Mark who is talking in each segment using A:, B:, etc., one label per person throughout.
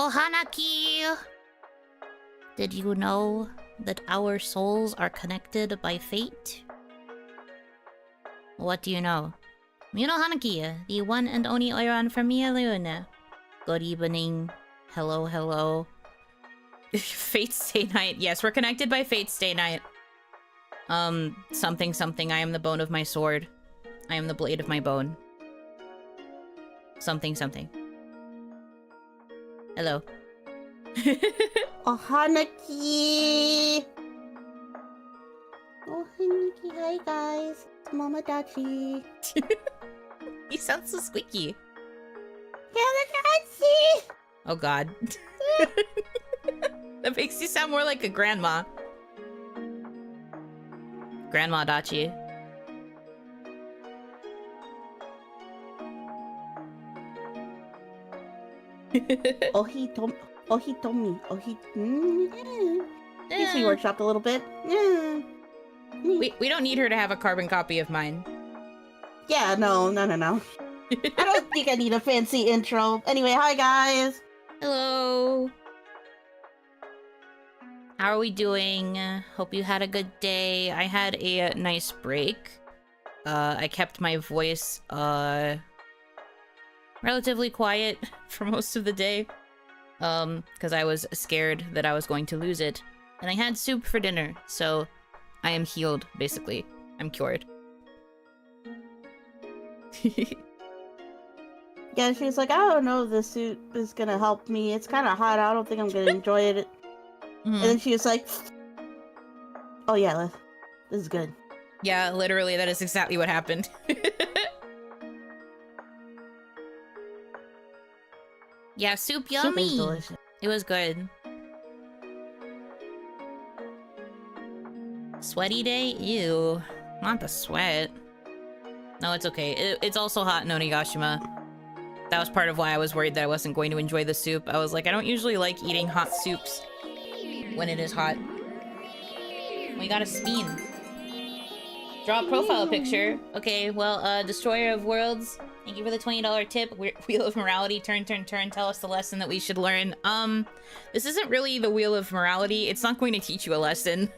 A: Oh, Hanaki! Did you know that our souls are connected by fate? What do you know? Yuno Hanaki, the one and only Oiran from Mia Luna. Good evening. Hello, hello. Fate Stay Night. Yes, we're connected by Fate Stay Night. Something something. I am the bone of my sword. I am the blade of my bone. Something something. Hello.
B: Oh, Hanaki! Oh, Hanaki, hi guys. It's Mama Dachi.
A: You sound so squeaky.
B: Dachi!
A: Oh god. That makes you sound more like a grandma. Grandma Dachi.
B: Oh, he told me. He's workshopped a little bit. Yeah.
A: We don't need her to have a carbon copy of mine.
B: Yeah, no. I don't think I need a fancy intro. Anyway, hi guys.
A: Hello. How are we doing? Hope you had a good day. I had a nice break. I kept my voice relatively quiet for most of the day. Because I was scared that I was going to lose it. And I had soup for dinner, so I am healed, basically. I'm cured.
B: Yeah, she's like, I don't know if the suit is gonna help me. It's kind of hot. I don't think I'm gonna enjoy it. And then she was like, oh yeah, this is good.
A: Yeah, literally, that is exactly what happened. Yeah, soup yummy.
B: Soup is delicious.
A: It was good. Sweaty day? Ew. Not the sweat. No, it's okay. It's also hot in Onigashima. That was part of why I was worried that I wasn't going to enjoy the soup. I was like, I don't usually like eating hot soups when it is hot. We got a spin. Draw a profile picture. Okay, well, Destroyer of Worlds, thank you for the $20 tip. Wheel of Morality, turn. Tell us the lesson that we should learn. This isn't really the Wheel of Morality. It's not going to teach you a lesson.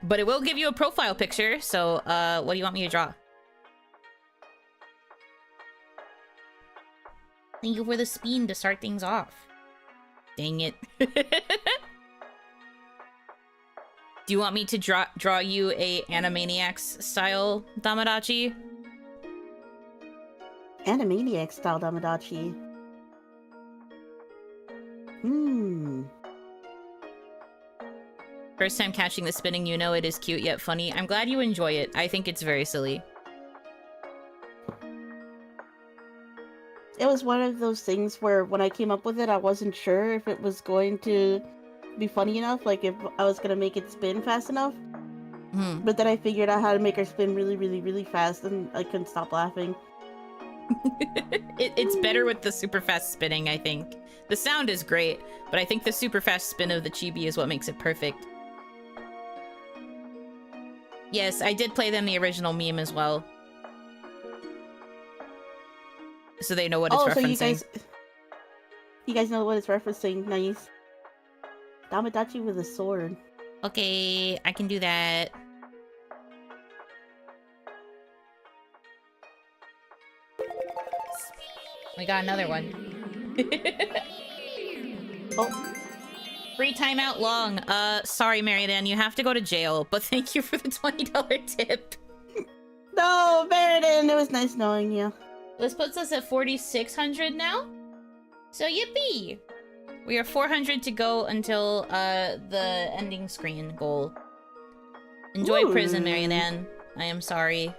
A: But it will give you a profile picture, so, what do you want me to draw? Thank you for the spin to start things off. Dang it. Do you want me to draw you a Animaniacs style Damadachi?
B: Animaniacs style Damadachi.
A: First time catching the spinning Yuno, it is cute yet funny. I'm glad you enjoy it. I think it's very silly.
B: It was one of those things where when I came up with it, I wasn't sure if it was going to be funny enough, like if I was gonna make it spin fast enough. But then I figured out how to make her spin really fast, and I couldn't stop laughing.
A: It's better with the super fast spinning, I think. The sound is great, but I think the super fast spin of the chibi is what makes it perfect. Yes, I did play them the original meme as well. So they know what it's referencing.
B: So you guys know what it's referencing. Nice. Damadachi with a sword.
A: Okay, I can do that. We got another one.
B: Oh.
A: Free timeout long. Sorry, Marianne, you have to go to jail, but thank you for the $20 tip.
B: No, Meriden, it was nice knowing you.
A: This puts us at 4,600 now. So yippee! We are 400 to go until the ending screen goal. Enjoy prison, Marianne. I am sorry.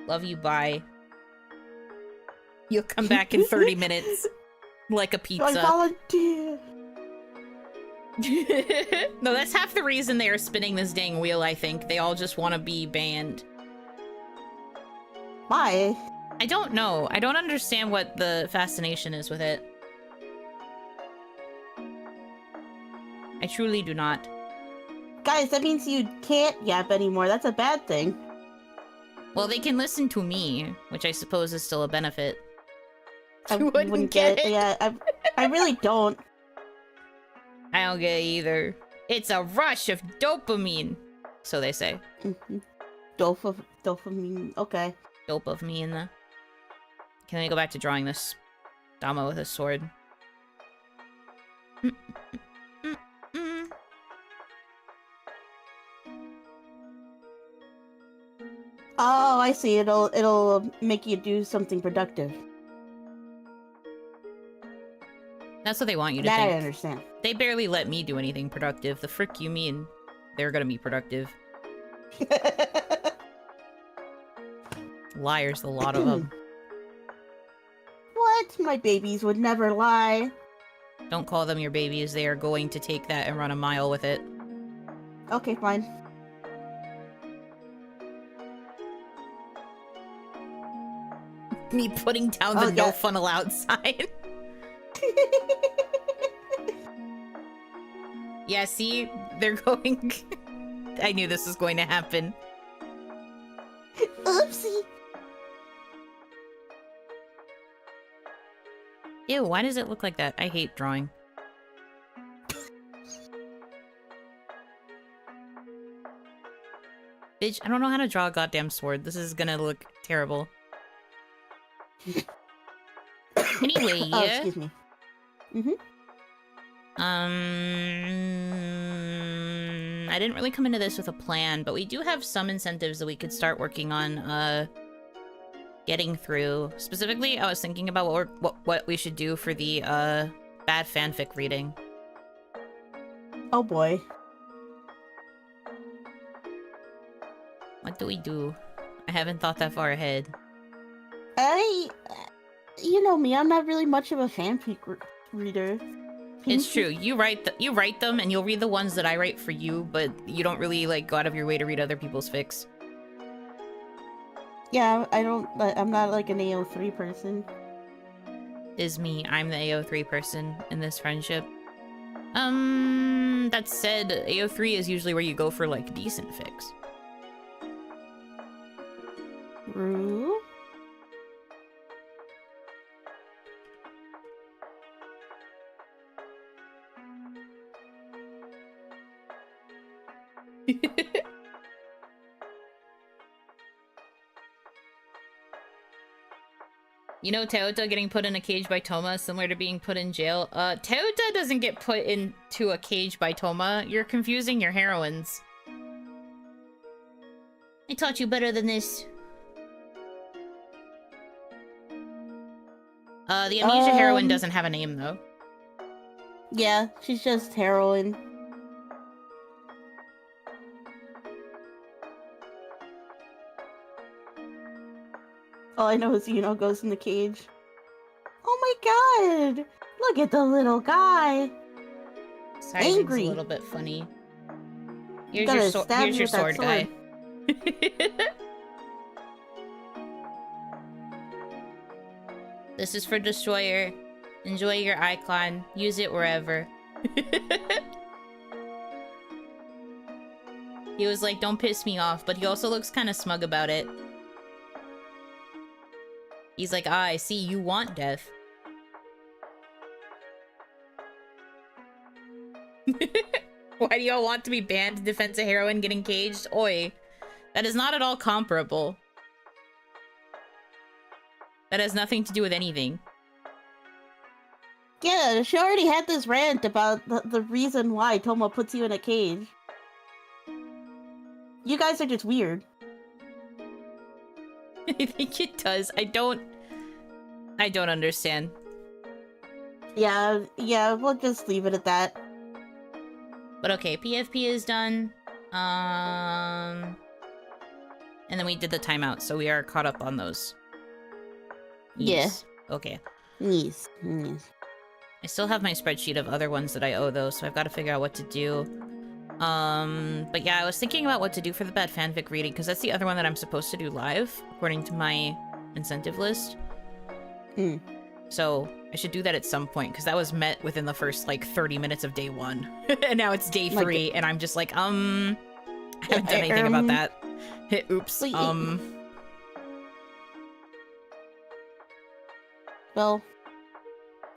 A: Love you, bye. You'll come back in 30 minutes. Like a pizza.
B: I volunteer.
A: No, that's half the reason they are spinning this dang wheel, I think. They all just want to be banned.
B: Why?
A: I don't know. I don't understand what the fascination is with it. I truly do not.
B: Guys, that means you can't yap anymore. That's a bad thing.
A: Well, they can listen to me, which I suppose is still a benefit.
B: I wouldn't get it. Yeah, I really don't.
A: I don't get it either. It's a rush of dopamine, so they say.
B: Dopamine. Okay.
A: Dopamine. Can we go back to drawing this Dama with a sword?
B: Oh, I see. It'll make you do something productive.
A: That's what they want you to
B: that
A: think.
B: I understand.
A: They barely let me do anything productive. The frick you mean? They're gonna be productive. Liars, the lot of them.
B: What? My babies would never lie.
A: Don't call them your babies. They are going to take that and run a mile with it.
B: Okay, fine.
A: Me putting down the no fun allowed sign. Yeah, see? They're going... I knew this was going to happen.
B: Oopsie.
A: Ew, why does it look like that? I hate drawing. Bitch, I don't know how to draw a goddamn sword. This is gonna look terrible. Anyway, yeah.
B: Oh, excuse me.
A: I didn't really come into this with a plan, but we do have some incentives that we could start working on, getting through. Specifically, I was thinking about what we should do for the, bad fanfic reading.
B: Oh boy.
A: What do we do? I haven't thought that far ahead.
B: You know me, I'm not really much of a fanfic reader.
A: It's true. You write them, and you'll read the ones that I write for you, but you don't really, like, go out of your way to read other people's fics.
B: Yeah, I'm not, like, an AO3 person.
A: Is me. I'm the AO3 person in this friendship. That said, AO3 is usually where you go for, like, decent fics.
B: Rue?
A: You know Teota getting put in a cage by Toma is similar to being put in jail? Teota doesn't get put into a cage by Toma. You're confusing your heroines. I taught you better than this. The Amnesia heroine doesn't have a name, though.
B: Yeah, she's just heroine. All I know is Yuno goes in the cage. Oh my god! Look at the little guy!
A: Angry. A little bit funny. Here's your sword, guy. This is for Destroyer. Enjoy your icon. Use it wherever. He was like, don't piss me off, but he also looks kind of smug about it. He's like, ah, I see you want death. Why do y'all want to be banned to defense a heroine getting caged? Oi. That is not at all comparable. That has nothing to do with anything.
B: Yeah, she already had this rant about the reason why Toma puts you in a cage. You guys are just weird.
A: I think it does. I don't understand.
B: Yeah, we'll just leave it at that.
A: But okay, PFP is done. And then we did the timeout, so we are caught up on those. Yes. Yeah. Okay.
B: Yes.
A: I still have my spreadsheet of other ones that I owe, though, so I've got to figure out what to do. But yeah, I was thinking about what to do for the bad fanfic reading, because that's the other one that I'm supposed to do live, according to my incentive list. So I should do that at some point, because that was met within the first, like, 30 minutes of day 1. And now it's day 3, and I'm just like, I haven't done anything about that. Oops.
B: Well,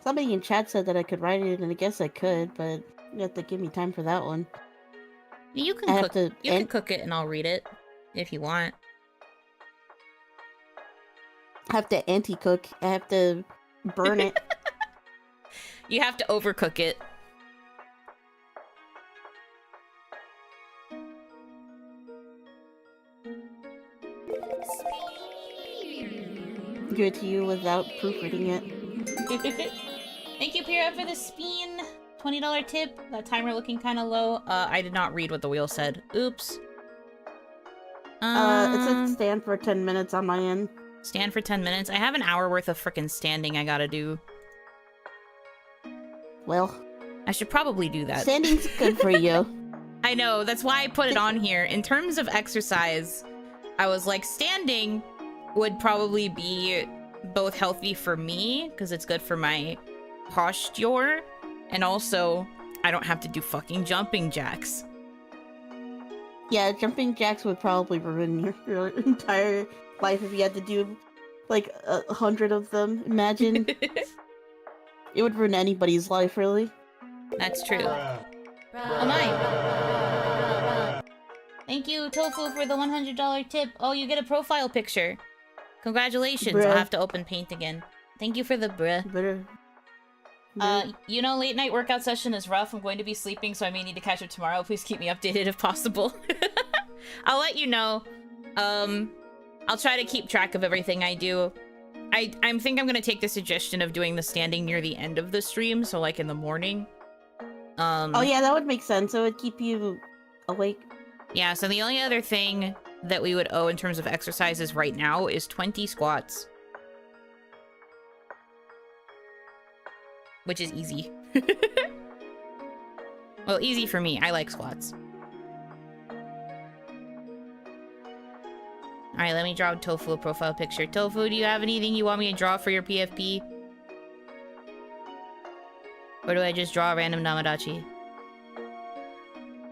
B: Somebody in chat said that I could write it, and I guess I could, but you have to give me time for that one.
A: You can cook. You can cook it, and I'll read it if you want.
B: I have to anti-cook. I have to burn it.
A: You have to overcook it.
B: Give it to you without proofreading it.
A: Thank you, Pira, for the spin. $20 tip. That timer looking kind of low. I did not read what the wheel said. Oops.
B: It said stand for 10 minutes on my end.
A: Stand for 10 minutes? I have an hour worth of frickin' standing I gotta do.
B: Well,
A: I should probably do that.
B: Standing's good for you.
A: I know, that's why I put it on here. In terms of exercise, I was like, standing would probably be both healthy for me, because it's good for my posture, and also, I don't have to do fucking jumping jacks.
B: Yeah, jumping jacks would probably ruin your entire life if you had to do, like, 100 of them. Imagine. It would ruin anybody's life, really.
A: That's true. Oh my! Thank you, Tofu, for the $100 tip. Oh, you get a profile picture. Congratulations.
B: Bruh.
A: I'll have to open paint again. Thank you for the bruh. You know, late night workout session is rough. I'm going to be sleeping, so I may need to catch up tomorrow. Please keep me updated if possible. I'll let you know. I'll try to keep track of everything I do. I think I'm gonna take the suggestion of doing the standing near the end of the stream, so like in the morning.
B: Oh yeah, that would make sense. It would keep you awake.
A: Yeah, so the only other thing that we would owe in terms of exercises right now is 20 squats. Which is easy. Well, easy for me. I like squats. Alright, let me draw Tofu a profile picture. Tofu, do you have anything you want me to draw for your PFP? Or do I just draw a random Namadachi?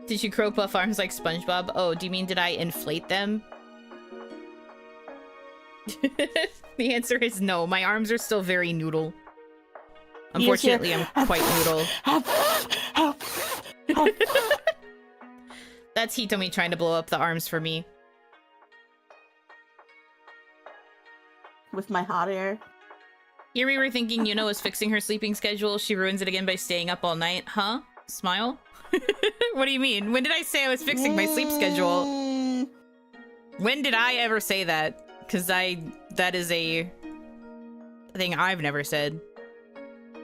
A: Did you grow buff arms like SpongeBob? Oh, do you mean did I inflate them? The answer is no. My arms are still very noodle. Unfortunately, I'm quite noodle. That's Hitomi trying to blow up the arms for me.
B: With my hot air.
A: Here we were thinking Yuno is fixing her sleeping schedule. She ruins it again by staying up all night. Huh? Smile? What do you mean? When did I say I was fixing my sleep schedule? When did I ever say that? Because that is a thing I've never said.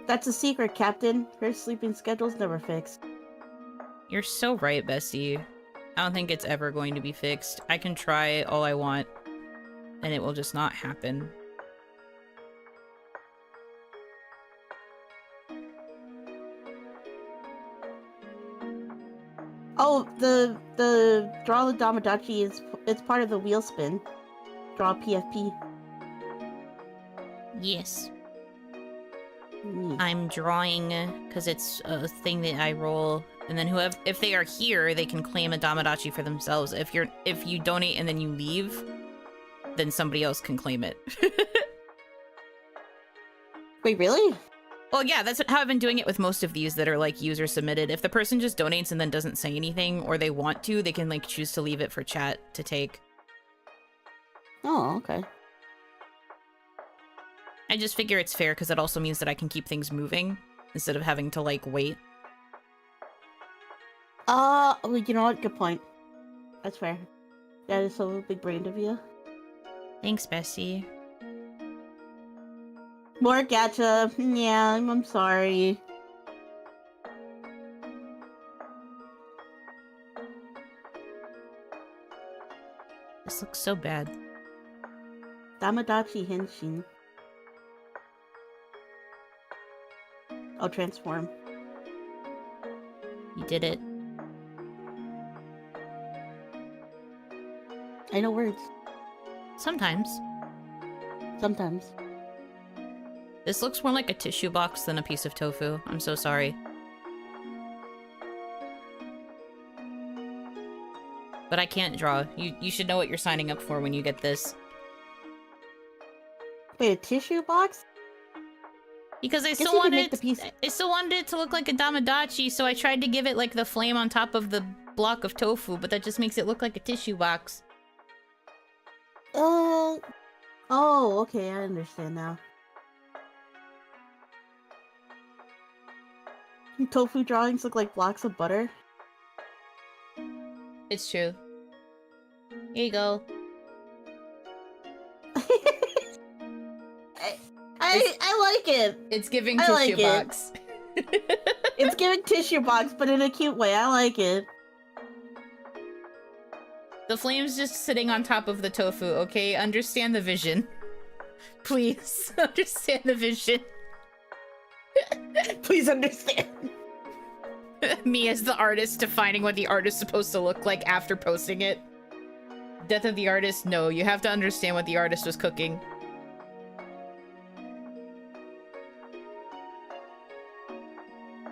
B: That's a secret, Captain. Her sleeping schedule's never fixed.
A: You're so right, Bessie. I don't think it's ever going to be fixed. I can try all I want, and it will just not happen.
B: Oh, the draw the Damadachi it's part of the wheel spin. Draw PFP.
A: Yes. I'm drawing because it's a thing that I roll, and then whoever, if they are here, they can claim a Damadachi for themselves. If you donate and then you leave, then somebody else can claim it.
B: Wait, really?
A: Well, yeah, that's how I've been doing it with most of these that are like user submitted. If the person just donates and then doesn't say anything, or they want to, they can like choose to leave it for chat to take.
B: Oh, okay.
A: I just figure it's fair because it also means that I can keep things moving instead of having to like wait.
B: Well, you know what? Good point. That's fair. That is so big-brained of you.
A: Thanks, Bessie.
B: More gacha. Yeah, I'm sorry.
A: This looks so bad.
B: Damadachi Henshin. I'll transform.
A: You did it.
B: I know words.
A: Sometimes.
B: Sometimes.
A: This looks more like a tissue box than a piece of tofu. I'm so sorry. But I can't draw. You should know what you're signing up for when you get this.
B: Wait, a tissue box?
A: Because I
B: Guess
A: still
B: you could
A: wanted
B: make the piece.
A: I still wanted it to look like a Damadachi, so I tried to give it like the flame on top of the block of tofu, but that just makes it look like a tissue box.
B: Oh, okay, I understand now. Tofu drawings look like blocks of butter.
A: It's true. Here you go.
B: I like it.
A: It's giving
B: I
A: tissue
B: like it.
A: box.
B: It's giving tissue box, but in a cute way. I like it.
A: The flame's just sitting on top of the tofu, okay? Understand the vision. Please, understand the vision.
B: Please understand.
A: Me as the artist defining what the art is supposed to look like after posting it. Death of the artist? No, you have to understand what the artist was cooking.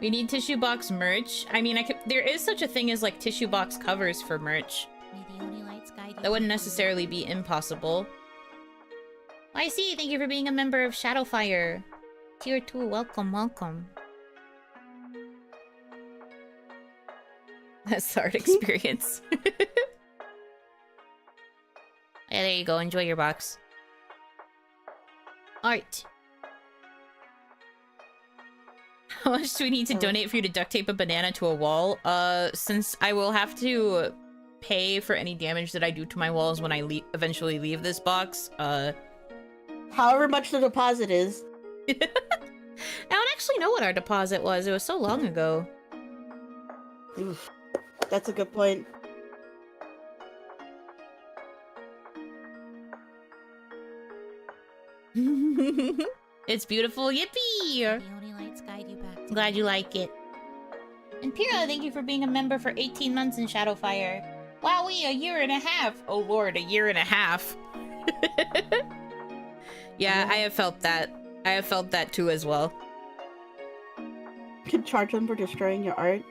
A: We need tissue box merch. I mean, there is such a thing as like tissue box covers for merch. That wouldn't necessarily be impossible. I see. Thank you for being a member of Shadowfire. Tier 2, welcome, welcome. That's the art experience. Yeah, there you go. Enjoy your box. Art. How much do we need to donate for you to duct tape a banana to a wall? Since I will have to pay for any damage that I do to my walls when I eventually leave this box,
B: however much the deposit is.
A: I don't actually know what our deposit was. It was so long ago.
B: Oof. That's a good point.
A: It's beautiful. Yippee! Glad you like it. And Pira, thank you for being a member for 18 months in Shadowfire. Wowee, a year and a half. Oh lord, a year and a half. Yeah, I have felt that. I have felt that too as well.
B: You can charge them for destroying your art.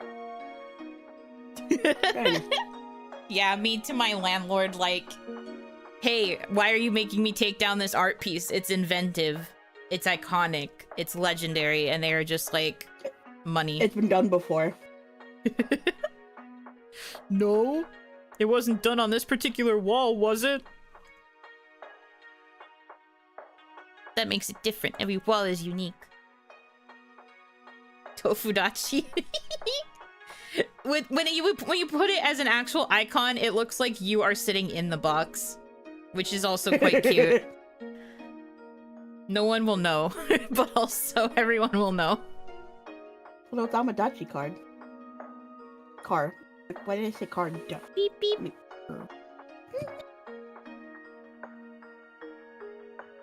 A: Yeah, me to my landlord, like, hey, why are you making me take down this art piece? It's inventive. It's iconic. It's legendary. And they are just like, money.
B: It's been done before.
A: No, it wasn't done on this particular wall, was it? That makes it different. Every wall is unique. Tofudachi. When you put it as an actual icon, it looks like you are sitting in the box, which is also quite cute. No one will know, but also everyone will know.
B: Well, it's Damadachi card. Car. Why did I say card?
A: Beep beep.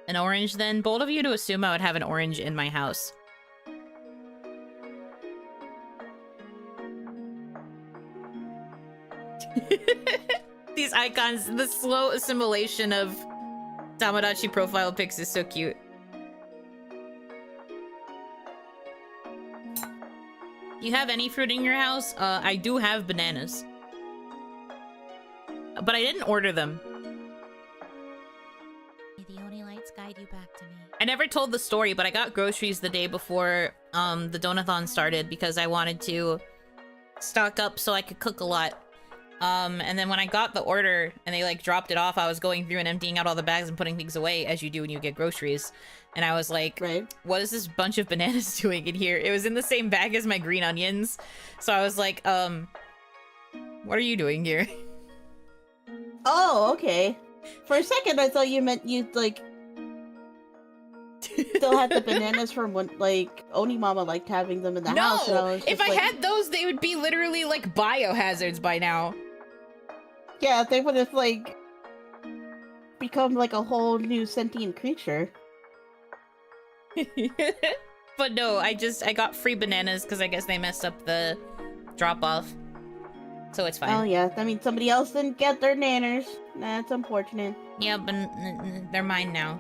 A: An orange then? Bold of you to assume I would have an orange in my house. These icons, the slow assimilation of Tamadachi profile pics is so cute. You have any fruit in your house? I do have bananas. But I didn't order them.
C: The only lights guide you back to me.
A: I never told the story, but I got groceries the day before the donathon started because I wanted to stock up so I could cook a lot. And then when I got the order and they like dropped it off, I was going through and emptying out all the bags and putting things away as you do when you get groceries. And I was like,
B: right. What
A: is this bunch of bananas doing in here? It was in the same bag as my green onions. So I was like, what are you doing here?
B: Oh, okay. For a second, I thought you meant you like still had the bananas from when like Onimama liked having them in the house.
A: No, if I had those, they would be literally like biohazards by now.
B: Yeah, they would have like become like a whole new sentient creature.
A: But no, I got free bananas because I guess they messed up the drop-off. So it's fine.
B: Oh yeah, I mean somebody else didn't get their nanners. That's unfortunate.
A: Yeah, but they're mine now.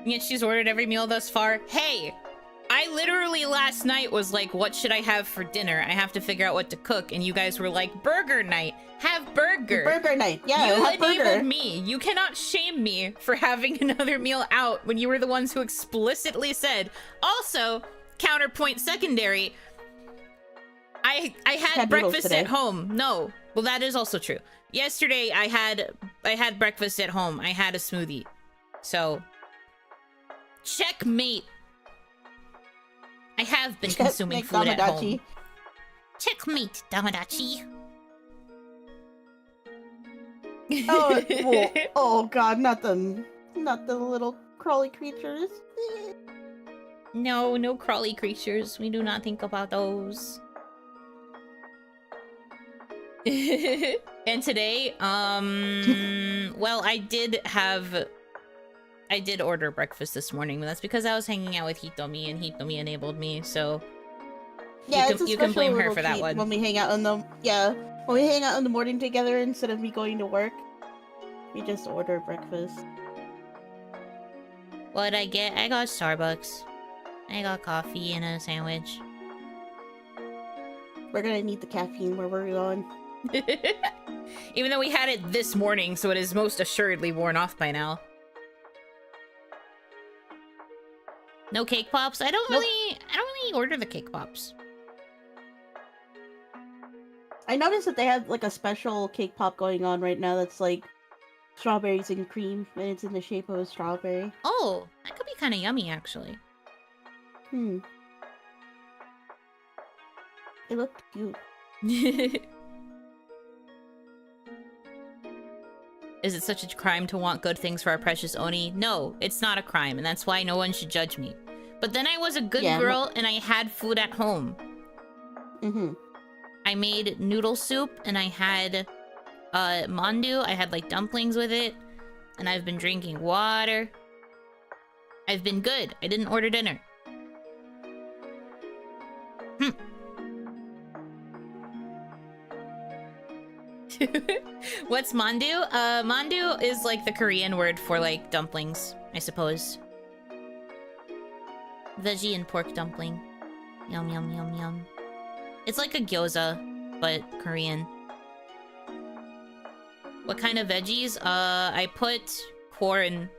A: Yet she's ordered every meal thus far. Hey! I literally last night was like, what should I have for dinner? I have to figure out what to cook. And you guys were like, burger night. Have burger.
B: Burger night. Yeah,
A: you
B: have
A: enabled
B: burger.
A: me. You cannot shame me for having another meal out when you were the ones who explicitly said. Also, counterpoint secondary, I had breakfast at home. No. Well, that is also true. Yesterday, I had breakfast at home. I had a smoothie. So, checkmate. I have been consuming food at home.
C: Checkmate, Damadachi.
B: Oh god, not the little crawly creatures.
A: No, no crawly creatures. We do not think about those. And today, well, I did order breakfast this morning, but that's because I was hanging out with Hitomi, and Hitomi enabled me, so
B: yeah,
A: you can blame her for that one.
B: When we hang out in the morning together instead of me going to work, we just order breakfast.
A: What'd I get? I got Starbucks. I got coffee and a sandwich.
B: We're gonna need the caffeine where we're going.
A: Even though we had it this morning, so it is most assuredly worn off by now. No cake pops? I don't really order the cake pops.
B: I noticed that they have like a special cake pop going on right now that's like strawberries and cream, and it's in the shape of a strawberry.
A: Oh, that could be kind of yummy, actually.
B: It looked cute.
A: Is it such a crime to want good things for our precious Oni? No, it's not a crime, and that's why no one should judge me. But then I was a good girl, and I had food at home. I made noodle soup, and I had mandu. I had like dumplings with it, and I've been drinking water. I've been good. I didn't order dinner. What's mandu? Mandu is like the Korean word for like dumplings, I suppose. Veggie and pork dumpling. Yum, yum, yum, yum. It's like a gyoza, but Korean. What kind of veggies? I put corn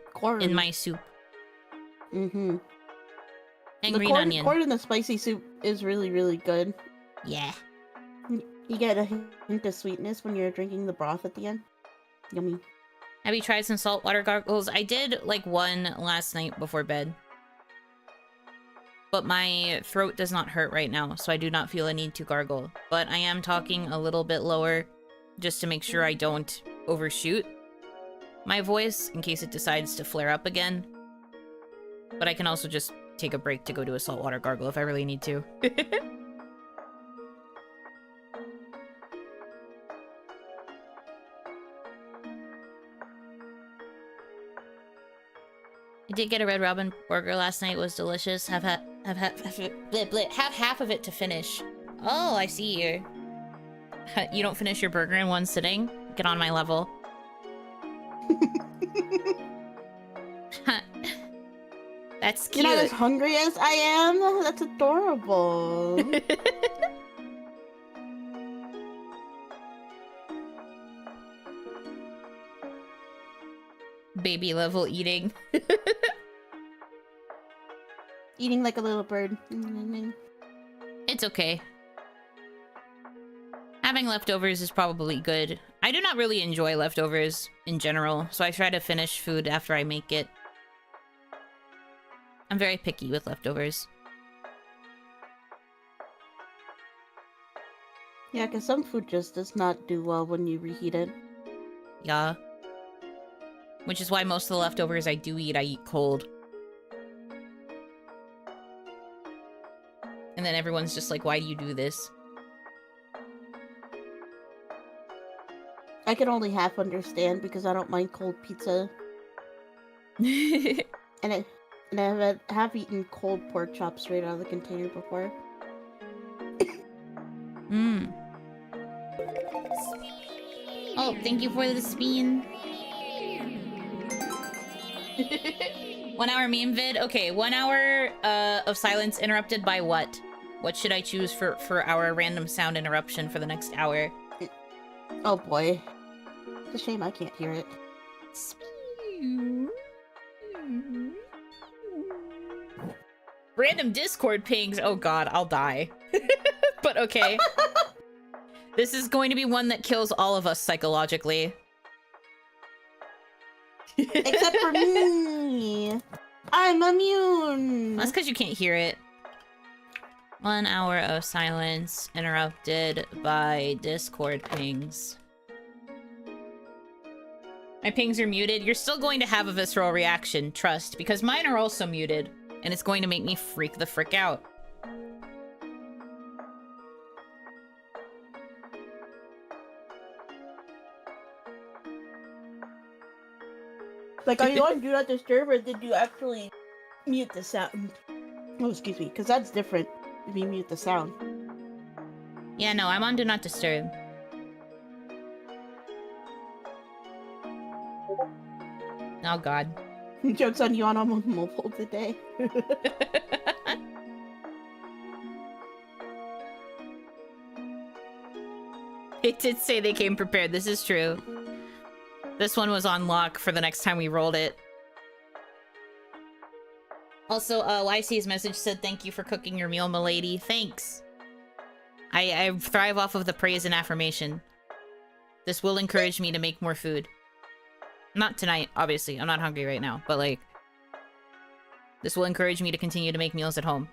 A: in my soup. And green onion.
B: Corn in the spicy soup is really, really good.
A: Yeah.
B: You get a hint of sweetness when you're drinking the broth at the end. Yummy.
A: Have you tried some saltwater gargles? I did like one last night before bed. But my throat does not hurt right now, so I do not feel a need to gargle. But I am talking a little bit lower just to make sure I don't overshoot my voice in case it decides to flare up again. But I can also just take a break to go do a saltwater gargle if I really need to. I did get a Red Robin burger last night. It was delicious. Have half of it to finish. Oh, I see you. You don't finish your burger in one sitting? Get on my level. That's cute.
B: You're not as hungry as I am? That's adorable.
A: Baby level eating.
B: Eating like a little bird.
A: It's okay. Having leftovers is probably good. I do not really enjoy leftovers in general, so I try to finish food after I make it. I'm very picky with leftovers.
B: Yeah, because some food just does not do well when you reheat it.
A: Yeah. Which is why most of the leftovers I do eat, I eat cold. And then everyone's just like, why do you do this?
B: I can only half understand because I don't mind cold pizza. and I have eaten cold pork chops straight out of the container before.
A: Oh, thank you for the spin. 1 hour meme vid? Okay, 1 hour of silence interrupted by what? What should I choose for our random sound interruption for the next hour?
B: Oh boy. It's a shame I can't hear it.
A: Random Discord pings. Oh god, I'll die. But okay. This is going to be one that kills all of us psychologically.
B: Except for me. I'm immune.
A: That's because you can't hear it. 1 hour of silence interrupted by Discord pings. My pings are muted. You're still going to have a visceral reaction, trust, because mine are also muted, and it's going to make me freak the frick out.
B: Like, are you on Do Not Disturb, or did you actually mute the sound? Oh, excuse me, because that's different if you mute the sound.
A: Yeah, no, I'm on Do Not Disturb. Oh god.
B: Joke's on you, I'm on mobile today.
A: It did say they came prepared, this is true. This one was on lock for the next time we rolled it. Also, YC's message said, thank you for cooking your meal, milady. Thanks. I thrive off of the praise and affirmation. This will encourage me to make more food. Not tonight, obviously. I'm not hungry right now, but like... this will encourage me to continue to make meals at home.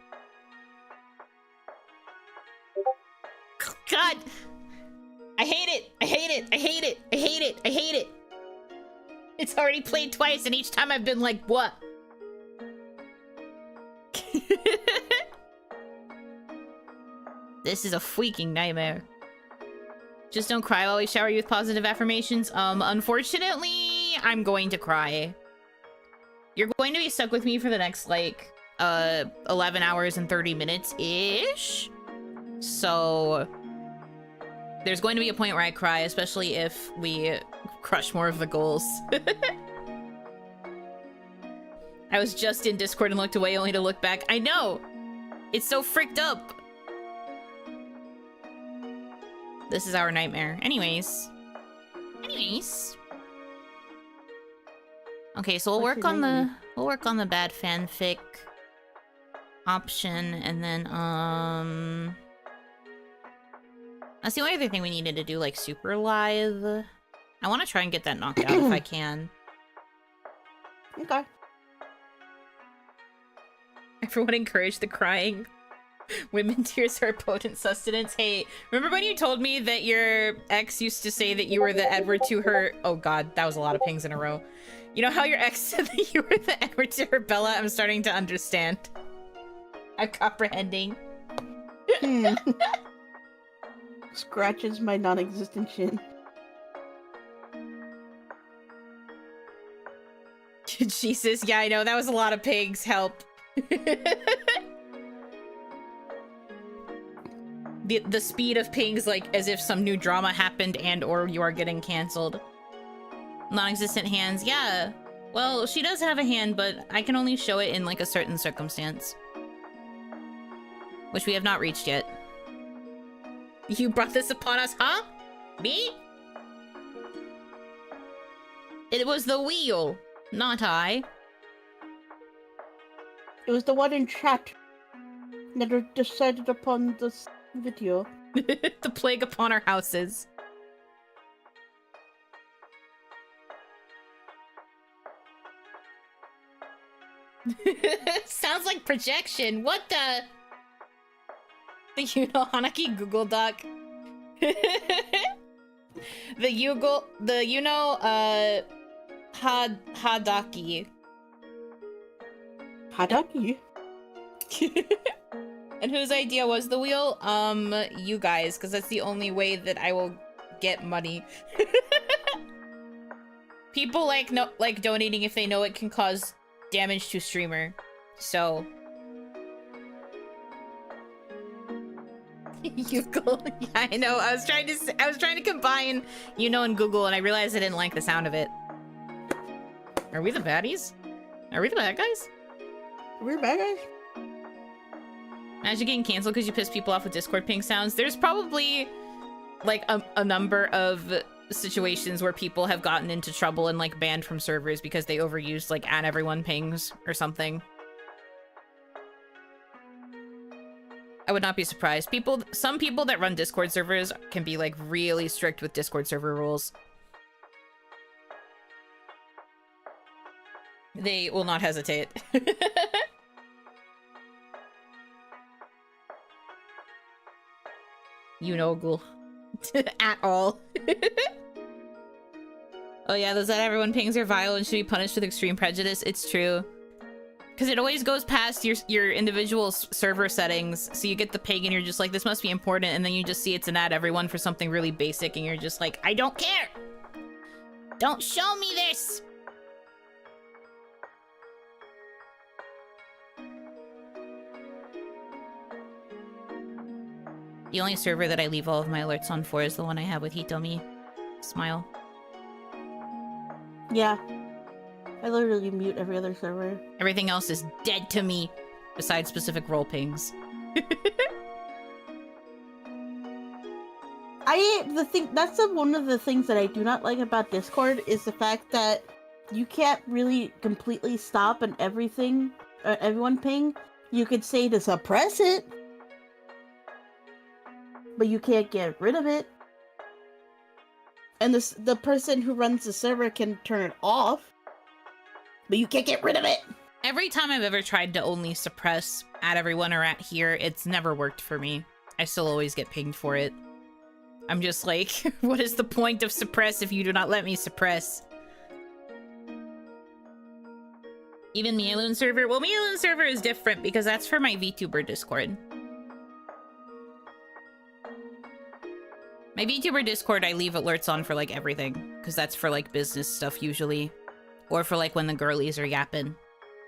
A: God! I hate it! I hate it! I hate it! I hate it! I hate it! It's already played twice, and each time I've been like, what? This is a freaking nightmare. Just don't cry while we shower you with positive affirmations. Unfortunately, I'm going to cry. You're going to be stuck with me for the next, like, 11 hours and 30 minutes-ish. So... there's going to be a point where I cry, especially if we crush more of the goals. I was just in Discord and looked away only to look back. I know! It's so fricked up! This is our nightmare. Anyways. Okay, so we'll work on the bad fanfic option, and then, that's the only other thing we needed to do, like, super live. I want to try and get that knocked out if I can.
B: Okay.
A: Everyone encourage the crying. Women tears are potent sustenance. Hey, remember when you told me that your ex used to say that you were the Edward to her... oh god, that was a lot of pings in a row. You know how your ex said that you were the Edward to her Bella? I'm starting to understand. I'm comprehending.
B: Scratches my non-existent chin.
A: Jesus, yeah, I know. That was a lot of pigs. Help. The speed of pings, like, as if some new drama happened and or you are getting canceled. Non-existent hands. Yeah. Well, she does have a hand, but I can only show it in, like, a certain circumstance. Which we have not reached yet. You brought this upon us, huh? Me? It was the wheel, not I.
B: It was the one in chat that decided upon this video.
A: The plague upon our houses. Sounds like projection. What the? The Yuno Hanaki Google Doc. The Yuno Hadaki.
B: Hadaki?
A: And whose idea was the wheel? You guys, because that's the only way that I will get money. People like donating if they know it can cause damage to streamer. So Google. Yeah, I know. I was trying to combine Yuno and Google, and I realized I didn't like the sound of it. Are we the baddies? Are we the bad guys?
B: We're bad guys?
A: Imagine getting canceled because you piss people off with Discord ping sounds. There's probably like a number of situations where people have gotten into trouble and like banned from servers because they overused like at everyone pings or something. I would not be surprised. Some people that run Discord servers can be like really strict with Discord server rules. They will not hesitate. Yuno at all. Oh yeah, those that everyone pings are vile and should be punished with extreme prejudice. It's true. Because it always goes past your individual server settings, so you get the ping and you're just like, this must be important, and then you just see it's an ad everyone for something really basic, and you're just like, I don't care! Don't show me this! The only server that I leave all of my alerts on for is the one I have with Hitomi. Smile.
B: Yeah. I literally mute every other server.
A: Everything else is dead to me, besides specific role pings.
B: That's one of the things that I do not like about Discord is the fact that you can't really completely stop and everyone ping. You could say to suppress it, but you can't get rid of it. And the person who runs the server can turn it off, but you can't get rid of it.
A: Every time I've ever tried to only suppress at everyone or at here, it's never worked for me. I still always get pinged for it. I'm just like, what is the point of suppress if you do not let me suppress? Even Mielun server? Well, Mielun server is different because that's for my VTuber Discord. My VTuber Discord, I leave alerts on for like everything, because that's for like business stuff usually. Or for like when the girlies are yapping.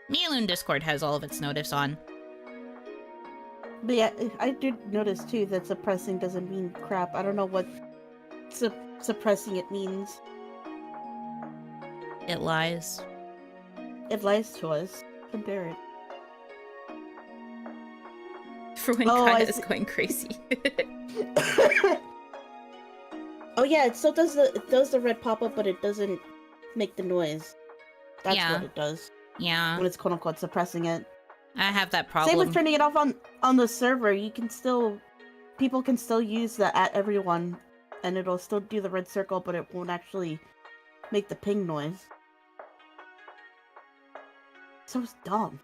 A: Mielun Discord has all of its notifs on.
B: But yeah, I did notice too that suppressing doesn't mean crap. I don't know what suppressing it means.
A: It lies.
B: It lies to us. Compare it.
A: For when Kaya is going crazy.
B: Oh yeah, it still does the red pop-up, but it doesn't make the noise. That's what it does.
A: Yeah.
B: When it's quote-unquote suppressing it.
A: I have that problem.
B: Same with turning it off on the server. People can still use the at everyone, and it'll still do the red circle, but it won't actually make the ping noise. So it's dumb.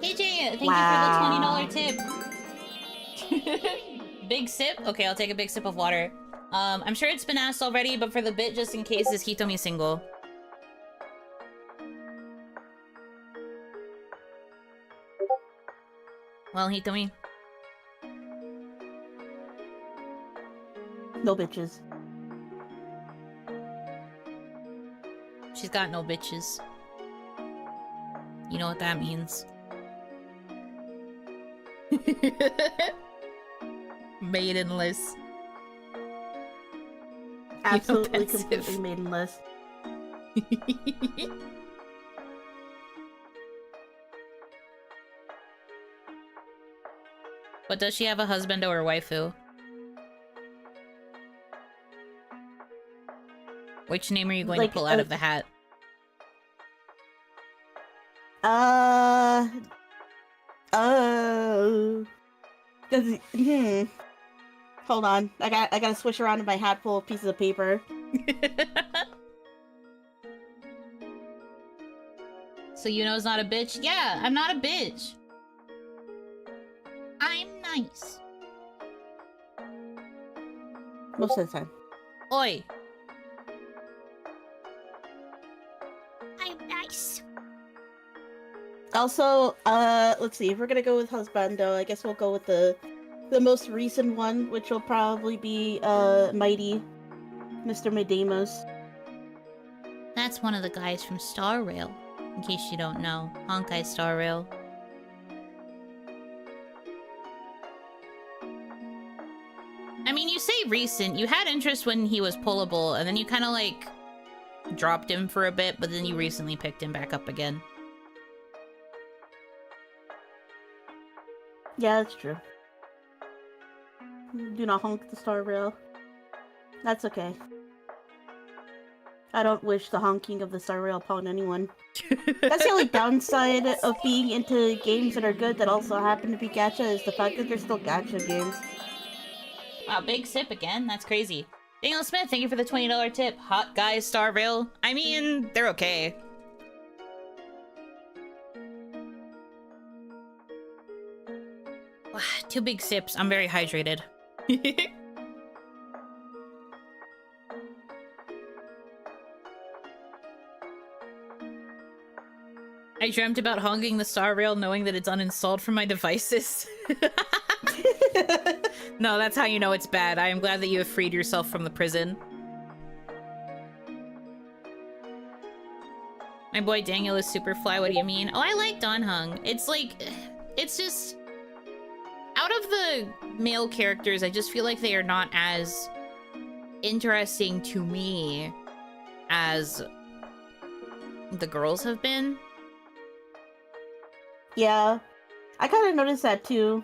A: KJ, thank you for the $20 tip. Big sip? Okay, I'll take a big sip of water. I'm sure it's been asked already, but for the bit, just in case, is Hitomi single? Well, Hitomi.
B: No bitches.
A: She's got no bitches. You know what that means. Maidenless.
B: Absolutely, completely maidenless.
A: But does she have a husband or a waifu? Which name are you going to pull out of the hat?
B: Hold on. I gotta switch around in my hat full of pieces of paper.
A: So Yuno's not a bitch? Yeah, I'm not a bitch.
C: I'm nice.
B: Most of the time.
A: Oi.
C: I'm nice.
B: Also, let's see. If we're gonna go with husbando, I guess we'll go with the most recent one, which will probably be Mighty, Mr. Medemos.
A: That's one of the guys from Star Rail, in case you don't know. Honkai Star Rail. pretty recent. You had interest when he was pullable, and then you kind of like dropped him for a bit, but then you recently picked him back up again.
B: Yeah, that's true. Do not honk the star rail. That's okay. I don't wish the honking of the star rail upon anyone. That's the only downside of being into games that are good that also happen to be gacha, is the fact that they're still gacha games.
A: Wow, big sip again? That's crazy. Daniel Smith, thank you for the $20 tip. Hot guys, star rail. I mean, they're okay. Wow, 2 big sips. I'm very hydrated. I dreamt about honking the star rail knowing that it's uninstalled from my devices. No, that's how you know it's bad. I am glad that you have freed yourself from the prison. My boy Daniel is super fly, what do you mean? Oh, I like Don Hung. It's like, it's just... Out of the male characters, I just feel like they are not as interesting to me as the girls have been.
B: Yeah, I kind of noticed that too.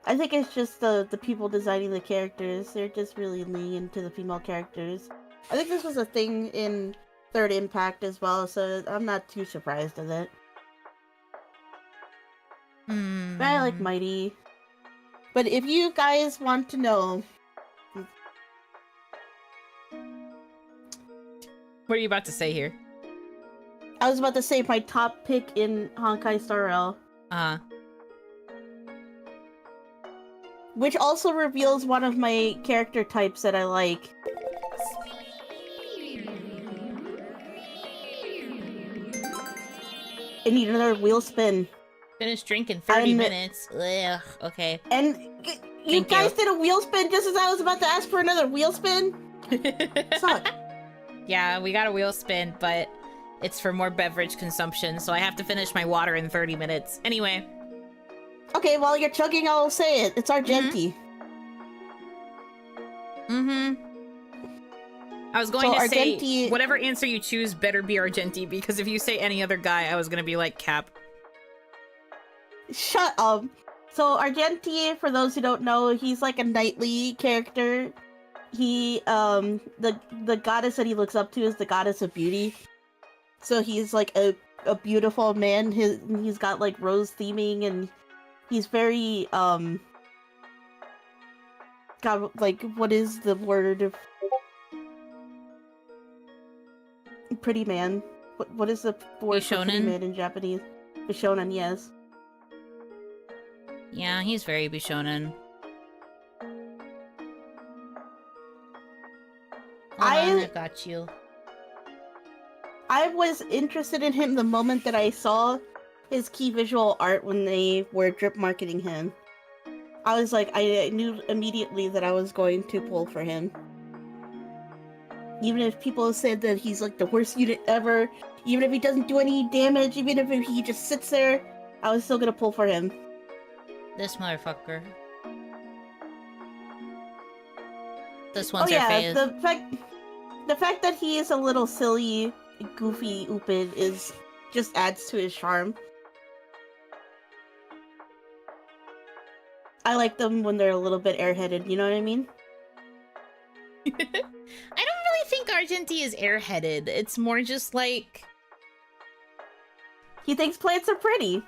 B: I think it's just the people designing the characters. They're just really leaning into the female characters. I think this was a thing in Third Impact as well, so I'm not too surprised of it. But I like Mighty. But if you guys want to know...
A: What are you about to say here?
B: I was about to say my top pick in Honkai Star Rail. Which also reveals one of my character types that I like. I need another wheel spin.
A: Finish drinking 30 minutes. Ugh, okay.
B: And you guys did a wheel spin just as I was about to ask for another wheel spin? Suck.
A: Yeah, we got a wheel spin, but it's for more beverage consumption, so I have to finish my water in 30 minutes. Anyway.
B: Okay, while you're chugging, I'll say it. It's Argenti.
A: I was going to say, whatever answer you choose better be Argenti, because if you say any other guy, I was gonna be like, Cap.
B: Shut up. So Argenti, for those who don't know, he's like a knightly character. He, the goddess that he looks up to is the goddess of beauty. So he's like a beautiful man. He's got like rose theming, and he's very, God, like, what is the word? Pretty man. What is the word for pretty man in Japanese? Bishonen, yes.
A: Yeah, he's very Bishonen. I got you.
B: I was interested in him the moment that I saw his key visual art when they were drip marketing him. I was like, I knew immediately that I was going to pull for him. Even if people said that he's like the worst unit ever, even if he doesn't do any damage, even if he just sits there, I was still gonna pull for him.
A: This motherfucker. This one's our phase.
B: The fact that he is a little silly, goofy Upid is just adds to his charm. I like them when they're a little bit airheaded, you know what I mean?
A: I don't really think Argenti is airheaded. It's more just like...
B: He thinks plants are pretty.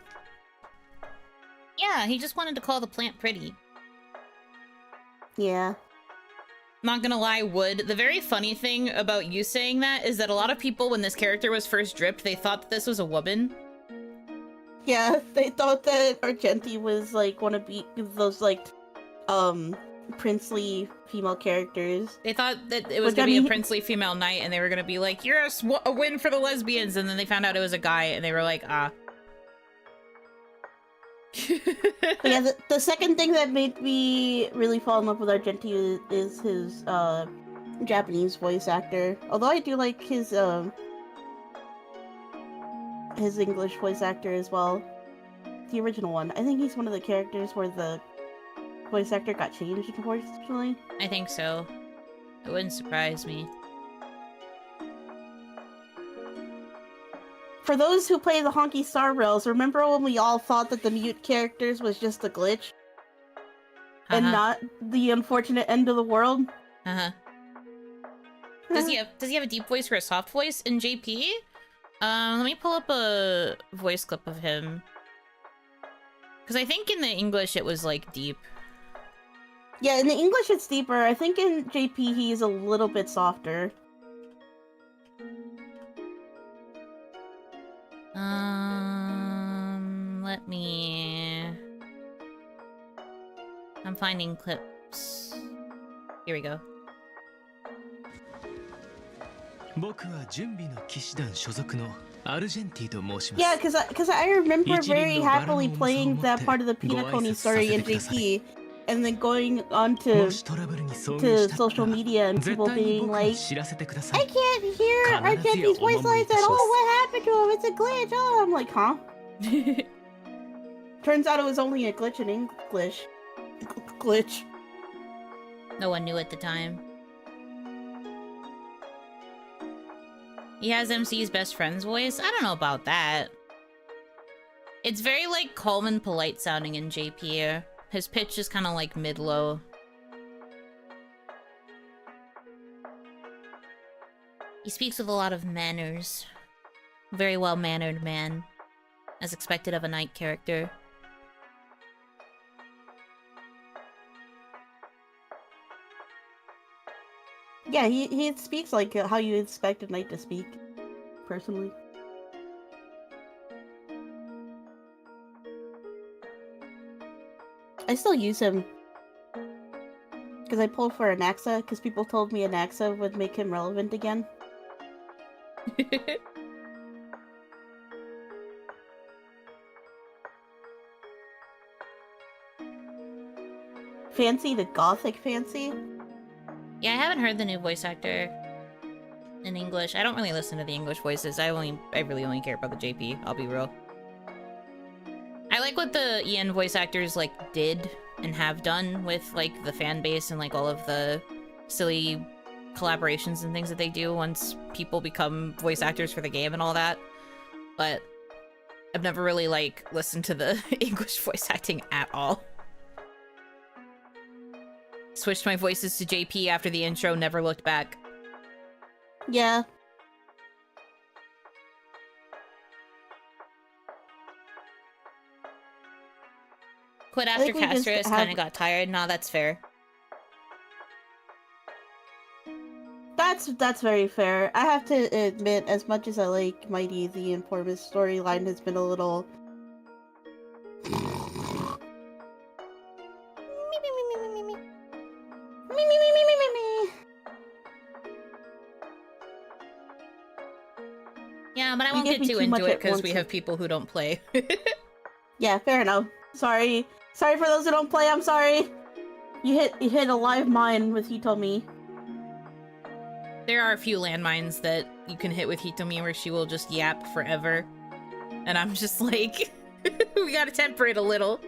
A: Yeah, he just wanted to call the plant pretty.
B: Yeah.
A: Not gonna lie, Wood, the very funny thing about you saying that is that a lot of people, when this character was first dripped, they thought that this was a woman.
B: Yeah, they thought that Argenti was like one of those like, princely female characters.
A: They thought that it was gonna be a princely female knight, and they were gonna be like, yes, a win for the lesbians, and then they found out it was a guy, and they were like, ah.
B: Yeah, the second thing that made me really fall in love with Argenti is his Japanese voice actor. Although I do like his English voice actor as well. The original one. I think he's one of the characters where the voice actor got changed, unfortunately.
A: I think so. It wouldn't surprise me.
B: For those who play the Honky Star Rails, remember when we all thought that the mute characters was just a glitch? And not the unfortunate end of the world?
A: Uh-huh. Does he have a deep voice or a soft voice in JP? Let me pull up a voice clip of him. Because I think in the English it was, like, deep.
B: Yeah, in the English it's deeper. I think in JP he's a little bit softer.
A: Let me... I'm finding clips. Here we go.
B: Yeah, because I remember very happily playing that part of the Pinaconi story in JP, and then going on to social media and people being like, I can't hear RJP's voice lines at all, what happened to him? It's a glitch. Oh, I'm like, huh? Turns out it was only a glitch in English. Glitch.
A: No one knew at the time. He has MC's best friend's voice? I don't know about that. It's very, like, Coleman polite sounding in JP. His pitch is kind of, like, mid-low. He speaks with a lot of manners. Very well-mannered man. As expected of a knight character.
B: Yeah, he speaks like how you expect a knight to speak, personally. I still use him. Because I pulled for Anaxa, because people told me Anaxa would make him relevant again. Fancy the gothic fancy?
A: Yeah, I haven't heard the new voice actor in English. I don't really listen to the English voices. I really only care about the JP, I'll be real. I like what the EN voice actors, like, did and have done with, like, the fan base and, like, all of the silly collaborations and things that they do once people become voice actors for the game and all that. But I've never really, like, listened to the English voice acting at all. Switched my voices to JP after the intro, never looked back.
B: Yeah.
A: Quit after Castro kind of got tired. Nah, that's fair.
B: That's very fair. I have to admit, as much as I like Mighty, the Informus storyline has been a little...
A: Yeah, but I won't get too into it because we have people who don't play.
B: Yeah, fair enough. Sorry. Sorry for those who don't play, I'm sorry. You hit a live mine with Hitomi.
A: There are a few landmines that you can hit with Hitomi where she will just yap forever. And I'm just like, we gotta temper it a little.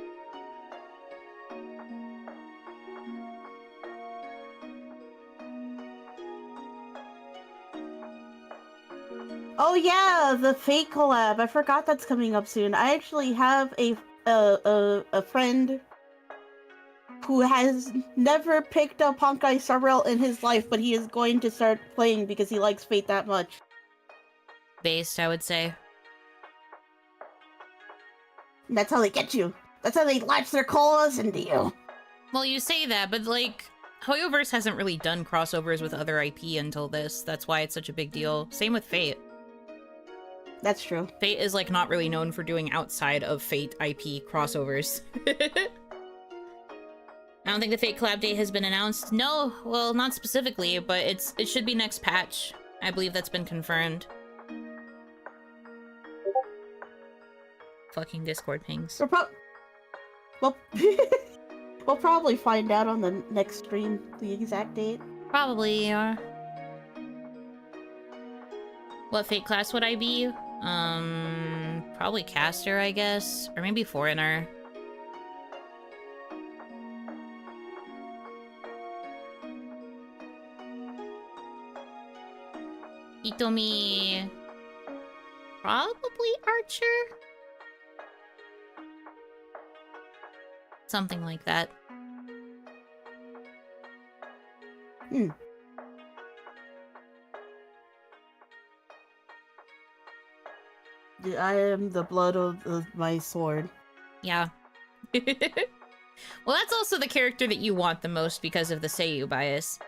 B: Oh yeah, the Fate collab. I forgot that's coming up soon. I actually have a friend who has never picked up Honkai Star Rail in his life, but he is going to start playing because he likes Fate that much.
A: Based, I would say.
B: And that's how they get you. That's how they latch their colas into you.
A: Well, you say that, but like, Hoyoverse hasn't really done crossovers with other IP until this. That's why it's such a big deal. Same with Fate.
B: That's true.
A: Fate is, like, not really known for doing outside of Fate IP crossovers. I don't think the Fate collab date has been announced. No, well, not specifically, but it should be next patch. I believe that's been confirmed. Fucking Discord pings.
B: Well, we'll probably find out on the next stream the exact date.
A: Probably, yeah. What Fate class would I be? Probably Caster, I guess. Or maybe Foreigner. Hitomi... Probably Archer? Something like that.
B: I am the blood of my sword.
A: Yeah. Well, that's also the character that you want the most because of the Seiyu bias.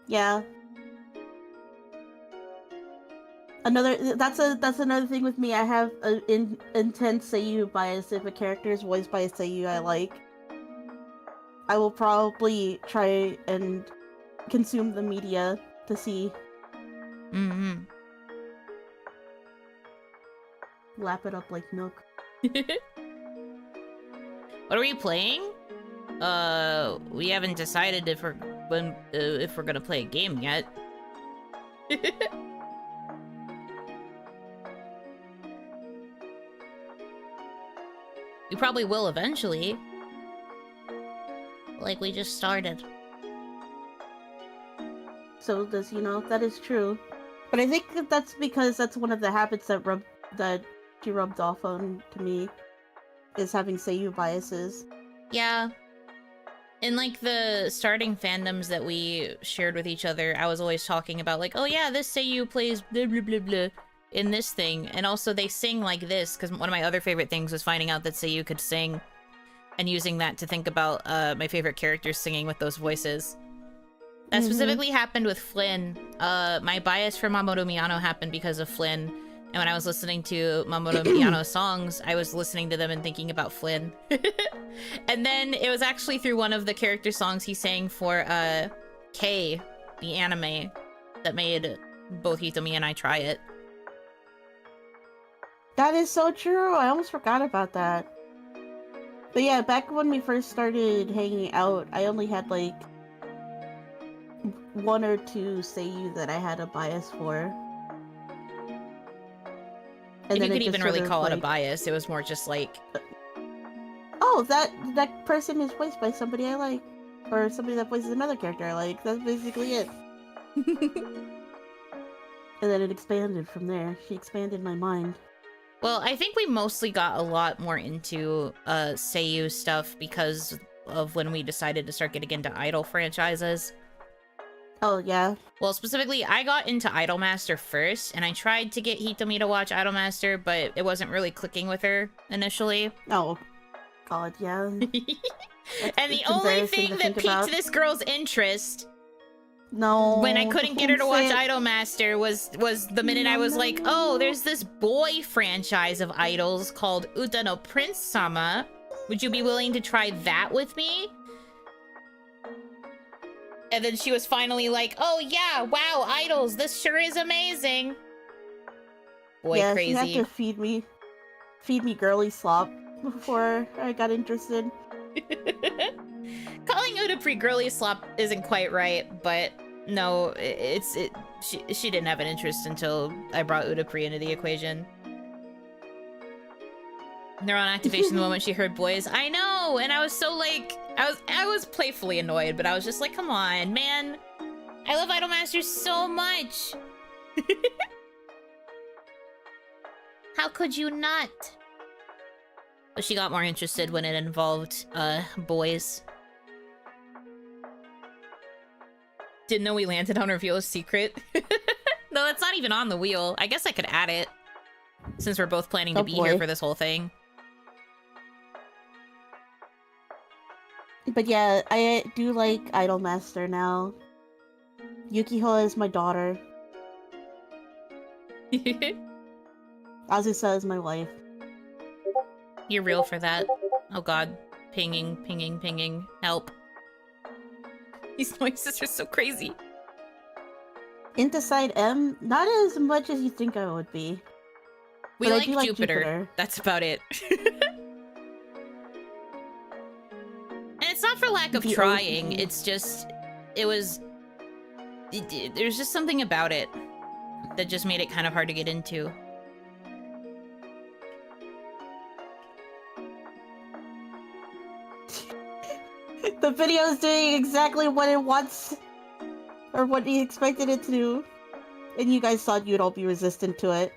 B: Yeah. That's another thing with me. I have an intense Seiyu bias. If a character is voiced by a Seiyu I like, I will probably try and consume the media to see.
A: Mm-hmm.
B: Lap it up like milk.
A: What are we playing? We haven't decided if we're gonna play a game yet. We probably will eventually. Like we just started.
B: So does Yuno. That is true. But I think that's because that's one of the habits that she rubbed off on to me, is having Seiyu biases.
A: Yeah. In like the starting fandoms that we shared with each other, I was always talking about like, oh yeah, this Seiyu plays blah blah blah blah in this thing, and also they sing like this, because one of my other favorite things was finding out that Seiyu could sing, and using that to think about my favorite characters singing with those voices. That specifically happened with Flynn. My bias for Mamoru Miyano happened because of Flynn. And when I was listening to Mamoru Miyano's songs, I was listening to them and thinking about Flynn. And then it was actually through one of the character songs he sang for K, the anime, that made both Hitomi and I try it.
B: That is so true. I almost forgot about that. But yeah, back when we first started hanging out, I only had like one or two Seiyu that I had a bias for.
A: And you could even really call it a bias. It was more just like,
B: oh, that person is voiced by somebody I like, or somebody that voices another character I like. That's basically it. And then it expanded from there. She expanded my mind.
A: Well, I think we mostly got a lot more into Seiyu stuff because of when we decided to start getting into idol franchises.
B: Oh, yeah.
A: Well, specifically, I got into Idolmaster first, and I tried to get Hitomi to watch Idolmaster, but it wasn't really clicking with her initially.
B: Oh, God, yeah.
A: And the only thing that piqued this girl's interest when I couldn't get her to watch Idolmaster was the minute I was like, oh, there's this boy franchise of idols called Uta no Prince-sama. Would you be willing to try that with me? And then she was finally like, oh yeah, wow, idols, this sure is amazing. Boy,
B: yeah,
A: crazy.
B: Yeah, she had to feed me girly slop before I got interested.
A: Calling Udapri girly slop isn't quite right, but no, she didn't have an interest until I brought Udapri into the equation. Neuron activation the moment she heard boys. I know, and I was so like, I was playfully annoyed, but I was just like, come on, man. I love Idolmaster so much. How could you not? But she got more interested when it involved boys. Didn't know we landed on Reveal's secret. No, it's not even on the wheel. I guess I could add it, since we're both planning to be here for this whole thing.
B: But yeah, I do like Idolmaster now. Yukiho is my daughter. Azusa is my wife.
A: You're real for that. Oh god. Pinging, pinging, pinging. Help. These noises are so crazy.
B: Into side M, not as much as you think I would be.
A: We like Jupiter. That's about it. And it's not for lack of trying, it's just, there's just something about it that just made it kind of hard to get into.
B: The video is doing exactly what it wants or what you expected it to do, and you guys thought you'd all be resistant to it.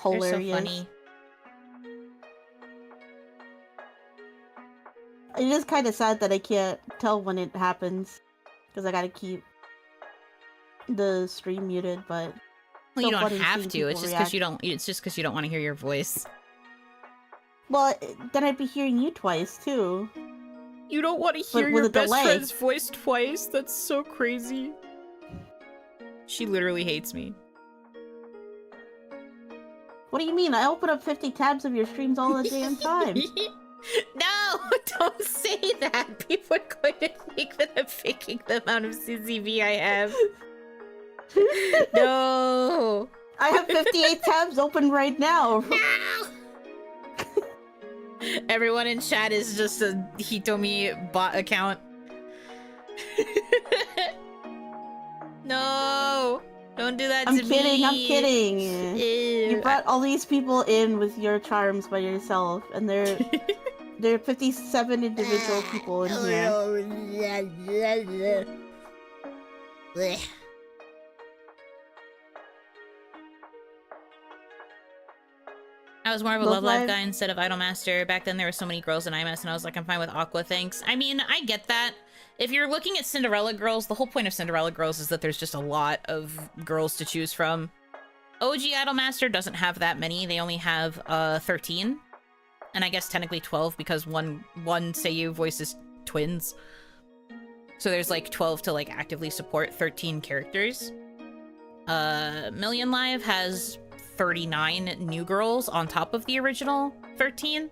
B: Hilarious.
A: They're so funny.
B: It is kind of sad that I can't tell when it happens, because I gotta keep the stream muted, but...
A: Well, you don't have to. It's just because you don't. It's just because you don't want to hear your voice.
B: Well, then I'd be hearing you twice too.
A: You don't want to hear your best friend's voice twice? That's so crazy. She literally hates me.
B: What do you mean? I open up 50 tabs of your streams all the damn time.
A: No, don't say that. People are going to think that I'm faking the amount of CCV I have. No.
B: I have 58 tabs open right now.
A: No. Everyone in chat is just a Hitomi bot account. No. Don't do that to me.
B: I'm kidding. You brought all these people in with your charms by yourself, and there are 57 individual people in here.
A: I was more of a Love Live guy instead of Idolmaster. Back then there were so many girls in IMS and I was like, I'm fine with Aqua, thanks. I mean, I get that. If you're looking at Cinderella girls, the whole point of Cinderella girls is that there's just a lot of girls to choose from. OG Idolmaster doesn't have that many. They only have 13. And I guess technically 12 because one Seiyu voices twins. So there's like 12 to like actively support 13 characters. Million Live has 39 new girls on top of the original 13.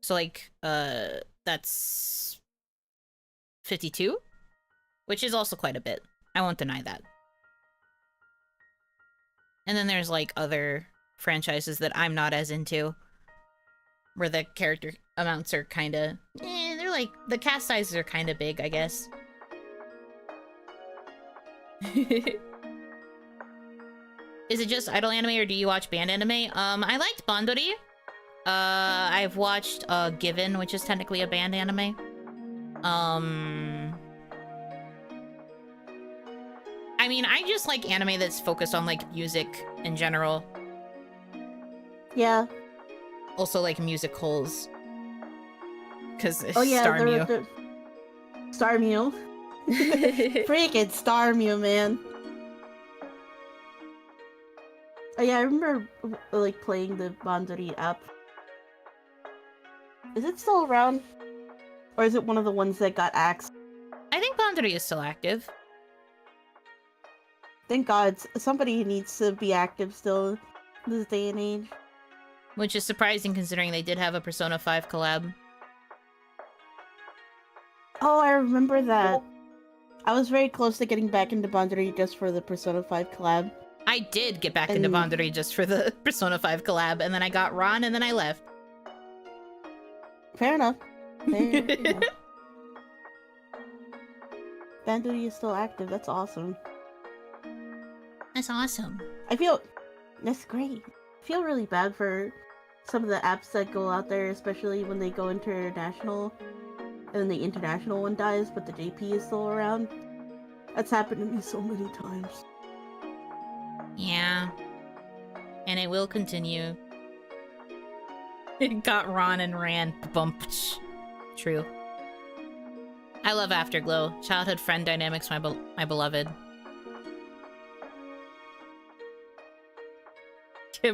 A: So like that's 52, which is also quite a bit. I won't deny that. And then there's like other franchises that I'm not as into, where the character amounts are kind of they're like the cast sizes are kind of big, I guess. Is it just idol anime or do you watch band anime? I liked Bandori. I've watched Given, which is technically a band anime. I mean, I just like anime that's focused on like music in general.
B: Yeah.
A: Also like musicals. Cause
B: oh yeah,
A: Starmie.
B: Starmie. Freaking Starmie, man. Oh yeah, I remember like playing the Bandori app. Is it still around? Or is it one of the ones that got axed?
A: I think Bandori is still active.
B: Thank God, somebody needs to be active still in this day and age.
A: Which is surprising considering they did have a Persona 5 collab.
B: Oh, I remember that. I was very close to getting back into Bandori just for the Persona 5 collab.
A: I did get back into Bandori just for the Persona 5 collab, and then I got Ron, and then I left.
B: Fair enough. Fair enough. Bandori is still active. That's awesome.
A: That's awesome.
B: That's great. I feel really bad for some of the apps that go out there, especially when they go international, and then the international one dies, but the JP is still around. That's happened to me so many times.
A: Yeah. And it will continue. It got Ron and ran. Bump. True. I love Afterglow. Childhood friend dynamics, my beloved.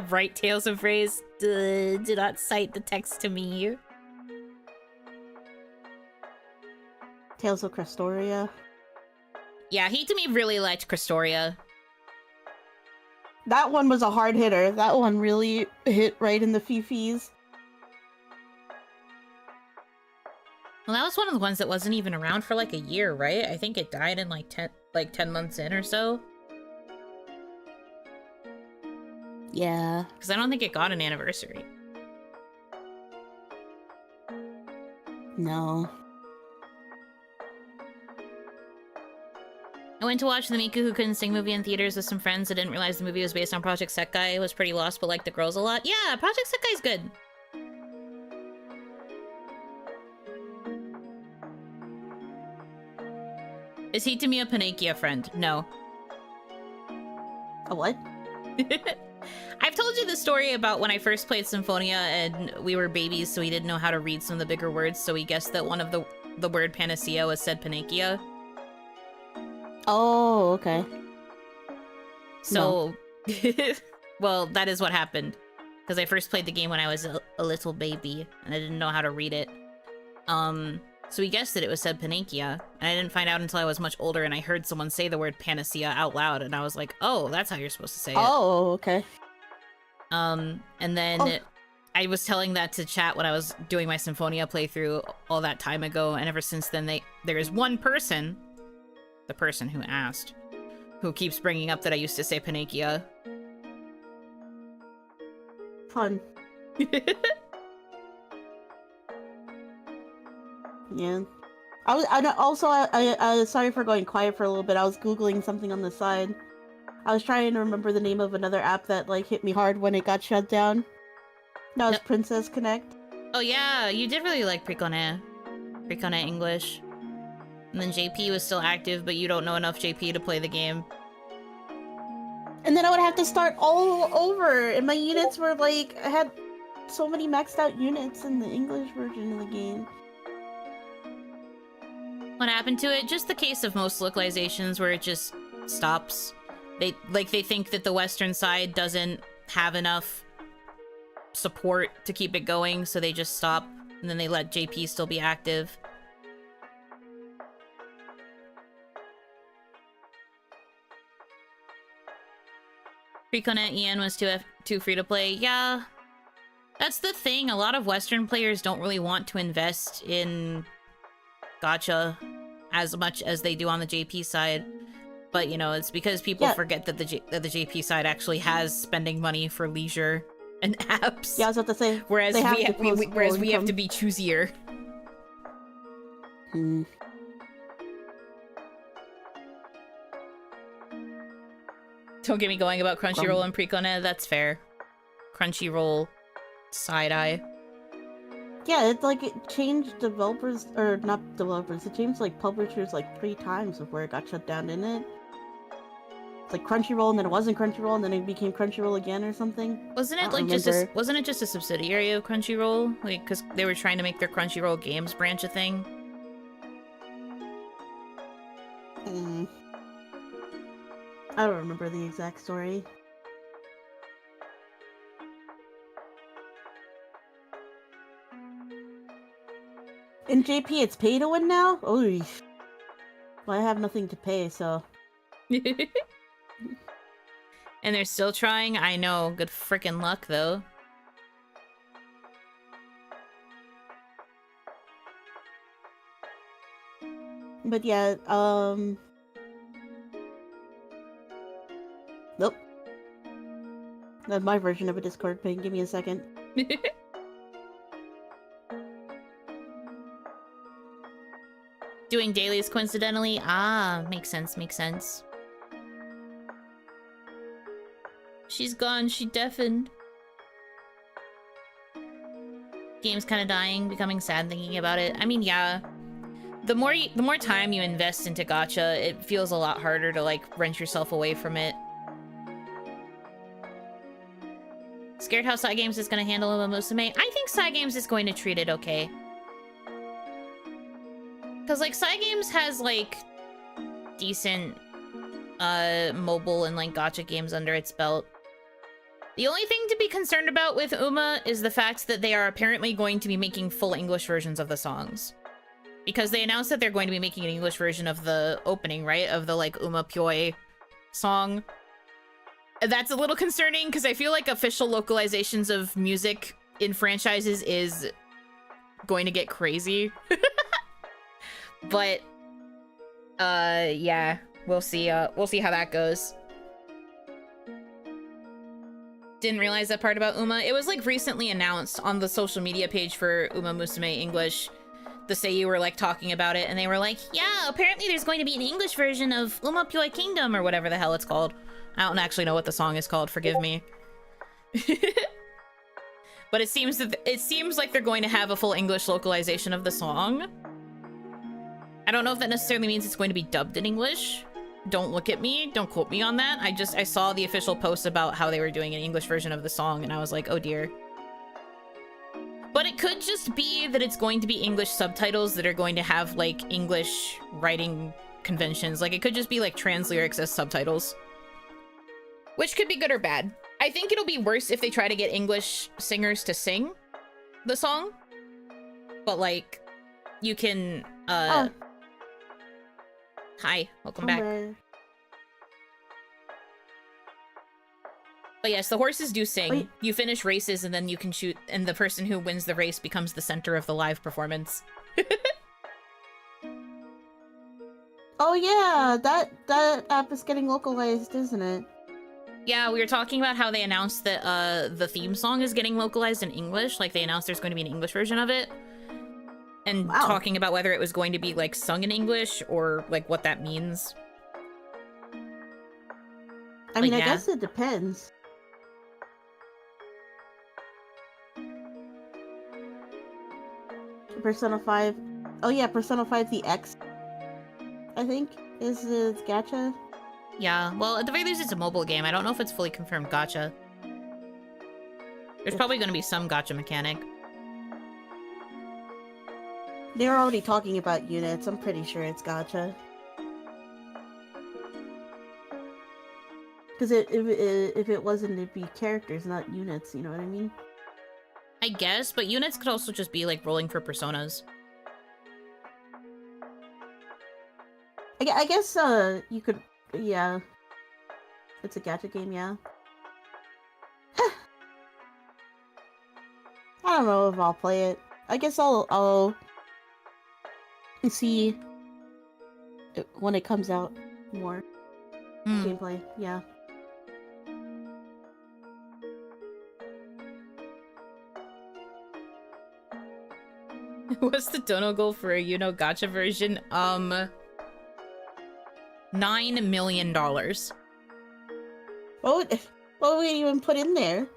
A: Bright Tales of Rays. Do not cite the text to me.
B: Tales of Crestoria.
A: Yeah, he to me really liked Crestoria.
B: That one was a hard hitter. That one really hit right in the fifis.
A: Well, that was one of the ones that wasn't even around for like a year, right? I think it died in like 10 months in or so.
B: Yeah.
A: Because I don't think it got an anniversary.
B: No.
A: I went to watch the Miku Who Couldn't Sing movie in theaters with some friends. I didn't realize the movie was based on Project Sekai. It was pretty lost, but liked the girls a lot. Yeah, Project Sekai's good. Is he to me a Panakia friend? No.
B: A what?
A: I've told you the story about when I first played Symphonia and we were babies, so we didn't know how to read some of the bigger words, so we guessed that one of the word panacea was said Panakia.
B: Oh, okay.
A: So, no. Well, that is what happened. Because I first played the game when I was a little baby, and I didn't know how to read it. So we guessed that it was said Panakia, and I didn't find out until I was much older, and I heard someone say the word panacea out loud, and I was like, oh, that's how you're supposed to say it.
B: Oh, okay.
A: And then I was telling that to chat when I was doing my Symphonia playthrough all that time ago, and ever since then there is one person, the person who asked, who keeps bringing up that I used to say Panakia.
B: Fun. Yeah. I sorry for going quiet for a little bit. I was Googling something on the side. I was trying to remember the name of another app that like hit me hard when it got shut down. That was Princess Connect.
A: Oh yeah, you did really like Prikone English. And then JP was still active, but you don't know enough JP to play the game.
B: And then I would have to start all over, and my units were like, I had so many maxed out units in the English version of the game.
A: What happened to it? Just the case of most localizations where it just stops. They think that the Western side doesn't have enough support to keep it going, so they just stop, and then they let JP still be active. Pre-Connect EN was too free to play. Yeah, that's the thing. A lot of Western players don't really want to invest in gacha as much as they do on the JP side. But, you know, it's because people forget that the JP side actually has spending money for leisure and apps.
B: Yeah, I was about to say.
A: Whereas we have to be choosier.
B: Hmm.
A: Don't get me going about Crunchyroll and Precone. That's fair. Crunchyroll side-eye.
B: Yeah, it's like it changed developers, or not developers, it changed like publishers like 3 times before it got shut down, didn't it? It's like Crunchyroll, and then it wasn't Crunchyroll, and then it became Crunchyroll again or something.
A: Wasn't it like wasn't it just a subsidiary of Crunchyroll? Like, because they were trying to make their Crunchyroll Games branch a thing?
B: I don't remember the exact story. In JP, it's pay to win now? Oy. Well, I have nothing to pay, so...
A: And they're still trying? I know. Good frickin' luck, though.
B: But yeah, Nope. That's my version of a Discord ping. Give me a second.
A: Doing dailies coincidentally? Ah, makes sense, makes sense. She's gone, she deafened. Game's kind of dying, becoming sad thinking about it. I mean, yeah. The more time you invest into gacha, it feels a lot harder to, like, wrench yourself away from it. Scared how Side Games is going to handle Uma Musume? I think Side Games is going to treat it okay. Because, like, Side Games has, like, decent, mobile and, like, gacha games under its belt. The only thing to be concerned about with Uma is the fact that they are apparently going to be making full English versions of the songs. Because they announced that they're going to be making an English version of the opening, right? Of the, like, Uma Pyoe song. That's a little concerning, because I feel like official localizations of music in franchises is going to get crazy. But, yeah, we'll see how that goes. Didn't realize that part about Uma. It was, like, recently announced on the social media page for Uma Musume English. The Seiyu were, like, talking about it, and they were like, yeah, apparently there's going to be an English version of Uma Pyoe Kingdom, or whatever the hell it's called. I don't actually know what the song is called, forgive me. But it seems like they're going to have a full English localization of the song. I don't know if that necessarily means it's going to be dubbed in English. Don't look at me. Don't quote me on that. I saw the official post about how they were doing an English version of the song, and I was like, oh dear. But it could just be that it's going to be English subtitles that are going to have, like, English writing conventions. Like, it could just be, like, trans lyrics as subtitles. Which could be good or bad. I think it'll be worse if they try to get English singers to sing the song. But, like, you can, Hi, welcome back. But yes, the horses do sing.
B: Wait.
A: You finish races and then you can shoot, and the person who wins the race becomes the center of the live performance.
B: Oh yeah, that app is getting localized, isn't it?
A: Yeah, we were talking about how they announced that the theme song is getting localized in English. Like, they announced there's going to be an English version of it. And
B: Wow.
A: talking about whether it was going to be, like, sung in English or, like, what that means.
B: I mean,
A: Like,
B: I
A: yeah.
B: guess it depends. Persona 5. Oh yeah, Persona 5 the X, I think, is the gacha.
A: Yeah, well, at the very least, it's a mobile game. I don't know if it's fully confirmed gacha. There's probably going to be some gacha mechanic.
B: They're already talking about units. I'm pretty sure it's gacha. Because if it wasn't, it'd be characters, not units. You know what I mean?
A: I guess, but units could also just be, like, rolling for personas.
B: I guess you could, yeah. It's a gacha game, yeah. I don't know if I'll play it. I guess I'll see it when it comes out more. Gameplay, yeah.
A: What's the dono goal for a Yuno gacha version? $9 million.
B: What would we even put in there?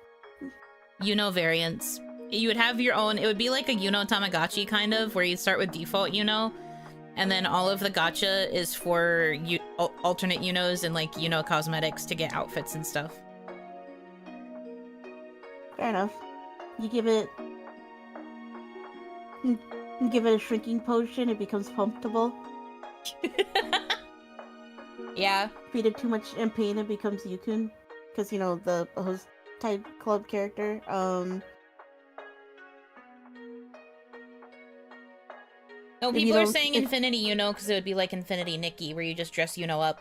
A: Yuno variants. You would have your own, it would be like a Yuno Tamagotchi kind of, where you start with default Yuno, and then all of the gacha is for alternate Yunos and, like, Yuno cosmetics to get outfits and stuff.
B: Fair enough. You give it a shrinking potion, it becomes pumpable.
A: Yeah.
B: Feed it too much champagne, it becomes Yukun. Because, you know, the host type club character.
A: No,
B: If you
A: people are
B: don't-
A: saying
B: if-
A: Infinity Yuno because it would be like Infinity Nikki, where you just dress Yuno up.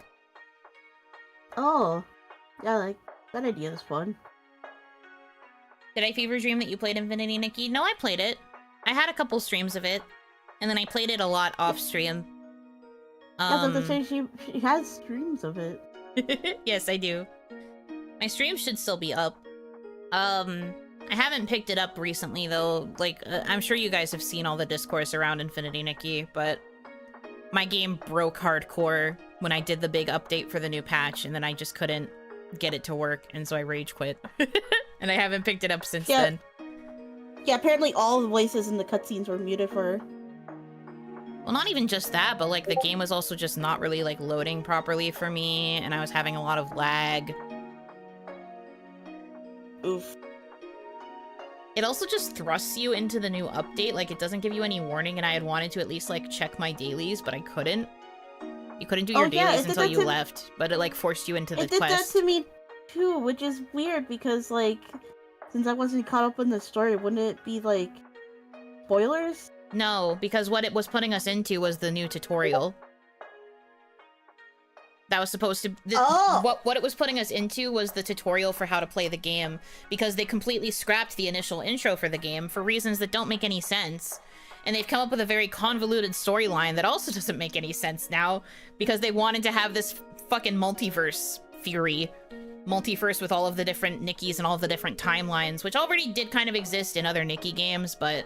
B: Oh. Yeah, like, that idea is fun.
A: Did I fever dream that you played Infinity Nikki? No, I played it. I had a couple streams of it, and then I played it a lot off stream.
B: Yeah, but she has streams of it.
A: Yes, I do. My stream should still be up. I haven't picked it up recently, though. Like, I'm sure you guys have seen all the discourse around Infinity Nikki, but my game broke hardcore when I did the big update for the new patch, and then I just couldn't get it to work, and so I rage quit. And I haven't picked it up since then.
B: Yeah, apparently all the voices in the cutscenes were muted for her.
A: Well, not even just that, but, like, the game was also just not really, like, loading properly for me, and I was having a lot of lag.
B: Oof.
A: It also just thrusts you into the new update, like, it doesn't give you any warning, and I had wanted to at least, like, check my dailies, but I couldn't. You couldn't do your dailies until you left, but it, like, forced you into the quest.
B: It did that to me, too, which is weird, because, like, since I wasn't caught up in the story, wouldn't it be, like, spoilers?
A: No, because what it was putting us into was the new tutorial. That was supposed to... What it was putting us into was the tutorial for how to play the game, because they completely scrapped the initial intro for the game for reasons that don't make any sense. And they've come up with a very convoluted storyline that also doesn't make any sense now, because they wanted to have this fucking multiverse theory. Multiverse with all of the different Nikkis and all of the different timelines, which already did kind of exist in other Nikki games, but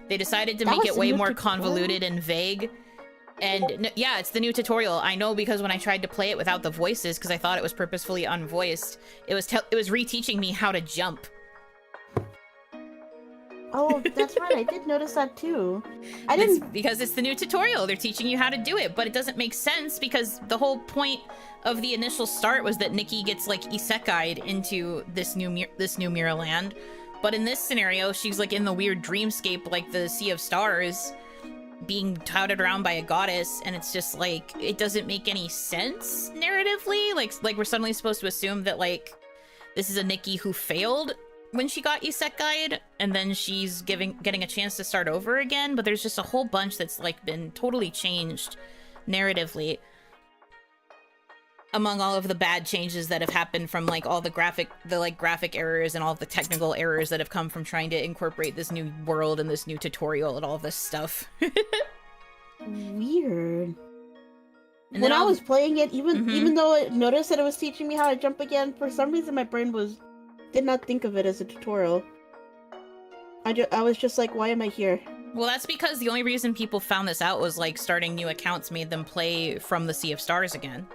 A: they decided to make it way more convoluted and vague. And yeah, it's the new tutorial. I know, because when I tried to play it without the voices, because I thought it was purposefully unvoiced, it was reteaching me how to jump.
B: Oh, that's right. I did notice that too.
A: Because it's the new tutorial. They're teaching you how to do it, but it doesn't make sense because the whole point of the initial start was that Nikki gets like isekai'd into this new mirror land. But in this scenario, she's like in the weird dreamscape, like the Sea of Stars, being touted around by a goddess, and it's just like it doesn't make any sense narratively. Like we're suddenly supposed to assume that like this is a Nikki who failed when she got isekai'd, and then she's getting a chance to start over again, but there's just a whole bunch that's like been totally changed narratively among all of the bad changes that have happened from like all the graphic errors and all of the technical errors that have come from trying to incorporate this new world and this new tutorial and all this stuff.
B: Weird.
A: And
B: when I was playing it, even though I noticed that it was teaching me how to jump again, for some reason my brain did not think of it as a tutorial. I was just like, why am I here?
A: Well, that's because the only reason people found this out was like starting new accounts made them play from the Sea of Stars again.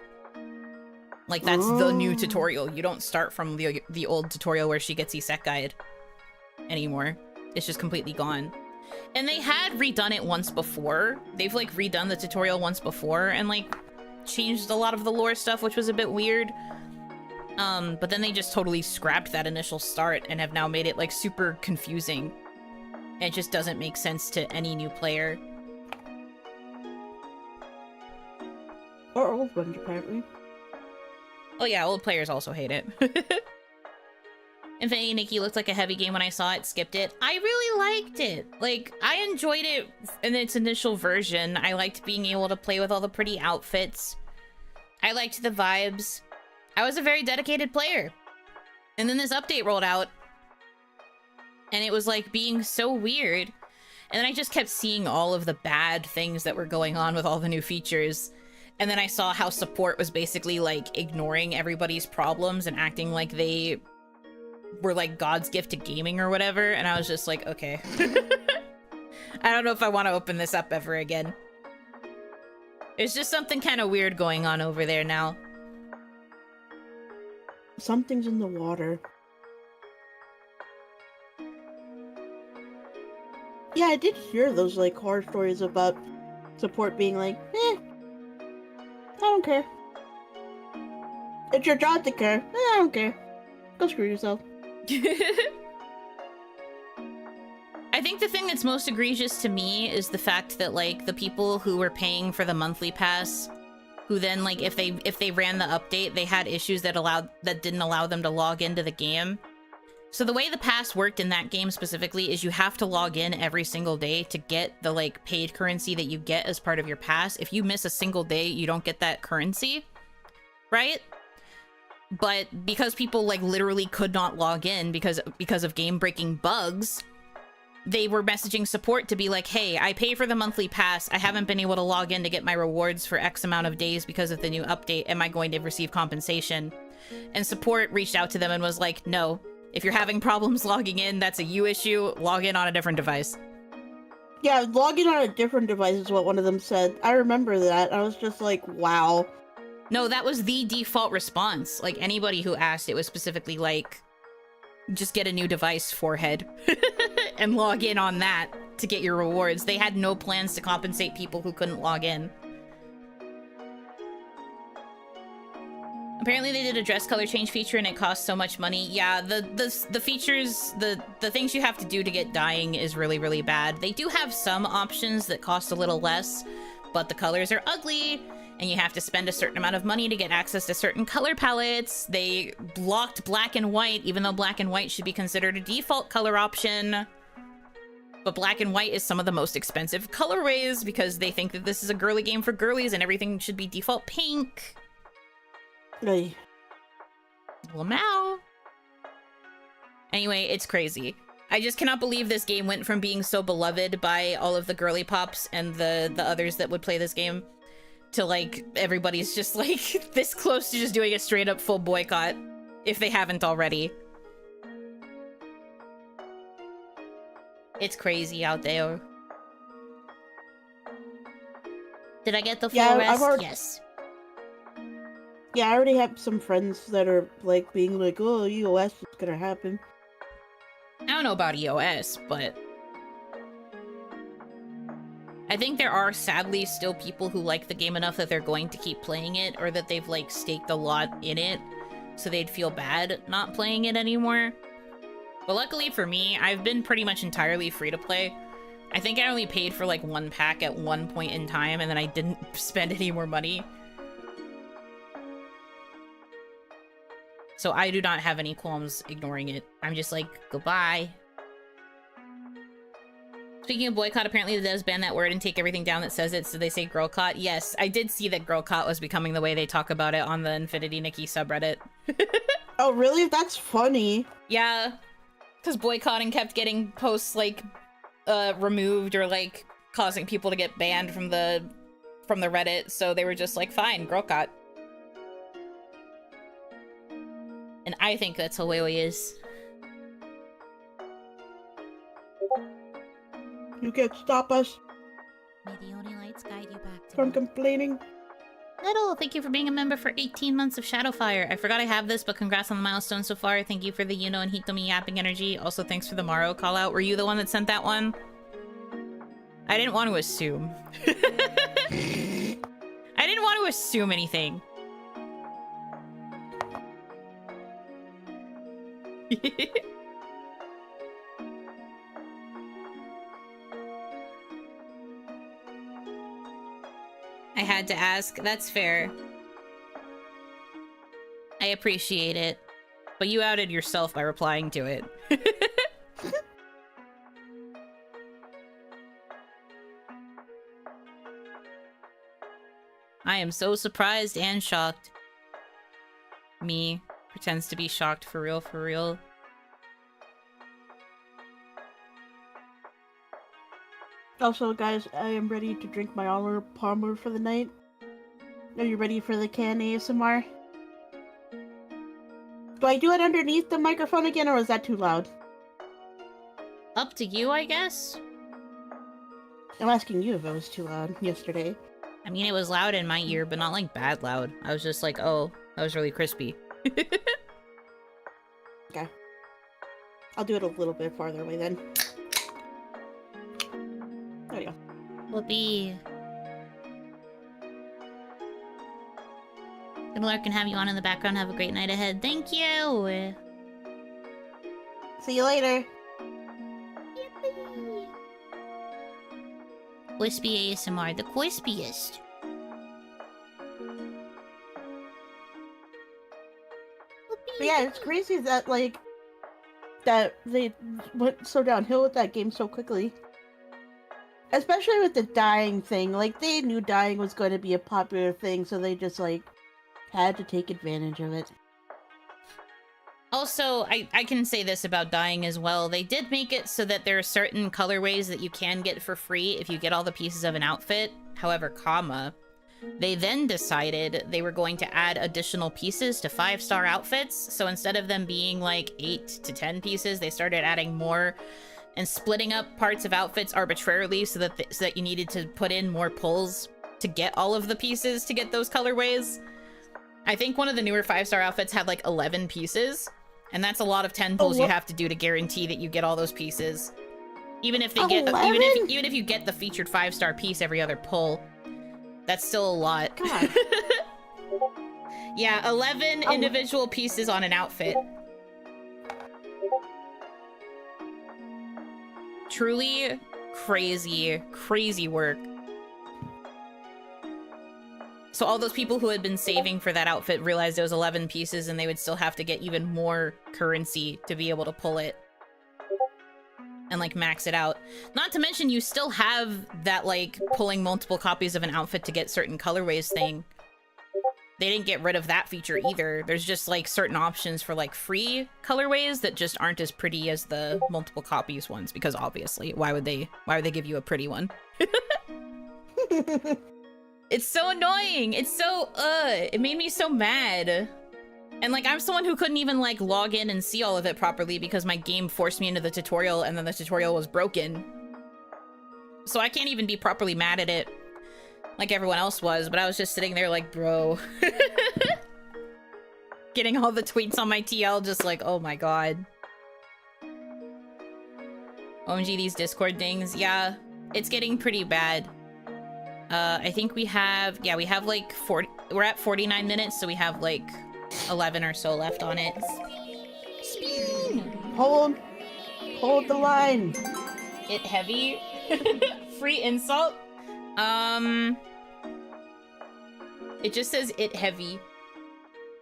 A: Like that's the new tutorial. You don't start from the old tutorial where she gets isekai'd anymore. It's just completely gone. And they had redone it once before. They've like redone the tutorial once before and like changed a lot of the lore stuff, which was a bit weird. But then they just totally scrapped that initial start and have now made it like super confusing. And it just doesn't make sense to any new player.
B: Or old ones, apparently.
A: Oh yeah, old players also hate it. Infinity Nikki looked like a heavy game when I saw it, skipped it. I really liked it. Like, I enjoyed it in its initial version. I liked being able to play with all the pretty outfits. I liked the vibes. I was a very dedicated player. And then this update rolled out. And it was like being so weird. And then I just kept seeing all of the bad things that were going on with all the new features. And then I saw how support was basically like ignoring everybody's problems and acting like they were like God's gift to gaming or whatever. And I was just like, okay. I don't know if I want to open this up ever again. There's just something kind of weird going on over there now.
B: Something's in the water. Yeah, I did hear those like horror stories about support being like, I don't care. It's your job to care. I don't care. Go screw yourself.
A: I think the thing that's most egregious to me is the fact that like the people who were paying for the monthly pass, who then like if they ran the update, they had issues that didn't allow them to log into the game. So the way the pass worked in that game specifically is you have to log in every single day to get the like paid currency that you get as part of your pass. If you miss a single day, you don't get that currency, right? But because people like literally could not log in because of game-breaking bugs, they were messaging support to be like, hey, I pay for the monthly pass. I haven't been able to log in to get my rewards for X amount of days because of the new update. Am I going to receive compensation? And support reached out to them and was like, no. If you're having problems logging in, that's a you issue. Log in on a different device.
B: Yeah, log in on a different device is what one of them said. I remember that. I was just like, wow.
A: No, that was the default response. Like, anybody who asked, it was specifically like, just get a new device, forehead, and log in on that to get your rewards. They had no plans to compensate people who couldn't log in. Apparently they did a dress color change feature and it costs so much money. Yeah, the features, the things you have to do to get dyeing is really, really bad. They do have some options that cost a little less, but the colors are ugly and you have to spend a certain amount of money to get access to certain color palettes. They blocked black and white, even though black and white should be considered a default color option. But black and white is some of the most expensive colorways because they think that this is a girly game for girlies and everything should be default pink.
B: Hey.
A: Lamau. Anyway, it's crazy. I just cannot believe this game went from being so beloved by all of the girly pops and the others that would play this game to like everybody's just like this close to just doing a straight up full boycott if they haven't already. It's crazy out there. Did I get the full rest? Yes.
B: Yeah, I already have some friends that are like being like, oh, EOS is gonna happen.
A: I don't know about EOS, but I think there are sadly still people who like the game enough that they're going to keep playing it, or that they've like staked a lot in it, so they'd feel bad not playing it anymore. But luckily for me, I've been pretty much entirely free to play. I think I only paid for like one pack at one point in time, and then I didn't spend any more money. So I do not have any qualms ignoring it. I'm just like, goodbye. Speaking of boycott, apparently the devs ban that word and take everything down that says it, so they say girlcott. Yes, I did see that girlcott was becoming the way they talk about it on the Infinity Nikki subreddit.
B: Oh, really? That's funny.
A: Yeah, because boycotting kept getting posts, like, removed or, like, causing people to get banned from the Reddit, so they were just like, fine, girlcott. And I think that's how Weiwei is.
B: You can't stop us
C: May the only lights guide you back to
B: from
C: me.
B: complaining.
A: Little, thank you for being a member for 18 months of Shadowfire. I forgot I have this, but congrats on the milestone so far. Thank you for the Yuno and Hitomi yapping energy. Also, thanks for the Maro call out. Were you the one that sent that one? I didn't want to assume. I didn't want to assume anything. I had to ask. That's fair. I appreciate it. But you outed yourself by replying to it. I am so surprised and shocked. Me pretends to be shocked for real, for real.
B: Also, guys, I am ready to drink my Armor Palmer for the night. Are you ready for the can ASMR? Do I do it underneath the microphone again, or is that too loud?
A: Up to you, I guess?
B: I'm asking you if it was too loud yesterday.
A: I mean, it was loud in my ear, but not like bad loud. I was just like, oh, that was really crispy.
B: Okay. I'll do it a little bit farther away then. There we go.
A: Whoopee. Good luck and have you on in the background. Have a great night ahead. Thank you!
B: See you later.
A: Wispy ASMR, the quispiest.
B: But yeah, it's crazy that, like, that they went so downhill with that game so quickly. Especially with the dying thing. Like, they knew dying was going to be a popular thing, so they just, like, had to take advantage of it.
A: Also, I can say this about dying as well. They did make it so that there are certain colorways that you can get for free if you get all the pieces of an outfit. However, they then decided they were going to add additional pieces to 5-star outfits. So instead of them being like 8 to 10 pieces, they started adding more and splitting up parts of outfits arbitrarily so that you needed to put in more pulls to get all of the pieces to get those colorways. I think one of the newer 5-star outfits had like 11 pieces, and that's a lot of 10 pulls you have to do to guarantee that you get all those pieces. Even if they get, even if you get the featured 5-star piece every other pull, that's still a lot.
B: God.
A: Yeah, 11 individual pieces on an outfit. Truly crazy, crazy work. So all those people who had been saving for that outfit realized it was 11 pieces and they would still have to get even more currency to be able to pull it. And, like, max it out. Not to mention, you still have that, like, pulling multiple copies of an outfit to get certain colorways thing. They didn't get rid of that feature either. There's just, like, certain options for, like, free colorways that just aren't as pretty as the multiple copies ones, because obviously, why would they give you a pretty one? It's so annoying! It's so, it made me so mad. And, like, I'm someone who couldn't even, like, log in and see all of it properly because my game forced me into the tutorial and then the tutorial was broken. So I can't even be properly mad at it like everyone else was, but I was just sitting there like, bro. Getting all the tweets on my TL just like, oh my god. OMG, these Discord things. Yeah, it's getting pretty bad. I think we have, yeah, we have like 40, we're at 49 minutes, so we have like 11 or so left on it.
B: Hold the line.
A: It heavy. Free insult. It just says it heavy.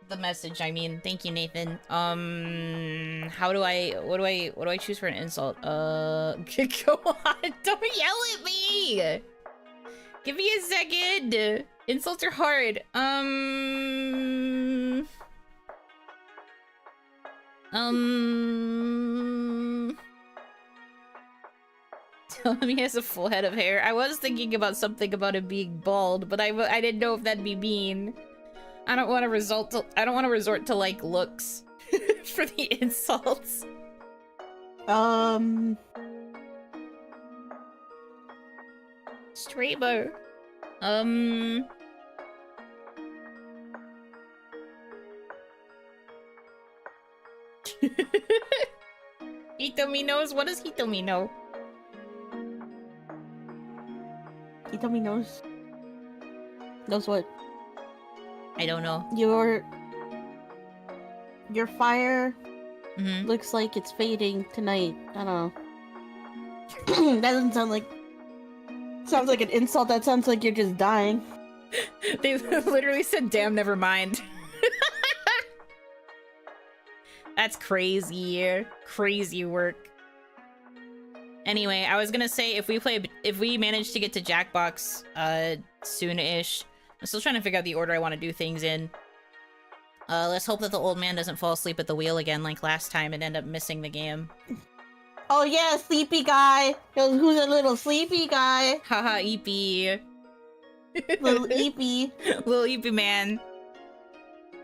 A: The message, I mean. Thank you, Nathan. What do I choose for an insult? Go on, don't yell at me! Give me a second! Insults are hard. Tell him he has a full head of hair. I was thinking about something about him being bald, but I didn't know if that'd be mean. I don't want to resort to like looks for the insults. Streamer. Hitomi knows? What does Hitomi know?
B: Hitomi knows. Knows what?
A: I don't know.
B: Your fire
A: Mm-hmm.
B: looks like it's fading tonight. I don't know. That doesn't sound like... Sounds like an insult. That sounds like you're just dying.
A: They literally said, damn, never mind. That's crazy. Crazy work. Anyway, I was gonna say, if we manage to get to Jackbox, soon-ish, I'm still trying to figure out the order I want to do things in. Let's hope that the old man doesn't fall asleep at the wheel again like last time and end up missing the game.
B: Oh yeah, sleepy guy. Who's a little sleepy guy?
A: Haha, Eepy.
B: Little Eepy.
A: Little Eepy man.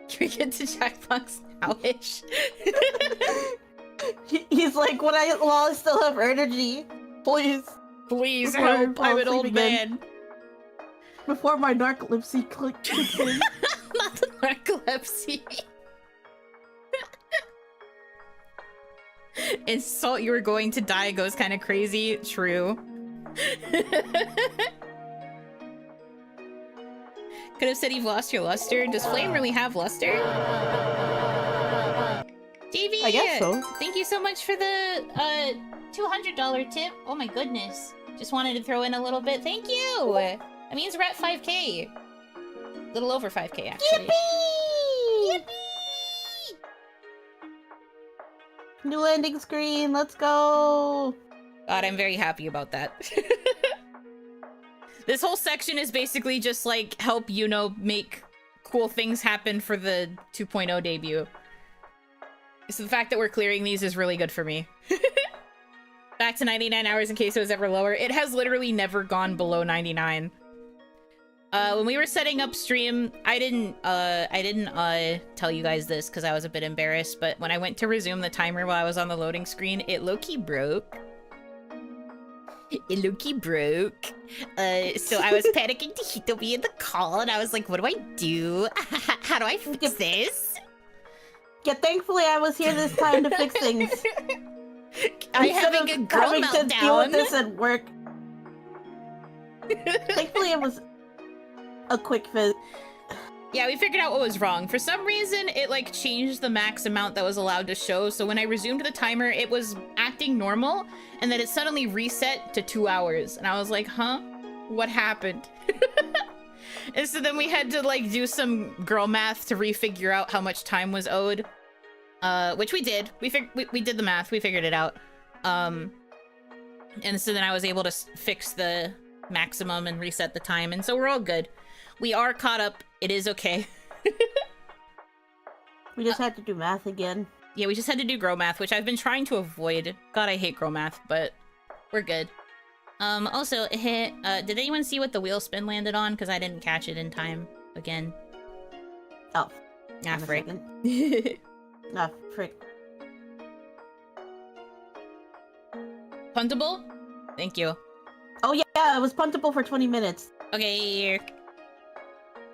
A: Can we get to Jackbox now-ish?
B: He's like, while I still have energy, please.
A: Please
B: Before I
A: help,
B: fall
A: I'm an
B: asleep
A: old
B: again.
A: man.
B: Before my narcolepsy kicks in.
A: Not the narcolepsy. Insult, you were going to die goes kind of crazy. True. Could have said you've lost your luster. Does Flame really have luster? TV!
B: I guess so.
A: Thank you so much for the $200 tip. Oh my goodness. Just wanted to throw in a little bit. Thank you! That means we're at 5K. A little over 5K, actually.
B: Yippee! Yippee! New ending screen, let's go!
A: God, I'm very happy about that. This whole section is basically just like help Yuno make cool things happen for the 2.0 debut. So the fact that we're clearing these is really good for me. Back to 99 hours in case it was ever lower. It has literally never gone below 99. When we were setting up stream, I didn't tell you guys this because I was a bit embarrassed, but when I went to resume the timer while I was on the loading screen, it low-key broke. It low-key broke. So I was panicking to Hitomi in the call, and I was like, what do I do? How do I fix this?
B: Yeah, thankfully I was here this time to fix things.
A: I'm having a girl
B: having
A: meltdown.
B: to deal with this at work. Thankfully it was a quick fix.
A: Yeah, we figured out what was wrong. For some reason, it like changed the max amount that was allowed to show. So when I resumed the timer, it was acting normal, and then it suddenly reset to 2 hours. And I was like, huh? What happened? And so then we had to like do some girl math to refigure out how much time was owed. Which we did. We did the math. We figured it out. And so then I was able to fix the maximum and reset the time. And so we're all good. We are caught up. It is okay.
B: We just had to do math again.
A: Yeah, we just had to do grow math, which I've been trying to avoid. God, I hate grow math, but we're good. Also, did anyone see what the wheel spin landed on? Because I didn't catch it in time again.
B: Oh.
A: Ah, frick.
B: Ah, frick.
A: Puntable? Thank you.
B: Oh yeah, it was puntable for 20 minutes.
A: Okay.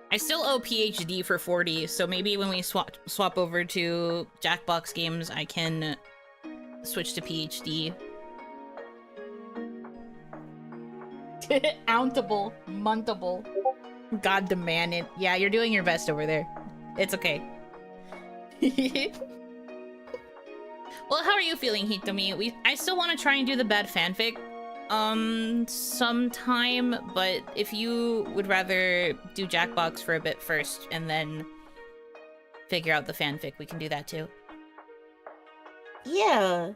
A: I still owe PhD for 40, so maybe when we swap over to Jackbox games, I can switch to PhD. Ountable. Montable. God demand it. Yeah, you're doing your best over there. It's okay. Well, how are you feeling, Hitomi? I still want to try and do the bad fanfic sometime, but if you would rather do Jackbox for a bit first and then figure out the fanfic, we can do that too.
B: Yeah.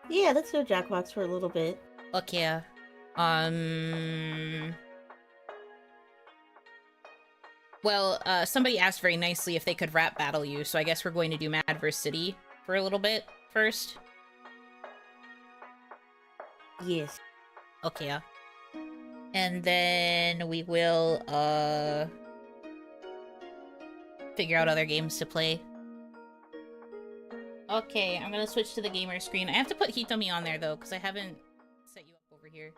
B: Yeah, let's do Jackbox for a little bit.
A: Okay. Well, somebody asked very nicely if they could rap battle you, so I guess we're going to do Mad vs. City for a little bit first.
B: Yes.
A: Okay. And then we will, figure out other games to play. Okay, I'm gonna switch to the gamer screen. I have to put Hitomi on there, though, because I haven't set you up over here.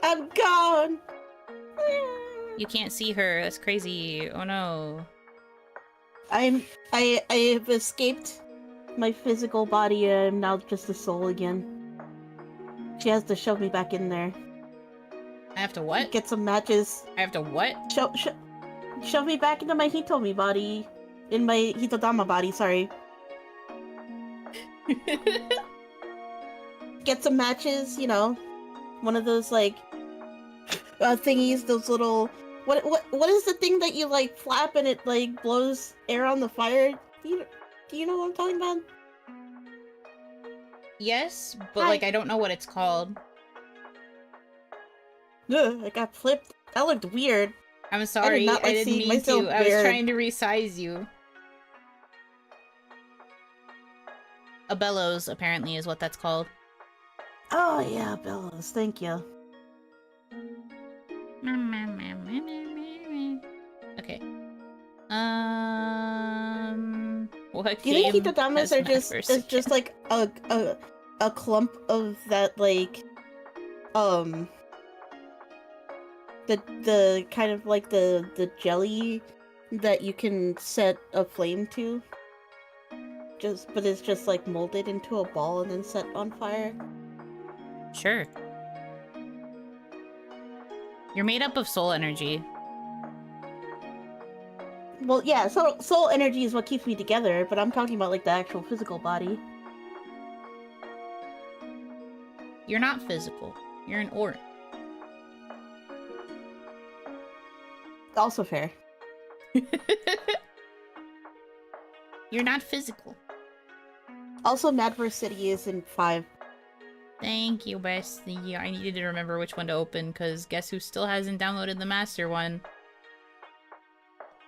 B: I'm gone!
A: You can't see her. That's crazy. Oh, no.
B: I have escaped my physical body and I'm now just a soul again. She has to shove me back in there.
A: I have to what?
B: Get some matches.
A: I have to what?
B: Shove me back into my Hitomi body. In my Hitodama body, sorry. Get some matches, you know. One of those, like, thingies, those little... What is the thing that you, like, flap and it, like, blows air on the fire? Do you know what I'm talking about?
A: Yes, but, like, I don't know what it's called.
B: Ugh, I got flipped. That looked weird.
A: I'm sorry, I didn't mean to. I was trying to resize you. A bellows, apparently, is what that's called.
B: Oh, yeah, bellows. Thank you.
A: Okay. What
B: Do you think
A: game
B: Hitodamas
A: has
B: are
A: Mad
B: just like a clump of that, like, the kind of like the jelly that you can set a flame to? But it's just like molded into a ball and then set on fire?
A: Sure. You're made up of soul energy.
B: Well, yeah, soul energy is what keeps me together, but I'm talking about like the actual physical body.
A: You're not physical. You're an aura.
B: Also fair.
A: You're not physical.
B: Also, Mad vs. City is in 5.
A: Thank you, bestie. I needed to remember which one to open, because guess who still hasn't downloaded the master one?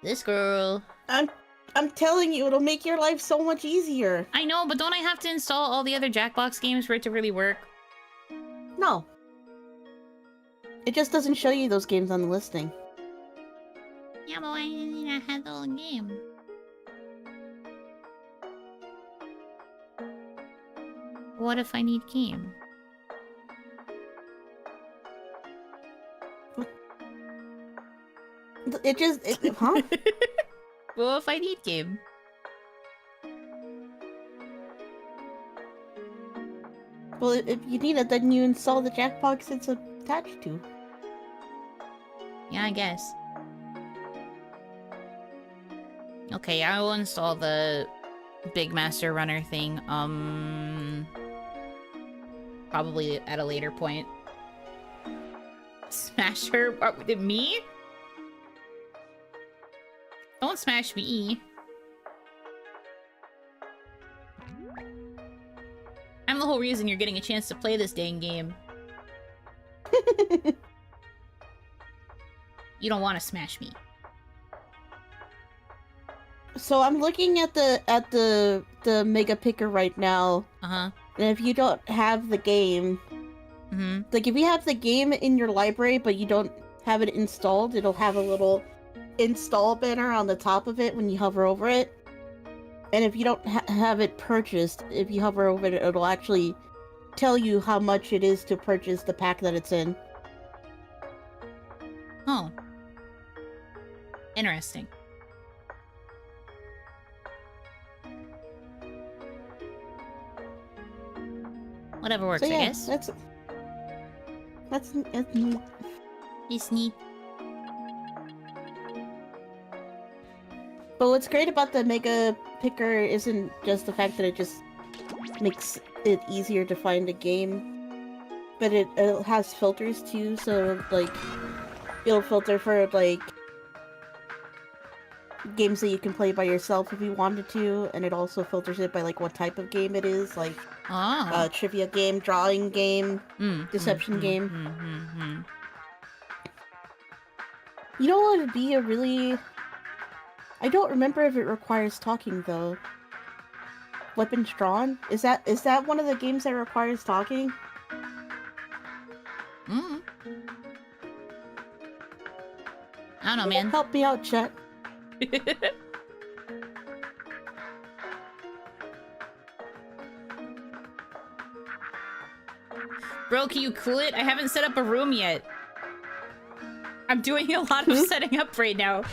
A: This girl.
B: I'm telling you, it'll make your life so much easier.
A: I know, but don't I have to install all the other Jackbox games for it to really work?
B: No. It just doesn't show you those games on the listing.
A: Yeah, but why didn't I have the whole game? What if I need game?
B: Huh?
A: Well, if I need game.
B: Well, if you need it, then you install the Jackbox it's attached to.
A: Yeah, I guess. Okay, I will install the Big Master Runner thing, probably at a later point. Smash her? Me? Don't smash me. I'm the whole reason you're getting a chance to play this dang game. You don't want to smash me.
B: So I'm looking at the Mega Picker right now.
A: Uh-huh.
B: And if you don't have the game, like if you have the game in your library but you don't have it installed, it'll have a little install banner on the top of it when you hover over it. And if you don't have it purchased, if you hover over it, it'll actually tell you how much it is to purchase the pack that it's in.
A: Oh. Interesting. Whatever works,
B: So yeah,
A: I guess.
B: That's neat.
A: It's neat.
B: But what's great about the Mega Picker isn't just the fact that it just makes it easier to find a game, but it has filters too, so like it'll filter for like games that you can play by yourself if you wanted to, and it also filters it by like what type of game it is, like trivia game, drawing game, deception game. You know what would be a really... I don't remember if it requires talking though. Weapons Drawn? Is that one of the games that requires talking?
A: I don't know, man.
B: Help me out, chat.
A: Bro, can you cool it? I haven't set up a room yet. I'm doing a lot of setting up right now.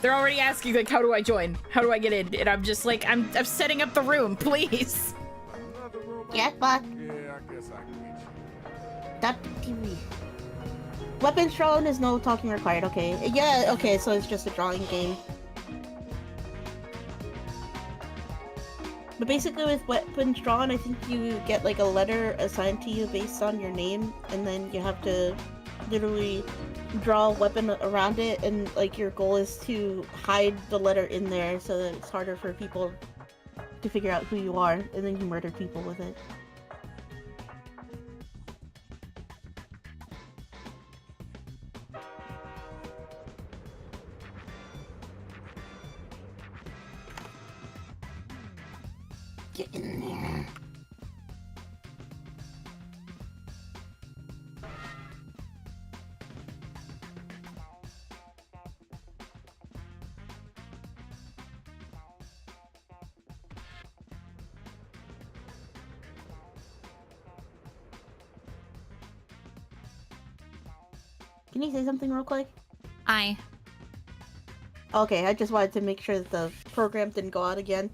A: They're already asking, like, how do I join? How do I get in? And I'm just like, I'm setting up the room, please.
B: Jackbox.
D: Yeah, I guess I can get
B: That TV. Weapons Drawn is no talking required, okay. Yeah, okay, so it's just a drawing game. But basically with Weapons Drawn, I think you get like a letter assigned to you based on your name, and then you have to literally draw a weapon around it, and like your goal is to hide the letter in there so that it's harder for people to figure out who you are, and then you murder people with it. Get in there. Can you say something real quick?
A: Aye.
B: Okay, I just wanted to make sure that the program didn't go out again.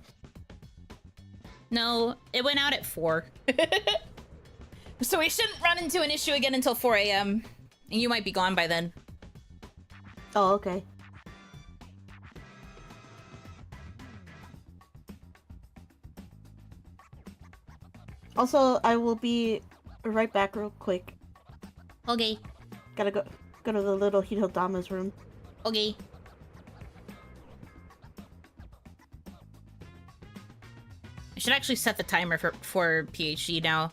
A: No, it went out at 4. So we shouldn't run into an issue again until 4 a.m. And you might be gone by then.
B: Oh, okay. Also, I will be right back real quick.
A: Okay.
B: Gotta go to the little Hidodama's room.
A: Okay. I should actually set the timer for PhD now.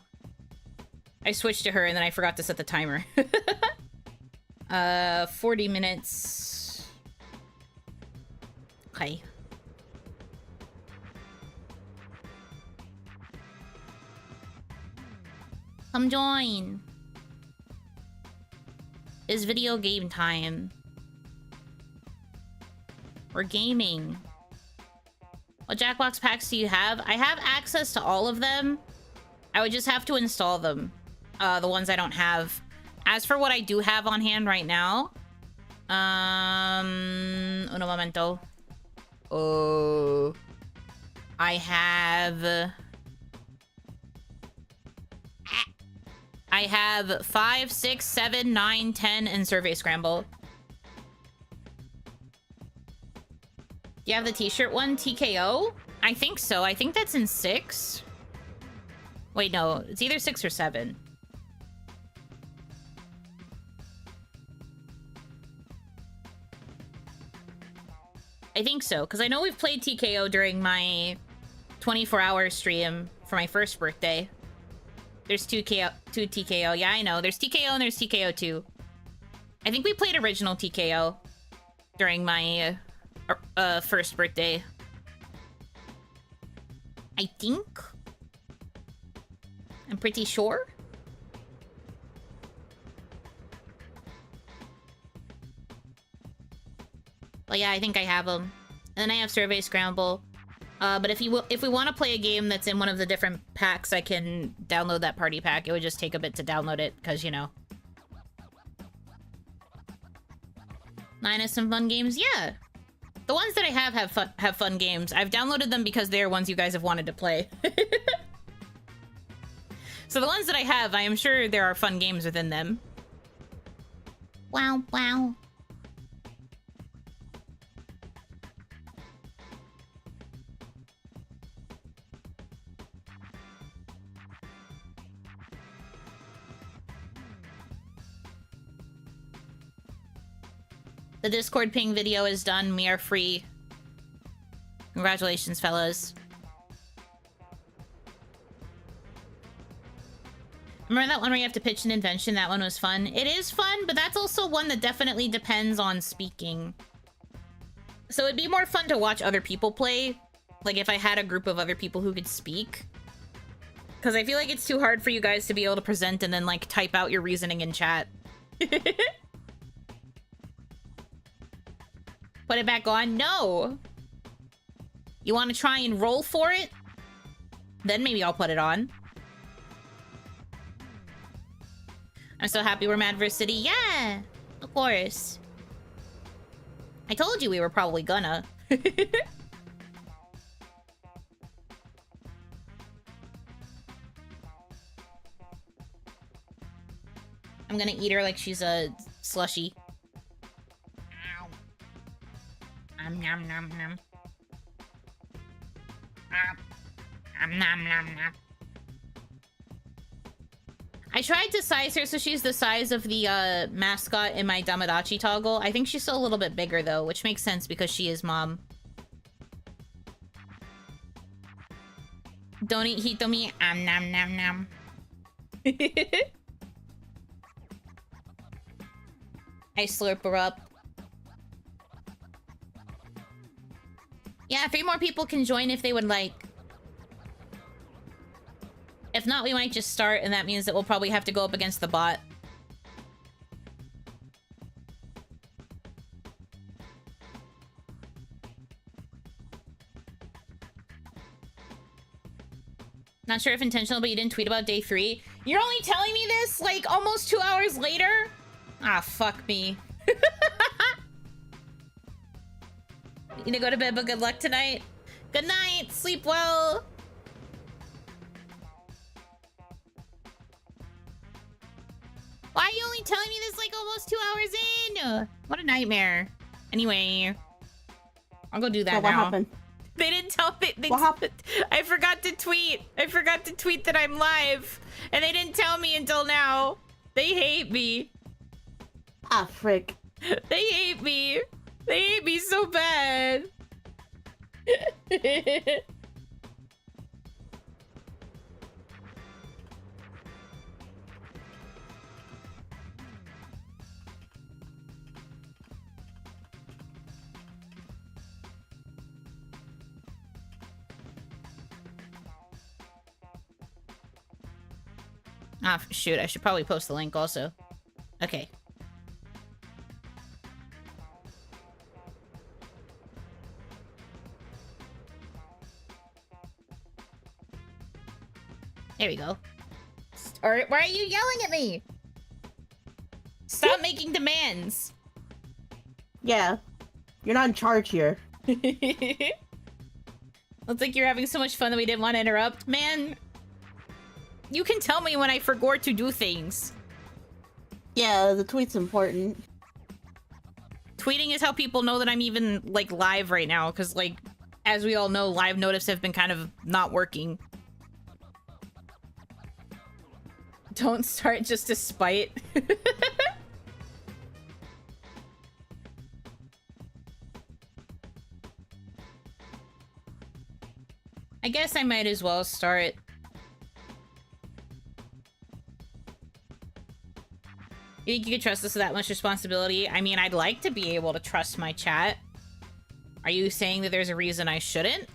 A: I switched to her and then I forgot to set the timer. 40 minutes. Okay. Come join. It's video game time. We're gaming. What Jackbox packs do you have? I have access to all of them. I would just have to install them. The ones I don't have. As for what I do have on hand right now, uno momento. Oh, I have 5, 6, 7, 9, 10, and Survey Scramble. Do you have the t-shirt one, TKO? I think so. I think that's in 6. Wait, no. It's either 6 or 7. I think so, because I know we've played TKO during my 24-hour stream for my first birthday. There's 2 TKO. Yeah, I know. There's TKO and there's TKO 2. I think we played original TKO during my first birthday. I think. I'm pretty sure. But yeah, I think I have them. And then I have Survey Scramble. But if we want to play a game that's in one of the different packs, I can download that party pack. It would just take a bit to download it, because, you know. Minus some fun games? Yeah. The ones that I have fun games. I've downloaded them because they're ones you guys have wanted to play. So the ones that I have, I am sure there are fun games within them.
C: Wow, wow.
A: The Discord ping video is done. We are free. Congratulations, fellas. Remember that one where you have to pitch an invention? That one was fun. It is fun, but that's also one that definitely depends on speaking. So it'd be more fun to watch other people play. Like if I had a group of other people who could speak. Because I feel like it's too hard for you guys to be able to present and then like type out your reasoning in chat. Put it back on? No! You want to try and roll for it? Then maybe I'll put it on. I'm so happy we're Mad vs. City. Yeah! Of course. I told you we were probably gonna. I'm gonna eat her like she's a slushie. Nom nom nom. Nom nom nom. I tried to size her so she's the size of the mascot in my Damadachi toggle. I think she's still a little bit bigger though, which makes sense because she is mom. Don't eat Hitomi. Nom nom nom. I slurp her up. Yeah, 3 more people can join if they would like. If not, we might just start, and that means that we'll probably have to go up against the bot. Not sure if intentional, but you didn't tweet about day 3. You're only telling me this, like, almost 2 hours later? Ah, fuck me. You gonna go to bed, but good luck tonight. Good night. Sleep well. Why are you only telling me this like almost 2 hours in? What a nightmare. Anyway, I'll go do that
B: so
A: now.
B: What happened?
A: They didn't tell me.
B: What happened?
A: I forgot to tweet. I forgot to tweet that I'm live. And they didn't tell me until now. They hate me.
B: Ah, frick.
A: They hate me. They hate me so bad. Ah, shoot. I should probably post the link also. Okay. There we go. Or why are you yelling at me? Stop making demands.
B: Yeah. You're not in charge here.
A: Looks like you're having so much fun that we didn't want to interrupt. Man, you can tell me when I forgot to do things.
B: Yeah, the tweet's important.
A: Tweeting is how people know that I'm even, like, live right now. Because, like, as we all know, live notifs have been kind of not working. Don't start just to spite. I guess I might as well start. You think you could trust us with that much responsibility? I mean, I'd like to be able to trust my chat. Are you saying that there's a reason I shouldn't?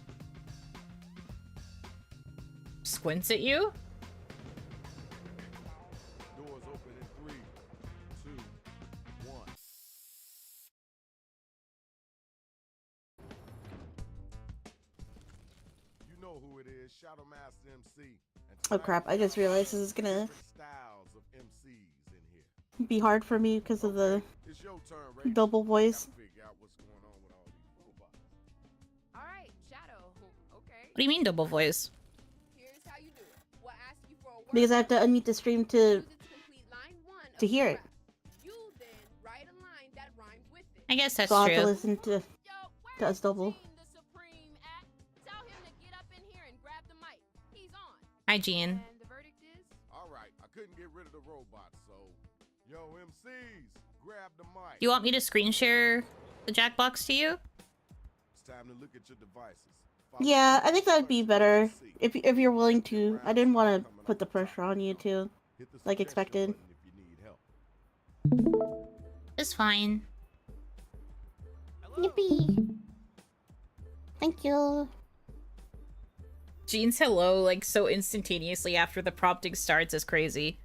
A: Squints at you?
D: Doors open in 3, 2, 1. You know who it is, Shadow Master MC.
B: Oh crap, I just realized this is gonna
D: Styles of MCs in here.
B: be hard for me because of the
D: It's your turn, Ray.
B: double voice.
D: Figure out what's going on with all these robots.
E: All right, Shadow. Okay.
A: What do you mean double voice?
E: Here's how you do it. We'll ask you for a word.
B: Because I have to unmute the stream to
E: Use it to complete line 1 of
B: to hear
E: the
B: it.
E: rap. You then write
A: I guess that's
B: So I'll have to
A: true.
B: listen to
E: Yo, where's
B: us double.
E: Gene the Supreme at? Tell him to get up in here and grab the mic. He's on.
A: Hi, Gene.
E: And the verdict is?
D: All right, I couldn't get rid of the robot, so yo, MCs, grab the mic.
A: Do you want me to screen share the Jackbox to you?
D: It's time to look at your devices.
B: Yeah, I think that'd be better if you're willing to. I didn't want to put the pressure on you too, like expected.
A: It's fine.
B: Yippee! Thank you.
A: Gene's hello, like, so instantaneously after the prompting starts is crazy.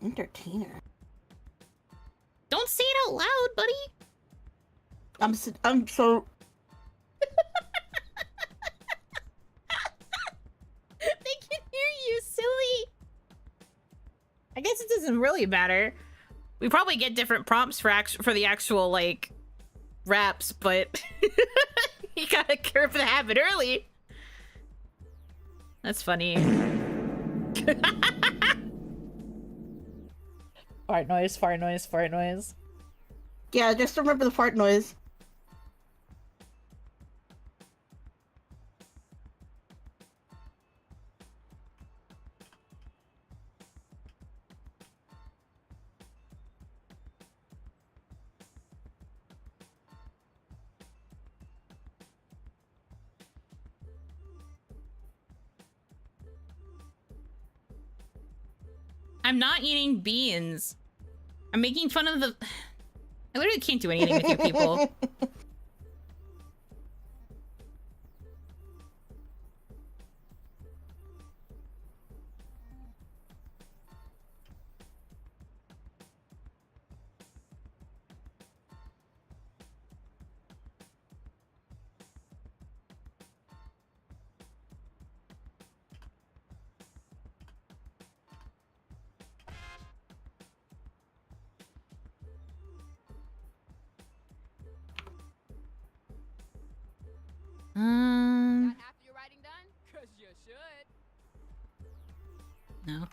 B: Entertainer.
A: Don't say it out loud, buddy!
B: I'm so...
A: They can hear you, silly! I guess it doesn't really matter. We probably get different prompts for the actual, like, raps, but you gotta curb the habit early. That's funny. Fart noise, fart noise, fart noise.
B: Yeah, just remember the fart noise.
A: I'm not eating beans. I'm making fun of the... I literally can't do anything with you people.
E: Got half your writing done? Cause you should.
A: No.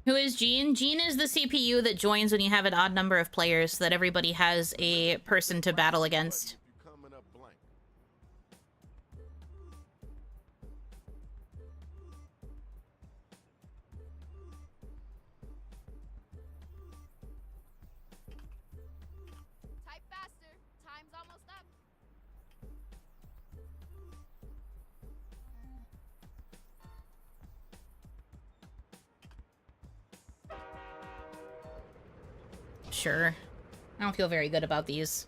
A: Who is Gene? Gene is the CPU that joins when you have an odd number of players so that everybody has a person to battle against.
D: You coming up blank.
E: Type faster. Time's almost up.
A: Sure. I don't feel very good about these.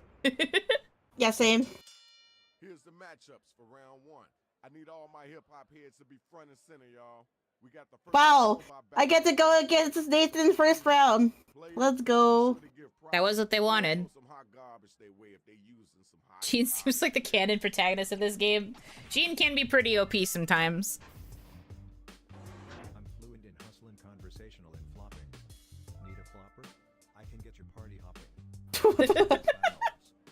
B: Yeah, same.
D: Here's the matchups for round one. I need all my hip hop heads to be front and center, y'all. We got the first
B: Wow,
D: robot
B: I get to go against Nathan first round. Let's go.
A: That was what they wanted.
D: Some hot garbage they weigh if they using some hot
A: Gene seems like the canon protagonist of this game. Gene can be pretty OP sometimes.
F: I'm fluent in hustling, conversational, and flopping. Need a flopper? I can get your party hopping.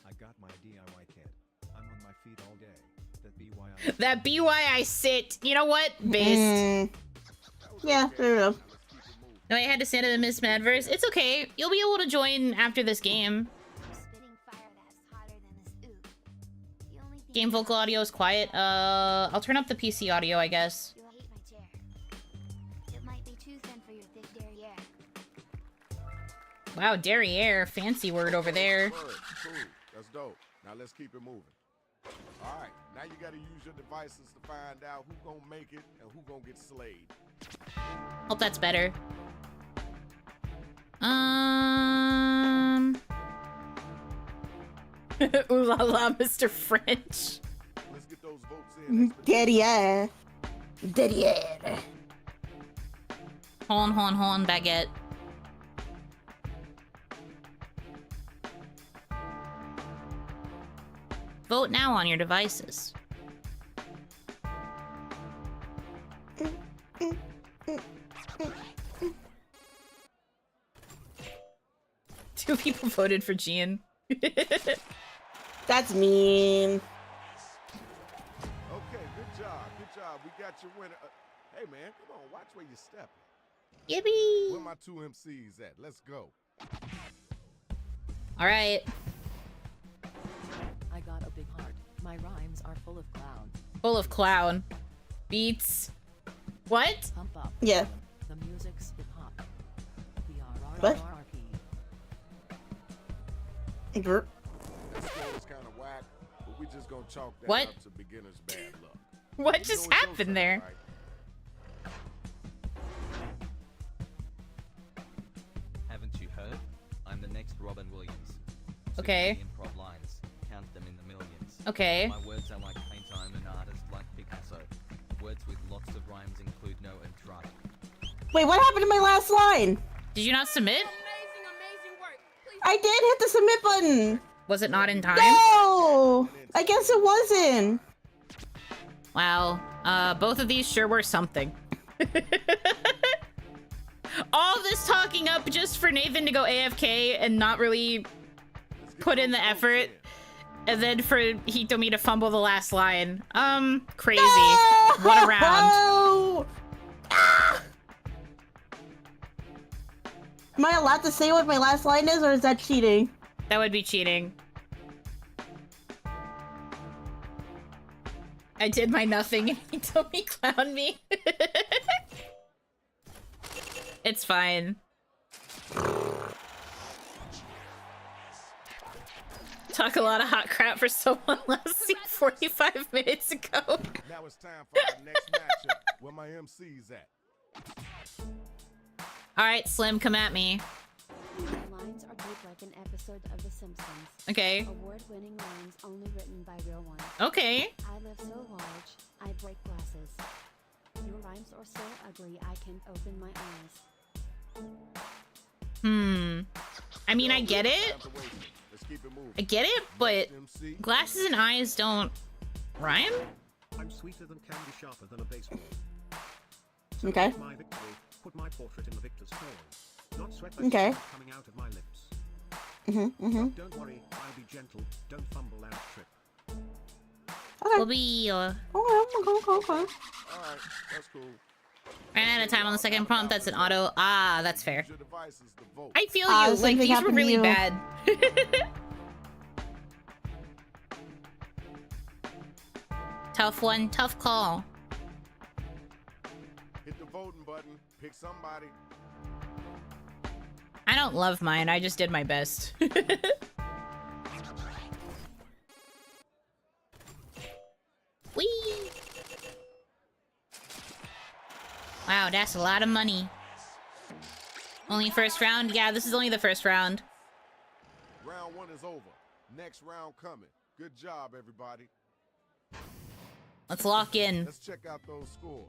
F: I got my DIY kit. I'm on my feet all day. That BYI.
A: That BY I sit. You know what? Based.
B: Yeah, fair enough.
A: No, I had to stand in the Miss Madverse. It's okay. You'll be able to join after this game.
C: Spitting fire that's hotter than this ooh. The only thing
A: Game vocal audio is quiet. I'll turn up the PC audio, I guess.
C: you'll hate my chair. It might be too thin for your thick derriere.
A: Wow, derriere. Fancy word over there.
D: Cool. That's dope. Now let's keep it moving. All right, now you got to use your devices to find out who gonna make it and who gonna get slayed.
A: Hope that's better. Ooh la la, Mr. French.
D: Let's get those votes in.
B: Derriere. Derriere.
A: Hold on, baguette. Vote now on your devices. Two people voted for Gian.
B: That's mean.
D: Okay, good job. Good job. We got your winner. Hey, man, come on. Watch where you step.
A: Yippee!
D: Where my two MCs at? Let's go.
A: All right.
G: I got a big heart. My rhymes are full of clown.
A: Full of clown. Beats. What?
G: Pump up.
B: Yeah.
G: The music's hip hop.
B: What?
D: That score is kind of whack, but we just gonna chalk that
A: What?
D: up to beginner's bad luck.
A: What
D: You
A: just
D: know it's your
A: happened
D: turn,
A: there?
D: right?
H: Haven't you heard? I'm the next Robin Williams.
A: Okay.
H: 60 improv lines. Count them in the millions.
A: Okay.
H: My words are like paint. I'm an artist like Picasso. Words with lots of rhymes include no and try.
B: Wait, what happened to my last line?
A: Did you not submit?
E: Amazing, amazing work. Please
B: I did hit the submit button.
A: Was it not in time?
B: No, I guess it wasn't.
A: Wow. Both of these sure were something. All this talking up just for Nathan to go AFK and not really
D: Let's get
A: put in
D: those
A: the
D: votes
A: effort,
D: in.
A: and then for Hitomi to fumble the last line. Crazy.
B: No!
A: What a round.
B: Ah! Am I allowed to say what my last line is, or is that cheating?
A: That would be cheating. I did my nothing and Hitomi clowned me. It's fine. Talk a lot of hot crap for someone last seen 45 minutes ago.
D: Now it's time for our next matchup. Where my MCs at?
A: Alright, Slim, come at me.
C: My lines are deep like an episode of The Simpsons.
A: Okay.
C: Award-winning lines only written by real ones.
A: Okay.
C: I live so large, I break glasses. Your rhymes are so ugly, I can open my eyes.
A: I mean, I get it.
D: Time to waste it. Let's keep it moving.
A: I get it, but
D: Next MC.
A: glasses and eyes don't rhyme?
F: I'm sweeter than candy, sharper than a baseball.
B: Okay.
F: Celebrate my victory. Put my portrait in the victor's hall. Not sweat like
B: Okay.
F: smoke coming out of my lips.
B: Mm-hmm.
F: Don't worry, I'll be gentle. Don't fumble and trip.
B: Okay.
A: We'll be,
B: Okay.
D: All right, that's cool.
A: ran out of time on the second prompt. That's an auto. Ah, that's fair.
D: Use your devices to vote.
A: I feel you.
B: same
A: Like,
B: thing
A: these were
B: happened to
A: really
B: you.
A: bad. Tough one. Tough call.
D: Hit the voting button. Pick somebody.
A: I don't love mine. I just did my best. Whee! Wow, that's a lot of money. Only first round? Yeah, this is only the first round.
D: Round one is over. Next round coming. Good job, everybody.
A: Let's lock in.
D: Let's check out those scores.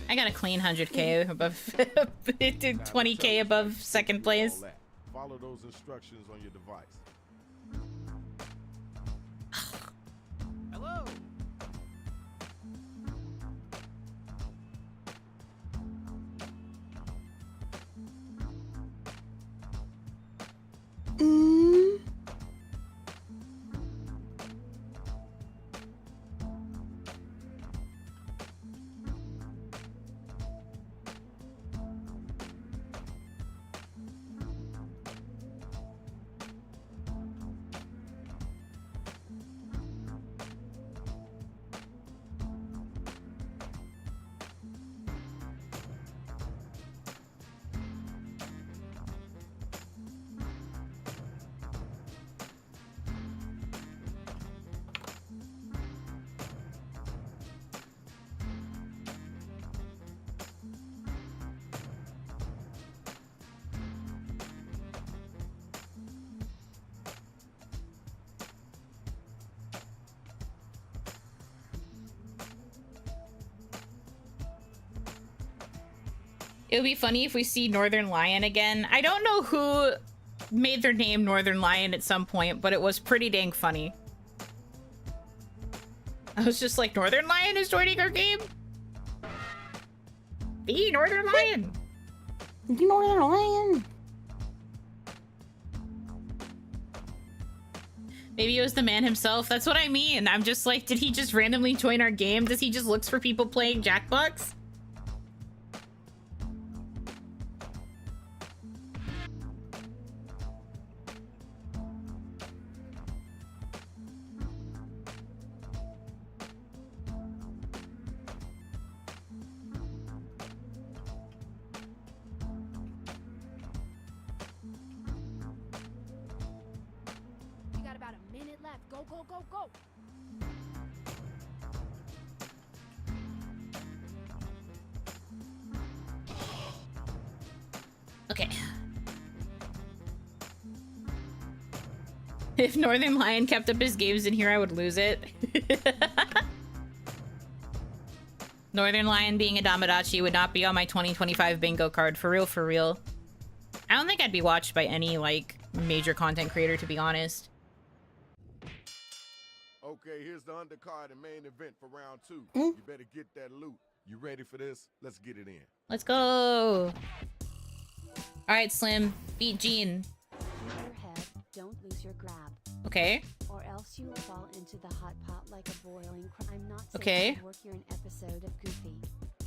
A: I got a clean 100k above 20k above second place.
D: All that. Follow those instructions on your device.
H: Hello!
B: Mm.
A: It would be funny if we see Northern Lion again. I don't know who made their name Northern Lion at some point, but it was pretty dang funny. I was just like, Northern Lion is joining our game? The Northern Lion!
B: The Northern Lion!
A: Maybe it was the man himself. That's what I mean. I'm just like, did he just randomly join our game? Does he just looks for people playing Jackbox?
E: You got about a minute left. Go, go, go, go.
A: Okay. If Northern Lion kept up his games in here, I would lose it. Northern Lion being a Damadachi would not be on my 2025 bingo card. For real, for real. I don't think I'd be watched by any, like, major content creator, to be honest.
D: Okay, here's the undercard and main event for round 2. You better get that loot. You ready for this? Let's get it in.
A: Let's go! Alright, Slim. Beat Gene.
C: Keep your head, don't lose your grab.
A: Okay.
C: Or else you will fall into the hot pot like a boiling I'm not saying
A: Okay.
C: to work here an episode of Goofy.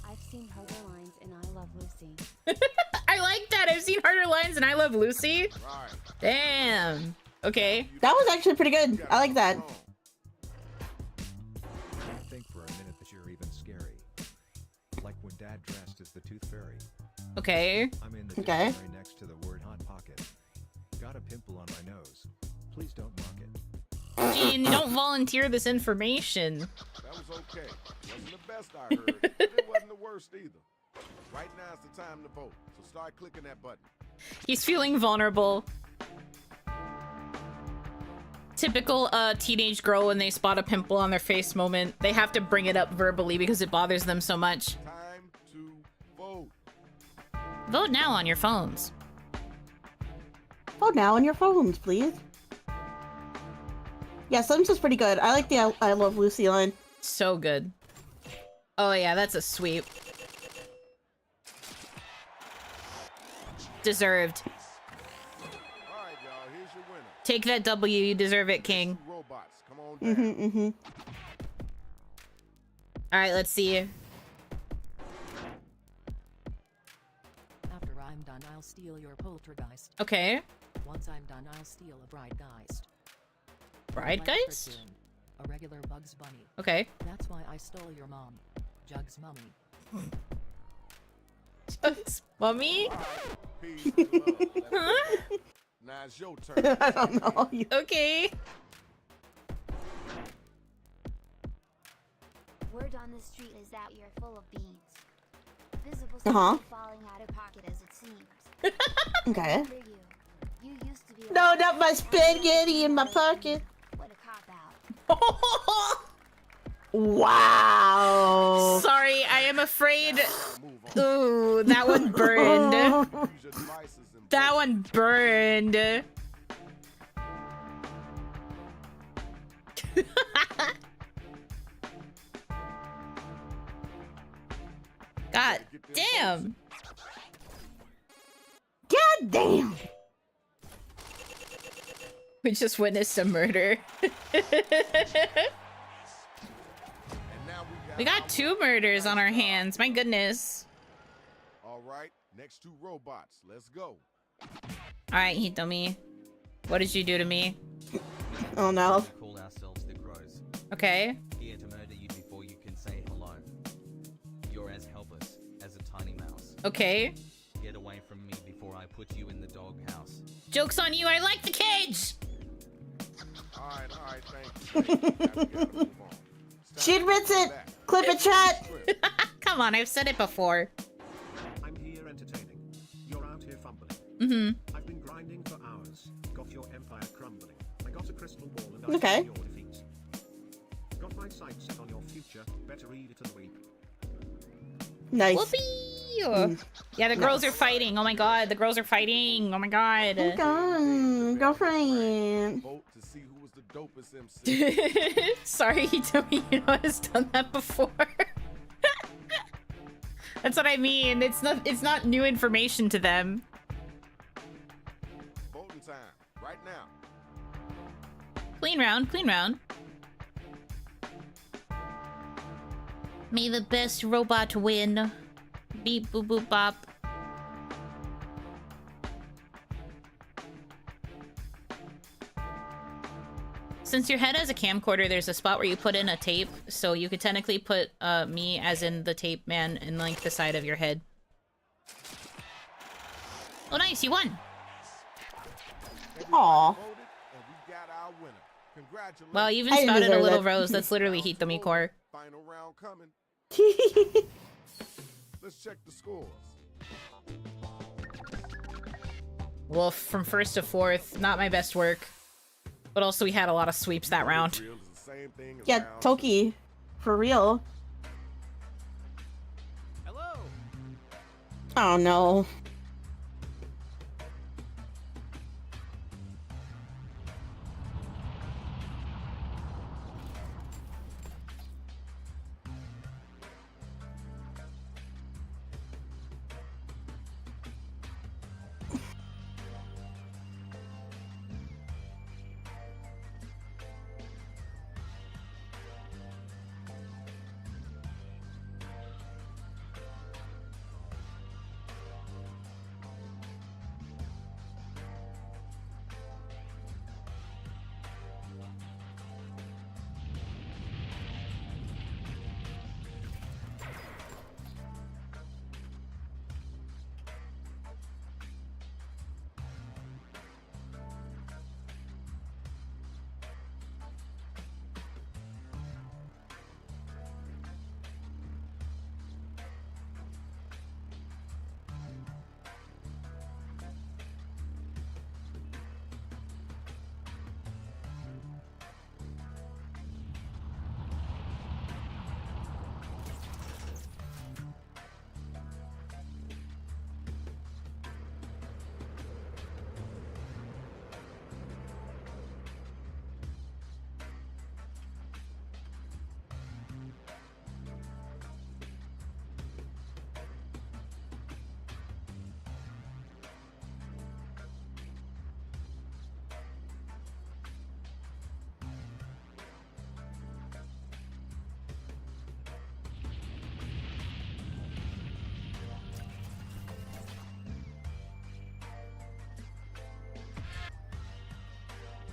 C: I've seen harder lines and I Love Lucy.
A: I like that! I've seen harder lines and I Love Lucy.
D: Right.
A: Damn. Okay.
B: That was actually pretty good. I like that.
F: Can't think for a minute that you're even scary. Like when Dad dressed as the Tooth Fairy.
A: Okay.
F: I'm in the
B: Okay.
F: dictionary next to the word Hot Pocket. Got a pimple on my nose. Please don't mock it.
A: Gene, don't volunteer this information.
D: That was okay. Wasn't the best I heard, but it wasn't the worst either. Right now is the time to vote, so start clicking that button.
A: He's feeling vulnerable. Typical teenage girl when they spot a pimple on their face moment. They have to bring it up verbally because it bothers them so much.
D: Time to vote.
A: Vote now on your phones.
B: Vote now on your phones, please. Yeah, Slim's is pretty good. I like the I Love Lucy line.
A: So good. Oh yeah, that's a sweep. Deserved.
D: All right, y'all, here's your winner.
A: Take that W, you deserve it, King.
D: Two robots, come on down.
A: Alright, let's see.
G: After I'm done, I'll steal your poltergeist.
A: Okay.
G: Once I'm done, I'll steal a bridegeist.
A: Bridegeist?
G: Like Cartoon, a regular Bugs Bunny.
A: Okay.
G: That's why I stole your mom, Jug's mummy.
A: Jugs mummy?
D: Peace and love. Let's go. Now it's your turn.
B: I don't know.
A: Okay.
I: Word on the street is that you're full of beans. Visible
B: Uh-huh.
I: falling out of pocket as it seems.
B: Okay.
I: For you. You used to be a
B: No, not my spaghetti in my pocket.
I: What a cop-out.
B: Wow.
A: Sorry, I am afraid. Ooh, that one burned.
D: Use your devices and
A: That
D: vote.
A: one burned. God damn.
B: God damn.
A: We just witnessed a murder.
D: And now
A: We got 2 murders on our hands. My goodness.
D: All right, next 2 robots. Let's go.
A: Alright, Hitomi. What did you do to me?
B: Oh no.
H: Call ourselves the Crows.
A: Okay.
H: Here to murder you before you can say hello. You're as helpless as a tiny mouse.
A: Okay.
H: Get away from me before I put you in the doghouse.
A: Joke's on you, I like the cage!
D: All right, thank you. Now we gotta move on. It's
B: She
D: time to
B: admits
D: go
B: it.
D: back.
B: Clip it, chat.
A: Come on, I've said it before.
F: I'm here entertaining. You're out here fumbling.
A: Mm-hmm.
F: I've been grinding for hours. Got your empire crumbling. I got a crystal ball and I
B: Okay.
F: see your defeat. Got my sights set on your future. Better read it and weep.
B: Nice.
A: Whoopee! you. Yeah, the girls are fighting. Oh my god, the girls are fighting. Oh my god.
B: Oh god, girlfriend.
D: Vote to see who was the dopest MC.
A: Sorry, Yuno has done that before. That's what I mean. It's not new information to them.
D: Voting time, right now.
A: Clean round, clean round. May the best robot win. Beep boop boop bop. Since your head has a camcorder, there's a spot where you put in a tape, so you could technically put me, as in the tape man, in like the side of your head. Oh nice, you won!
B: Aw.
D: Voted, and we got our winner. Congratulations.
A: Well, you even
B: I didn't
A: spouted a
B: deserve
A: little
B: that.
A: rose. That's literally Heat the Me Core.
D: Final round coming. Let's check the scores.
A: Wolf from first to fourth, not my best work. But also we had a lot of sweeps that round.
D: Real is the same thing as
B: Yeah,
D: round
B: Toki, for real.
H: Hello.
B: Oh no.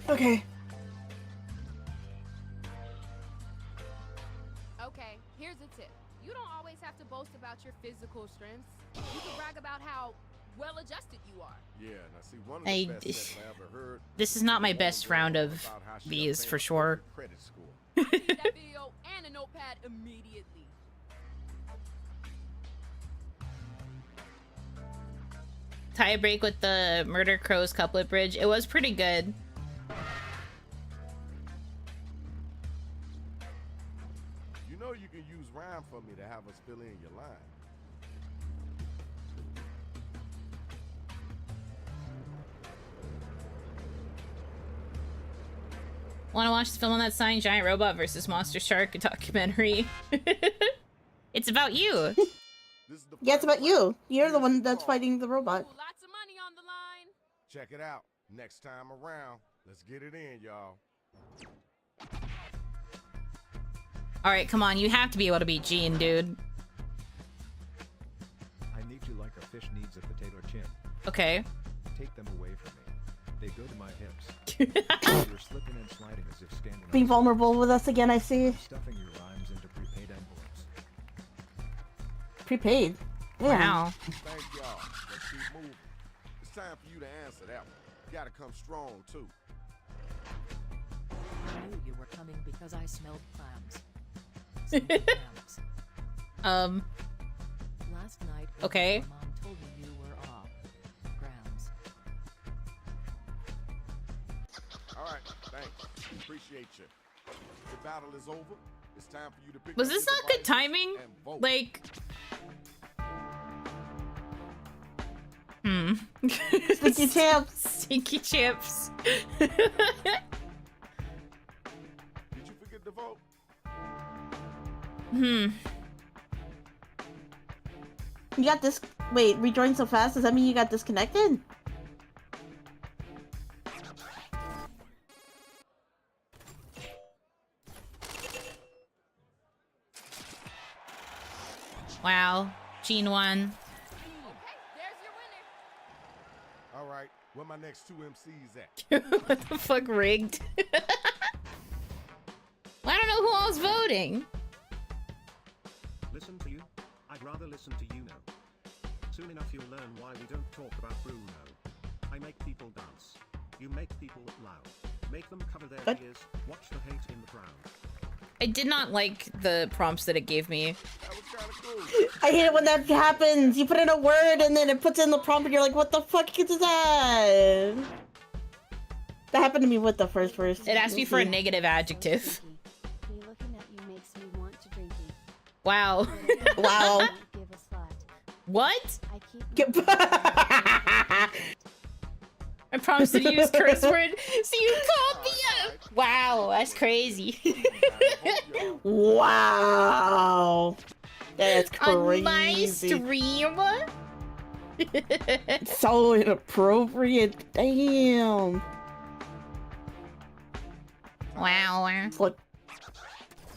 B: Okay.
E: Okay, here's a tip. You don't always have to boast about your physical strengths. You can brag about how well adjusted you are.
D: Yeah, now see, one of the best sets I ever heard.
A: This is not my best round of
D: about how she
A: these
D: obtained
A: for sure.
D: credit score.
E: I need that video and a notepad immediately.
A: Tie break with the Murder Crows couplet bridge. It was pretty good.
D: You know you can use rhyme for me to have us fill in your line.
A: Want to watch the film on that sign? Giant Robot versus Monster Shark documentary. It's about you.
D: This is the
B: Yeah, it's
D: final
B: about you.
D: round.
B: You're the
D: Here's
B: one that's
D: score.
B: fighting the robot.
E: Ooh, lots of money on the line.
D: Check it out. Next time around, let's get it in, y'all.
A: All right, come on. You have to be able to beat Gene, dude.
F: I need you like a fish needs a potato chin.
A: Okay.
F: Take them away from me. They go to my hips. You're slipping and sliding as if standing
B: Be
F: on
B: vulnerable with us again, I see.
F: stuffing your rhymes into prepaid envelopes.
B: Prepaid. Yeah.
A: Wow.
D: Thank y'all. Let's keep moving. It's time for you to answer that one. You gotta come strong, too.
G: I knew you were coming because I smelled clams. Smelled clams. Last night,
A: Okay.
G: your mom told me you were off. Grams.
D: All right, thanks. Appreciate you. The battle is over. It's time for you to pick
A: Was
D: up
A: this
D: your
A: not good
D: devices
A: timing?
D: and vote.
A: Like,
B: Stinky chips.
A: Stinky chips.
D: Did you forget to vote?
B: You got this. Wait, rejoined so fast? Does that mean you got disconnected?
A: Wow. Gene won.
E: Okay, there's your winner.
D: All right, where my next two MCs at?
A: What the fuck, rigged? Well, I don't know who all's voting.
F: Listen to you? I'd rather listen to Yuno. Soon enough you'll learn why we don't talk about Bruno. I make people dance. You make people loud. Make them cover their
B: What?
F: ears. Watch the hate in the crowd.
A: I did not like the prompts that it gave me.
D: That was kind of cool.
B: I hate it when that happens. You put in a word and then it puts in the prompt and you're like, what the fuck is that? That happened to me with the first verse.
A: It asked me for a negative adjective.
C: Me looking at you makes me want to drink you.
A: Wow.
B: Wow.
C: Give a slut.
A: What?
C: I keep
A: I promised to use curse word, so you called me up. Wow, that's crazy.
B: Wow. That's crazy.
A: On my stream?
B: So inappropriate. Damn.
A: Wow.
B: Look.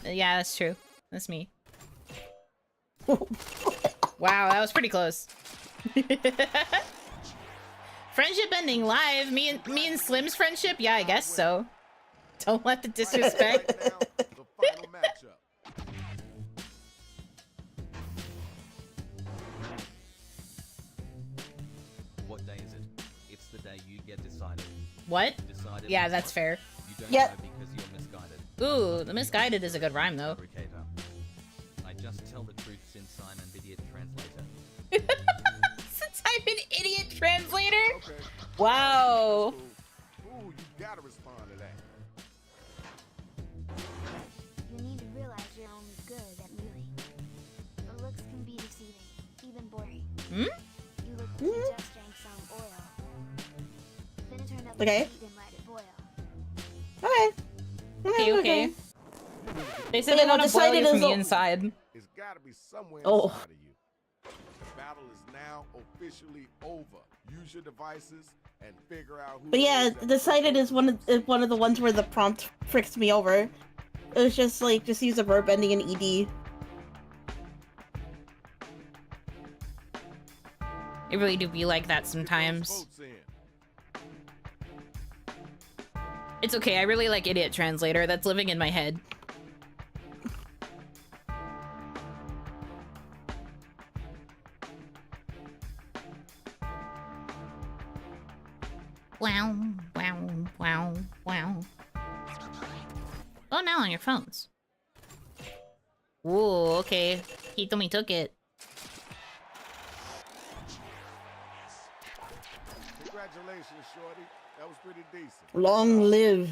A: Yeah, that's true. That's me. Wow, that was pretty close. Friendship ending live? Me and Slim's friendship? Yeah, I guess so. Don't let the disrespect.
D: Right now, the final matchup.
H: What day is it? It's the day you get decided.
A: What?
H: Decided
A: Yeah,
H: on
A: that's
H: what?
A: fair.
H: You don't
B: Yep.
H: know because you're misguided.
A: Ooh, the misguided is a good rhyme though.
H: Fabricator. I just tell the truth since I'm an idiot translator.
A: Since I'm an idiot translator?
D: Okay.
A: Wow.
D: Cool. Ooh, you gotta respond to that.
I: You need to realize you're only good at moving. The looks can be deceiving, even boring.
A: Hmm?
I: You look like you just drank some oil. Then turn up
B: Okay.
I: the heat and let it boil.
B: Okay.
A: Okay. They said
B: But
A: they
B: yeah,
A: want to boil
B: decided
A: you from
B: is
A: the
B: a-
A: inside.
D: It's gotta be somewhere
B: Oh.
D: inside of you. The battle is now officially over. Use your devices and figure out who.
B: But yeah,
D: it is that
B: decided is one of the ones where the prompt fricks me over. It was just like, just use a verb ending in ed.
A: It really do be like that
D: Get those
A: sometimes.
D: votes in.
A: It's okay, I really like idiot translator. That's living in my head. Wow, wow, wow, wow. Oh, now on your phones. Whoa, okay. Hitomi took it.
D: Congratulations, shorty. That was pretty decent.
B: Long live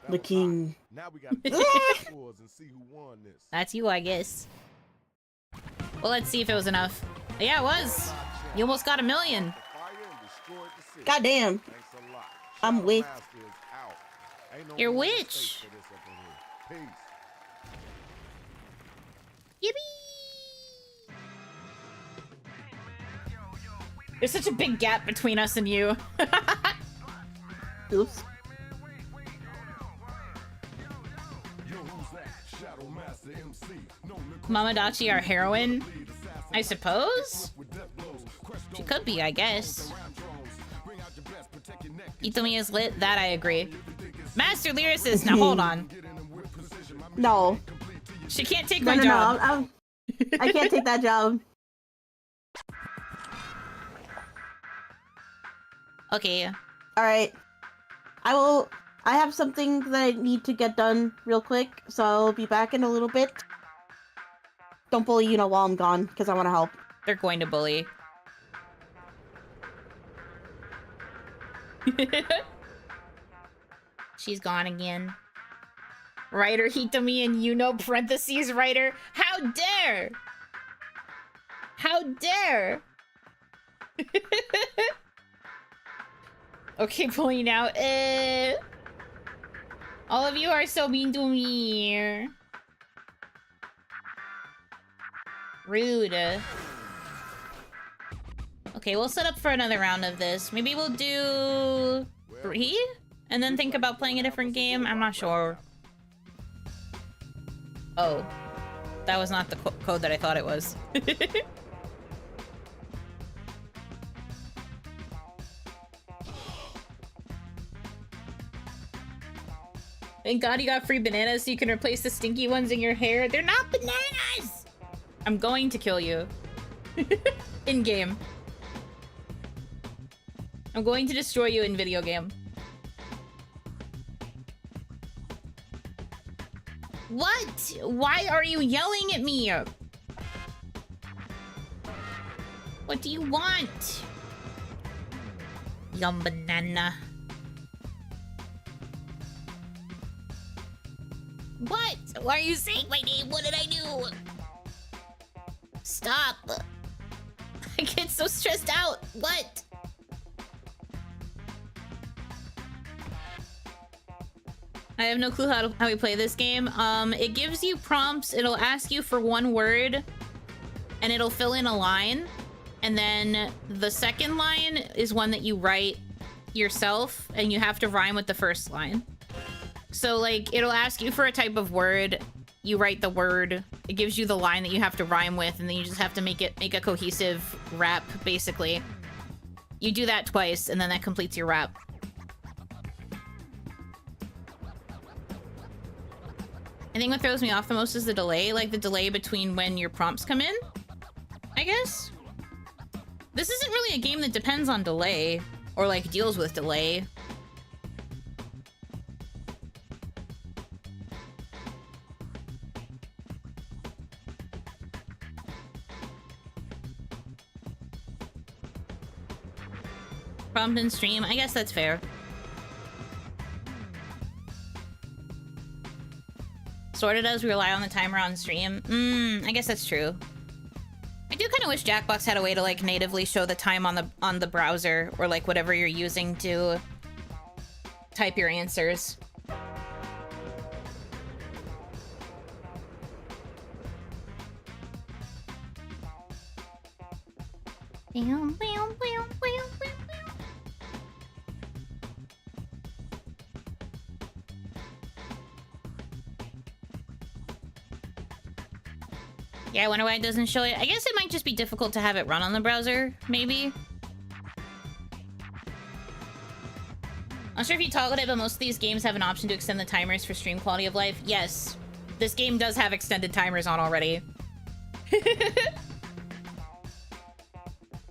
D: That
B: the
D: was
B: king.
D: hot. Now we gotta do the scores and see who won this.
A: That's you, I guess. Well, let's see if it was enough. Yeah, it was. You almost got 1 million.
D: The fire and destroyed the city.
B: Goddamn.
D: Thanks a lot.
B: I'm
D: Shadow
B: weak.
D: Master is out. Ain't no
A: You're
D: more
A: witch.
D: mistakes for this up in here. Peace.
A: Yippee! There's such a big gap between us and you.
B: Oops.
A: Mamadachi, our heroine? I suppose? She could be, I guess. Itomi is lit, that I agree. Master lyricist, now hold on.
B: No.
A: She can't take
B: No,
A: my
B: no,
A: job.
B: no. I can't take that job.
A: Okay.
B: Alright. I have something that I need to get done real quick, so I'll be back in a little bit. Don't bully Yuno while I'm gone, because I want to help.
A: They're going to bully. She's gone again. Writer Hitomi and Yuno parentheses writer. How dare! How dare! Okay, pulling out. All of you are so mean to me. Rude. Okay, we'll set up for another round of this. Maybe we'll do 3? And then think about playing a different game? I'm not sure. Oh. That was not the code that I thought it was. Thank God you got free bananas so you can replace the stinky ones in your hair. They're not bananas! I'm going to kill you. In-game. I'm going to destroy you in video game. What? Why are you yelling at me? What do you want? Yum banana. What? Why are you saying my name? What did I do? Stop. I get so stressed out. What? I have no clue how we play this game. It gives you prompts. It'll ask you for one word, and it'll fill in a line. And then the second line is one that you write yourself, and you have to rhyme with the first line. So, like, it'll ask you for a type of word. You write the word. It gives you the line that you have to rhyme with, and then you just have to make a cohesive rap, basically. You do that twice, and then that completes your rap. I think what throws me off the most is the delay, like the delay between when your prompts come in, I guess. This isn't really a game that depends on delay, or like deals with delay. Prompt and stream, I guess that's fair. Sorta does rely on the timer on stream. I guess that's true. I do kind of wish Jackbox had a way to like natively show the time on the browser or like whatever you're using to type your answers. Yeah, I wonder why it doesn't show it. I guess it might just be difficult to have it run on the browser, maybe. I'm not sure if you toggled it, but most of these games have an option to extend the timers for stream quality of life. Yes, this game does have extended timers on already.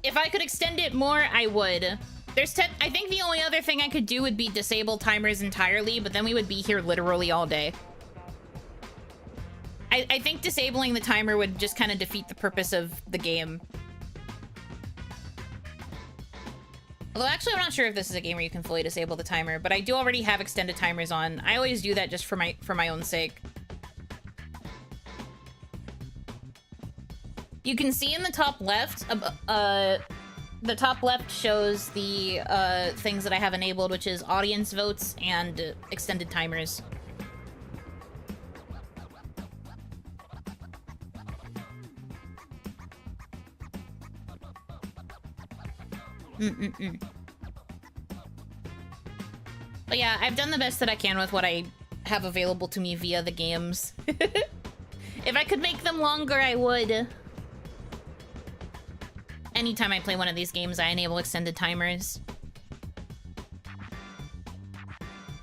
A: If I could extend it more, I would. I think the only other thing I could do would be disable timers entirely, but then we would be here literally all day. I think disabling the timer would just kind of defeat the purpose of the game. Although actually I'm not sure if this is a game where you can fully disable the timer, but I do already have extended timers on. I always do that just for my own sake. You can see in the top left, the top left shows the things that I have enabled, which is audience votes and extended timers. But yeah, I've done the best that I can with what I have available to me via the games. If I could make them longer, I would. Anytime I play one of these games, I enable extended timers.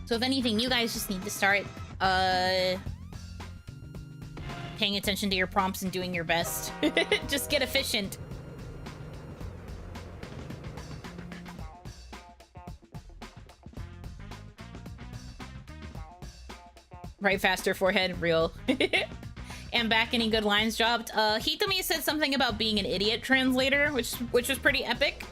A: So if anything, you guys just need to start paying attention to your prompts and doing your best. Just get efficient. Right faster, forehead, real. And back, any good lines dropped? Hitomi said something about being an idiot translator, which was pretty epic.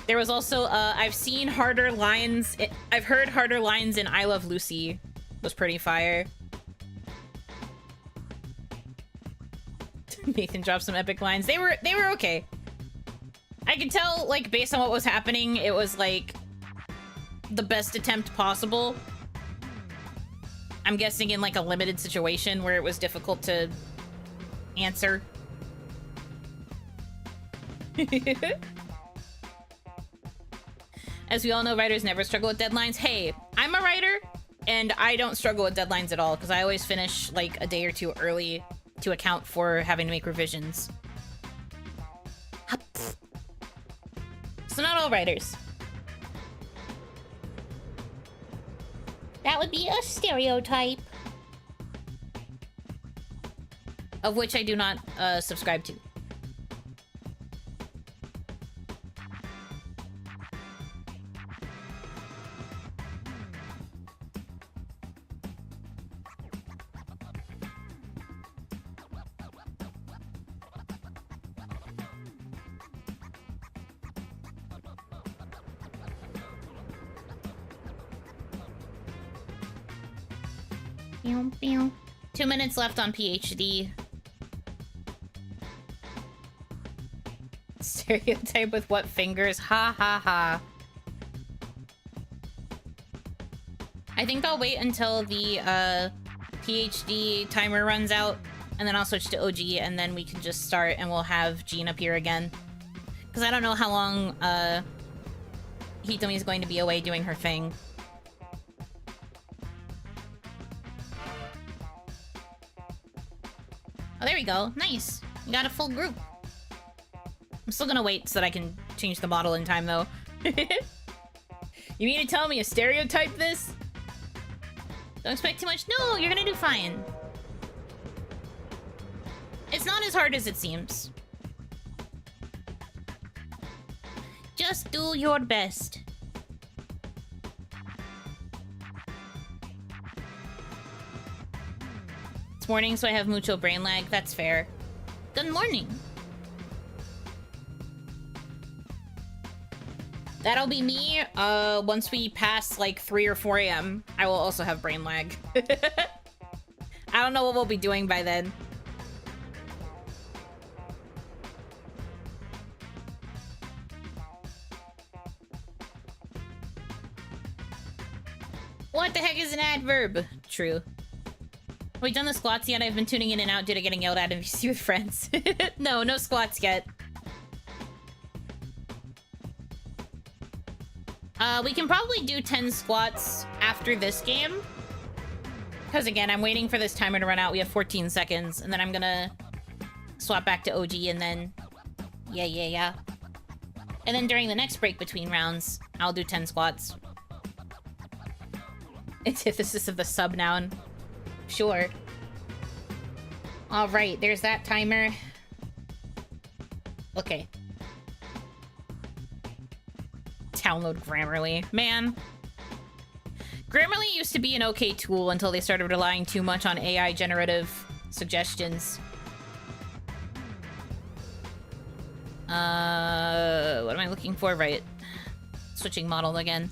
A: There was also, I've seen harder lines, I've heard harder lines in I Love Lucy. Was pretty fire. Nathan dropped some epic lines. They were okay. I could tell, like, based on what was happening, it was like, the best attempt possible. I'm guessing in like a limited situation where it was difficult to answer. As we all know, writers never struggle with deadlines. Hey, I'm a writer, and I don't struggle with deadlines at all, because I always finish like a day or two early to account for having to make revisions. So not all writers. That would be a stereotype. Of which I do not subscribe to. Pew, pew. 2 minutes left on PhD. Stereotype with what fingers? Ha ha ha. I think I'll wait until the PhD timer runs out, and then I'll switch to OG, and then we can just start, and we'll have Jean appear again. Because I don't know how long Hitomi is going to be away doing her thing. Oh, there we go. Nice. We got a full group. I'm still gonna wait so that I can change the model in time, though. You mean to tell me a stereotype this? Don't expect too much? No, you're gonna do fine. It's not as hard as it seems. Just do your best. It's morning, so I have mucho brain lag. That's fair. Good morning. That'll be me. Once we pass like 3 or 4 a.m., I will also have brain lag. I don't know what we'll be doing by then. What the heck is an adverb? True. Have we done the squats yet? I've been tuning in and out due to getting yelled at in VC with friends. No, no squats yet. We can probably do 10 squats after this game. Because again, I'm waiting for this timer to run out. We have 14 seconds. And then I'm gonna swap back to OG and then... Yeah. And then during the next break between rounds, I'll do 10 squats. Antithesis of the sub noun. Sure. Alright, there's that timer. Okay. Download Grammarly. Man. Grammarly used to be an okay tool until they started relying too much on AI generative suggestions. What am I looking for? Right. Switching model again.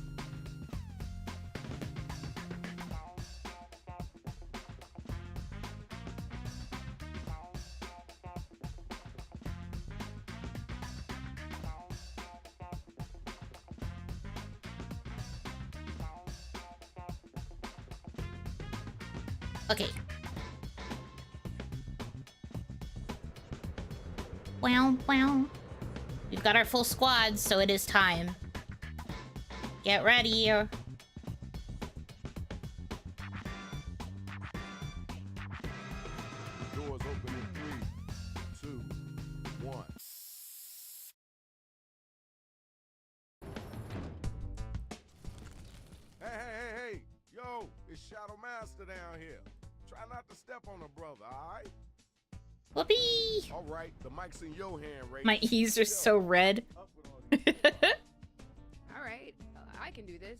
A: Okay. Wow. We've got our full squad, so it is time. Get ready.
D: Doors open in 3, 2, 1. Hey. Yo, it's Shadow Master down here. Try not to step on a brother, alright?
A: Whoopee!
D: Alright, the mic's in your hand, Ray.
A: My E's are so red.
E: Alright, I can do this.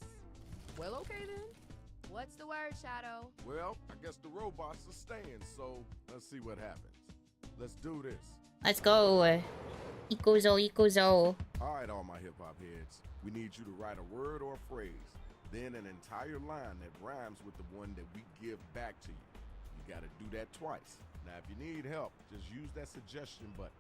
E: Well, okay then. What's the word, Shadow?
D: Well, I guess the robots are staying, so let's see what happens. Let's do this.
A: Let's go. Ikuzo.
D: Alright, all my hip-hop heads. We need you to write a word or a phrase, then an entire line that rhymes with the one that we give back to you. You gotta do that twice. Now, if you need help, just use that suggestion button.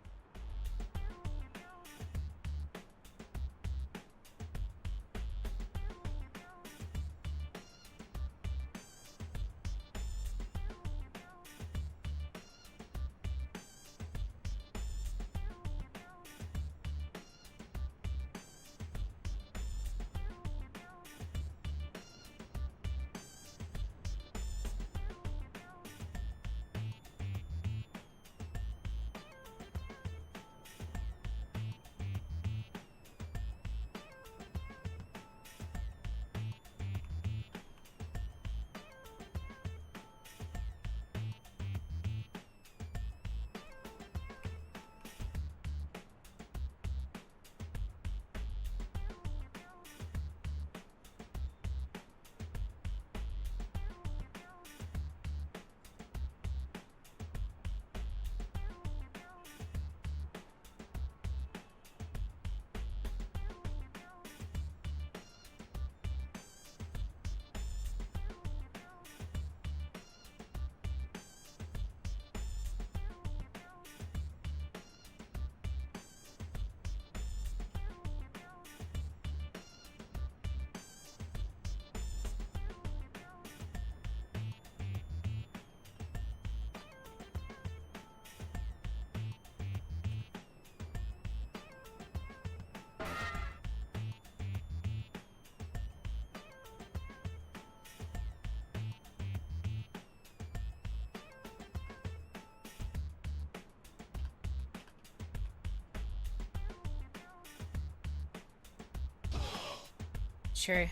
A: Sure.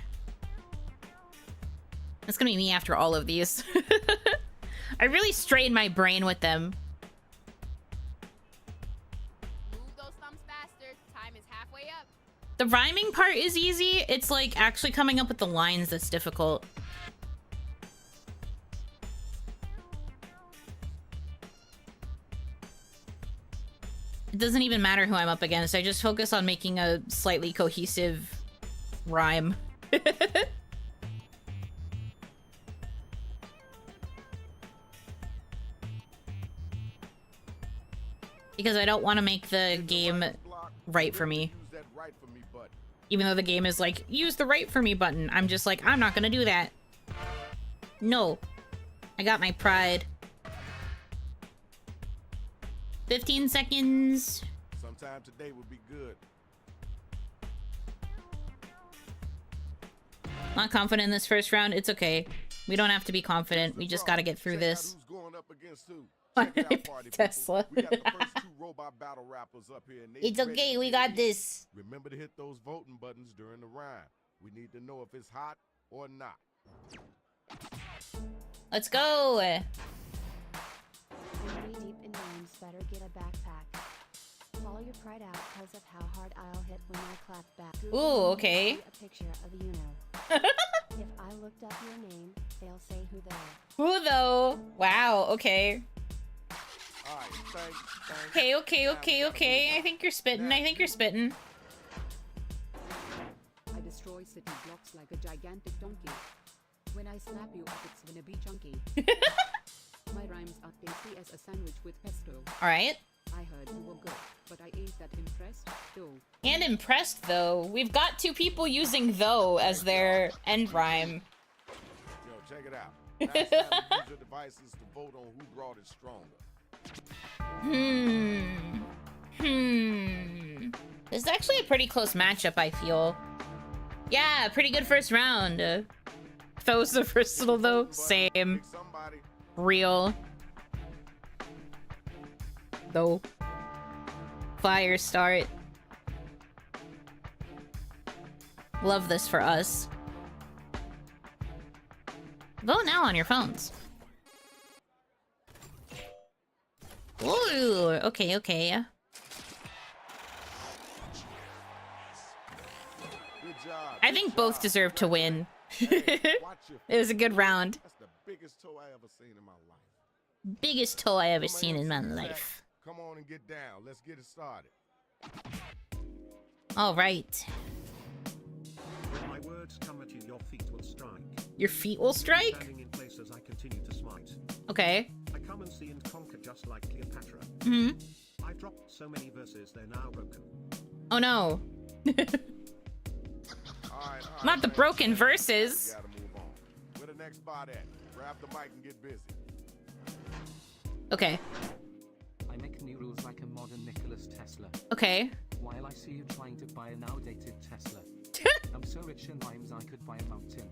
A: It's gonna be me after all of these. I really strained my brain with them.
E: Move those thumbs faster. Time is halfway up.
A: The rhyming part is easy. It's like actually coming up with the lines that's difficult. It doesn't even matter who I'm up against. I just focus on making a slightly cohesive rhyme. Because I don't want to make the game right for me. Even though the game is like, use the right for me button. I'm just like, I'm not gonna do that. No. I got my pride. 15 seconds.
D: Sometime today would be good.
A: Not confident in this first round. It's okay. We don't have to be confident. We just gotta get through this. Tesla.
D: We got the first 2 robot battle rappers up here, and they
A: It's okay. We got this.
D: Remember to hit those voting buttons during the rhyme. We need to know if it's hot or not.
A: Let's go.
C: I'm knee deep in rhymes, better get a backpack. Follow your pride out because of how hard I'll hit when I clap back. Google
A: Ooh, okay.
C: A picture of Yuno. If I looked up your name, they'll say who they are.
A: Who though? Wow, okay.
D: Alright, thanks.
A: Okay. I think you're spitting. I
J: destroy city blocks like a gigantic donkey. When I slap you up, it's gonna be chunky. My rhymes are tasty as a sandwich with pesto.
A: Alright.
J: I heard you were good, but I ain't that impressed, though.
A: And impressed, though. We've got 2 people using though as their end rhyme.
D: Yo, check it out. Last time you use your devices to vote on who brought it stronger.
A: This is actually a pretty close matchup, I feel. Yeah, pretty good first round. If I was the versatile, though, same. Real. Though. Fire start. Love this for us. Vote now on your phones. Ooh, okay. I think both deserve to win. It was a good round.
D: That's the biggest toe I ever seen in my life.
A: Biggest toe I ever seen in my life.
D: Come on and get down. Let's get it started.
A: All right.
F: When my words come at you, your feet will strike.
A: Your feet will strike?
F: Standing in place as I continue to smite.
A: Okay.
F: I come and see and conquer just like Cleopatra. I've dropped so many verses, they're now broken.
A: Oh no. Not the broken verses.
D: Gotta move on. Where the next spot at? Grab the mic and get busy.
A: Okay.
K: I make new rules like a modern Nicholas Tesla.
A: Okay.
K: While I see you trying to buy an outdated Tesla. I'm so rich in rhymes I could buy a mountain.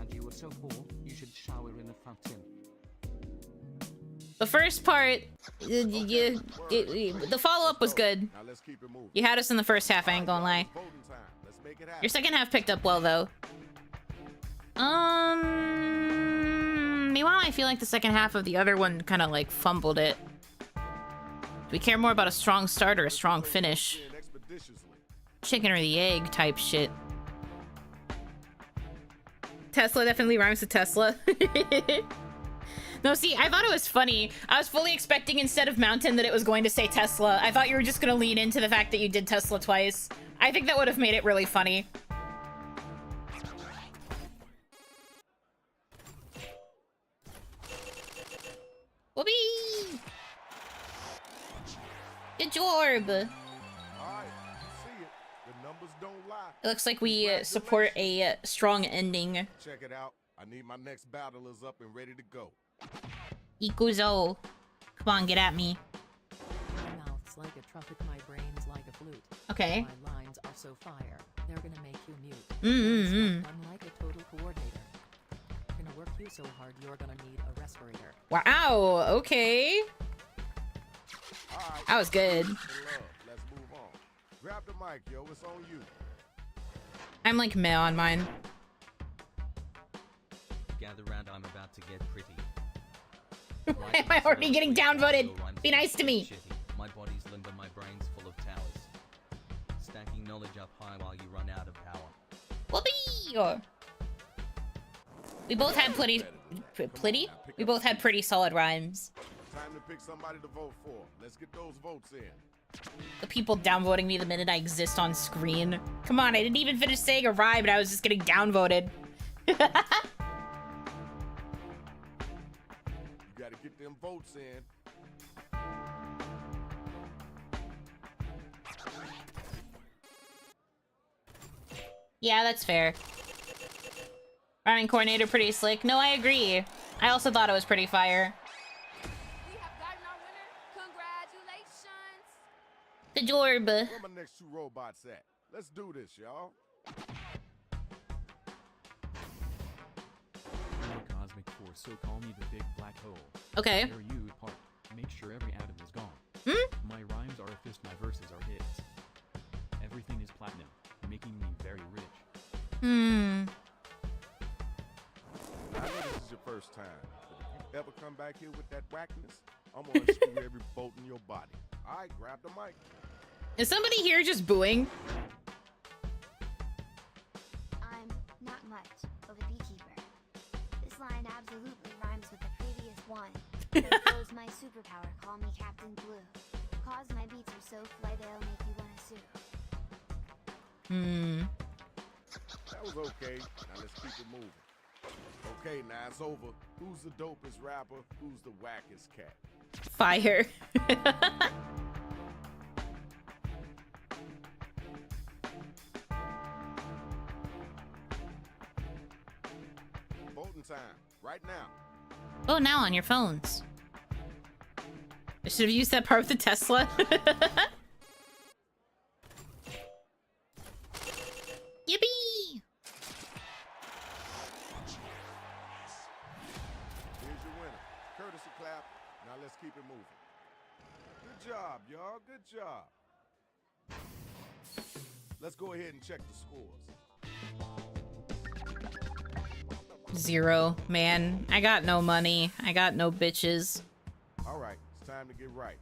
K: And you were so poor, you should shower in a fountain.
A: The first part, the follow-up was good.
D: Now let's keep it moving.
A: You had us in the first half, I ain't gonna lie. Your second half picked up well, though. Meanwhile, I feel like the second half of the other one kind of, like, fumbled it. Do we care more about a strong start or a strong finish? Chicken or the egg type shit. Tesla definitely rhymes with Tesla. No, see, I thought it was funny. I was fully expecting instead of mountain that it was going to say Tesla. I thought you were just going to lean into the fact that you did Tesla twice. I think that would have made it really funny. Whoopee! Good job! It looks like we support a strong ending.
D: Check it out. I need my next battlers up and ready to go.
A: Ikuzo. Come on, get at me.
G: My mouth's like a trumpet, my brain's like a flute.
A: Okay.
G: My lines are so fire, they're gonna make you mute. I'm like a total coordinator. Gonna work you so hard, you're gonna need a respirator.
A: Wow, okay. That was good.
D: Let's move on. Grab the mic, yo. It's on you.
A: I'm like meh on mine.
H: Gather round, I'm about to get pretty.
A: Why am I already getting downvoted? Be nice to me.
H: Shitty. My body's limber, my brain's full of towers. Stacking knowledge up high while you run out of power.
A: Whoopee! We both had pretty solid rhymes.
D: Time to pick somebody to vote for. Let's get those votes in.
A: The people downvoting me the minute I exist on screen. Come on, I didn't even finish saying a rhyme and I was just getting downvoted.
D: You gotta get them votes in.
A: Yeah, that's fair. Rhyming coordinator pretty slick. No, I agree. I also thought it was pretty fire.
E: We have gotten our winner. Congratulations.
A: The Jorb.
D: Where my next two robots at? Let's do this, y'all.
L: I'm a cosmic force, so call me the big black hole.
A: Okay.
L: Tear you apart. Make sure every atom is gone. My rhymes are a fist, my verses are hits. Everything is platinum, making me very rich.
D: I know this is your first time, but if you ever come back here with that whackness, I'm gonna screw every bolt in your body. Alright, grab the mic.
A: Is somebody here just booing?
I: I'm not much of a beekeeper. This line absolutely rhymes with the previous one. There goes my superpower, call me Captain Blue. Cause my beats are so fly they'll make you wanna sue.
D: That was okay. Now let's keep it moving. Okay, now it's over. Who's the dopest rapper? Who's the wackest cat?
A: Fire.
D: Voting time, right now.
A: Oh, now on your phones. I should have used that part with the Tesla. Yippee!
D: Here's your winner. Courtesy clap. Now let's keep it moving. Good job, y'all. Good job. Let's go ahead and check the scores.
A: 0, man. I got no money. I got no bitches.
D: All right, it's time to get right.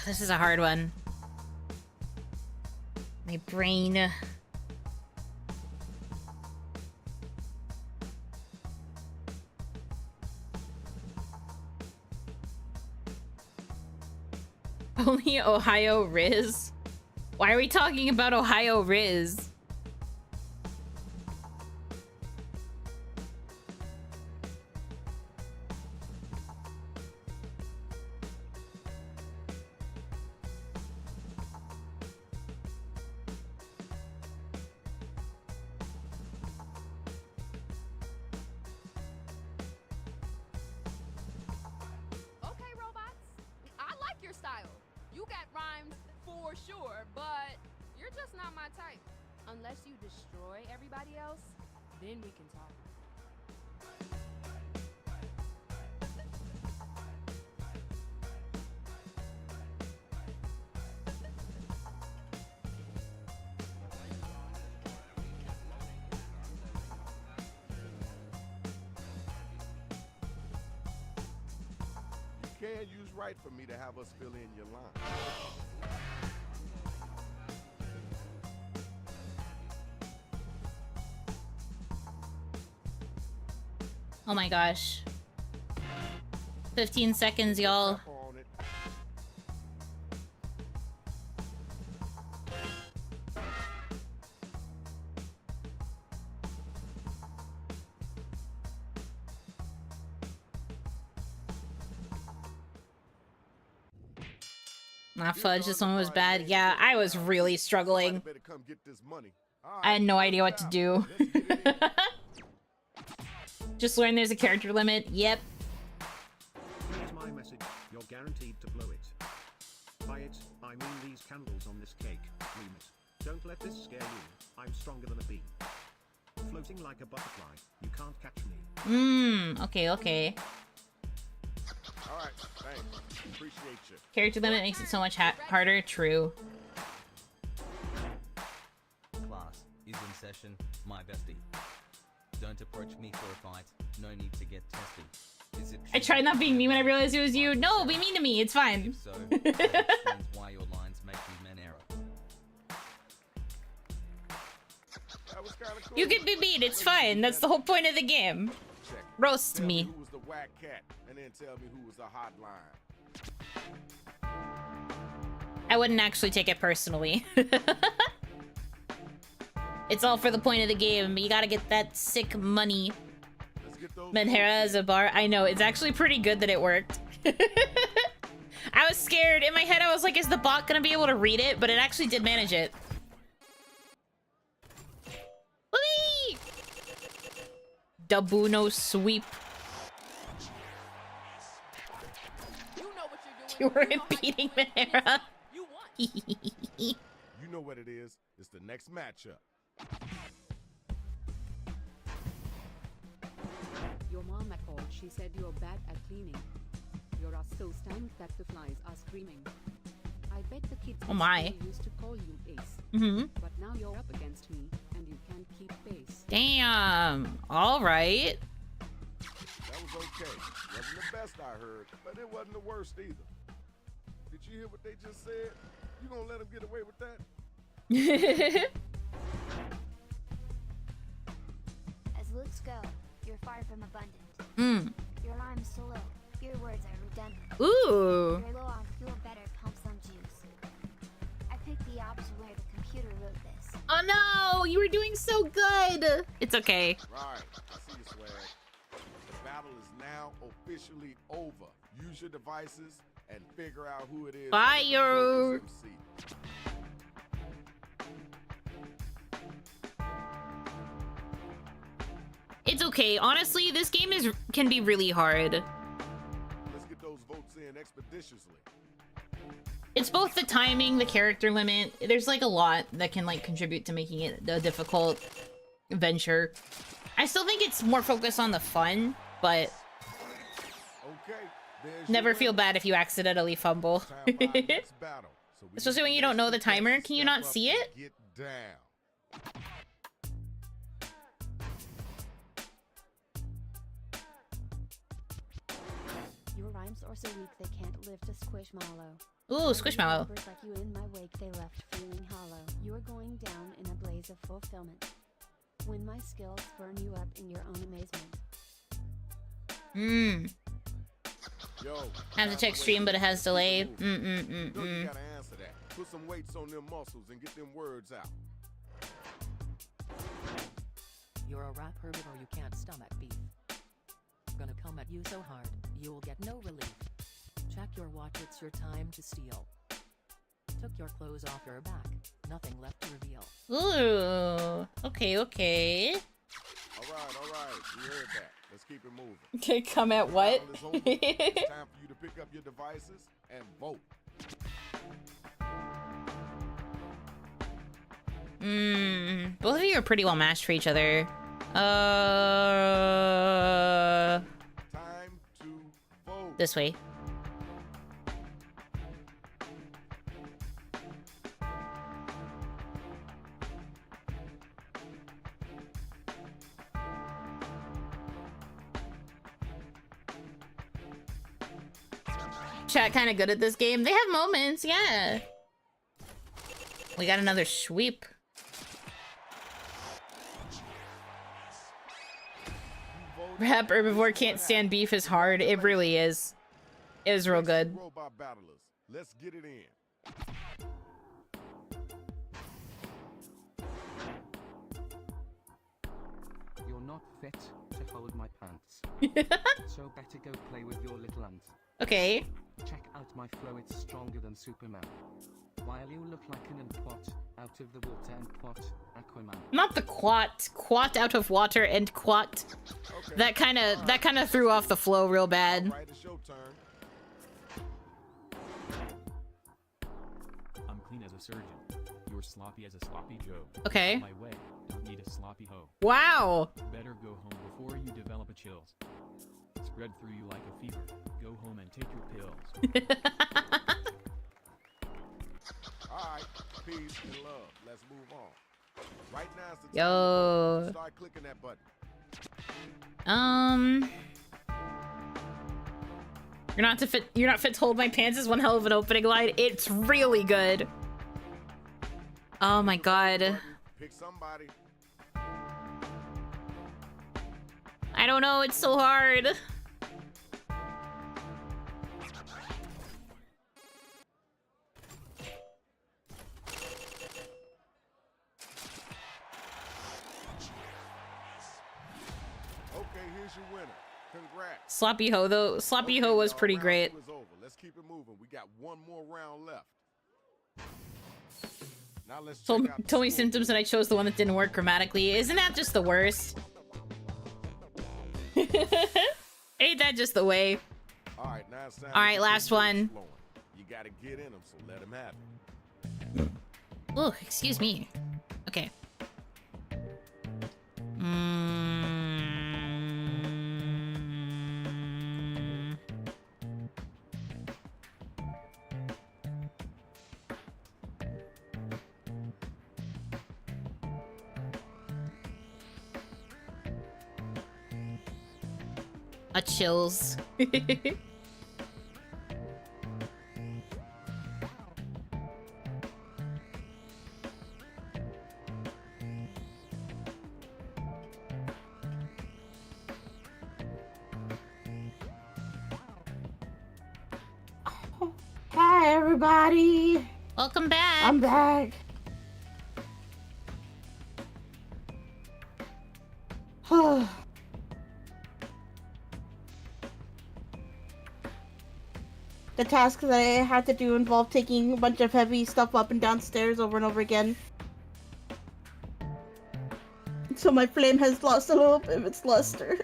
A: This is a hard one. My brain. Only Ohio Riz? Why are we talking about Ohio Riz?
E: Okay, robots. I like your style. You got rhymes for sure, but you're just not my type. Unless you destroy everybody else, then we can talk.
D: right for me to have us fill in your line.
A: Oh my gosh. 15 seconds, y'all. Nah, fudge, this one was bad. Yeah, I was really struggling. I had no idea what to do. Just learned there's a character limit. Yep.
F: Here's my message. You're guaranteed to blow it. By it, I mean these candles on this cake. Ream it. Don't let this scare you. I'm stronger than a bee. Floating like a butterfly. You can't catch me.
A: Okay, okay.
D: Alright, thanks. Appreciate you.
A: Character limit makes it so much harder. True.
H: Class is in session, my bestie. Don't approach me for a fight. No need to get testy. Is it
A: I tried not being mean when I realized it was you. No, be mean to me. It's fine.
H: If so, that explains why your lines make you men error.
D: That was kinda cool.
A: You can be mean. It's fine. That's the whole point of the game.
D: Check.
A: Roast
D: Tell
A: me.
D: Who was the whack cat, and then tell me who was the hot line.
A: I wouldn't actually take it personally. It's all for the point of the game. You gotta get that sick money. Menhera as a bar. I know, it's actually pretty good that it worked. I was scared. In my head, I was like, is the bot gonna be able to read it? But it actually did manage it. Whee! Dabuno sweep.
E: You know what you're doing.
A: You were beating Menhera.
D: You know what it is. It's the next matchup.
J: Your mom at home, she said you're bad at cleaning. Your ass so stank that the flies are screaming. I bet the kids
A: Oh my.
J: used to call you Ace. But now you're up against me, and you can't keep pace.
A: Damn. All right.
D: That was okay. Wasn't the best I heard, but it wasn't the worst either. Did you hear what they just said? You gonna let them get away with that?
I: As looks go, you're far from abundant. Your rhyme's so low, your words are redundant.
A: Ooh.
I: You're low on fuel, better pump some juice. I picked the option where the computer wrote this.
A: Oh no, you were doing so good. It's okay.
D: Right, I see you, Swag. The battle is now officially over. Use your devices and figure out who it is.
A: Fire. It's okay. Honestly, this game can be really hard.
D: Let's get those votes in expeditiously.
A: It's both the timing, the character limit. There's like a lot that can like contribute to making it a difficult venture. I still think it's more focused on the fun, but never feel bad if you accidentally fumble. Especially when you don't know the timer. Can you not see it?
D: Get down.
C: Your rhymes are so weak they can't lift a squishmallow.
A: Ooh, squishmallow.
C: Numbers like you in my wake, they left feeling hollow. You are going down in a blaze of fulfillment. When my skills burn you up in your own amazement.
D: Yo,
A: Have to check stream, but it has delay.
D: You know you gotta answer that. Put some weights on them muscles and get them words out.
G: You're a rap herbivore, you can't stomach beef. Gonna come at you so hard, you'll get no relief. Check your watch, it's your time to steal. Took your clothes off your back, nothing left to reveal.
A: Ooh. Okay, okay.
D: Alright. We heard that. Let's keep it moving.
A: Okay, come at what?
D: It's time for you to pick up your devices and vote.
A: Both of you are pretty well matched for each other.
D: Time to vote.
A: This way. Chat kind of good at this game. They have moments, yeah. We got another sweep. Rap herbivore can't stand beef is hard. It really is. It is real good.
D: Robot battlers. Let's get it in.
K: You're not fit to hold my pants. So better go play with your little ant.
A: Okay.
K: Check out my flow, it's stronger than Superman. While you look like an ant pot, out of the water and pot, Aquaman.
A: Not the quat. Quat out of water and quat.
D: Okay.
A: That kind of threw off the flow real bad.
D: All right, it's your turn.
L: I'm clean as a surgeon. You're sloppy as a sloppy Joe.
A: Okay.
L: On my way. Don't need a sloppy hoe.
A: Wow.
L: Better go home before you develop a chills. Spread through you like a fever. Go home and take your pills.
D: All right, peace and love. Let's move on. Right now is the
A: Yo.
D: time to start clicking that button.
A: You're not fit to hold my pants is one hell of an opening line. It's really good. Oh my god.
D: Pick somebody.
A: I don't know, it's so hard.
D: Okay, here's your winner. Congrats.
A: Sloppy Ho though. Sloppy Ho was pretty great.
D: Round 2 is over. Let's keep it moving. We got one more round left. Now let's check out
A: Told me symptoms and I chose the one that didn't work grammatically. Isn't that just the worst? Ain't that just the way?
D: All right, now it's time.
A: All right, last one.
D: You gotta get in them, so let them have it.
A: Oh, excuse me. Okay. A chills.
B: Hi, everybody.
A: Welcome back.
B: I'm back. The task that I had to do involved taking a bunch of heavy stuff up and down stairs over and over again. So my flame has lost a little bit of its luster.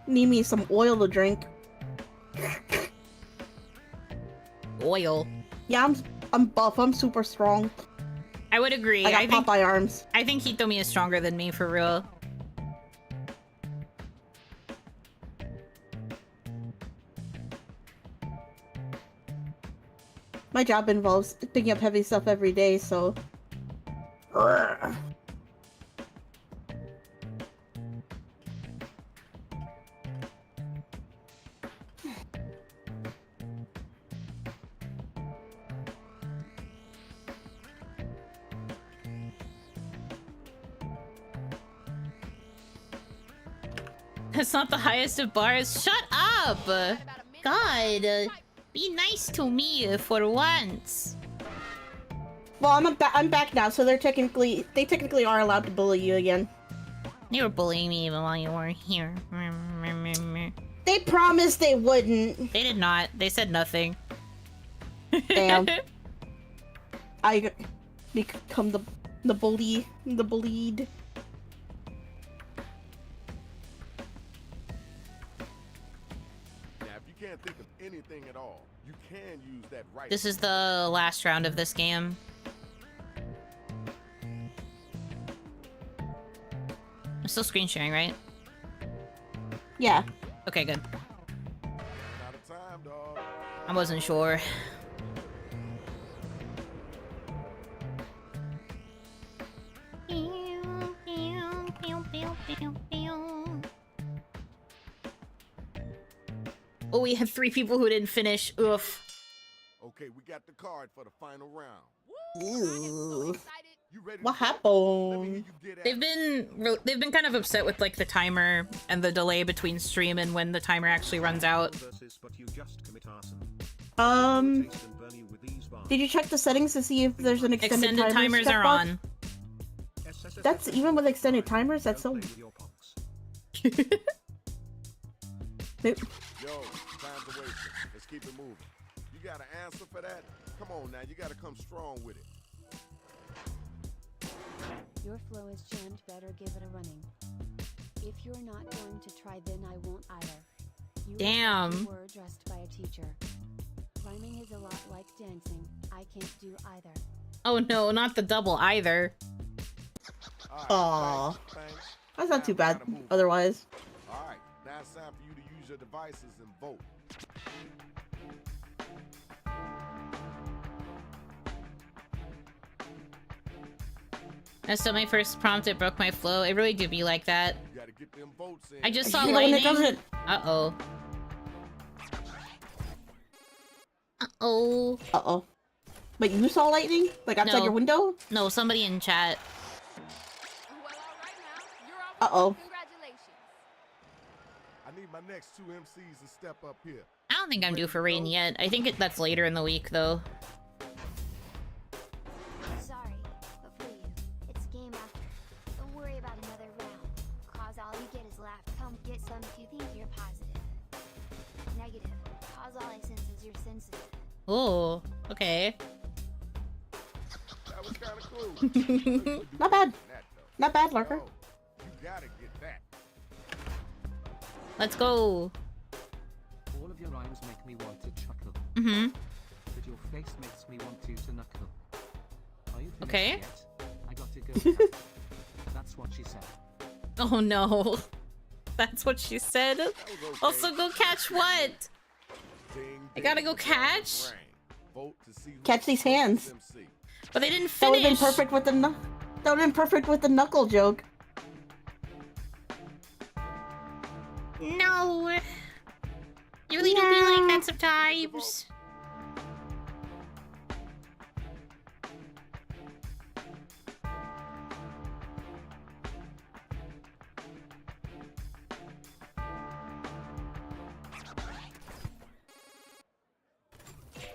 B: Need me some oil to drink.
A: Oil.
B: Yeah, I'm buff. I'm super strong.
A: I would agree.
B: I got Popeye arms.
A: I think Hitomi is stronger than me for real.
B: My job involves picking up heavy stuff every day, so...
A: That's not the highest of bars. Shut up! God, be nice to me for once.
B: Well, I'm back now, so they technically are allowed to bully you again.
A: You were bullying me even while you were here.
B: They promised they wouldn't.
A: They did not. They said nothing.
B: Damn. I become the bullied.
D: Now, if you can't think of anything at all, you can use that right.
A: This is the last round of this game. I'm still screen sharing, right?
B: Yeah.
A: Okay, good.
D: Out of time, dog.
A: I wasn't sure. Oh, we had 3 people who didn't finish. Oof.
D: Okay, we got the card for the final round.
B: Ew.
D: You ready?
B: What
D: to go? Let me hear
B: happened?
D: you get at
A: They've been kind of upset with like the timer and the delay between stream and when the timer actually runs out.
B: Did you check the settings to see if there's an extended
A: Timers are
B: checkbox?
A: on.
B: That's even with extended timers. That's so.
D: Yo, time's a waste. Let's keep it moving. You got an answer for that? Come on now, you gotta come strong with it.
C: Your flow is jammed, better give it a running. If you're not going to try, then I won't either. You
A: Damn.
C: were dressed by a teacher. Rhyming is a lot like dancing. I can't do either.
A: Oh no, not the double either.
B: Aww.
D: Thanks.
B: That's not too bad. Otherwise.
D: Alright, now it's time for you to use your devices and vote.
A: That's still my first prompt. It broke my flow. It really do be like that.
D: You gotta get them votes in.
A: I just saw
B: You know when it
A: lightning.
B: doesn't.
A: Uh-oh. Uh-oh.
B: Uh-oh. But you saw lightning? Like outside
A: No.
B: your window?
A: No, somebody in chat.
B: Uh-oh.
D: I need my next 2 MCs to step up here.
A: I don't think I'm due for rain yet. I think that's later in the week, though.
I: Sorry, but for you, it's game after. Don't worry about another round. Cause all you get is laugh. Come get some if you think you're positive. Negative. Cause all I sense is you're sensitive.
A: Oh, okay.
D: That was kind of cool.
B: Not bad.
D: That, though.
B: Not bad, Lurker.
D: Yo, you gotta get that.
A: Let's go.
K: All of your rhymes make me want to chuckle,
A: Mm-hmm.
K: but your face makes me want to knuckle. Are you finished
A: Okay.
K: yet? I got to go. That's what she said.
A: Oh no. That's what she said.
D: That was okay.
A: Also, go catch what?
D: Ding,
A: I gotta
D: ding,
A: go catch?
D: rain. Vote to see who
B: Catch these hands.
D: MC.
A: But they didn't
B: That would've
A: finish.
B: been perfect with the that would've been perfect with the knuckle joke.
A: No. You really don't be like that sometimes.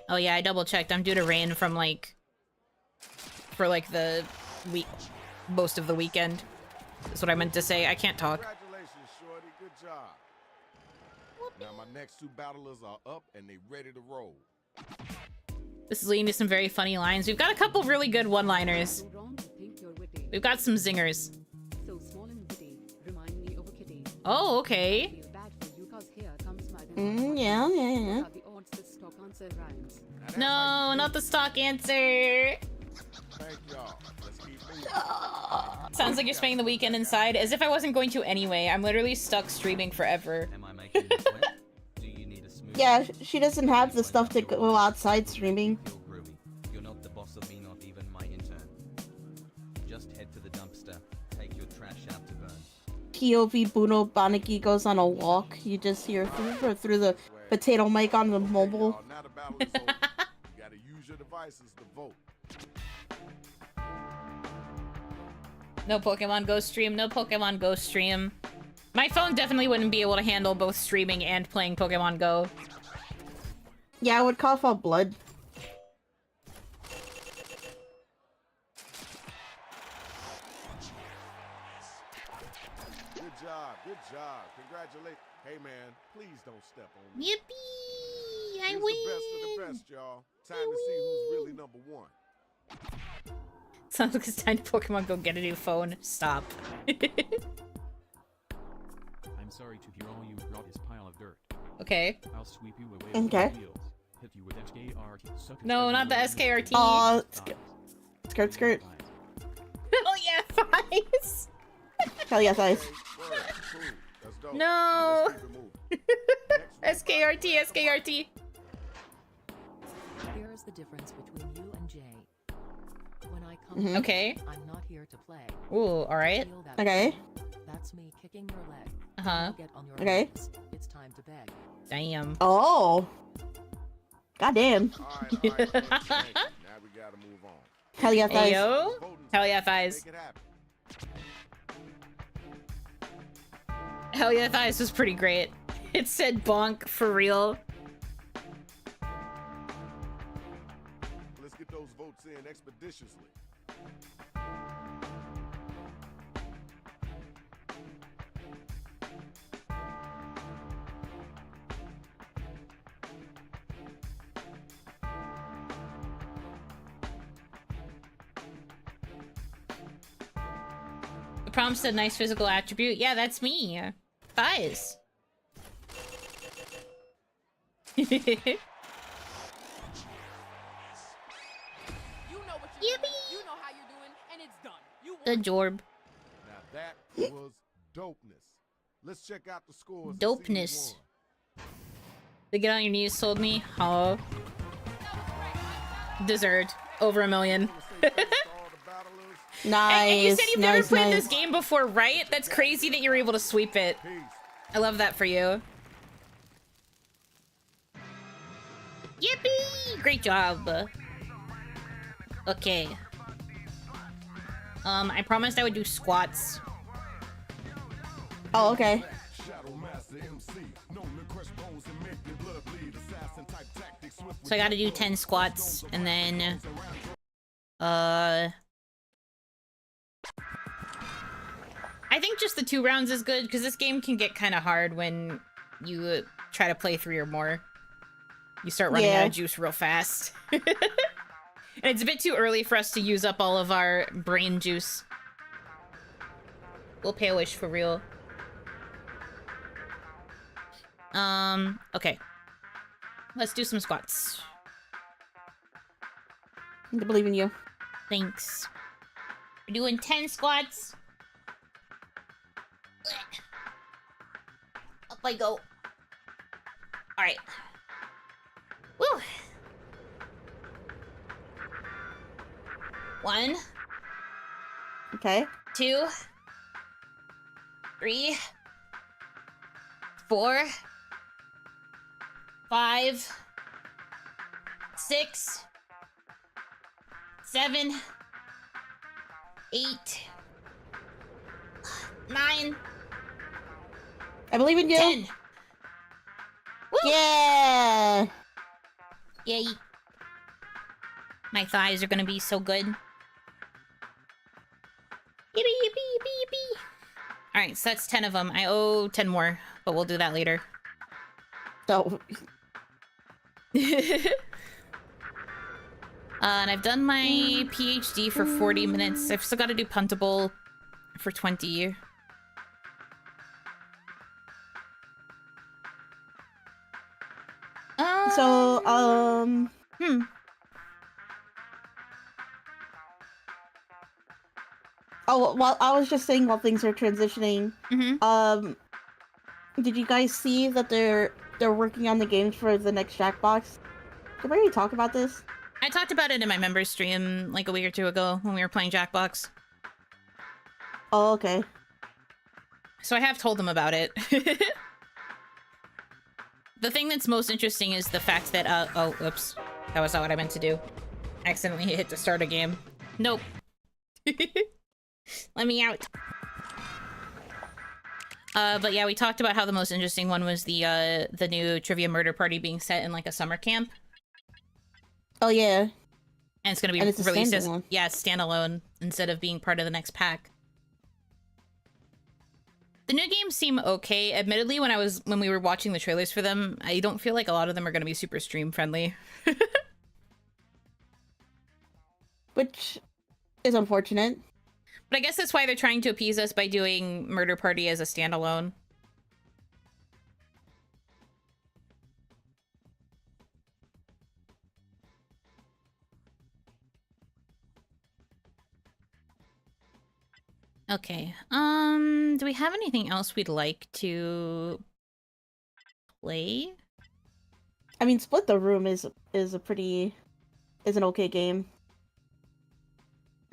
A: Oh yeah, I double checked. I'm due to rain from like for like the week, most of the weekend. That's what I meant to say. I can't talk.
D: Congratulations, Shorty. Good job. Now my next 2 battlers are up and they ready to roll.
A: This is leading to some very funny lines. We've got a couple really good one-liners.
J: So wrong to think you're witty.
A: We've got some zingers.
J: So small and witty. Remind me of a kitty.
A: Oh, okay.
J: Feel bad for you 'cause here comes my
B: Yeah.
J: What are the odds this stock answer rhymes?
D: Now that
A: No,
D: might
A: not the stock answer.
D: be- Thank y'all. Let's keep moving.
A: Sounds like you're spending the weekend inside, as if I wasn't going to anyway. I'm literally stuck streaming forever.
H: Am I making you sweat? Do you need a smooth?
B: Yeah, she doesn't have the stuff to go outside streaming.
H: Feel groovy. You're not the boss of me, not even my intern. Just head to the dumpster. Take your trash out to burn.
B: POV Bruno Banaki goes on a walk. You just hear through the potato mic on the mobile.
D: Y'all, now the battle is over. You gotta use your devices to vote.
A: No Pokemon Go stream, no Pokemon Go stream. My phone definitely wouldn't be able to handle both streaming and playing Pokemon Go.
B: Yeah, I would cough out blood.
D: Good job. Good job. Congratulations. Hey man, please don't step on me.
A: Yippee! I
D: Here's
A: win!
D: the best of the best, y'all. Time to see who's really number 1.
A: Sounds like it's time to Pokemon Go get a new phone. Stop.
L: I'm sorry to hear all you brought this pile of dirt.
A: Okay.
L: I'll sweep you away
B: Okay.
L: with my wheels. Hit you with SKRT. Suckers
A: No, not the
L: everywhere.
A: SKRT.
B: Aw,
L: Thighs.
B: skirt.
A: Oh yeah, Fies!
B: Hell yes, ice.
D: Okay, word. Cool. Let's go.
A: No.
D: Now let's keep it moving. Next
A: SKRT, SKRT.
G: Here is the difference between you and Jay. When I come,
A: Okay.
G: I'm not here to play.
A: Ooh, alright.
G: Feel that
B: Okay.
G: way? That's me kicking your leg.
A: Uh-huh.
G: Get on your
B: Okay.
G: knees. It's time to beg.
A: Damn.
B: Oh. Goddamn.
D: All right, thank you. Now we gotta move on.
B: Hell yeah, thighs.
A: Ayo. Hell yeah, thighs.
D: Make it happen.
A: Hell yeah, thighs was pretty great. It said bonk for real.
D: Let's get those votes in expeditiously.
A: The prompt said nice physical attribute. Yeah, that's me. Thighs.
E: You know what you're doing, you know how you're doing, and it's done. You
A: Good jorb.
D: Now that was dopeness. Let's check out the scores.
A: Dopeness. The get on your knees sold me. Oh. Deserved. Over 1 million.
B: Nice.
A: And you said you've never
B: nice,
A: played
B: nice.
A: this game before, right? That's crazy that you're able to sweep it. I love that for you. Yippee! Great job. Okay. I promised I would do squats.
B: Oh, okay.
A: So I gotta do 10 squats, and then... I think just the 2 rounds is good, because this game can get kind of hard when you try to play 3 or more. You start running out of juice real fast. And it's a bit too early for us to use up all of our brain juice. We'll pay a wish for real. Okay. Let's do some squats.
B: I believe in you.
A: Thanks. We're doing 10 squats. Up I go. Alright. Woo! 1.
B: Okay.
A: 2. 3. 4. 5. 6. 7. 8. 9.
B: I believe in you.
A: 10. Woo!
B: Yeah.
A: Yay. My thighs are gonna be so good. Yippee, yippee, yippee, yippee. Alright, so that's 10 of them. I owe 10 more, but we'll do that later.
B: So.
A: And I've done my PhD for 40 minutes. I've still got to do puntable for 20.
B: So, Oh, well, I was just saying while things are transitioning. Did you guys see that they're working on the games for the next Jackbox? Did we already talk about this?
A: I talked about it in my members stream like a week or 2 ago when we were playing Jackbox.
B: Oh, okay.
A: So I have told them about it. The thing that's most interesting is the fact that, oh, oops. That was not what I meant to do. Accidentally hit to start a game. Nope. Let me out. But yeah, we talked about how the most interesting one was the new Trivia Murder Party being set in, like, a summer camp.
B: Oh, yeah.
A: And it's gonna be released as... Yeah, standalone, instead of being part of the next pack. The new games seem okay. Admittedly, when we were watching the trailers for them, I don't feel like a lot of them are gonna be super stream friendly.
B: Which is unfortunate.
A: But I guess that's why they're trying to appease us by doing Murder Party as a standalone. Okay, do we have anything else we'd like to play?
B: I mean, Split the Room is an okay game.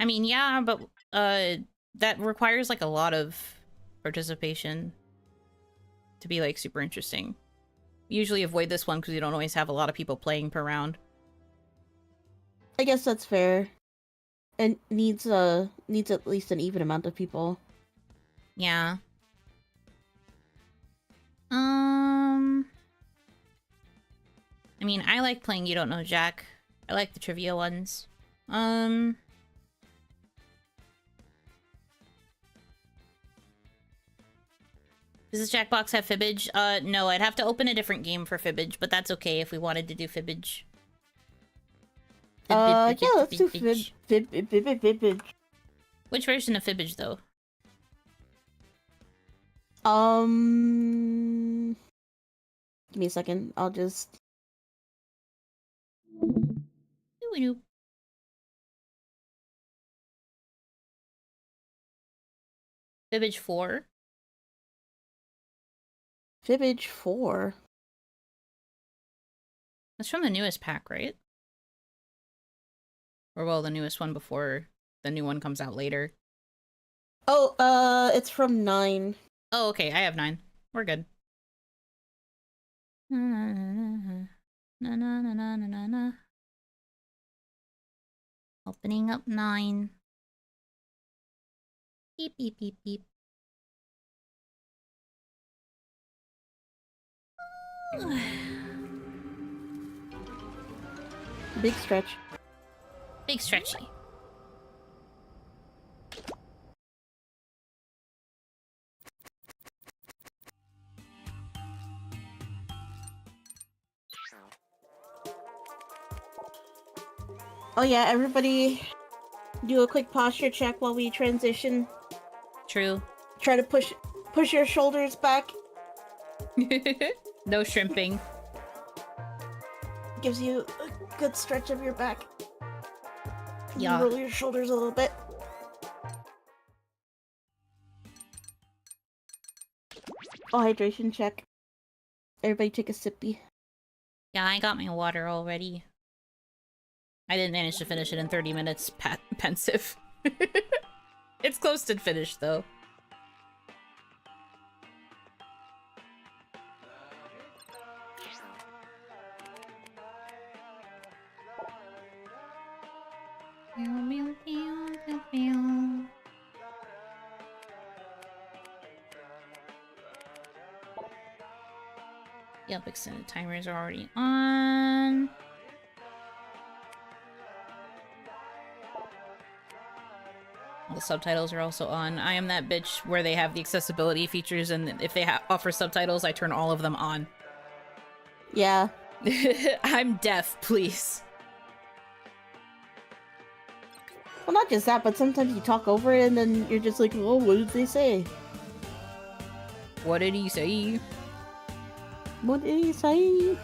A: I mean, yeah, but that requires like a lot of participation to be like super interesting. Usually avoid this one because you don't always have a lot of people playing per round.
B: I guess that's fair. It needs at least an even amount of people.
A: Yeah. I mean, I like playing You Don't Know Jack. I like the trivia ones. Does this Jackbox have Fibbage? No, I'd have to open a different game for Fibbage, but that's okay if we wanted to do Fibbage.
B: Yeah, let's do Fibbage.
A: Which version of Fibbage, though?
B: Give me a second. I'll just...
A: Doo-doo. Fibbage 4?
B: Fibbage 4?
A: That's from the newest pack, right? Or, well, the newest one before the new one comes out later.
B: Oh, it's from 9.
A: Oh, okay, I have 9. We're good. Na na na na na na na. Opening up 9. Beep beep beep beep.
B: Big stretch.
A: Big stretchy.
B: Oh yeah, everybody do a quick posture check while we transition.
A: True.
B: Try to push your shoulders back.
A: No shrimping.
B: Gives you a good stretch of your back.
A: Yeah.
B: Roll your shoulders a little bit. Oh, hydration check. Everybody take a sippy.
A: Yeah, I got my water already. I didn't manage to finish it in 30 minutes. Pensive. It's close to finished, though. Yep, extended timers are already on. All the subtitles are also on. I am that bitch where they have the accessibility features, and if they offer subtitles, I turn all of them on.
B: Yeah.
A: I'm deaf, please.
B: Well, not just that, but sometimes you talk over it and then you're just like, oh, what did they say?
A: What did he say?
B: What did he say?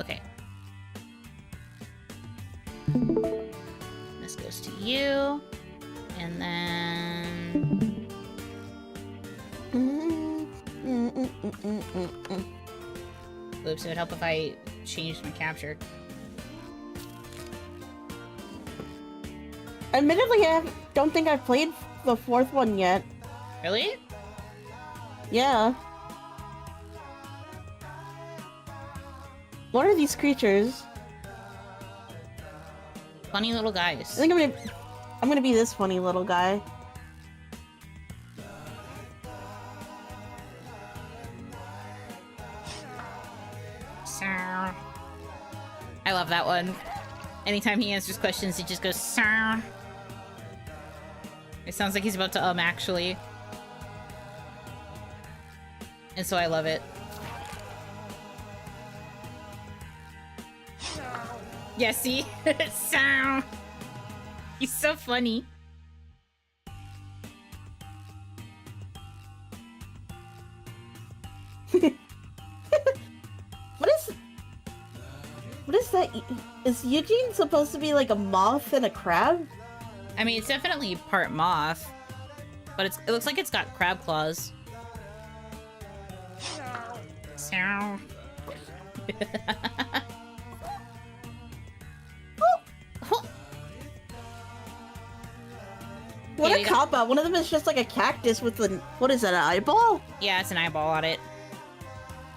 A: Okay. This goes to you, and then... Oops, it would help if I changed my capture.
B: Admittedly, I don't think I've played the 4th one yet.
A: Really?
B: Yeah. What are these creatures?
A: Funny little guys.
B: I think I'm gonna be this funny little guy.
A: Sir. I love that one. Anytime he answers questions, he just goes, sir. It sounds like he's about to, actually. And so I love it. Yeah, see? Sir. He's so funny.
B: What is that is Eugene supposed to be like a moth and a crab?
A: I mean, it's definitely part moth, but it looks like it's got crab claws. So.
B: What
A: Yeah,
B: a cop out. One of them is just like a cactus with a, what is that, an eyeball?
A: Yeah, it's an eyeball on it.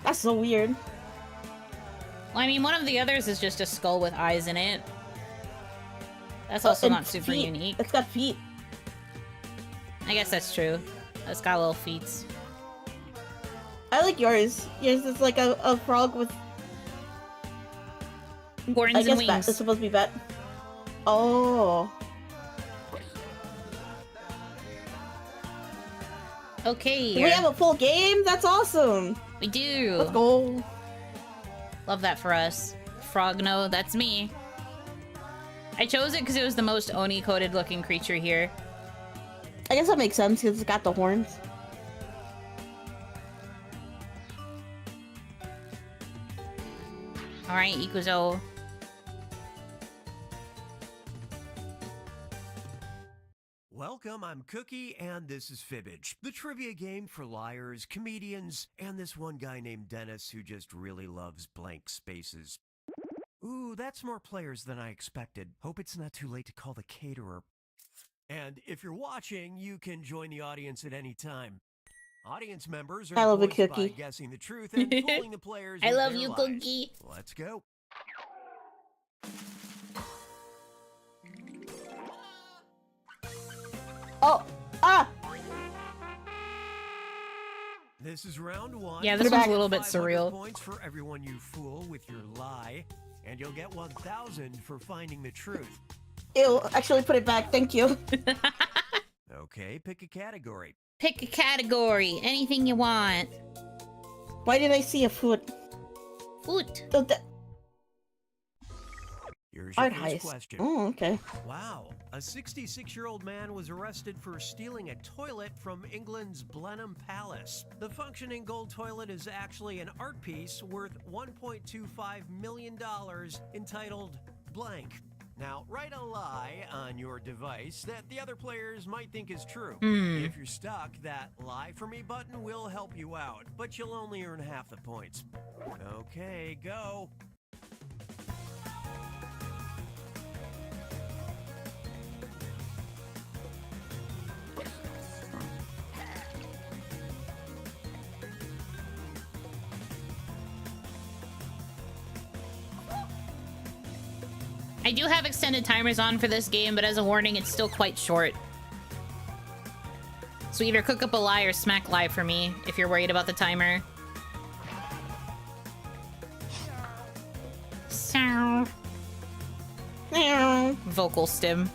B: That's so weird.
A: Well, I mean, one of the others is just a skull with eyes in it. That's also not super
B: feet.
A: unique.
B: It's got feet.
A: I guess that's true. It's got little feet.
B: I like yours. Yours is like a frog with...
A: horns and wings.
B: It's supposed to be bat. Oh.
A: Okay.
B: We have a full game? That's awesome.
A: We do.
B: Let's go.
A: Love that for us. Frogno, that's me. I chose it because it was the most Oni-coded looking creature here.
B: I guess that makes sense because it's got the horns.
A: Alright, Ikuzo.
M: Welcome, I'm Cookie, and this is Fibbage, the trivia game for liars, comedians, and this one guy named Dennis who just really loves blank spaces. Ooh, that's more players than I expected. Hope it's not too late to call the caterer. And if you're watching, you can join the audience at any time. Audience members are
B: I love a
M: voiced by
B: Cookie.
M: guessing the truth and fooling the players
A: I
M: with
A: love
M: their
A: you,
M: lies.
A: Cookie.
M: Let's go.
B: Oh! Ah!
M: This is round one.
A: Yeah, this one's a little bit
M: 500
A: surreal.
M: Points for everyone you fool with your lie, and you'll get 1,000 for finding the truth.
B: Ew, actually put it back, thank you.
M: Okay, pick a category.
A: Pick a category. Anything you want.
B: Why did I see a foot?
A: Foot.
B: Oh,
M: Here's your
B: art
M: first
B: heist.
M: question.
B: Oh, okay.
M: Wow, a 66-year-old man was arrested for stealing a toilet from England's Blenheim Palace. The functioning gold toilet is actually an art piece worth $1.25 million entitled Blank. Now, write a lie on your device that the other players might think is true. If you're stuck, that Lie For Me button will help you out, but you'll only earn half the points. Okay, go.
A: I do have extended timers on for this game, but as a warning, it's still quite short. So either cook up a lie or smack lie for me if you're worried about the timer. So. Vocal stim.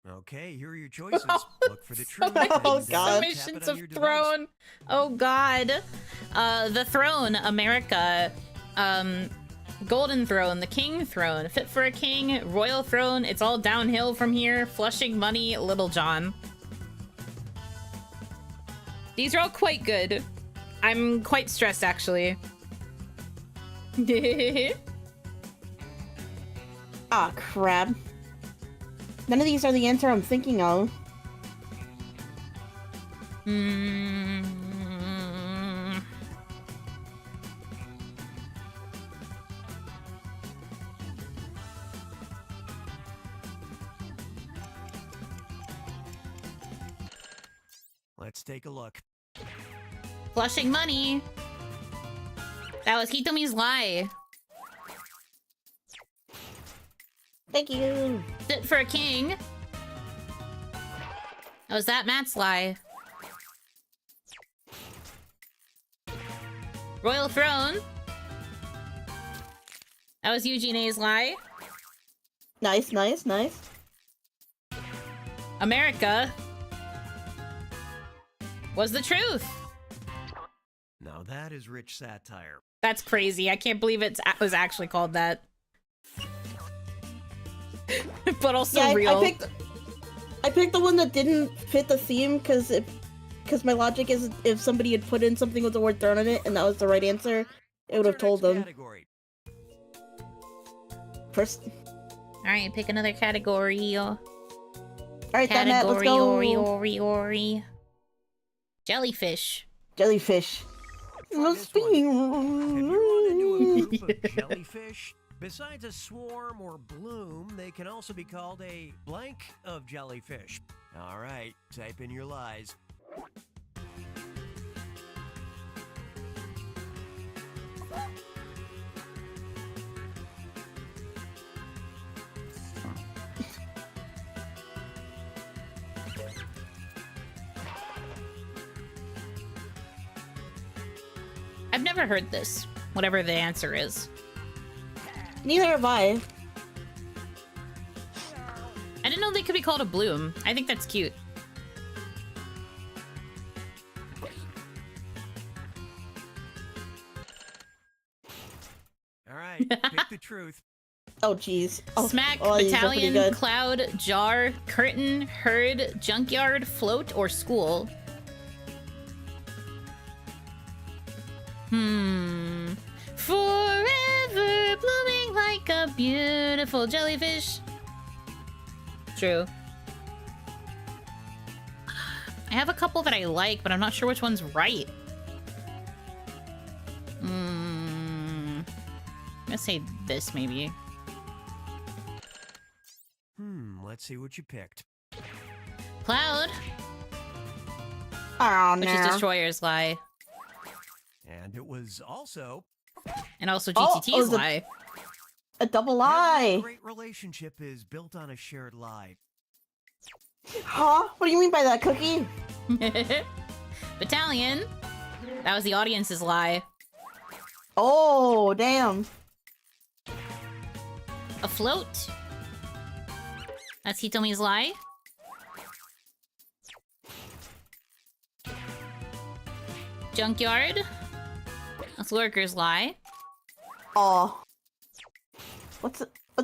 M: Okay, here are your choices. Look for the truth.
A: Oh
M: and,
A: god.
M: tap it
A: Submissions
M: on
A: of
M: your device.
A: Throne. Oh god. The Throne, America. Golden Throne, the King Throne, Fit for a King, Royal Throne, It's All Downhill from Here, Flushing Money, Little John. These are all quite good. I'm quite stressed, actually.
B: Ah, crap. None of these are the answer I'm thinking of.
M: Let's take a look.
A: Flushing Money. That was Hitomi's lie.
B: Thank you.
A: Fit for a King. Oh, is that Matt's lie? Royal Throne. That was Eugene's lie.
B: Nice, nice, nice.
A: America was the truth.
M: Now that is rich satire.
A: That's crazy. I can't believe it was actually called that. But also
B: Yeah,
A: real.
B: I picked the one that didn't fit the theme because my logic is if somebody had put in something with the word thrown in it and that was the right answer, it would have told them.
M: Category?
B: First.
A: Alright, pick another category.
B: Alright, then Matt, let's go.
A: Jellyfish.
B: Jellyfish. Let's be.
M: Have you run into a group of jellyfish? Besides a swarm or bloom, they can also be called a blank of jellyfish. All right, type in your lies.
A: I've never heard this, whatever the answer is.
B: Neither have I.
A: I didn't know they could be called a bloom. I think that's cute.
M: All right, pick the truth.
B: Oh, jeez. Oh,
A: Smack,
B: these are pretty
A: battalion,
B: good.
A: cloud, jar, curtain, herd, junkyard, float, or school. Forever blooming like a beautiful jellyfish. True. I have a couple that I like, but I'm not sure which one's right. I'm gonna say this, maybe.
M: Let's see what you picked.
A: Cloud.
B: Oh,
A: Which is Destroyer's lie.
M: And it was also...
A: And also GTT's lie.
B: A double lie.
M: Every great relationship is built on a shared lie.
B: Huh? What do you mean by that, Cookie?
A: Battalion. That was the audience's lie.
B: Oh, damn.
A: Afloat. That's Hitomi's lie. Junkyard. That's Lurker's lie.
B: Oh. What's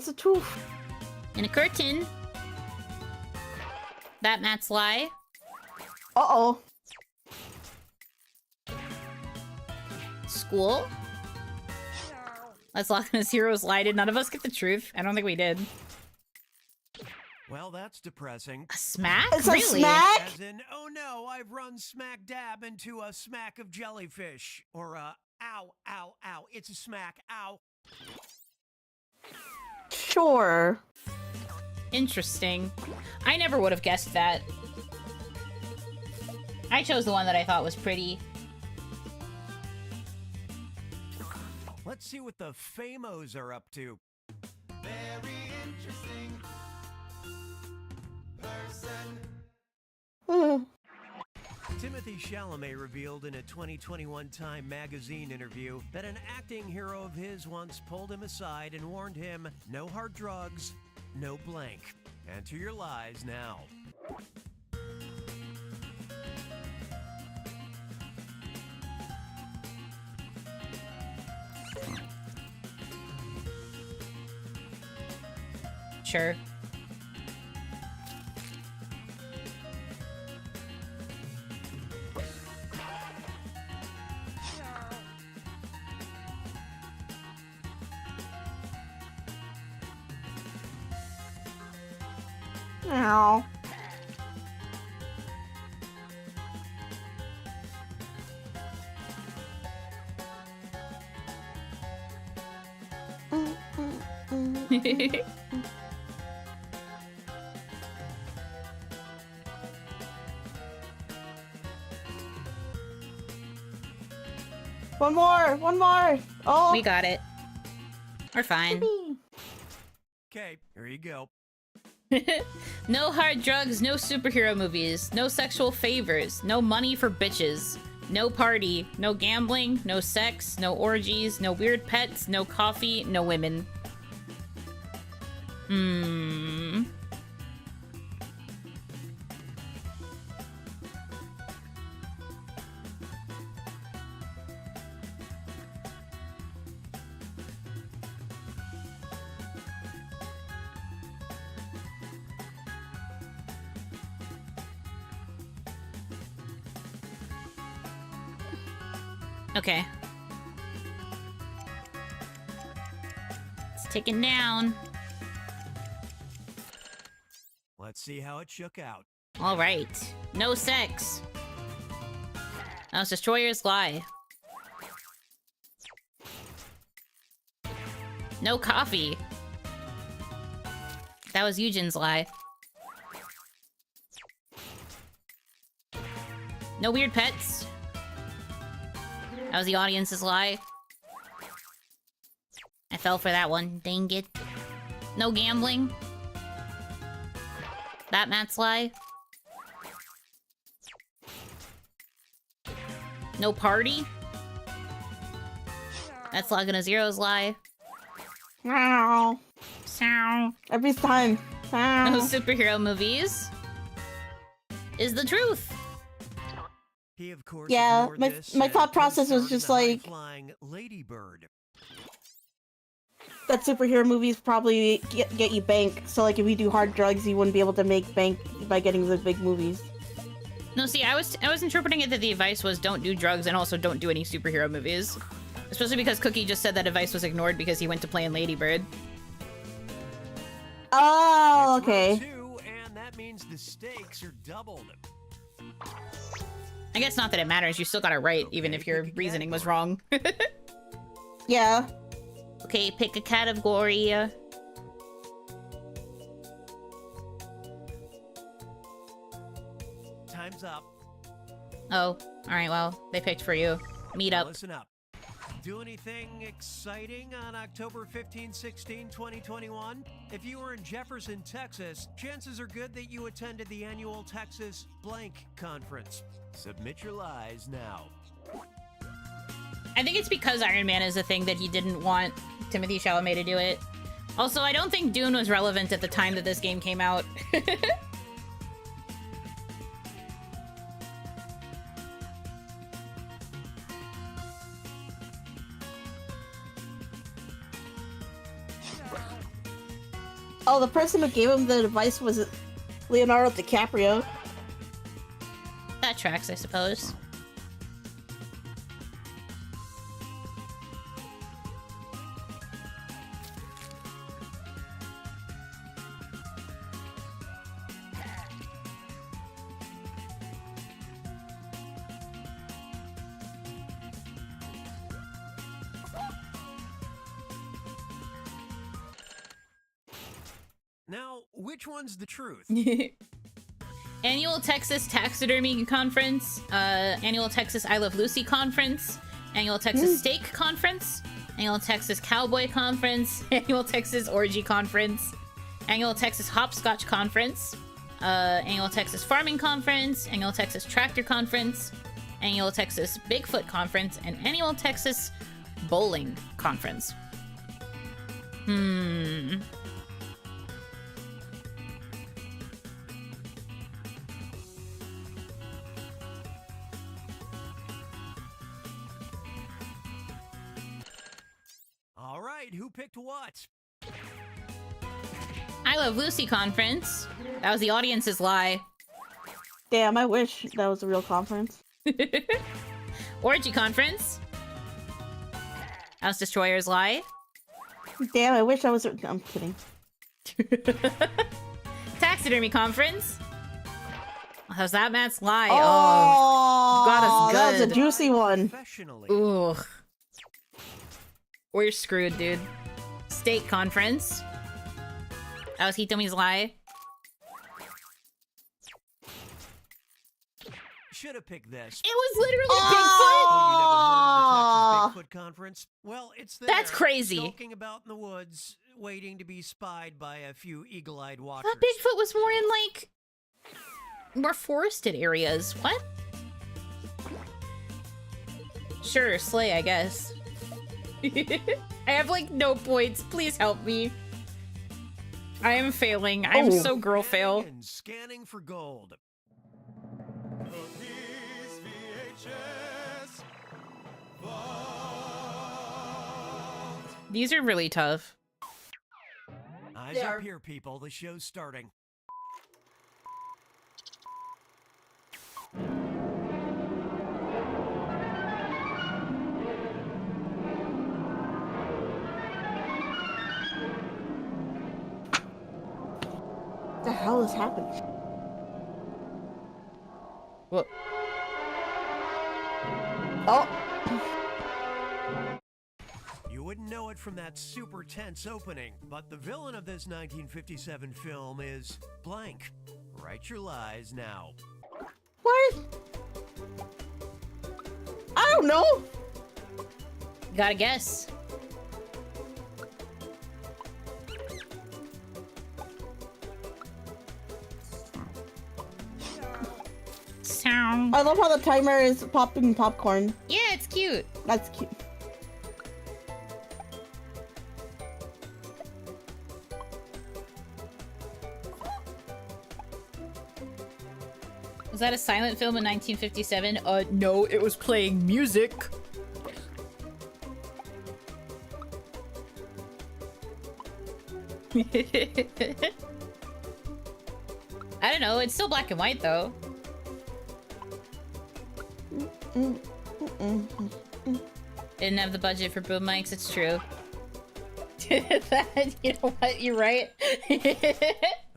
B: the truth?
A: In a curtain. That Matt's lie.
B: Uh-oh.
A: School. Let's lock in his hero's lie. Did none of us get the truth? I don't think we did.
M: Well, that's depressing.
A: A smack?
B: It's a
A: Really?
B: smack?
M: As in, oh no, I've run smack dab into a smack of jellyfish. Or ow, ow, ow. It's a smack, ow.
B: Sure.
A: Interesting. I never would have guessed that. I chose the one that I thought was pretty.
M: Let's see what the Famos are up to.
N: Very interesting person.
M: Timothy Chalamet revealed in a 2021 Time magazine interview that an acting hero of his once pulled him aside and warned him, no hard drugs, no blank. Enter your lies now.
A: Sure.
B: Ow. One more. Oh,
A: We got it. We're fine.
M: Okay, here you go.
A: No hard drugs, no superhero movies, no sexual favors, no money for bitches, no party, no gambling, no sex, no orgies, no weird pets, no coffee, no women. Okay. It's ticking down.
M: Let's see how it shook out.
A: All right. No sex. That was Destroyer's Lie. No coffee. That was Eugen's Lie. No weird pets. That was the audience's lie. I fell for that one. Dang it. No gambling. That Matt's lie. No party. That's Laguna Zero's lie.
B: Meow.
A: Sound.
B: Every time. Meow.
A: No superhero movies. Is the truth.
M: He, of course,
B: Yeah,
M: ignored
B: my
M: this
B: my
M: and
B: thought process was
M: co-starred in
B: just
M: the
B: like
M: high-flying Ladybird.
B: that superhero movies probably get you bank. So like if you do hard drugs, you wouldn't be able to make bank by getting the big movies.
A: No, see, I was interpreting it that the advice was don't do drugs and also don't do any superhero movies. Especially because Cookie just said that advice was ignored because he went to play in Lady Bird.
B: Oh, okay.
M: Two, and that means the stakes are doubled.
A: I guess not that it matters. You still got it right, even if your reasoning was wrong.
B: Yeah.
A: Okay, pick a category.
M: Time's up.
A: Oh, alright, well, they picked for you. Meet up.
M: Listen up. Do anything exciting on October 15, 16, 2021? If you were in Jefferson, Texas, chances are good that you attended the annual Texas Blank Conference. Submit your lies now.
A: I think it's because Iron Man is a thing that he didn't want Timothée Chalamet to do it. Also, I don't think Dune was relevant at the time that this game came out.
B: Oh, the person who gave him the advice was Leonardo DiCaprio.
A: That tracks, I suppose.
M: Now, which one's the truth?
A: Annual Texas Taxidermy Conference, Annual Texas I Love Lucy Conference, Annual Texas Steak Conference, Annual Texas Cowboy Conference, Annual Texas Orgy Conference, Annual Texas Hopscotch Conference, Annual Texas Farming Conference, Annual Texas Tractor Conference, Annual Texas Bigfoot Conference, and Annual Texas Bowling Conference.
M: All right, who picked what?
A: I Love Lucy Conference. That was the audience's lie.
B: Damn, I wish that was a real conference.
A: Orgy Conference. That was Destroyer's lie.
B: Damn, I wish I was. I'm kidding.
A: Taxidermy Conference. How's that Matt's lie?
B: Oh,
A: got us
B: that
A: good.
B: was a juicy one.
A: Ooh. We're screwed, dude. State Conference. That was Hitomi's lie.
M: Should have picked this.
A: It was literally
M: Oh, you never heard of the Texas Bigfoot Conference? Well, it's there.
A: That's crazy.
M: Skulking about in the woods, waiting to be spied by a few eagle-eyed watchers.
A: I thought Bigfoot was more in, like, more forested areas. What? Sure, slay, I guess. I have, like, no points. Please help me. I am failing. I am so girl fail.
M: And scanning for gold.
A: These are really tough.
M: Eyes up here, people. The show's starting.
B: hell is happening?
A: What?
B: Oh.
M: You wouldn't know it from that super tense opening, but the villain of this 1957 film is blank. Write your lies now.
B: What? I don't know.
A: Gotta guess. Sound.
B: I love how the timer is popping popcorn.
A: Yeah, it's cute.
B: That's cute.
A: Was that a silent film in 1957? No, it was playing music. I don't know, it's still black and white though. Didn't have the budget for boom mics, it's true. You know what, you're right.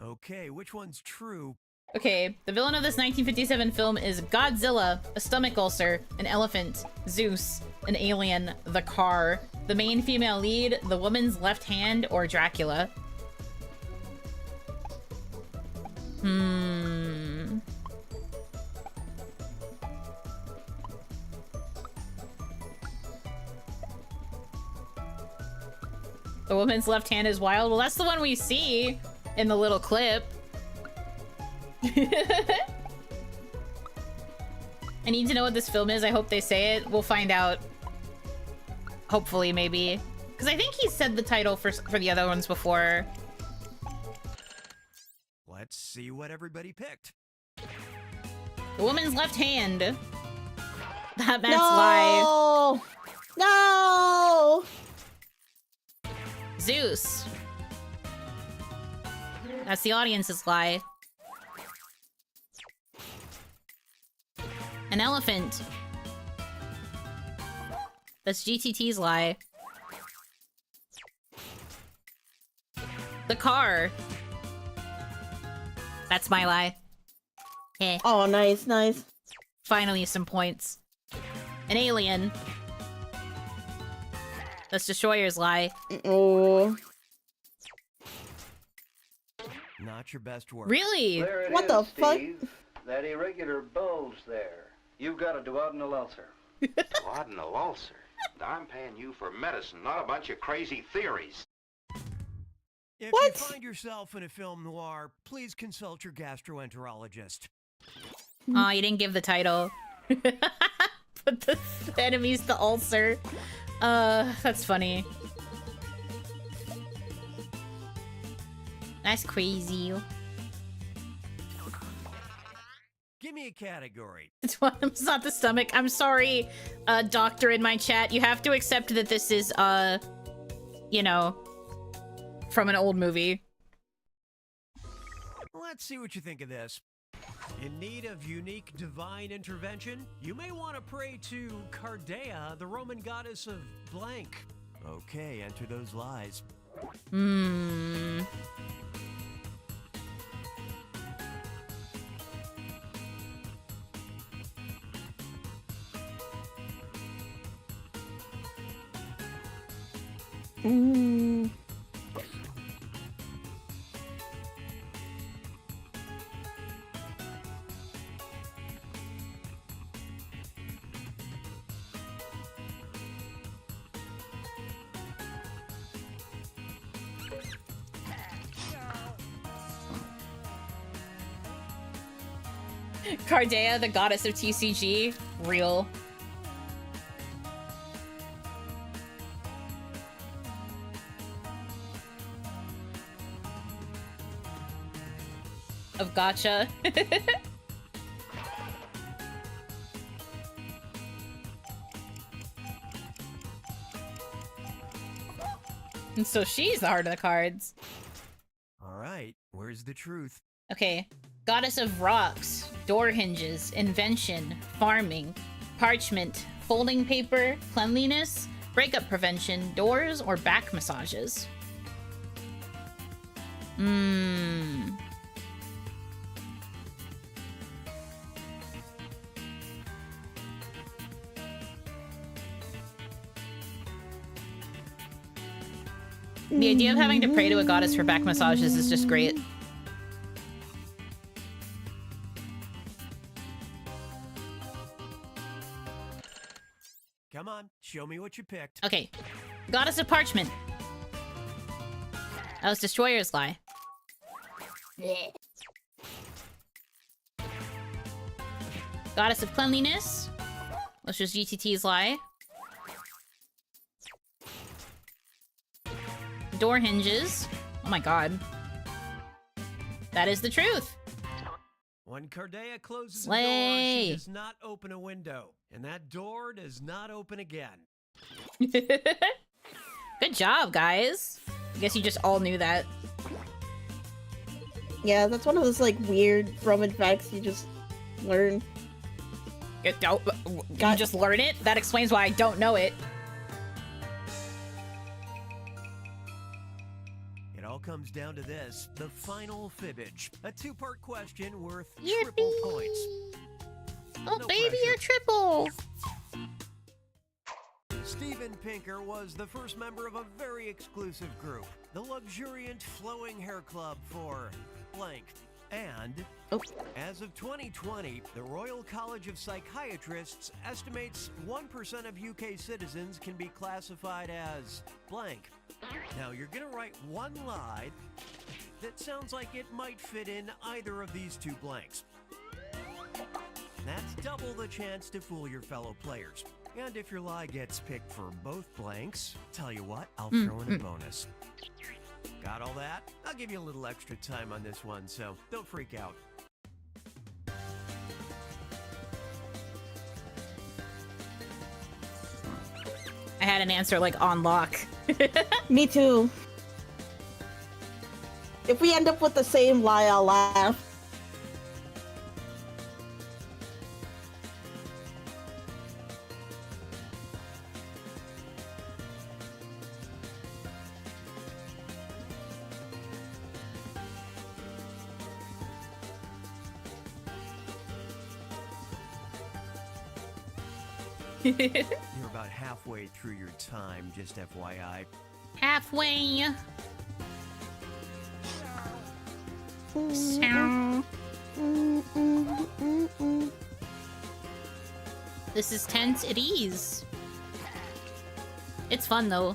M: Okay, which one's true?
A: Okay, the villain of this 1957 film is Godzilla, a stomach ulcer, an elephant, Zeus, an alien, the car, the main female lead, the woman's left hand, or Dracula. The woman's left hand is wild. Well, that's the one we see in the little clip. I need to know what this film is. I hope they say it. We'll find out. Hopefully, maybe. Because I think he said the title for the other ones before.
M: Let's see what everybody picked.
A: The woman's left hand. That Matt's lie.
B: No!
A: Zeus. That's the audience's lie. An elephant. That's GTT's lie. The car. That's my lie. Eh.
B: Oh, nice, nice.
A: Finally, some points. An alien. That's Destroyer's lie.
B: Oh.
M: Not your best work.
A: Really?
O: There it
B: What
O: is,
B: the fuck?
O: Steve. That irregular bulge there. You've got a duodenal ulcer.
P: Duodenal ulcer? I'm paying you for medicine, not a bunch of crazy theories.
M: If
B: What?
M: you find yourself in a film noir, please consult your gastroenterologist.
A: Aw, you didn't give the title. But the enemy's the ulcer. That's funny. That's crazy.
M: Give me a category.
A: It's not the stomach. I'm sorry, doctor in my chat. You have to accept that this is, you know, from an old movie.
M: Let's see what you think of this. In need of unique divine intervention, you may want to pray to Cardea, the Roman goddess of blank. Okay, enter those lies.
A: Cardea, the goddess of TCG. Real. Of gacha. And so she's the heart of the cards.
M: All right, where's the truth?
A: Okay. Goddess of rocks, door hinges, invention, farming, parchment, folding paper, cleanliness, breakup prevention, doors, or back massages. The idea of having to pray to a goddess for back massages is just great.
M: Come on, show me what you picked.
A: Okay. Goddess of Parchment. That was Destroyer's Lie. Goddess of Cleanliness, which was GTT's Lie. Door hinges. Oh my god. That is the truth.
M: When Cardea closes a
A: Slay.
M: door, she does not open a window. And that door does not open again.
A: Good job, guys. I guess you just all knew that.
B: Yeah, that's one of those like weird Roman facts you just learn.
A: You just learn it? That explains why I don't know it.
M: It all comes down to this, the final Fibbage. A two-part question worth triple points.
A: Oh,
M: No
A: baby,
M: pressure.
A: a triple!
M: Steven Pinker was the first member of a very exclusive group, the Luxuriant Flowing Hair Club for blank. And as of 2020, the Royal College of Psychiatrists estimates 1% of UK citizens can be classified as blank. Now you're gonna write one lie that sounds like it might fit in either of these two blanks. That's double the chance to fool your fellow players. And if your lie gets picked for both blanks, tell you what, I'll throw in a bonus. Got all that? I'll give you a little extra time on this one, so don't freak out.
A: I had an answer like on lock.
B: Me too. If we end up with the same lie, I'll laugh.
M: You're about halfway through your time, just FYI.
A: Halfway. This is tense at ease. It's fun though.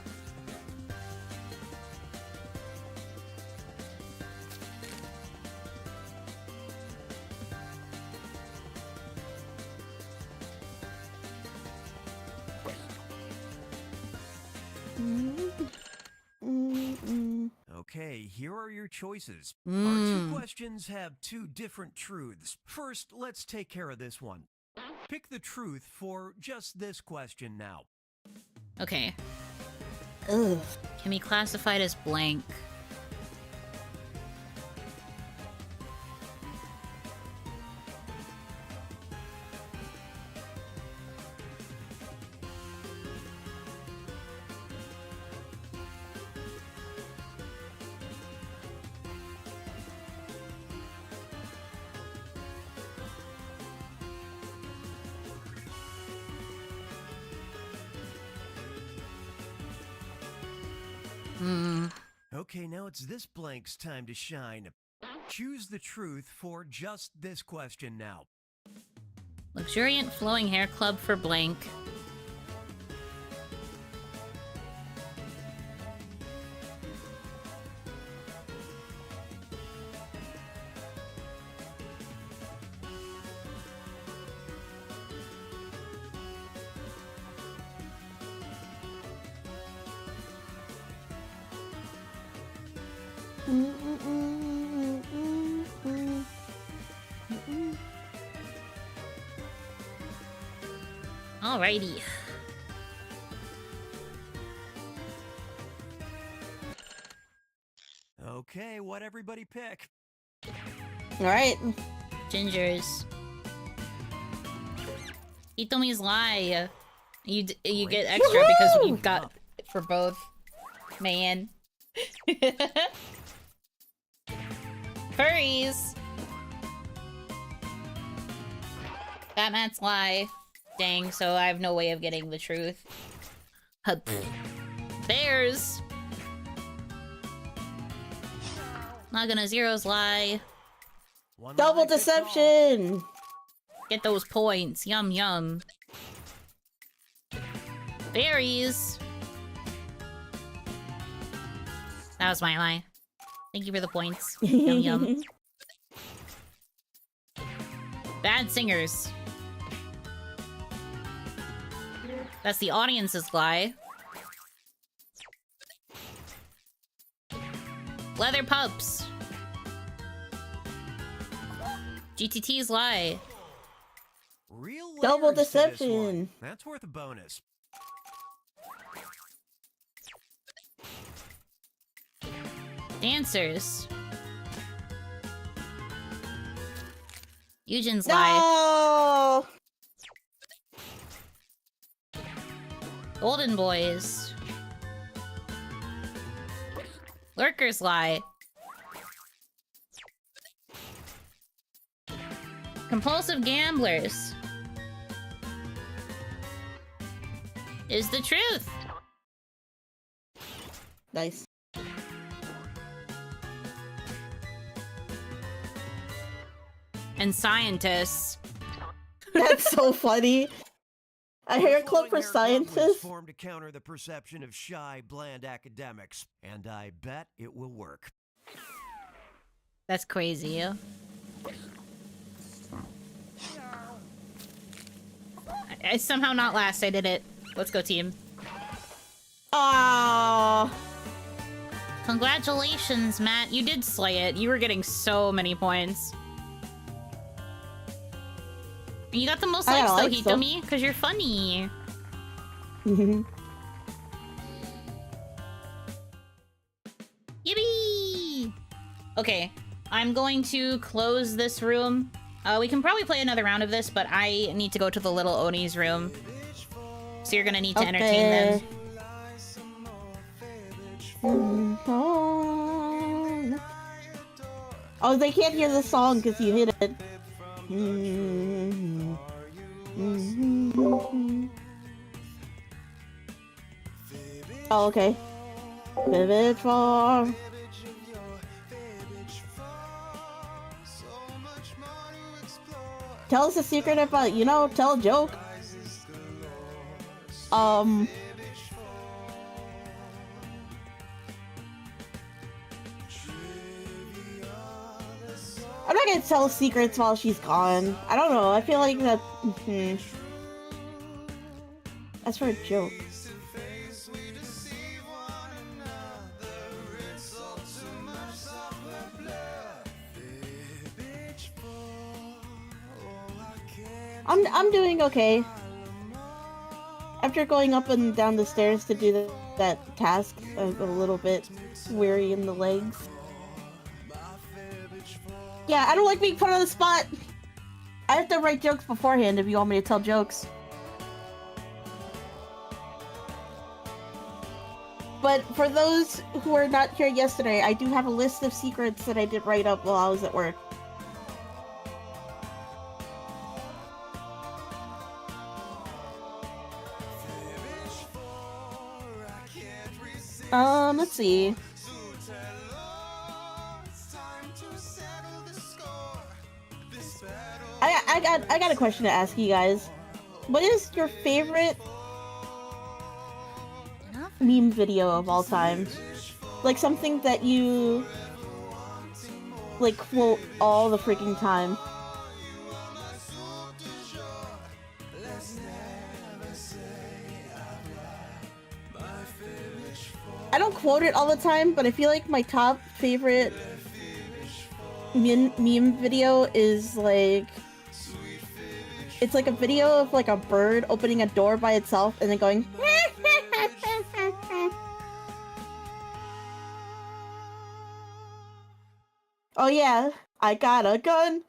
M: Okay, here are your choices. Our two questions have two different truths. First, let's take care of this one. Pick the truth for just this question now.
A: Okay. Ugh. Can be classified as blank.
M: Okay, now it's this blank's time to shine. Choose the truth for just this question now.
A: Luxuriant Flowing Hair Club for blank. Alrighty.
M: Okay, what everybody pick?
B: Alright.
A: Gingers. Hitomi's lie. You get extra because you got it for both. Man. Furries. Batman's lie. Dang, so I have no way of getting the truth. Bears. Not gonna zeros lie.
B: Double deception!
A: Get those points. Yum yum. Berries. That was my lie. Thank you for the points. Yum yum. Bad singers. That's the audience's lie. Leather pups. GTT's lie.
M: Real
B: Double
M: layers to this
B: deception.
M: one. That's worth a bonus.
A: Dancers. Eugen's lie.
B: No!
A: Golden boys. Lurker's lie. Compulsive gamblers. Is the truth.
B: Nice.
A: And scientists.
B: That's so funny. A hair club for scientists?
M: Formed to counter the perception of shy, bland academics, and I bet it will work.
A: That's crazy. I somehow not last. I did it. Let's go, team.
B: Ah.
A: Congratulations, Matt. You did slay it. You were getting so many points. You got the most likes, though, Hitomi, because you're funny. Yippee! Okay, I'm going to close this room. We can probably play another round of this, but I need to go to the little Oni's room. So you're gonna need to entertain them.
B: Oh, they can't hear the song because you hit it. Oh, okay. Fibbage for. Tell us a secret about, you know, tell a joke. I'm not gonna tell secrets while she's gone. I don't know, I feel like that... That's for a joke. I'm doing okay. After going up and down the stairs to do that task, I'm a little bit weary in the legs. Yeah, I don't like being put on the spot. I have to write jokes beforehand if you want me to tell jokes. But for those who were not here yesterday, I do have a list of secrets that I did write up while I was at work. Let's see. I got a question to ask you guys. What is your favorite meme video of all time? Like something that you like quote all the freaking time. I don't quote it all the time, but I feel like my top favorite meme video is like... It's like a video of like a bird opening a door by itself and then going... Oh yeah, I got a gun.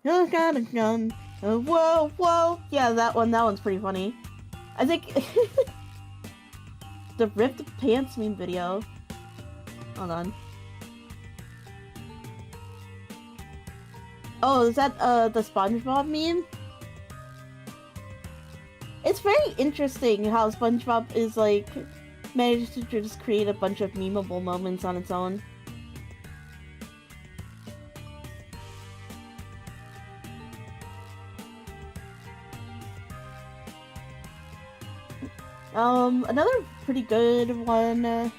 B: I got a gun. Whoa, whoa. Yeah, that one's pretty funny. I think... The ripped pants meme video. Hold on. Oh, is that the SpongeBob meme? It's very interesting how SpongeBob is like managed to just create a bunch of memeable moments on its own. Another pretty good one.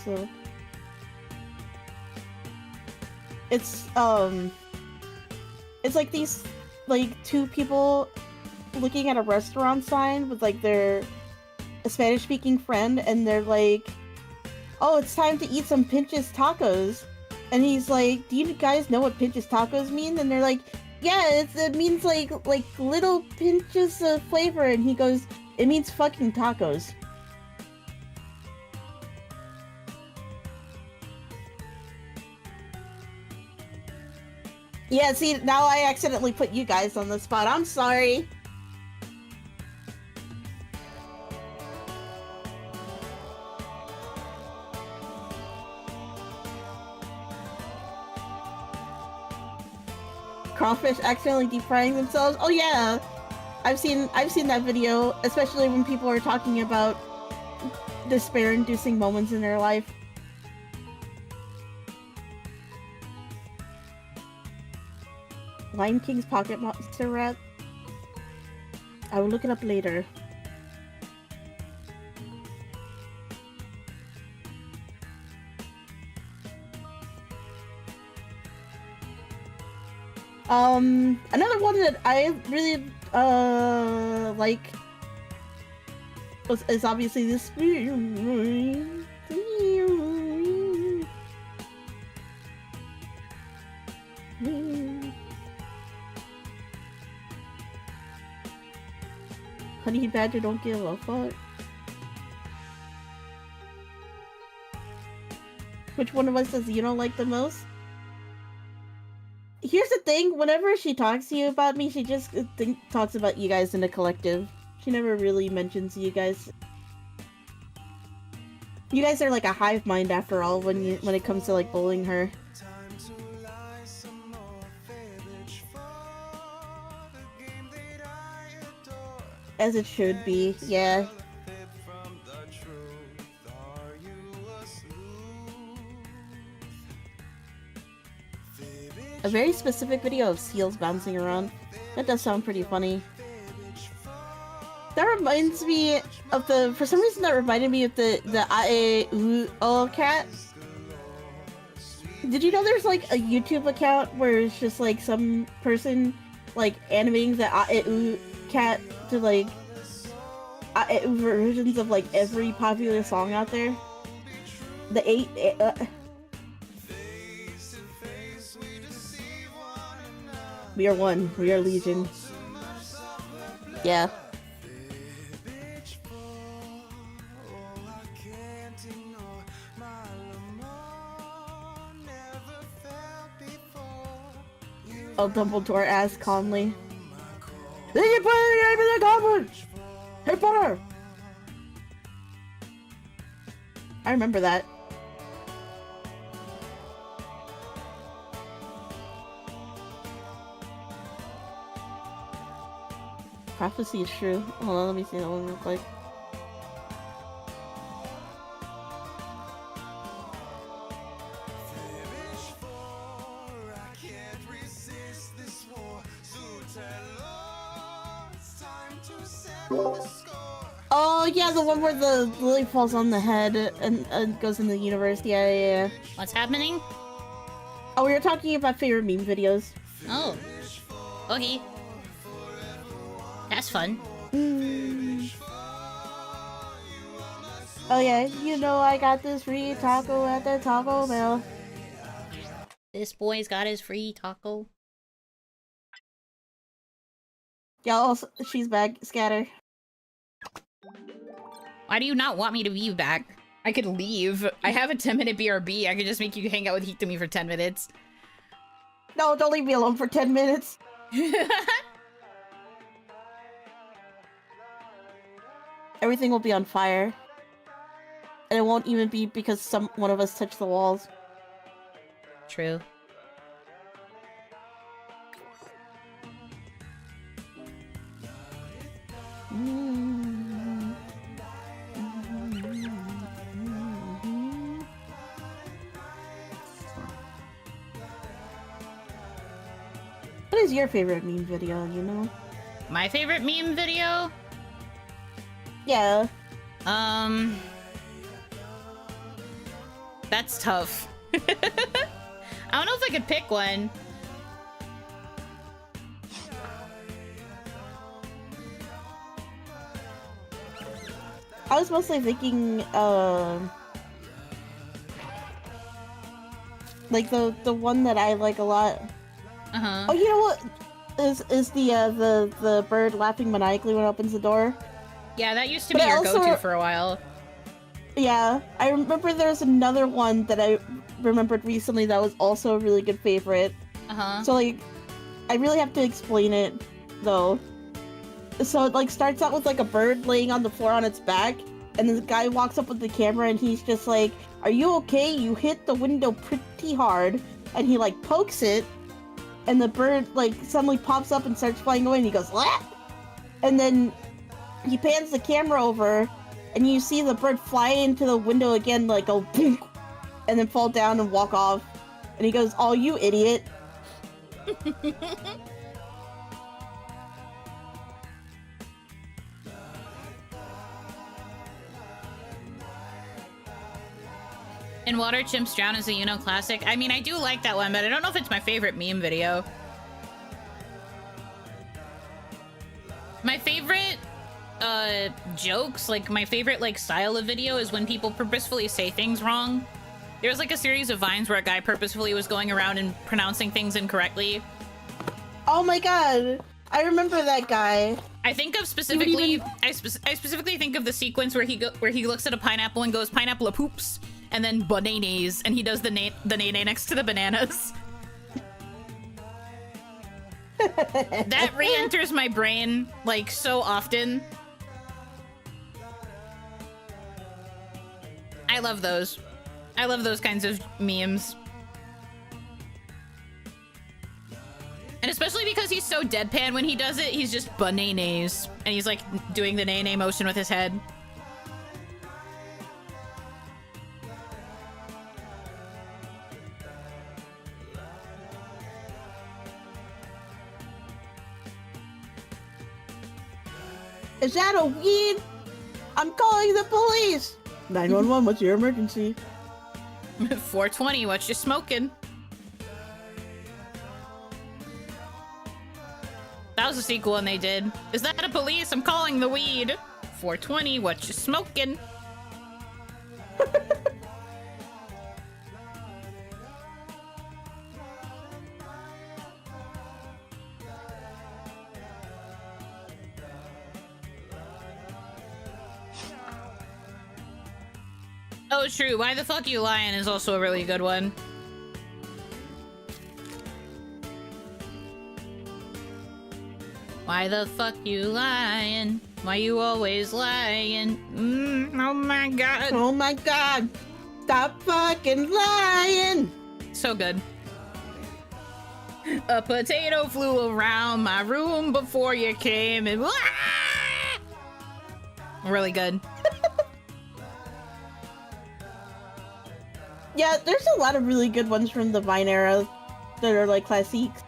B: So it's like these like two people looking at a restaurant sign with like their Spanish speaking friend, and they're like, "Oh, it's time to eat some Pinch's tacos." And he's like, "Do you guys know what Pinch's tacos mean?" And they're like, "Yeah, it means like little pinches of flavor." And he goes, "It means fucking tacos." Yeah, see, now I accidentally put you guys on the spot. I'm sorry. Crawfish accidentally deep frying themselves. Oh yeah, I've seen that video, especially when people are talking about despair-inducing moments in their life. Lion King's Pocket Monster Rat. I will look it up later. Another one that I really like is obviously this. Honey Badger don't give a fuck. Which one of us does Yuno like the most? Here's the thing, whenever she talks to you about me, she just talks about you guys in a collective. She never really mentions you guys. You guys are like a hive mind after all when it comes to like bullying her. As it should be, yeah. A very specific video of seals bouncing around. That does sound pretty funny. That reminds me of the, for some reason that reminded me of the Ae-oo cat. Did you know there's like a YouTube account where it's just like some person like animating the Ae-oo cat to like Ae-oo versions of like every popular song out there? We are one. We are legion. Yeah. Oh, Dumbledore asks calmly. Did you put your name in the comments? Hey, Potter! I remember that. Prophecy is true. Hold on, let me see that one real quick. Oh yeah, the one where the lily falls on the head and goes in the universe. Yeah.
A: What's happening?
B: Oh, we were talking about favorite meme videos.
A: Oh. Okay. That's fun.
B: Oh yeah, you know I got this free taco at the Taco Bell.
A: This boy's got his free taco.
B: Y'all, she's back. Scatter.
A: Why do you not want me to be back? I could leave. I have a 10-minute BRB. I could just make you hang out with Hitami for 10 minutes.
B: No, don't leave me alone for 10 minutes. Everything will be on fire. And it won't even be because one of us touched the walls.
A: True.
B: What is your favorite meme video, you know?
A: My favorite meme video?
B: Yeah.
A: That's tough. I don't know if I could pick one.
B: I was mostly thinking, like the one that I like a lot. Oh, you know what? Is the bird laughing maniacally when it opens the door?
A: Yeah, that used to be your go-to for a while.
B: Yeah, I remember there's another one that I remembered recently that was also a really good favorite. So like, I really have to explain it though. So it like starts out with like a bird laying on the floor on its back, and this guy walks up with the camera and he's just like, "Are you okay? You hit the window pretty hard." And he like pokes it, and the bird like suddenly pops up and starts flying away, and he goes, "What?" And then he pans the camera over, and you see the bird fly into the window again, like go boom, and then fall down and walk off. And he goes, "Oh, you idiot."
A: And Water Chimps Drown is a Yuno classic. I mean, I do like that one, but I don't know if it's my favorite meme video. My favorite jokes, like my favorite like style of video is when people purposefully say things wrong. There was like a series of Vines where a guy purposefully was going around and pronouncing things incorrectly.
B: Oh my god, I remember that guy.
A: I think of specifically, I specifically think of the sequence where he looks at a pineapple and goes, "Pineapple a poops," and then bananas, and he does the nay next to the bananas. That re-enters my brain like so often. I love those. I love those kinds of memes. And especially because he's so deadpan when he does it, he's just bananas. And he's like doing the nay motion with his head.
B: Is that a weed? I'm calling the police! 911, what's your emergency?
A: 420, what you smoking? That was a sequel and they did. Is that a police? I'm calling the weed. 420, what you smoking? Oh, true. Why the fuck you lying is also a really good one. Why the fuck you lying? Why you always lying? Oh my god.
B: Oh my god. Stop fucking lying.
A: So good. A potato flew around my room before you came and... Really good.
B: Yeah, there's a lot of really good ones from the Vine era that are like classics.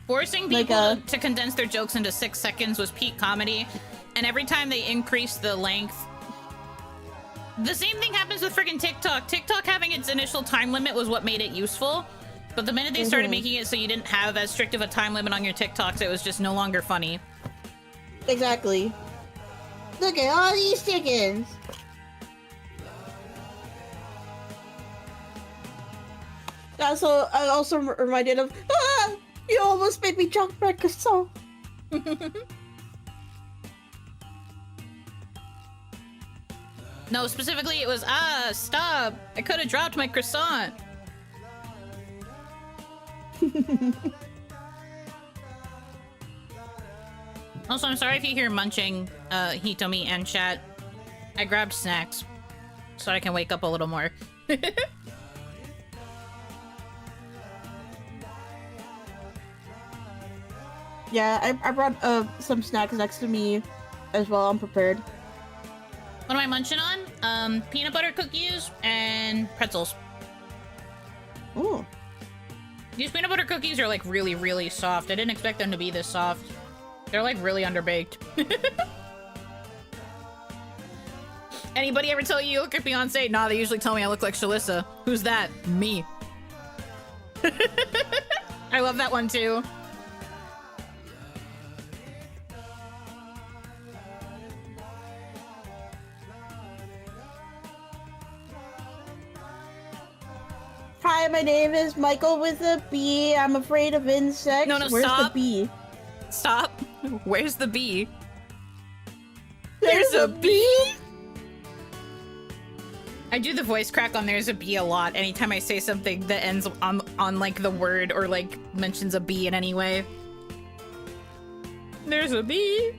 A: Forcing people to condense their jokes into 6 seconds was peak comedy, and every time they increased the length... The same thing happens with freaking TikTok. TikTok having its initial time limit was what made it useful, but the minute they started making it so you didn't have as strict of a time limit on your TikToks, it was just no longer funny.
B: Exactly. Look at all these chickens! I also reminded of, you almost made me jump my croissant.
A: No, specifically it was, stop! I could have dropped my croissant! Also, I'm sorry if you hear munching, Hitomi and chat. I grabbed snacks so I can wake up a little more.
B: Yeah, I brought some snacks next to me as well. I'm prepared.
A: What am I munching on? Peanut butter cookies and pretzels.
B: Ooh.
A: These peanut butter cookies are like really, really soft. I didn't expect them to be this soft. They're like really underbaked. Anybody ever tell you look at Beyonce? Nah, they usually tell me I look like Shalissa. Who's that? Me. I love that one too.
B: Hi, my name is Michael with a B. I'm afraid of insects.
A: No,
B: Where's
A: stop.
B: the bee?
A: Stop. Where's the bee?
B: There's a bee?
A: I do the voice crack on "there's a bee" a lot anytime I say something that ends on like the word or like mentions a bee in any way. There's a bee.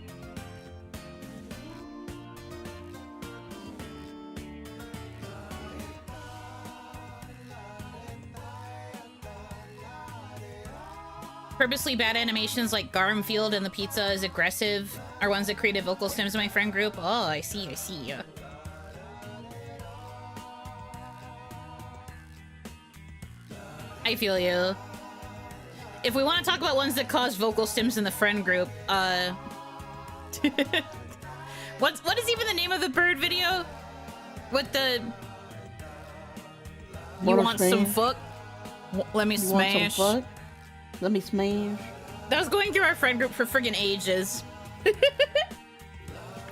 A: Purposely bad animations like Garmfield and the pizza is aggressive are ones that created vocal stems in my friend group. Oh, I see, I see. I feel you. If we want to talk about ones that cause vocal stems in the friend group, what is even the name of the bird video? What the... You want some fuck? Let me smash.
B: Let me smash.
A: That was going through our friend group for friggin' ages.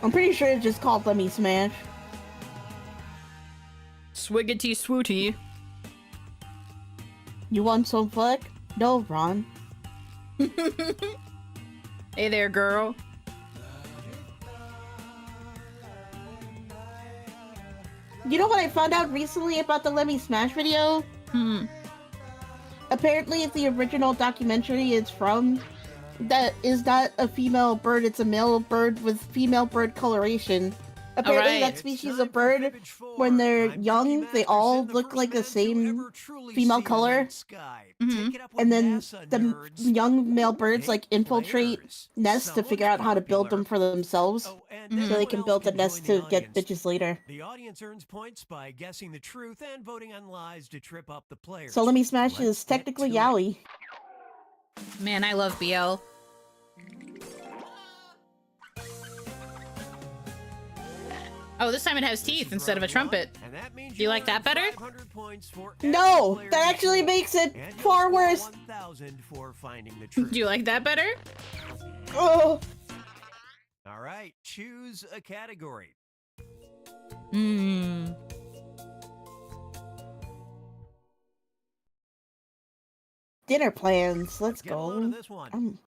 B: I'm pretty sure it's just called Let Me Smash.
A: Swiggity swooty.
B: You want some fuck? No, Ron.
A: Hey there, girl.
B: You know what I found out recently about the Let Me Smash video? Apparently, the original documentary it's from, that is not a female bird, it's a male bird with female bird coloration. Apparently, that species of bird, when they're young, they all look like the same female color. And then the young male birds like infiltrate nests to figure out how to build them for themselves, so they can build the nest to get bitches later.
M: The audience earns points by guessing the truth and voting on lies to trip up the players.
B: So Let Me Smash is technically yaoi.
A: Man, I love BL. Oh, this time it has teeth instead of a trumpet. Do you like that better?
B: No, that actually makes it far worse.
A: Do you like that better?
B: Oh.
M: All right, choose a category.
B: Dinner plans. Let's
M: Get a load
B: go.
M: of this one.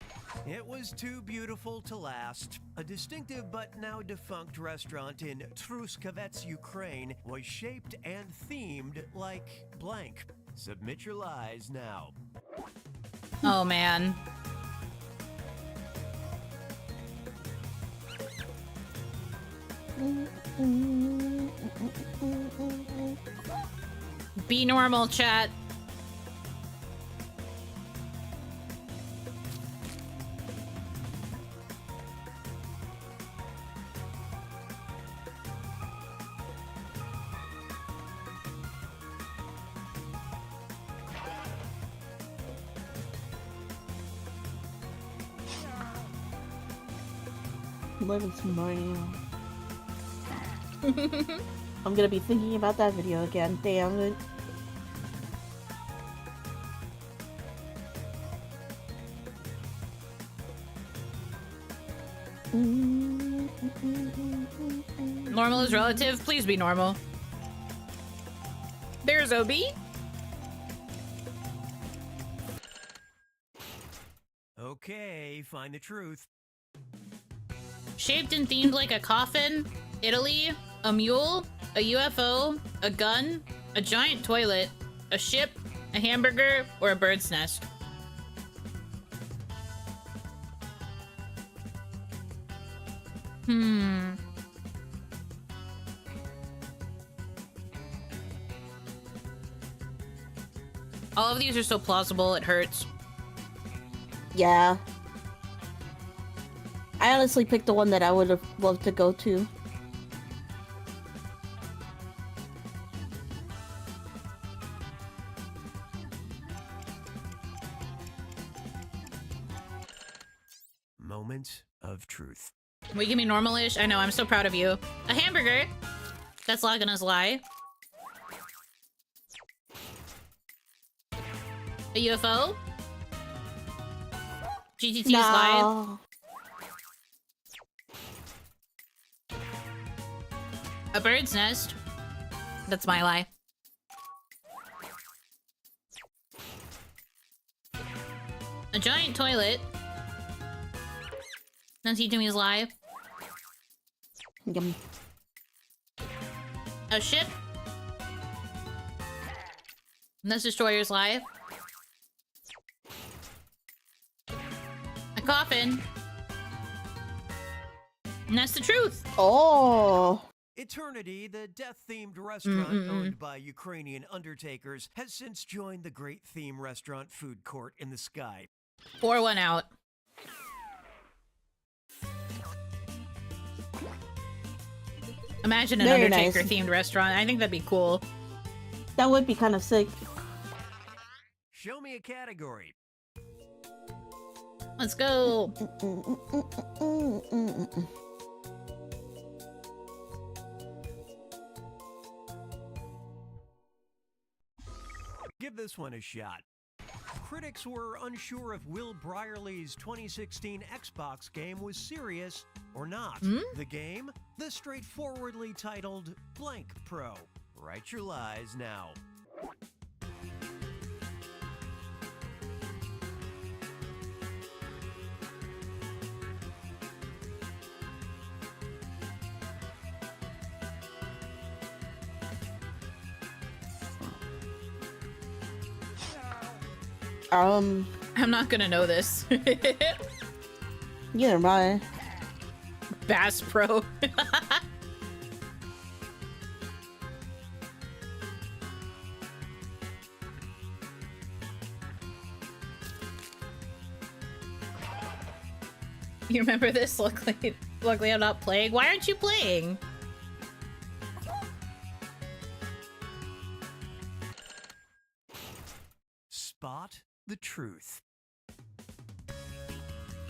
M: It was too beautiful to last. A distinctive but now defunct restaurant in Truskavets, Ukraine was shaped and themed like blank. Submit your lies now.
A: Oh, man. Be normal, chat.
B: Living tomorrow. I'm gonna be thinking about that video again. Damn it.
A: Normal is relative. Please be normal. There's OB.
M: Okay, find the truth.
A: Shaped and themed like a coffin, Italy, a mule, a UFO, a gun, a giant toilet, a ship, a hamburger, or a bird's nest. All of these are so plausible, it hurts.
B: Yeah. I honestly picked the one that I would have loved to go to.
M: moment of truth.
A: Will you give me normal-ish? I know, I'm so proud of you. A hamburger! That's Lagana's lie. A UFO? GTT's lie. A bird's nest. That's my lie. A giant toilet. That's Hitomi's lie.
B: Yum.
A: A ship. That's Destroyer's lie. A coffin. And that's the truth.
B: Oh.
M: Eternity, the death-themed restaurant owned by Ukrainian undertakers, has since joined the great theme restaurant food court in the sky.
A: Pour one out. Imagine an
B: Very
A: Undertaker
B: nice.
A: themed restaurant. I think that'd be cool.
B: That would be kind of sick.
M: Show me a category.
A: Let's go.
M: Give this one a shot. Critics were unsure if Will Brierly's 2016 Xbox game was serious or not. The game? The straightforwardly titled Blank Pro. Write your lies now.
A: I'm not gonna know this.
B: Neither am I.
A: Bass Pro. You remember this? Luckily I'm not playing. Why aren't you playing?
M: Spot the truth.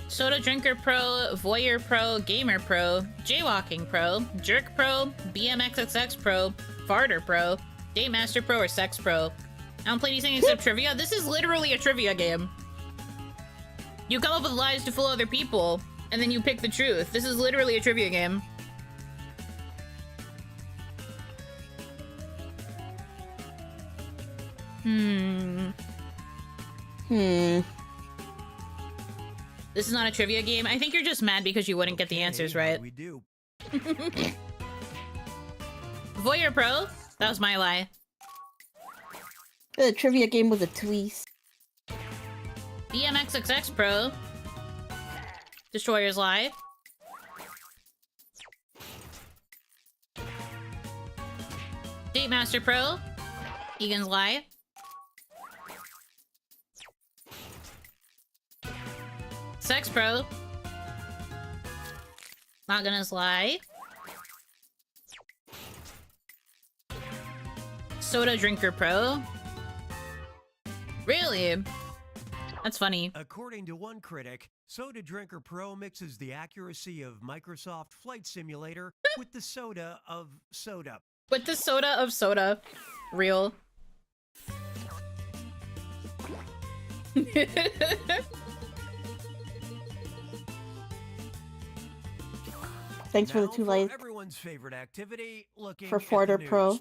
A: Soda Drinker Pro, Voyeur Pro, Gamer Pro, Jaywalking Pro, Jerk Pro, BMXXX Pro, Farter Pro, Date Master Pro, or Sex Pro. I don't play anything except trivia. This is literally a trivia game. You come up with lies to fool other people, and then you pick the truth. This is literally a trivia game. This is not a trivia game. I think you're just mad because you wouldn't get the answers right.
M: We do.
A: Voyeur Pro? That was my lie.
B: The trivia game was a twist.
A: BMXXX Pro. Destroyer's lie. Date Master Pro. Egan's lie. Sex Pro. Not gonna lie. Soda Drinker Pro. Really? That's funny.
M: According to one critic, Soda Drinker Pro mixes the accuracy of Microsoft Flight Simulator with the soda of soda.
A: With the soda of soda. Real.
B: Thanks for the
M: Now
B: 2 lights.
M: Everyone's favorite activity, looking
B: For
M: at the
B: Farter
M: news.
B: Pro.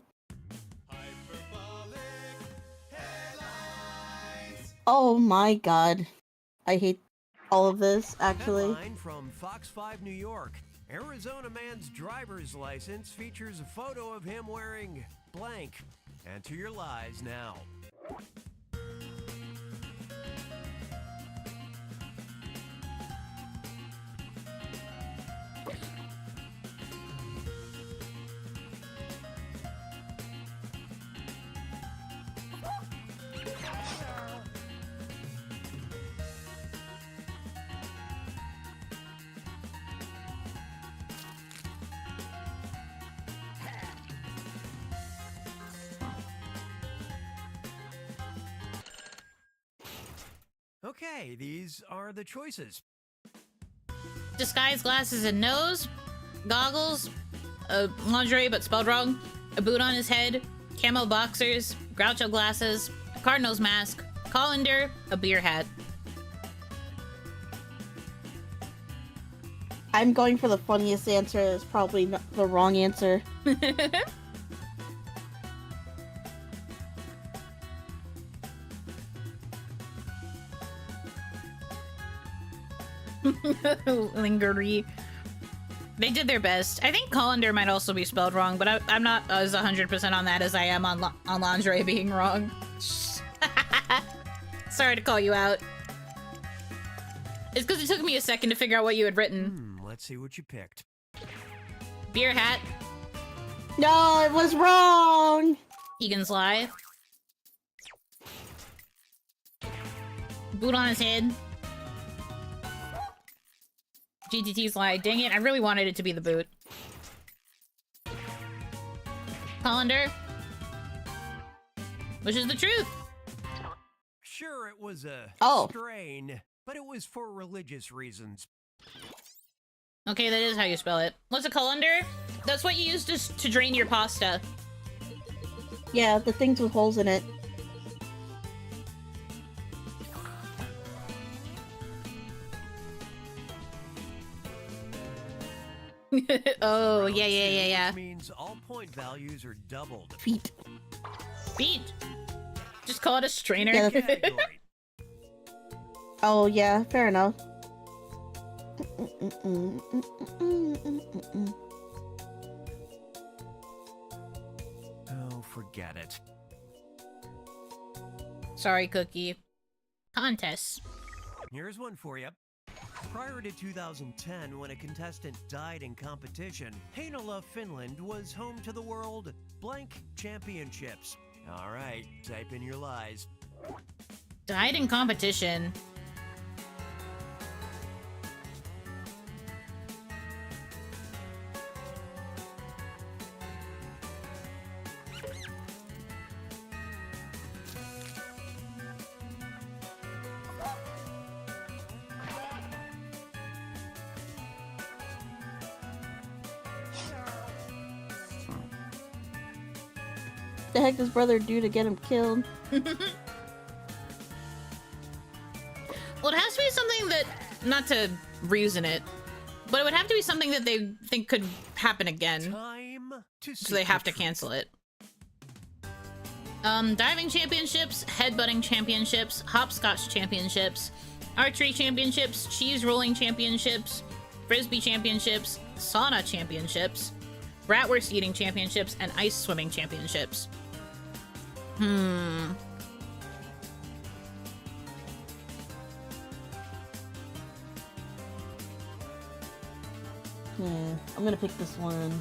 B: Oh my god. I hate all of this, actually.
M: Headline from Fox 5 New York. Arizona man's driver's license features a photo of him wearing blank. Enter your lies now. Okay, these are the choices.
A: Disguise glasses and nose, goggles, lingerie but spelled wrong, a boot on his head, camo boxers, Groucho glasses, Cardinals mask, colander, a beer hat.
B: I'm going for the funniest answer. It's probably not the wrong answer.
A: Lingerie. They did their best. I think colander might also be spelled wrong, but I'm not as 100% on that as I am on lingerie being wrong. Sorry to call you out. It's because it took me a second to figure out what you had written.
M: Let's see what you picked.
A: Beer hat.
B: No, it was wrong!
A: Egan's lie. Boot on his head. GTT's lie. Dang it, I really wanted it to be the boot. Colander. Which is the truth.
M: Sure, it was a
B: Oh.
M: strain, but it was for religious reasons.
A: Okay, that is how you spell it. What's a colander? That's what you use to drain your pasta.
B: Yeah, the things with holes in it.
A: Oh, yeah.
M: Which means all point values are doubled.
B: Feet.
A: Feet. Just call it a strainer.
B: Yeah,
M: Category.
B: Oh, yeah, fair enough.
M: Oh, forget it.
A: Sorry, Cookie. Contests.
M: Here's one for you. Prior to 2010, when a contestant died in competition, Hanaki, Finland was home to the World Blank Championships. All right, type in your lies.
A: Died in competition.
B: The heck does brother do to get him killed?
A: Well, it has to be something that, not to reason it, but it would have to be something that they think could happen again. So they have to cancel it. Diving championships, headbutting championships, hopscotch championships, archery championships, cheese rolling championships, frisbee championships, sauna championships, bratwurst eating championships, and ice swimming championships.
B: Yeah, I'm gonna pick this one.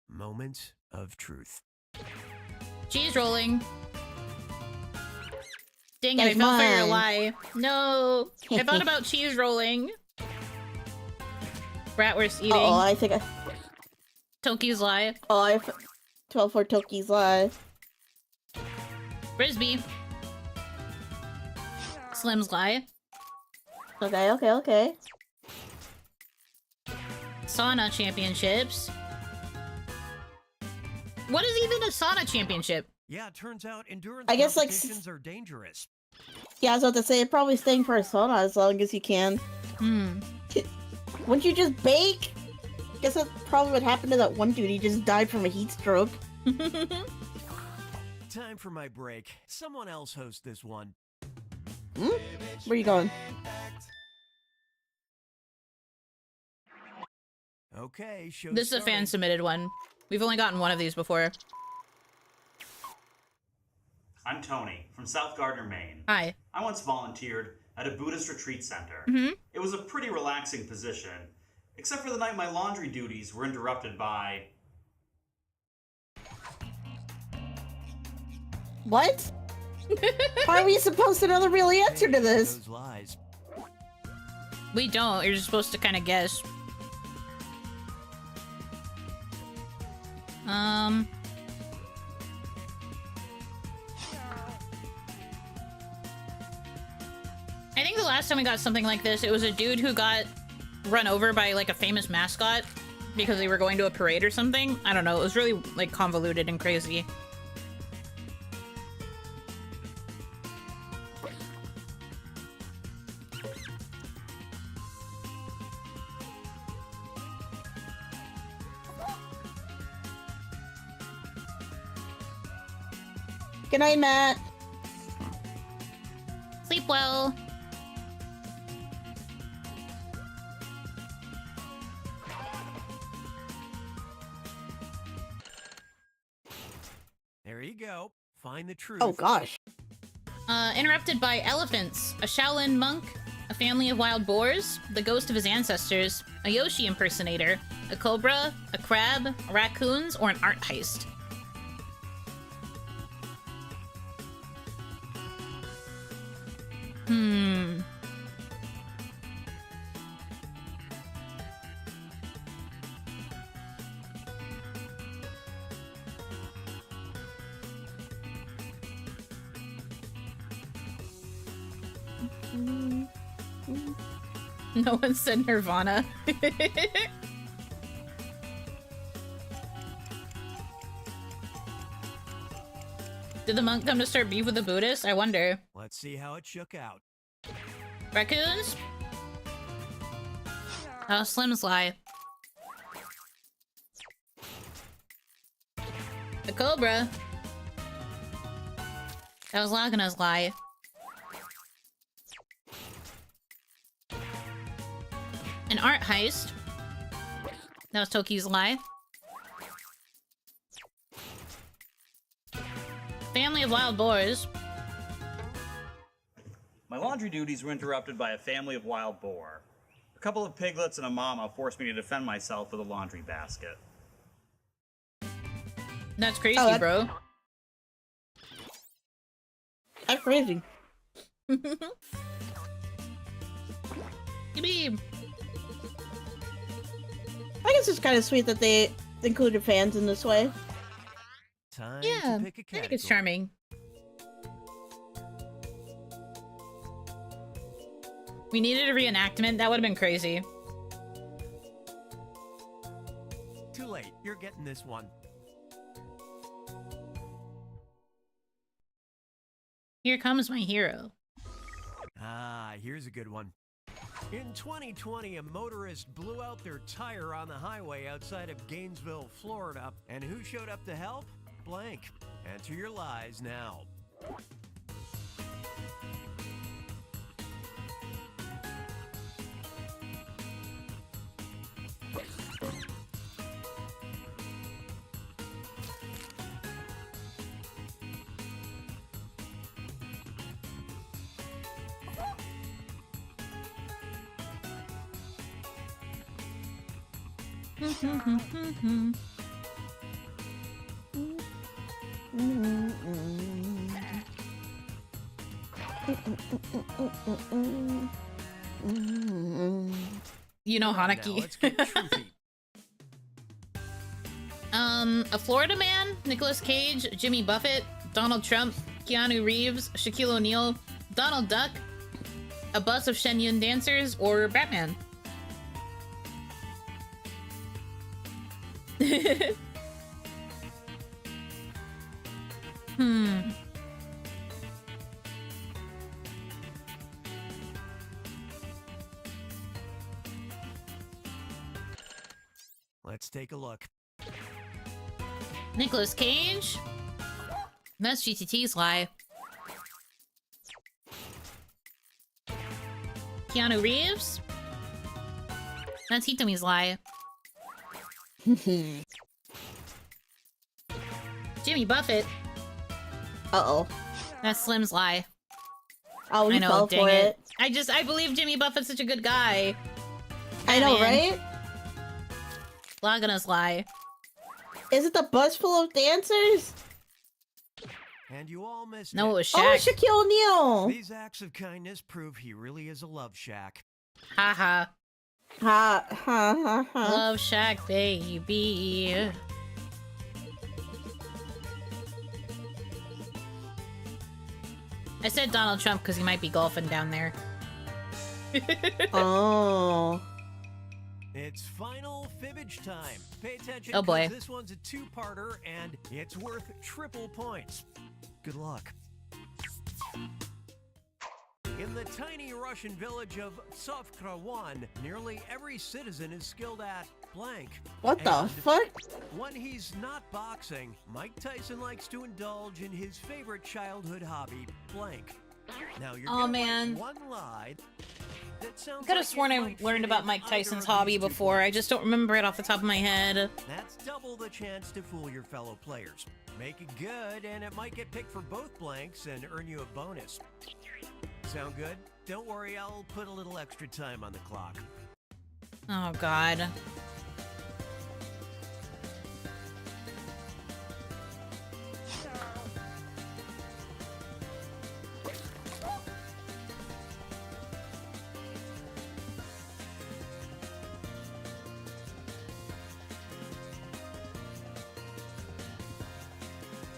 M: Moment of truth.
A: Cheese rolling. Dang it, I
B: That's
A: fell for your
B: mine.
A: lie. No! I thought about cheese rolling. Bratwurst eating.
B: Oh, I think I...
A: Toki's lie.
B: Oh, I... 12 for Toki's lie.
A: Frisbee. Slim's lie.
B: Okay.
A: Sauna championships. What is even a sauna championship?
M: Yeah, it turns out endurance
B: I guess, like,
M: competitions are dangerous.
B: Yeah, I was about to say, probably staying for a sauna as long as you can. Wouldn't you just bake? Guess that's probably what happened to that one dude. He just died from a heat stroke.
M: Time for my break. Someone else host this one.
B: Where you going?
M: Okay, show
A: This is a fan submitted one. We've only gotten one of these before.
Q: I'm Tony from South Gardner, Maine.
A: Hi.
Q: I once volunteered at a Buddhist retreat center. It was a pretty relaxing position, except for the night my laundry duties were interrupted by...
B: What? How are we supposed to know the real answer to this?
M: Those lies.
A: We don't. You're just supposed to kind of guess. I think the last time we got something like this, it was a dude who got run over by like a famous mascot because they were going to a parade or something. I don't know. It was really like convoluted and crazy.
B: Good night, Matt.
A: Sleep well.
M: There you go. Find the truth.
B: Oh gosh.
A: Interrupted by elephants, a Shaolin monk, a family of wild boars, the ghost of his ancestors, a Yoshi impersonator, a cobra, a crab, raccoons, or an art heist. No one said Nirvana. Did the monk come to start beef with the Buddhist? I wonder.
M: Let's see how it shook out.
A: Raccoons? Oh, Slim's lie. A cobra? That was Lagana's lie. An art heist? That was Toki's lie. Family of wild boars.
Q: My laundry duties were interrupted by a family of wild boar. A couple of piglets and a mama forced me to defend myself with a laundry basket.
A: That's crazy, bro.
B: That's crazy.
A: Yippee.
B: I guess it's kind of sweet that they included fans in this way.
M: Time
A: Yeah,
M: to pick a
A: I think it's charming. We needed a reenactment. That would have been crazy.
M: Too late. You're getting this one.
A: Here comes my hero.
M: Ah, here's a good one. In 2020, a motorist blew out their tire on the highway outside of Gainesville, Florida. And who showed up to help? Blank. Enter your lies now.
A: You know Hanaki. A Florida man, Nicolas Cage, Jimmy Buffett, Donald Trump, Keanu Reeves, Shaquille O'Neal, Donald Duck, a bus of Shenyun dancers, or Batman.
M: Let's take a look.
A: Nicolas Cage? That's GTT's lie. Keanu Reeves? That's Hitomi's lie. Jimmy Buffett?
B: Uh-oh.
A: That's Slim's lie.
B: Oh, he fell
A: dang
B: for it.
A: I believe Jimmy Buffett's such a good guy.
B: I know,
A: Batman.
B: right?
A: Lagana's lie.
B: Is it the bus full of dancers?
M: And you all missed
A: No, it was
B: Oh,
A: Shaq.
B: Shaquille O'Neal.
M: These acts of kindness prove he really is a love shack.
A: Haha.
B: Ha ha ha ha.
A: Love Shack, baby. I said Donald Trump because he might be golfing down there.
B: Oh.
M: It's final Fibbage time. Pay attention.
A: Oh boy.
M: 'cause this one's a two-parter and it's worth triple points. Good luck. In the tiny Russian village of Sovkrawan, nearly every citizen is skilled at blank.
B: What the
M: And
B: fuck?
M: when he's not boxing, Mike Tyson likes to indulge in his favorite childhood hobby, blank. Now you're
A: Oh,
M: gonna
A: man.
M: write one lie that sounds
A: I could have
M: like
A: sworn
M: it
A: I
M: might
A: learned
M: fit
A: about
M: in
A: Mike
M: either
A: Tyson's
M: of
A: hobby
M: these two
A: before. I just don't remember it off the top of my head.
M: That's double the chance to fool your fellow players. Make it good, and it might get picked for both blanks and earn you a bonus. Sound good? Don't worry, I'll put a little extra time on the clock.
A: Oh god.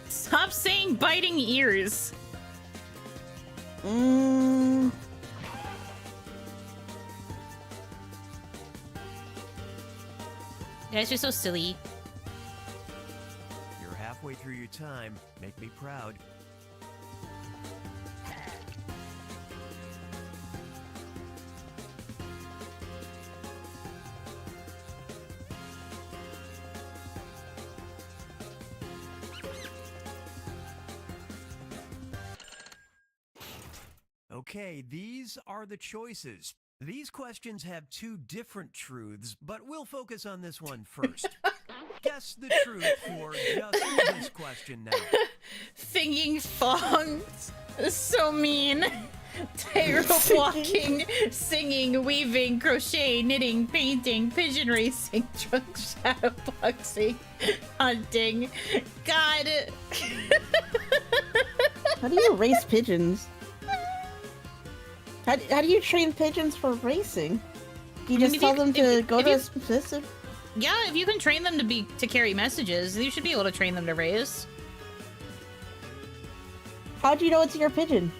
A: Stop saying biting ears. You guys are so silly.
M: You're halfway through your time. Make me proud. Okay, these are the choices. These questions have two different truths, but we'll focus on this one first. Guess the truth for just this question now.
A: Singing songs. So mean. Tightrope walking, singing, weaving, crochet, knitting, painting, pigeon racing, drunk shadowboxing, hunting. God.
B: How do you race pigeons? How do you train pigeons for racing? You just tell them to go to a specific...
A: Yeah, if you can train them to carry messages, you should be able to train them to race.
B: How do you know it's your pigeon?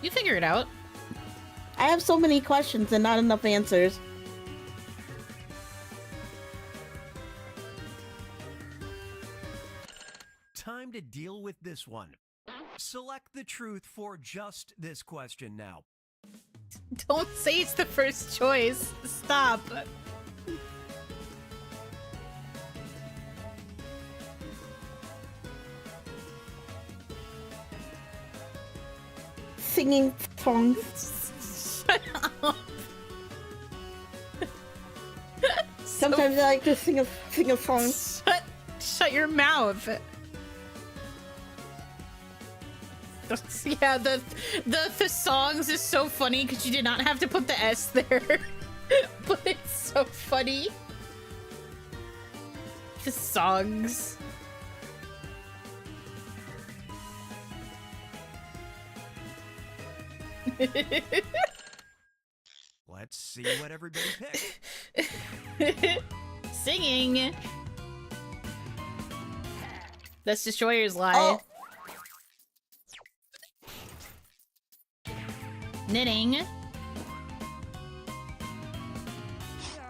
A: You figure it out.
B: I have so many questions and not enough answers.
M: Time to deal with this one. Select the truth for just this question now.
A: Don't say it's the first choice. Stop.
B: Singing songs.
A: Shut up.
B: Sometimes I like to sing a song.
A: Shut your mouth. Yeah, the songs is so funny because you did not have to put the S there. But it's so funny. The songs.
M: Let's see what everybody picked.
A: Singing. That's Destroyer's lie.
B: Oh.
A: Knitting.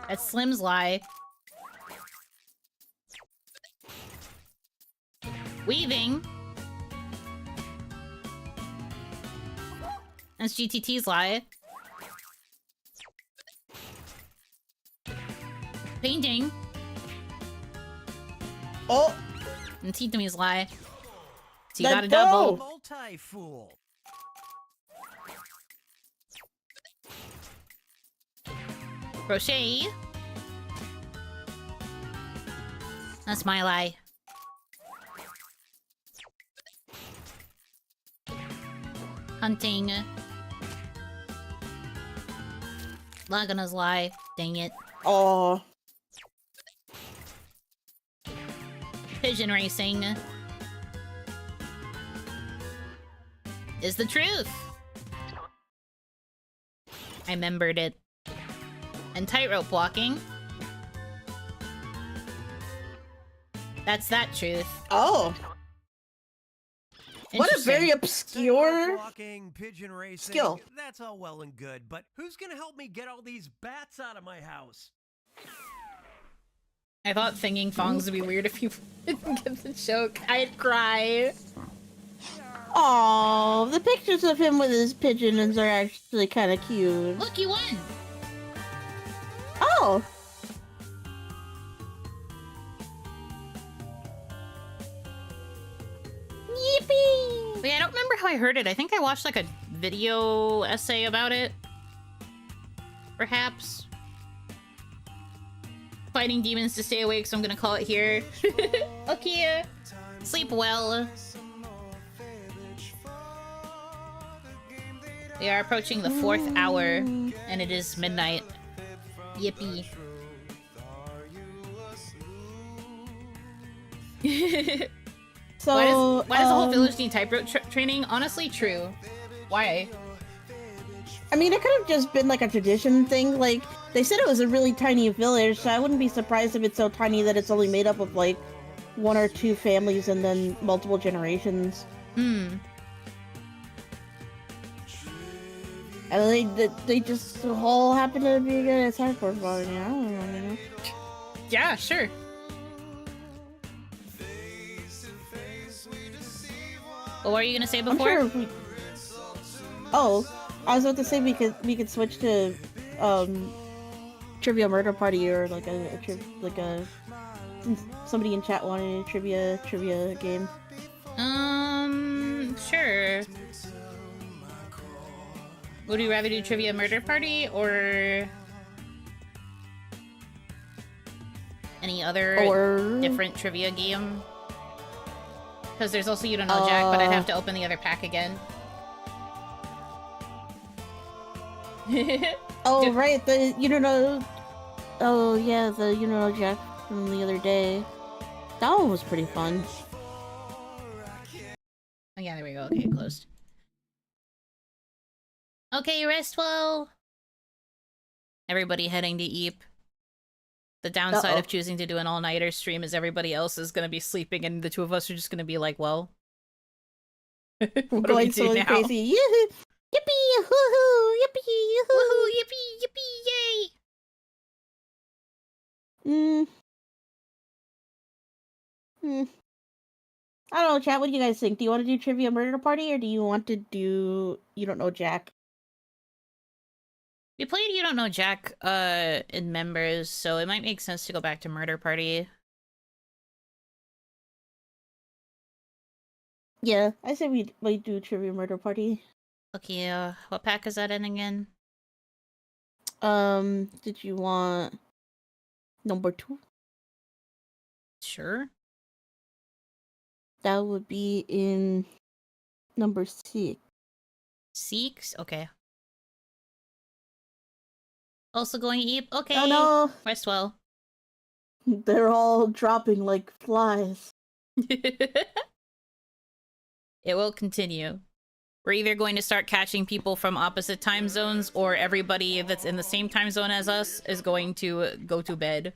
A: That's Slim's lie. Weaving. That's GTT's lie. Painting.
B: Oh.
A: And Titomi's lie. So you
B: Let's
A: got a double.
M: Multi-fool.
A: Crochet. That's my lie. Hunting. Lagana's lie. Dang it.
B: Oh.
A: Pigeon racing is the truth. I remembered it. And tightrope walking. That's that truth.
B: Oh. What a very obscure
M: walking, pigeon racing.
B: skill.
M: That's all well and good, but who's gonna help me get all these bats out of my house?
A: I thought thinking thongs would be weird if you didn't get the joke. I'd cry.
B: Oh, the pictures of him with his pigeons are actually kind of cute.
A: Look, you won.
B: Oh. Yippee!
A: Wait, I don't remember how I heard it. I think I watched like a video essay about it. Perhaps. Fighting demons to stay awake, so I'm gonna call it here. Okay. Sleep well. We are approaching the 4th hour, and it is midnight. Yippee.
B: So,
A: why does the whole village need typewriter training? Honestly, true. Why?
B: I mean, it could have just been like a tradition thing. Like, they said it was a really tiny village, so I wouldn't be surprised if it's so tiny that it's only made up of like 1 or 2 families and then multiple generations.
A: Hmm.
B: And they just all happen to be good at hardcore volume. I don't know, you know?
A: Yeah, sure. Well, what were you gonna say before?
B: I'm sure Oh, I was about to say we could switch to trivia murder party or like somebody in chat wanted a trivia game.
A: Sure. Would you rather do trivia murder party or any other different trivia game? Because there's also You Don't Know Jack, but I'd have to open the other pack again.
B: Oh, right, You Don't Know... Oh, yeah, the You Don't Know Jack from the other day. That one was pretty fun.
A: Oh yeah, there we go. Okay, closed. Okay, rest well. Everybody heading to Eep. The downside of choosing to do an all-nighter stream is everybody else is gonna be sleeping and the two of us are just gonna be like, well... what do we do now?
B: Crazy. Yoo-hoo! Yippee! Woohoo! Yippee! Yoo-hoo!
A: Woohoo! Yippee! Yippee! Yay!
B: I don't know, chat, what do you guys think? Do you want to do Trivia Murder Party, or do you want to do You Don't Know Jack?
A: We played You Don't Know Jack in members, so it might make sense to go back to Murder Party.
B: Yeah, I say we do Trivia Murder Party.
A: Okay, what pack is that in again?
B: Did you want number 2?
A: Sure.
B: That would be in number 6.
A: 6? Okay. Also going Eep? Okay.
B: Oh no!
A: Rest well.
B: They're all dropping like flies.
A: It will continue. We're either going to start catching people from opposite time zones, or everybody that's in the same time zone as us is going to go to bed.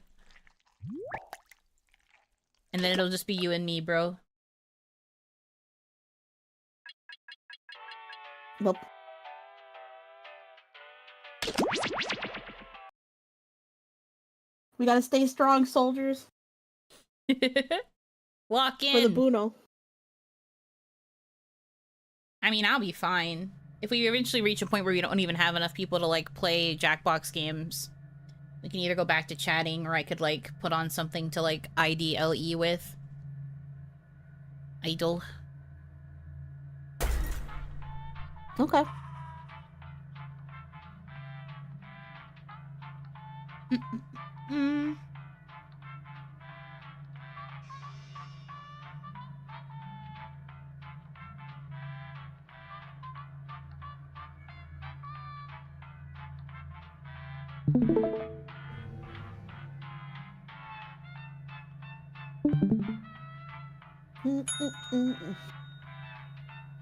A: And then it'll just be you and me, bro.
B: Nope. We gotta stay strong, soldiers.
A: Walk in.
B: For the Buno.
A: I mean, I'll be fine. If we eventually reach a point where we don't even have enough people to, like, play Jackbox games, we can either go back to chatting, or I could, like, put on something to, like, IDLE with. Idle.
B: Okay.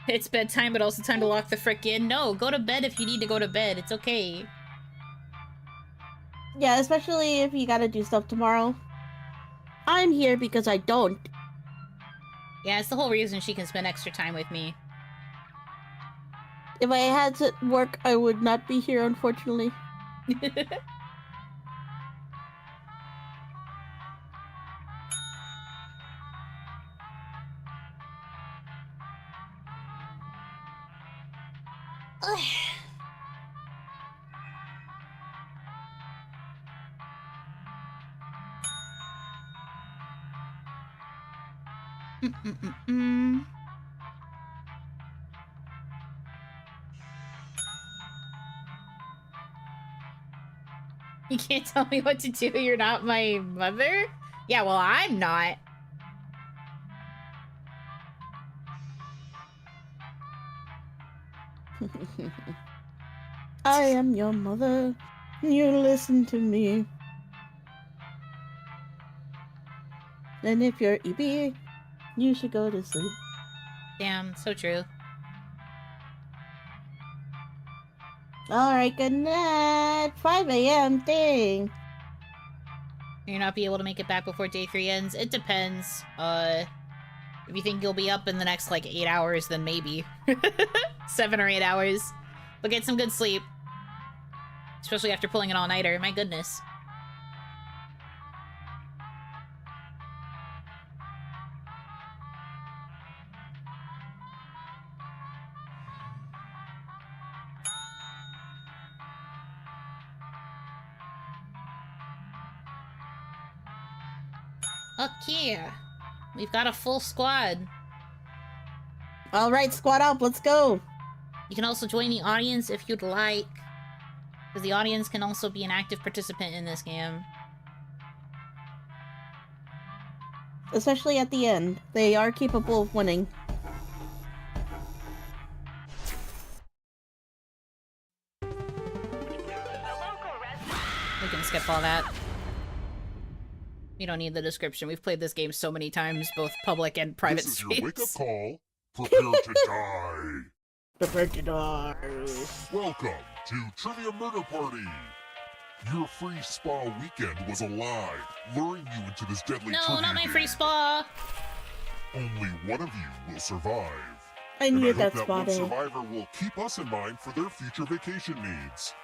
A: It's bedtime, but also time to lock the frick in. No, go to bed if you need to go to bed. It's okay.
B: Yeah, especially if you gotta do stuff tomorrow. I'm here because I don't.
A: Yeah, it's the whole reason she can spend extra time with me.
B: If I had to work, I would not be here, unfortunately.
A: You can't tell me what to do. You're not my mother? Yeah, well, I'm not.
B: I am your mother. You listen to me. And if you're EB, you should go to sleep.
A: Damn, so true.
B: Alright, good night. 5 a.m. Dang.
A: You'll not be able to make it back before day 3 ends? It depends. If you think you'll be up in the next, like, 8 hours, then maybe. 7 or 8 hours. But get some good sleep. Especially after pulling an all-nighter. My goodness. Okay. We've got a full squad.
B: Alright, squad up, let's go.
A: You can also join the audience if you'd like. Because the audience can also be an active participant in this game.
B: Especially at the end. They are capable of winning.
A: We can skip all that. You don't need the description. We've played this game so many times, both public and private
R: This is
A: streams.
R: your wake-up call. Prepare to die.
B: Prepare to die.
R: Welcome to Trivia Murder Party. Your free spa weekend was a lie, luring you into this deadly
A: No,
R: trivia
A: not my
R: game.
A: free spa.
R: Only one of you will survive.
B: I
R: and
B: knew
R: I
B: that
R: hope
B: spot,
R: one
B: eh?
R: survivor will keep us in mind for their future vacation needs.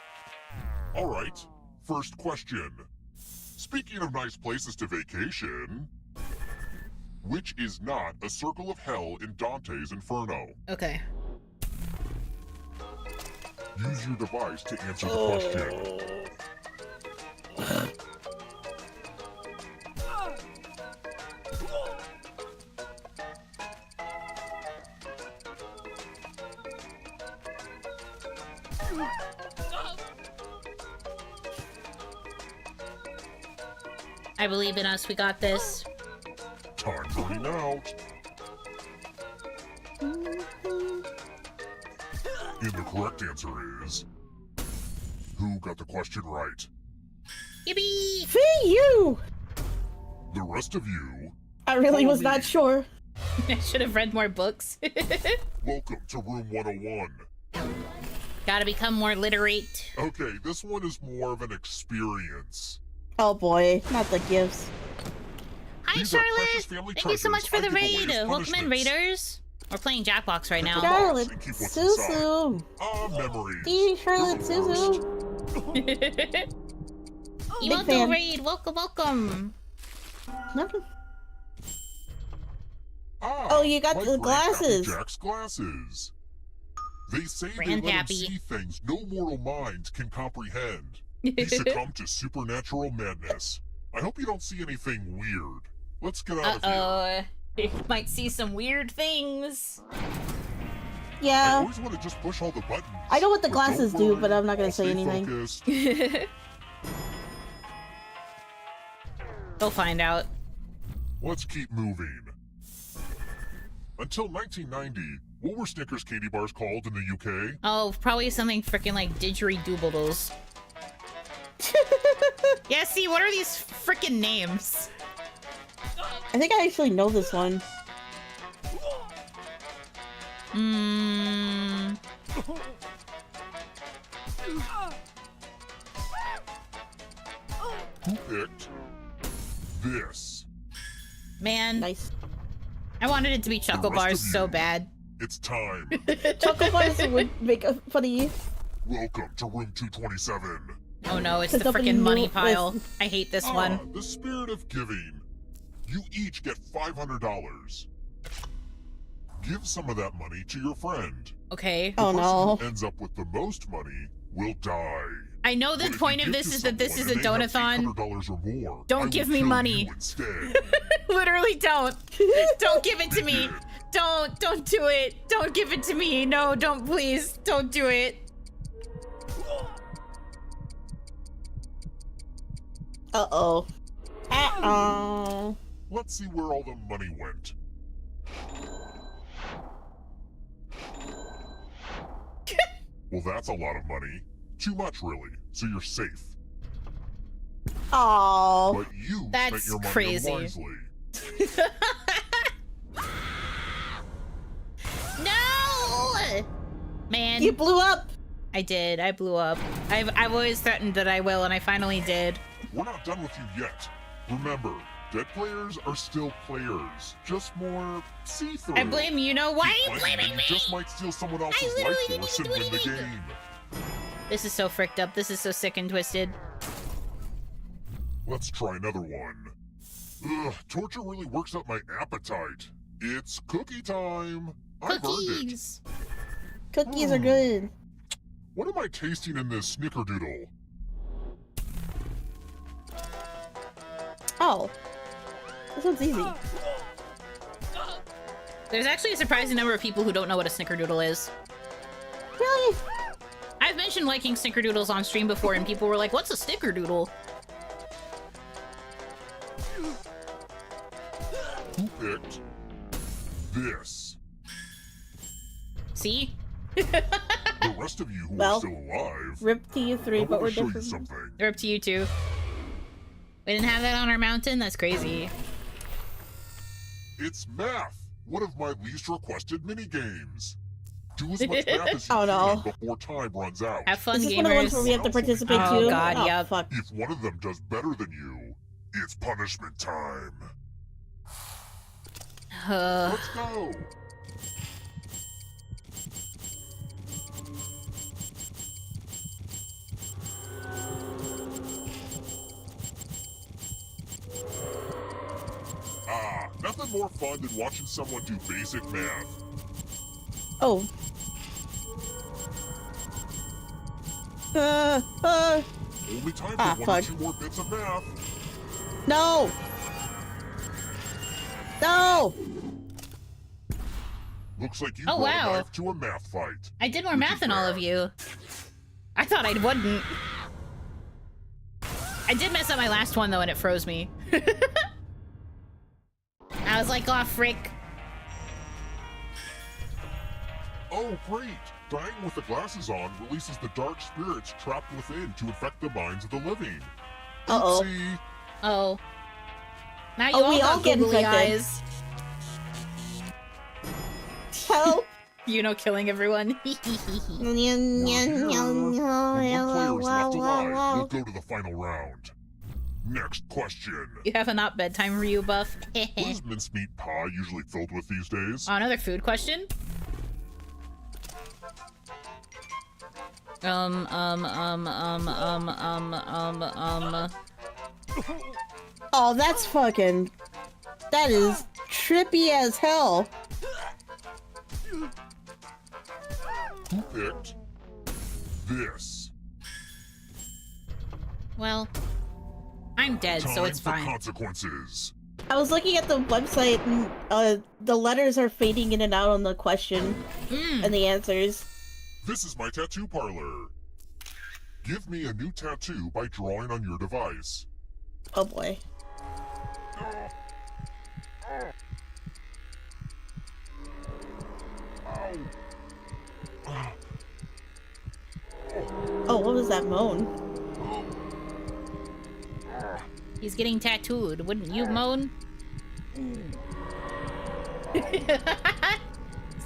R: All right, first question. Speaking of nice places to vacation, which is not a circle of hell in Dante's Inferno?
A: Okay.
R: Use your device to answer the question.
A: I believe in us. We got this.
R: Time's running out. And the correct answer is... Who got the question right?
A: Yippee!
B: Fee you!
R: The rest of you...
B: I really was
R: Follow me.
B: not sure.
A: I should have read more books.
R: Welcome to room 101.
A: Gotta become more literate.
R: Okay, this one is more of an experience.
B: Oh boy, not the gifts.
A: Hi,
R: These are precious
A: Charlotte!
R: family
A: Thank you so much for
R: treasures
A: the
R: I give away
A: raid!
R: as
A: Welcome in,
R: punishments.
A: Raiders! We're playing Jackbox right now.
B: Charlotte,
R: and keep what's
B: Susu.
R: Ah, memories.
B: Hey, Charlotte, Susu.
A: Emoto
B: fan.
A: raid! Welcome, welcome!
B: Nothing.
R: Ah,
B: Oh, you got
R: my
B: the
R: great
B: glasses.
R: Jack's glasses. They say they let him
A: Grandpappy.
R: see things no mortal mind can comprehend. He succumbed to supernatural madness. I hope you don't see anything weird. Let's get out of here.
A: Uh-oh. You might see some weird things.
R: I
B: Yeah,
R: always want to just push all the buttons.
B: I know what the
R: But don't
B: glasses do,
R: worry,
B: but I'm not gonna
R: I'll
B: say
R: stay
B: anything.
R: focused.
A: We'll find out.
R: Let's keep moving. Until 1990, what were Snickers candy bars called in the UK?
A: Oh, probably something freaking like didgeridoobles. Yeah, see, what are these freaking names?
B: I think I actually know this one.
A: Mmm.
R: Who picked this?
A: Man,
B: Nice.
A: I wanted it to be Choco Bars so bad.
R: It's time.
B: Choco Bars would make a funny.
R: Welcome to room 227.
A: Oh no, it's the freaking money pile. I hate this one.
R: The spirit of giving. You each get $500. Give some of that money to your friend.
A: Okay.
R: The person who ends up with the most money will die.
A: I know the point of this is that this is a donathon.
R: $800 or more.
A: Don't give me money. Literally don't. Don't give it to me. Don't do it. Don't give it to me. No, don't, please. Don't do it.
B: Uh-oh. Uh-oh.
R: Let's see where all the money went. Well, that's a lot of money. Too much, really. So you're safe.
B: Oh,
R: but you
A: that's
R: spent your money
A: crazy.
R: Wisely.
A: No! Man.
B: You blew up.
A: I did. I blew up. I've always threatened that I will, and I finally did.
R: We're not done with you yet. Remember, dead players are still players. Just more see-through.
A: I blame Yuno. Why are you blaming me?
R: You just might steal someone else's life force and win the game.
A: This is so fricked up. This is so sick and twisted.
R: Let's try another one. Ugh, torture really works up my appetite. It's cookie time. I've earned it.
B: Cookies are good.
R: What am I tasting in this snickerdoodle?
B: Oh. This one's easy.
A: There's actually a surprising number of people who don't know what a snickerdoodle is.
B: Really?
A: I've mentioned liking snickerdoodles on stream before, and people were like, what's a snickerdoodle?
R: Who picked this?
A: See?
R: The rest of you who are still alive.
B: Rip to you three, but we're different.
R: Something.
A: Rip to you too. We didn't have that on our mountain? That's crazy.
R: It's math, one of my least requested mini-games. Do as much math as you
B: Oh, no.
R: can before time runs out.
A: Have fun,
B: Is this
A: gamers.
B: one of the ones where we have to participate
A: Oh,
B: too?
A: God,
B: Oh,
A: yep.
B: fuck.
R: If one of them does better than you, it's punishment time. Let's go. Nothing more fun than watching someone do basic math.
B: Oh.
R: Only time for one or
B: fuck.
R: two more bits of math.
B: No! No!
R: Looks like you
A: Oh,
R: brought
A: wow.
R: a knife to a math fight.
A: I did more math than all of you. I thought I wouldn't. I did mess up my last one, though, and it froze me. I was like, oh, frick.
R: Oh, great! Dying with the glasses on releases the dark spirits trapped within to infect the minds of the living.
B: Uh-oh.
R: Oopsie.
A: Oh. Now you
B: Oh,
A: all
B: we all
A: got
B: get
A: googly
B: infected.
A: eyes.
B: Help!
A: Yuno killing everyone.
R: With one player's left alive, we'll go to the final round. Next question.
A: You have a not bedtime Ryu buff.
R: What is mincemeat pie usually filled with these days?
A: Oh, another food question?
B: Oh, that's fucking... That is trippy as hell.
R: Who picked this?
A: Well, I'm dead, so it's
R: Time for
A: fine.
R: consequences.
B: I was looking at the website and the letters are fading in and out on the question and the answers.
R: This is my tattoo parlor. Give me a new tattoo by drawing on your device.
B: Oh boy. Oh, what was that moan?
A: He's getting tattooed. Wouldn't you moan?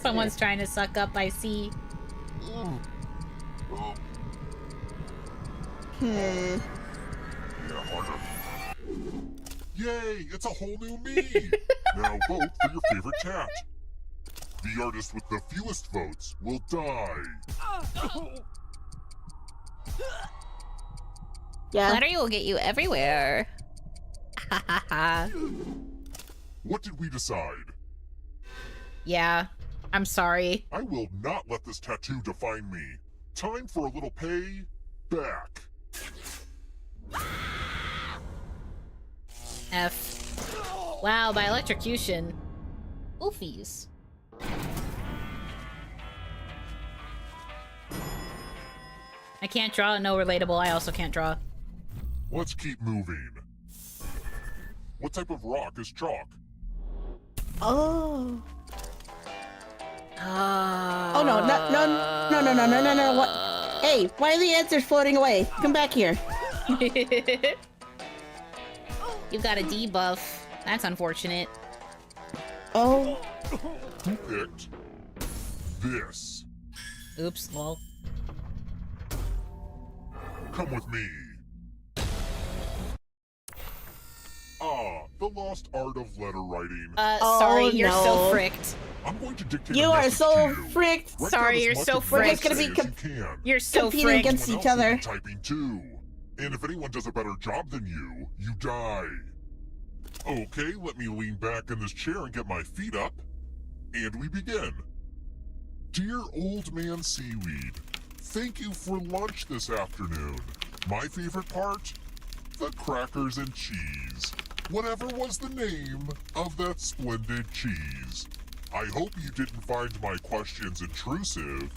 A: Someone's trying to suck up, I see.
R: Yay, it's a whole new me! Now vote for your favorite tat. The artist with the fewest votes will die.
B: Yeah.
A: Flattery will get you everywhere. Ha ha ha.
R: What did we decide?
A: Yeah, I'm sorry.
R: I will not let this tattoo define me. Time for a little pay back.
A: F. Wow, by electrocution. Oofies. I can't draw, no relatable, I also can't draw.
R: Let's keep moving. What type of rock is chalk?
B: Oh. Oh no, what? Hey, why are the answers floating away? Come back here.
A: You got a debuff. That's unfortunate.
B: Oh.
R: Who picked this?
A: Oops, lol.
R: Come with me. Ah, the lost art of letter writing.
A: Sorry, you're
B: no.
A: so fricked.
R: I'm going to dictate
B: You
R: a
B: are
R: message
B: so
R: to you.
B: fricked.
R: Write
A: Sorry,
R: down as
A: you're
R: much
A: so
R: of
B: We're
R: what
B: just gonna
R: I
B: be
R: say as you can.
A: You're so
B: competing
A: fricked.
B: against
R: Someone
B: each
R: else will
B: other.
R: be typing too. And if anyone does a better job than you, you die. Okay, let me lean back in this chair and get my feet up. And we begin. Dear Old Man Seaweed, thank you for lunch this afternoon. My favorite part? The crackers and cheese. Whatever was the name of that splendid cheese. I hope you didn't find my questions intrusive.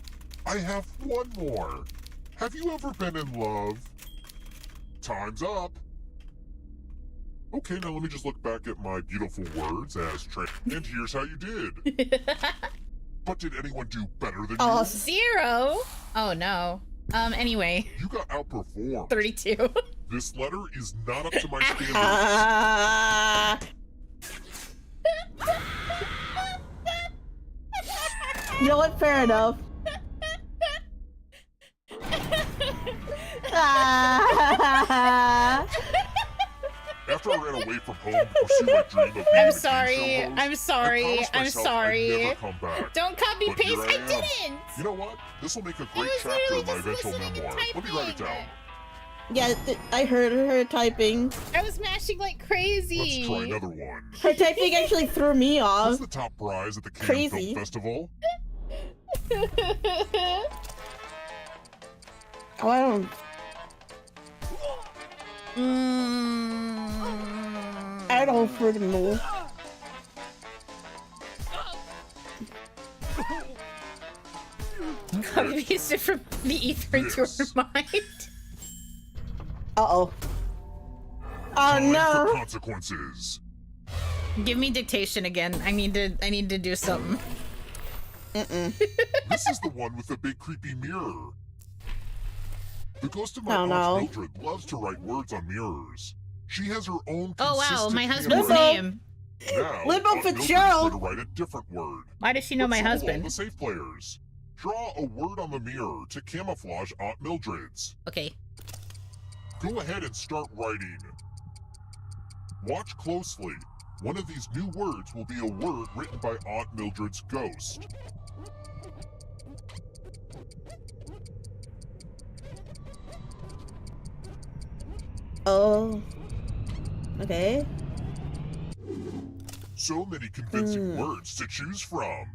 R: I have one more. Have you ever been in love? Time's up. Okay, now let me just look back at my beautiful words as and here's how you did. But did anyone do better than you?
A: 0? Oh no. Anyway.
R: You got outperformed.
A: 32.
R: This letter is not up to my standards.
B: You know what? Fair enough.
R: After I ran away from home to pursue my dream of being
A: I'm
R: a
A: sorry.
R: game show host,
A: I'm sorry.
R: I promised
A: I'm
R: myself
A: sorry.
R: I'd never come back.
A: Don't copy
R: But
A: paste.
R: here
A: I
R: am.
A: didn't.
R: You know what? This will make a great
A: was
R: chapter
A: literally
R: in my
A: just
R: eventual
A: listening and
R: memoir. Let me write it down.
B: Yeah, I heard her typing.
A: I was mashing like crazy.
R: Let's try another one.
B: Her typing actually threw me off.
R: What's the top prize at the Cannes
B: Crazy.
R: Film Festival?
B: Oh, I don't. I don't freaking know.
A: Copy pasted from the ether into your mind.
B: Uh-oh. Oh
R: Time for
B: no.
R: consequences.
A: Give me dictation again. I need to do something.
R: This is the one with the big creepy mirror. The ghost of my
B: Oh,
R: aunt
B: no.
R: Mildred loves to write words on mirrors. She has her own
A: Oh wow,
R: consistent
A: my husband's
R: handwriting.
A: name.
R: Now,
B: Limbo
R: Aunt Mildred's
B: Fitzgerald.
R: going to write a different word.
A: Why does she know my
R: But so will all
A: husband?
R: the safe players. Draw a word on the mirror to camouflage Aunt Mildred's.
A: Okay.
R: Go ahead and start writing. Watch closely. One of these new words will be a word written by Aunt Mildred's ghost.
B: Oh. Okay.
R: So many convincing words to choose from.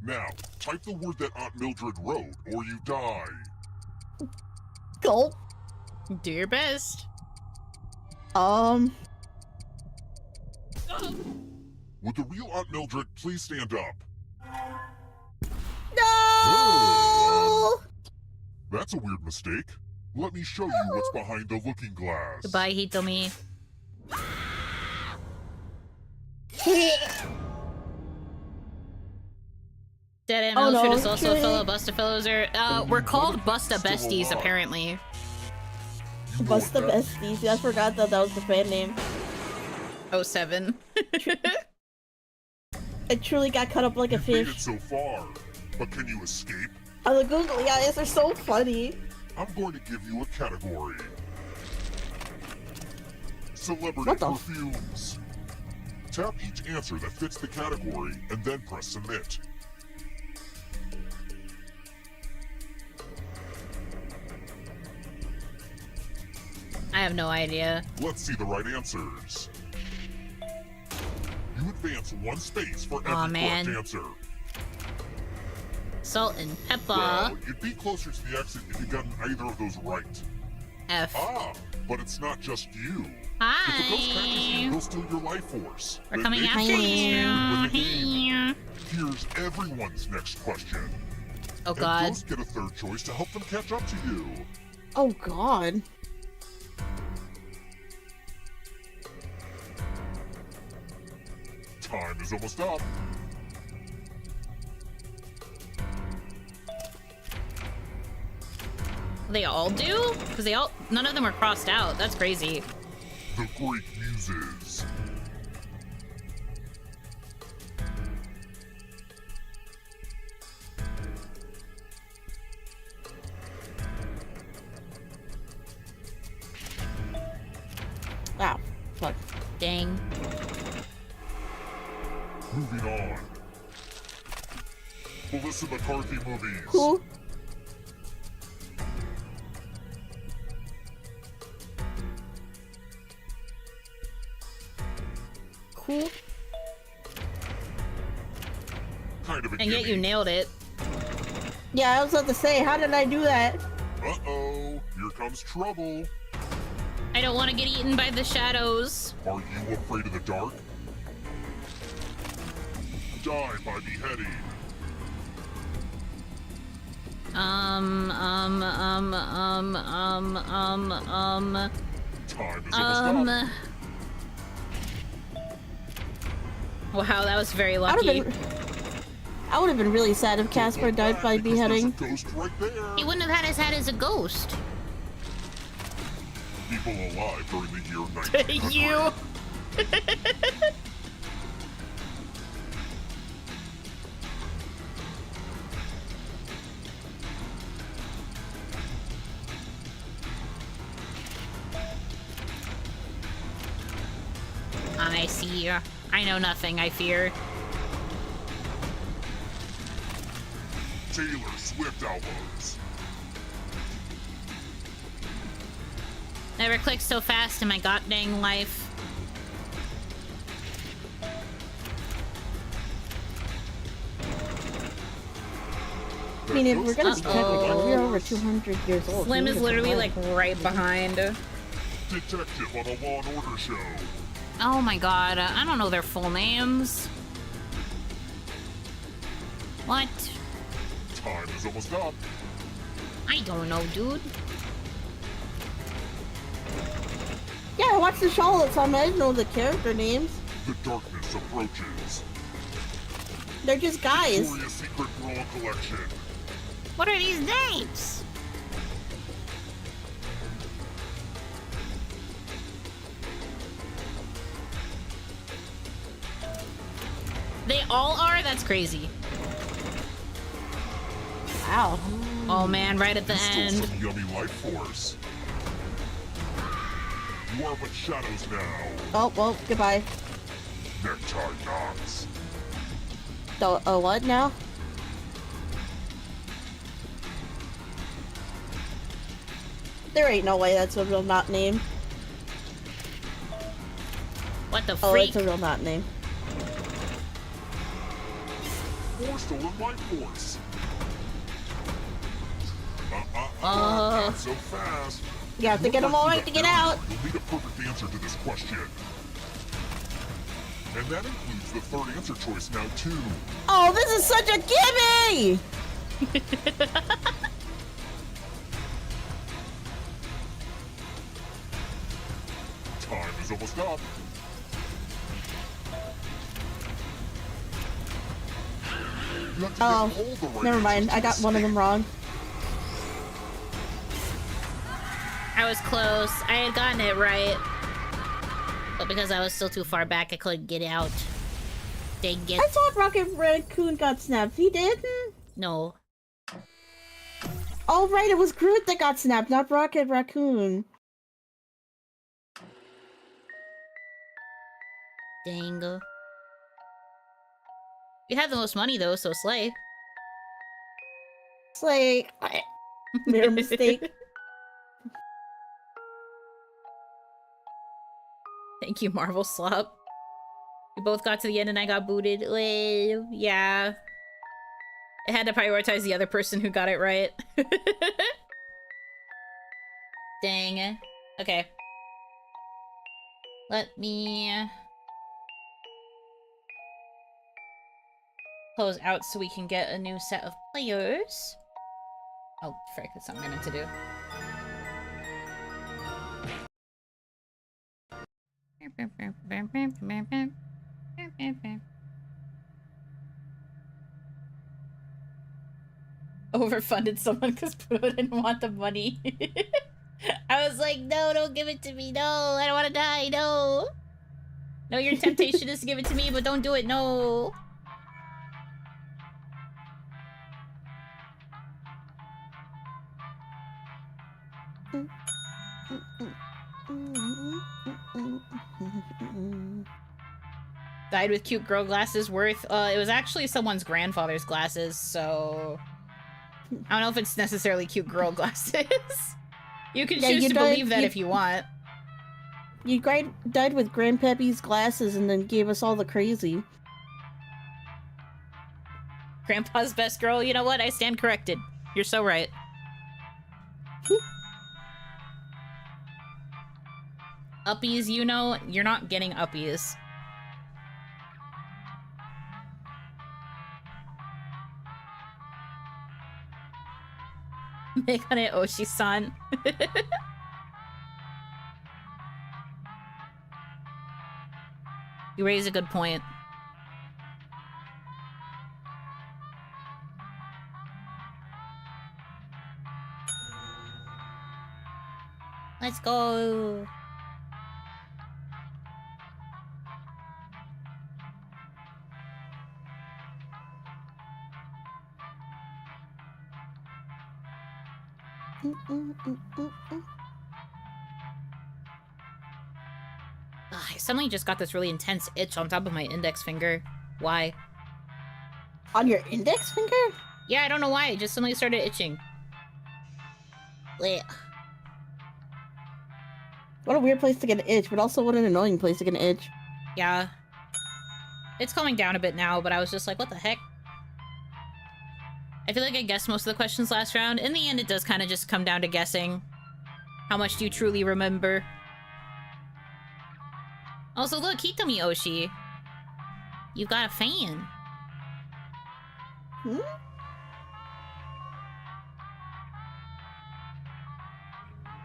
R: Now, type the word that Aunt Mildred wrote, or you die.
B: Gulp.
A: Do your best.
R: Would the real Aunt Mildred please stand up?
B: No!
R: That's a weird mistake. Let me show you what's behind the looking glass.
A: Goodbye, Hitomi. Dead End
B: Oh,
A: Mildred
B: no.
A: is also a fellow Busta Fellows. We're called Busta Besties, apparently.
B: Busta Besties. I forgot that was the fan name.
A: 07.
B: I truly got cut up like a
R: You've made it
B: fish.
R: so far, but can you escape?
B: Oh, the googly eyes are so funny.
R: I'm going to give you a category. Celebrity
B: What the-
R: perfumes. Tap each answer that fits the category and then press submit.
A: I have no idea.
R: Let's see the right answers. You advance 1 space for every
A: Aw, man.
R: correct answer.
A: Salt and pepper.
R: Well, you'd be closer to the exit if you'd gotten either of those right.
A: F.
R: Ah, but it's not just you.
A: Hi.
R: If the ghost catches you, he'll steal your life force.
A: We're
R: Then
A: coming
R: they
A: after
R: can
A: you.
R: win the game. Here's everyone's next question.
A: Oh,
R: And
A: God.
R: ghosts get a third choice to help them catch up to you.
B: Oh God.
R: Time is almost up.
A: They all do? Because none of them are crossed out. That's crazy.
R: The Greek Muses.
B: Wow. Fuck.
A: Dang.
R: Moving on. Melissa McCarthy movies.
B: Who? Cool.
R: Kind of a
A: And yet you
R: gimme.
A: nailed it.
B: Yeah, I was about to say, how did I do that?
R: Uh-oh, here comes trouble.
A: I don't want to get eaten by the shadows.
R: Are you afraid of the dark? Die by beheading.
A: Time
R: is almost up.
A: Wow, that was very lucky.
B: I would have been really sad if Casper died by beheading.
R: Ghost right there.
A: He wouldn't have had his head as a ghost.
R: People alive during the year 1900.
A: You. I see. I know nothing, I fear.
R: Taylor Swift albums.
A: Never clicked so fast in my goddamn life.
B: I mean, if we're gonna be technical, we're over 200 years old.
A: Slim is literally like right behind.
R: Detective on a Law and Order show.
A: Oh my god, I don't know their full names. What?
R: Time is almost up.
A: I don't know, dude.
B: Yeah, I watched the show all the time. I didn't know the character names.
R: The darkness approaches.
B: They're just guys.
R: Victoria's Secret Brawl Collection.
A: What are these names? They all are? That's crazy.
B: Wow.
A: Oh man, right at the
R: You stole
A: end.
R: some yummy life force. You are but shadows now.
B: Oh, well, goodbye.
R: Necktie knots.
B: The what now? There ain't no way that's a real knot name.
A: What the
B: Oh,
A: freak?
B: it's a real knot name.
R: More stolen life force.
A: Oh.
R: Not so fast.
B: You have to get them all right to get out.
R: You'll need a perfect answer to this question. And that includes the third answer choice now, too.
B: Oh, this is such a gimme!
R: Time is almost up. You have to get all the right
B: Never mind.
R: answers
B: I
R: to
B: got one of them wrong.
A: I was close. I had gotten it right. But because I was still too far back, I couldn't get out. Dang it.
B: I thought Rocket Raccoon got snapped. He didn't?
A: No.
B: Oh, right. It was Groot that got snapped, not Rocket Raccoon.
A: Dang. You have the most money though, so slay.
B: Slay. Mere mistake.
A: Thank you, Marvel Slop. We both got to the end and I got booted. Well, yeah. I had to prioritize the other person who got it right. Dang. Okay. Let me close out so we can get a new set of players. Oh, frick, that's something I meant to do. Overfunded someone because Pluto didn't want the money. I was like, no, don't give it to me. No, I don't want to die. No. No, your temptation is to give it to me, but don't do it. No. Died with cute girl glasses worth. It was actually someone's grandfather's glasses, so I don't know if it's necessarily cute girl glasses. You can choose to believe that if you want.
B: You died with Grandpappy's glasses and then gave us all the crazy.
A: Grandpa's best girl, you know what? I stand corrected. You're so right. Uppies, you know, you're not getting uppies. Megane Oshi-san. You raise a good point. Let's go. I suddenly just got this really intense itch on top of my index finger. Why?
B: On your index finger?
A: Yeah, I don't know why. It just suddenly started itching. Blech.
B: What a weird place to get an itch, but also what an annoying place to get an itch.
A: Yeah. It's calming down a bit now, but I was just like, what the heck? I feel like I guessed most of the questions last round. In the end, it does kind of just come down to guessing. How much do you truly remember? Also, look, Hitomi Oshi. You've got a fan.
B: Hmm?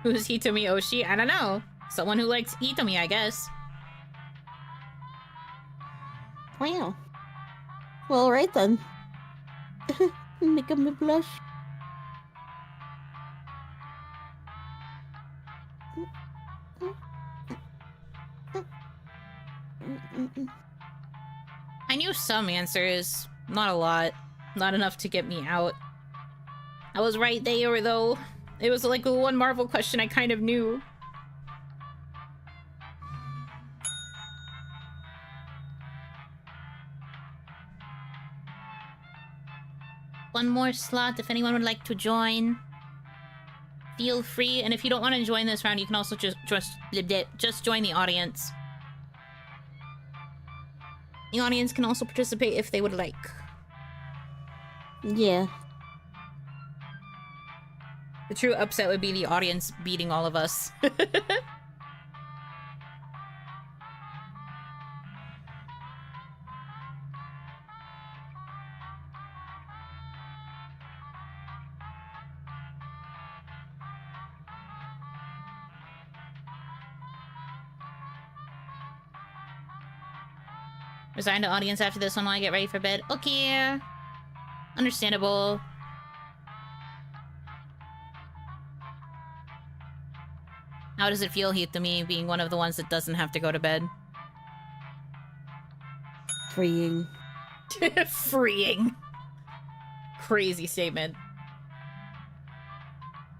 A: Who's Hitomi Oshi? I don't know. Someone who likes Hitomi, I guess.
B: Wow. Well, right then. Make me blush.
A: I knew some answers. Not a lot. Not enough to get me out. I was right there, though. It was like the one Marvel question I kind of knew. One more slot if anyone would like to join. Feel free, and if you don't want to join this round, you can also just join the audience. The audience can also participate if they would like.
B: Yeah.
A: The true upset would be the audience beating all of us. Resign to audience after this one while I get ready for bed. Okay. Understandable. How does it feel, Hitomi, being one of the ones that doesn't have to go to bed?
B: Freeing.
A: Freeing. Crazy statement.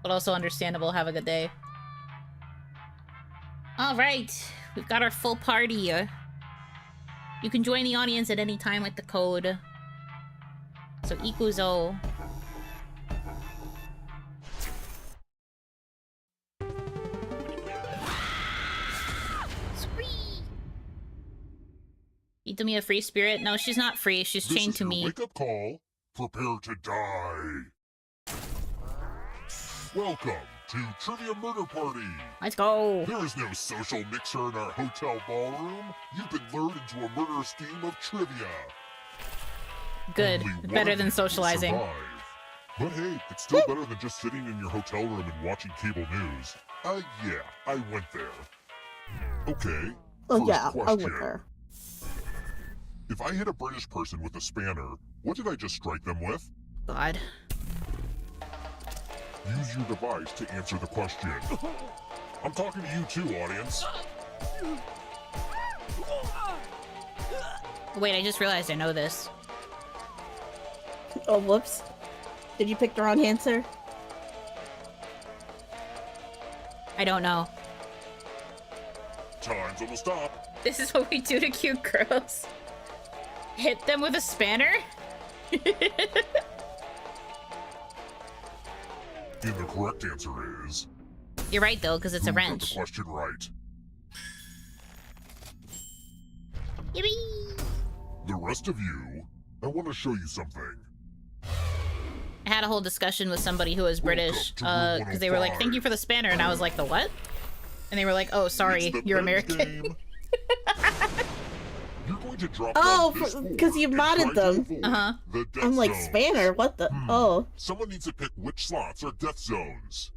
A: But also understandable. Have a good day. Alright. We've got our full party. You can join the audience at any time with the code. So Ikuzo. Itami a free spirit? No, she's not free. She's chained to me.
R: Wake up call. Prepare to die. Welcome to Trivia Murder Party.
A: Let's go.
R: There is no social mixer in our hotel ballroom. You've been lured into a murder scheme of trivia.
A: Good. Better than socializing.
R: But hey, it's still better than just sitting in your hotel room and watching cable news. Yeah, I went there. Okay.
B: Oh yeah,
R: question.
B: I went there.
R: If I hit a British person with a spanner, what did I just strike them with?
A: God.
R: Use your device to answer the question. I'm talking to you too, audience.
A: Wait, I just realized I know this.
B: Oh, whoops. Did you pick the wrong answer?
A: I don't know.
R: Time's almost up.
A: This is what we do to cute girls. Hit them with a spanner?
R: And the correct answer is...
A: You're right, though, because it's a
R: Who got
A: wrench.
R: the question right.
A: Yippee!
R: The rest of you, I want to show you something.
A: I had a whole discussion with somebody who was British, because they were like, thank you for the spanner, and I was like, the what? And they were like, oh, sorry, you're American.
R: You're going to drop
B: because you modded them.
A: Uh-huh.
B: I'm like, spanner, what the? Oh.
R: Someone needs to pick which slots are death zones.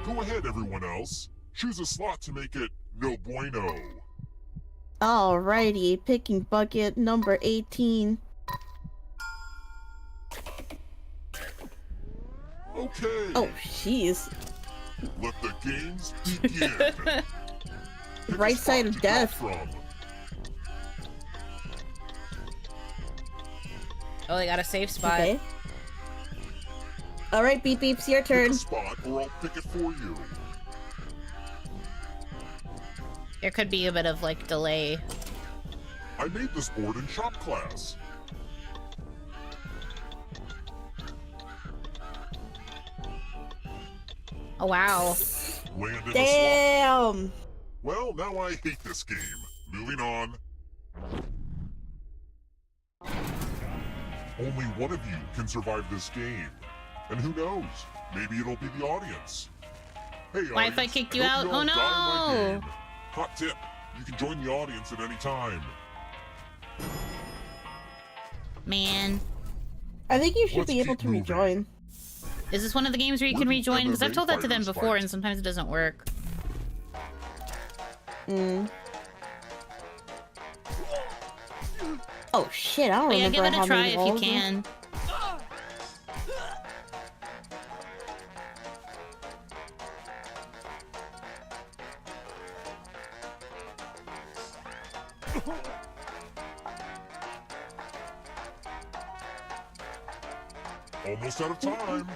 R: Go ahead, everyone else. Choose a slot to make it no bueno.
B: Alrighty, picking bucket number 18.
R: Okay.
B: Oh, jeez.
R: Let the games begin.
B: Right side of death.
R: From.
A: Oh, they got a safe spot.
B: Okay. Alright, Beep Beeps, your turn.
R: Pick a spot, or I'll pick it for you.
A: There could be a bit of, like, delay.
R: I made this board in shop class.
A: Oh, wow.
R: Landed
B: Damn!
R: A slot. Well, now I hate this game. Moving on. Only one of you can survive this game. And who knows? Maybe it'll be the audience. Hey,
A: Wi-Fi
R: audience,
A: kicked you
R: I hope
A: out?
R: you all
A: Oh,
R: die in my
A: no.
R: game. Hot tip, you can join the audience at any time.
A: Man.
B: I think you should
R: Let's
B: be able
R: keep
B: to rejoin.
A: Is this one of the games where you can rejoin? Because I've told that to them before, and sometimes it doesn't work.
B: Oh shit, I don't
A: But yeah,
B: remember
A: give it
B: how
A: a try
B: many
A: if you
B: walls
A: can.
R: Almost out of time.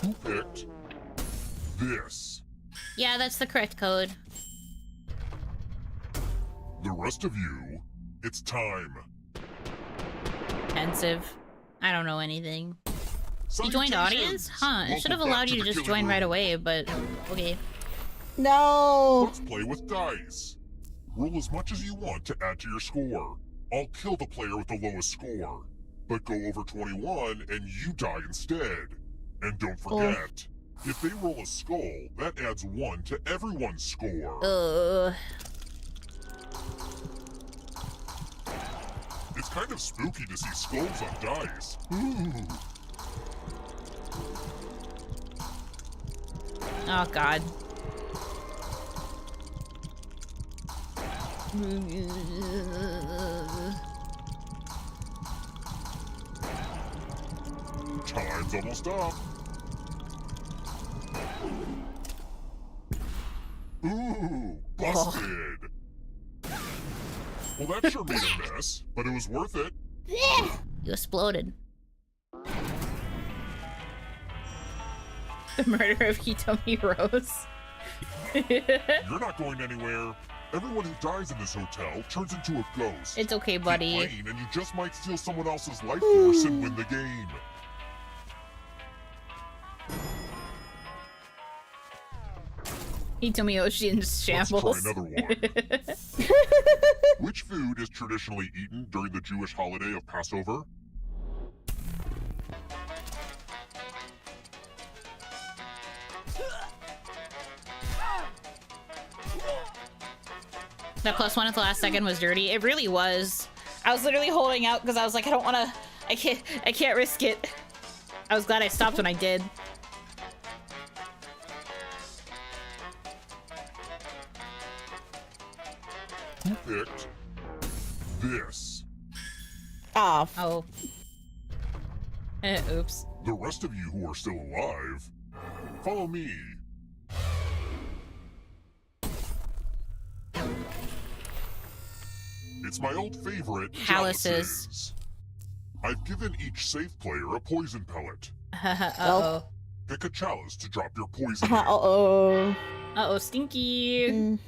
R: Who picked this?
A: Yeah, that's the correct code.
R: The rest of you, it's time.
A: Pensive. I don't know anything. You joined audience? Huh, it should have allowed you to just join right away, but okay.
B: No!
R: Let's play with dice. Roll as much as you want to add to your score. I'll kill the player with the lowest score. But go over 21 and you die instead. And don't forget, if they roll a skull, that adds 1 to everyone's score. It's kind of spooky to see skulls on dice. Ooh.
A: Oh, God.
R: Time's almost up. Ooh, busted. Well, that sure made a mess, but it was worth it.
A: You exploded. The murder of Hitomi Rose.
R: You're not going anywhere. Everyone who dies in this hotel turns into a ghost.
A: It's okay,
R: Keep
A: buddy.
R: playing and you just might steal someone else's life force and win the game.
A: Hitomiyoshi in shambles.
R: Let's try another one. Which food is traditionally eaten during the Jewish holiday of Passover?
A: That +1 at the last second was dirty. It really was. I was literally holding out because I was like, I don't want to. I can't risk it. I was glad I stopped when I did.
R: Who picked this?
B: Off.
A: Oh. Oops.
R: The rest of you who are still alive, follow me. It's my old favorite,
A: Chalices.
R: I've given each safe player a poison pellet.
A: Uh-oh.
R: Pick a chalice to drop your poison in.
B: Uh-oh.
A: Uh-oh, stinky.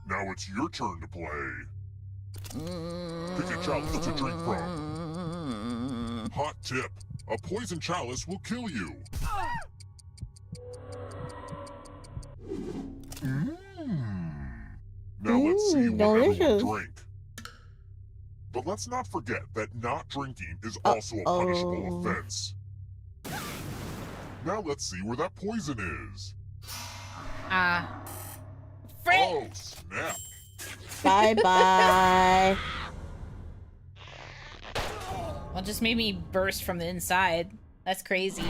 R: Now it's your turn to play. Pick a chalice to drink from. Hot tip. A poison chalice will kill you. Now let's see what everyone drink. But let's not forget that not drinking is also a punishable offense. Now let's see where that poison is. Oh, snap.
B: Bye-bye.
A: Well, it just made me burst from the inside. That's crazy.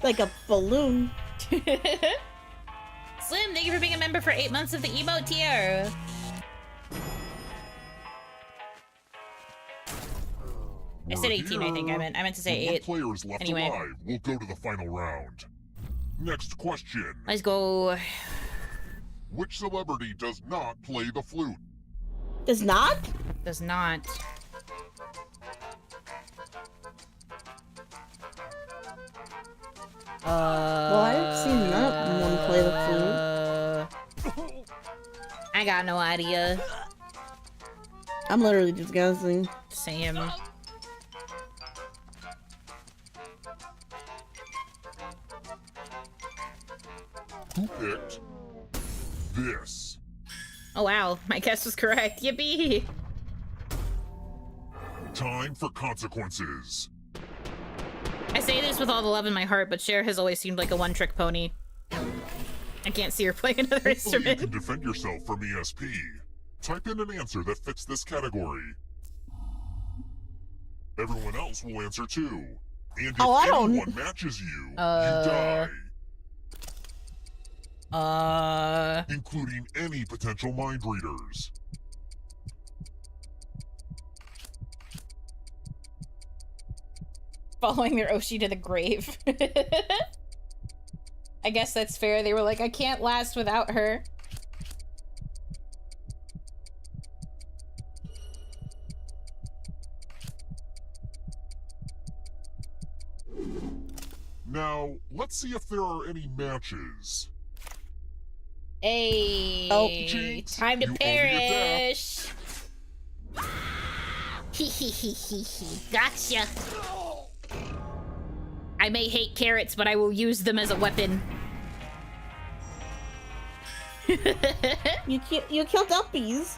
B: Like a balloon.
A: Slim, thank you for being a member for 8 months of the emote tier. I said 18, I think. I meant to say 8.
R: One player is left
A: Anyway.
R: alive. We'll go to the final round. Next question.
A: Let's go.
R: Which celebrity does not play the flute?
B: Does not?
A: Does not.
B: Well, I've seen that one play the flute.
A: I got no idea.
B: I'm literally just guessing.
A: Same.
R: Who picked this?
A: Oh wow, my guess was correct. Yippee!
R: Time for consequences.
A: I say this with all the love in my heart, but Cher has always seemed like a one-trick pony. I can't see her play another
R: Hopefully
A: instrument.
R: you can defend yourself from ESP. Type in an answer that fits this category. Everyone else will answer too. And if anyone matches you, you die. Including any potential mind readers.
A: Following their Oshi to the grave. I guess that's fair. They were like, I can't last without her.
R: Now, let's see if there are any matches.
A: Hey,
R: Jinx,
A: time to
R: you owe me a
A: perish. Hee hee hee hee hee. Gotcha. I may hate carrots, but I will use them as a weapon.
B: You killed uppies.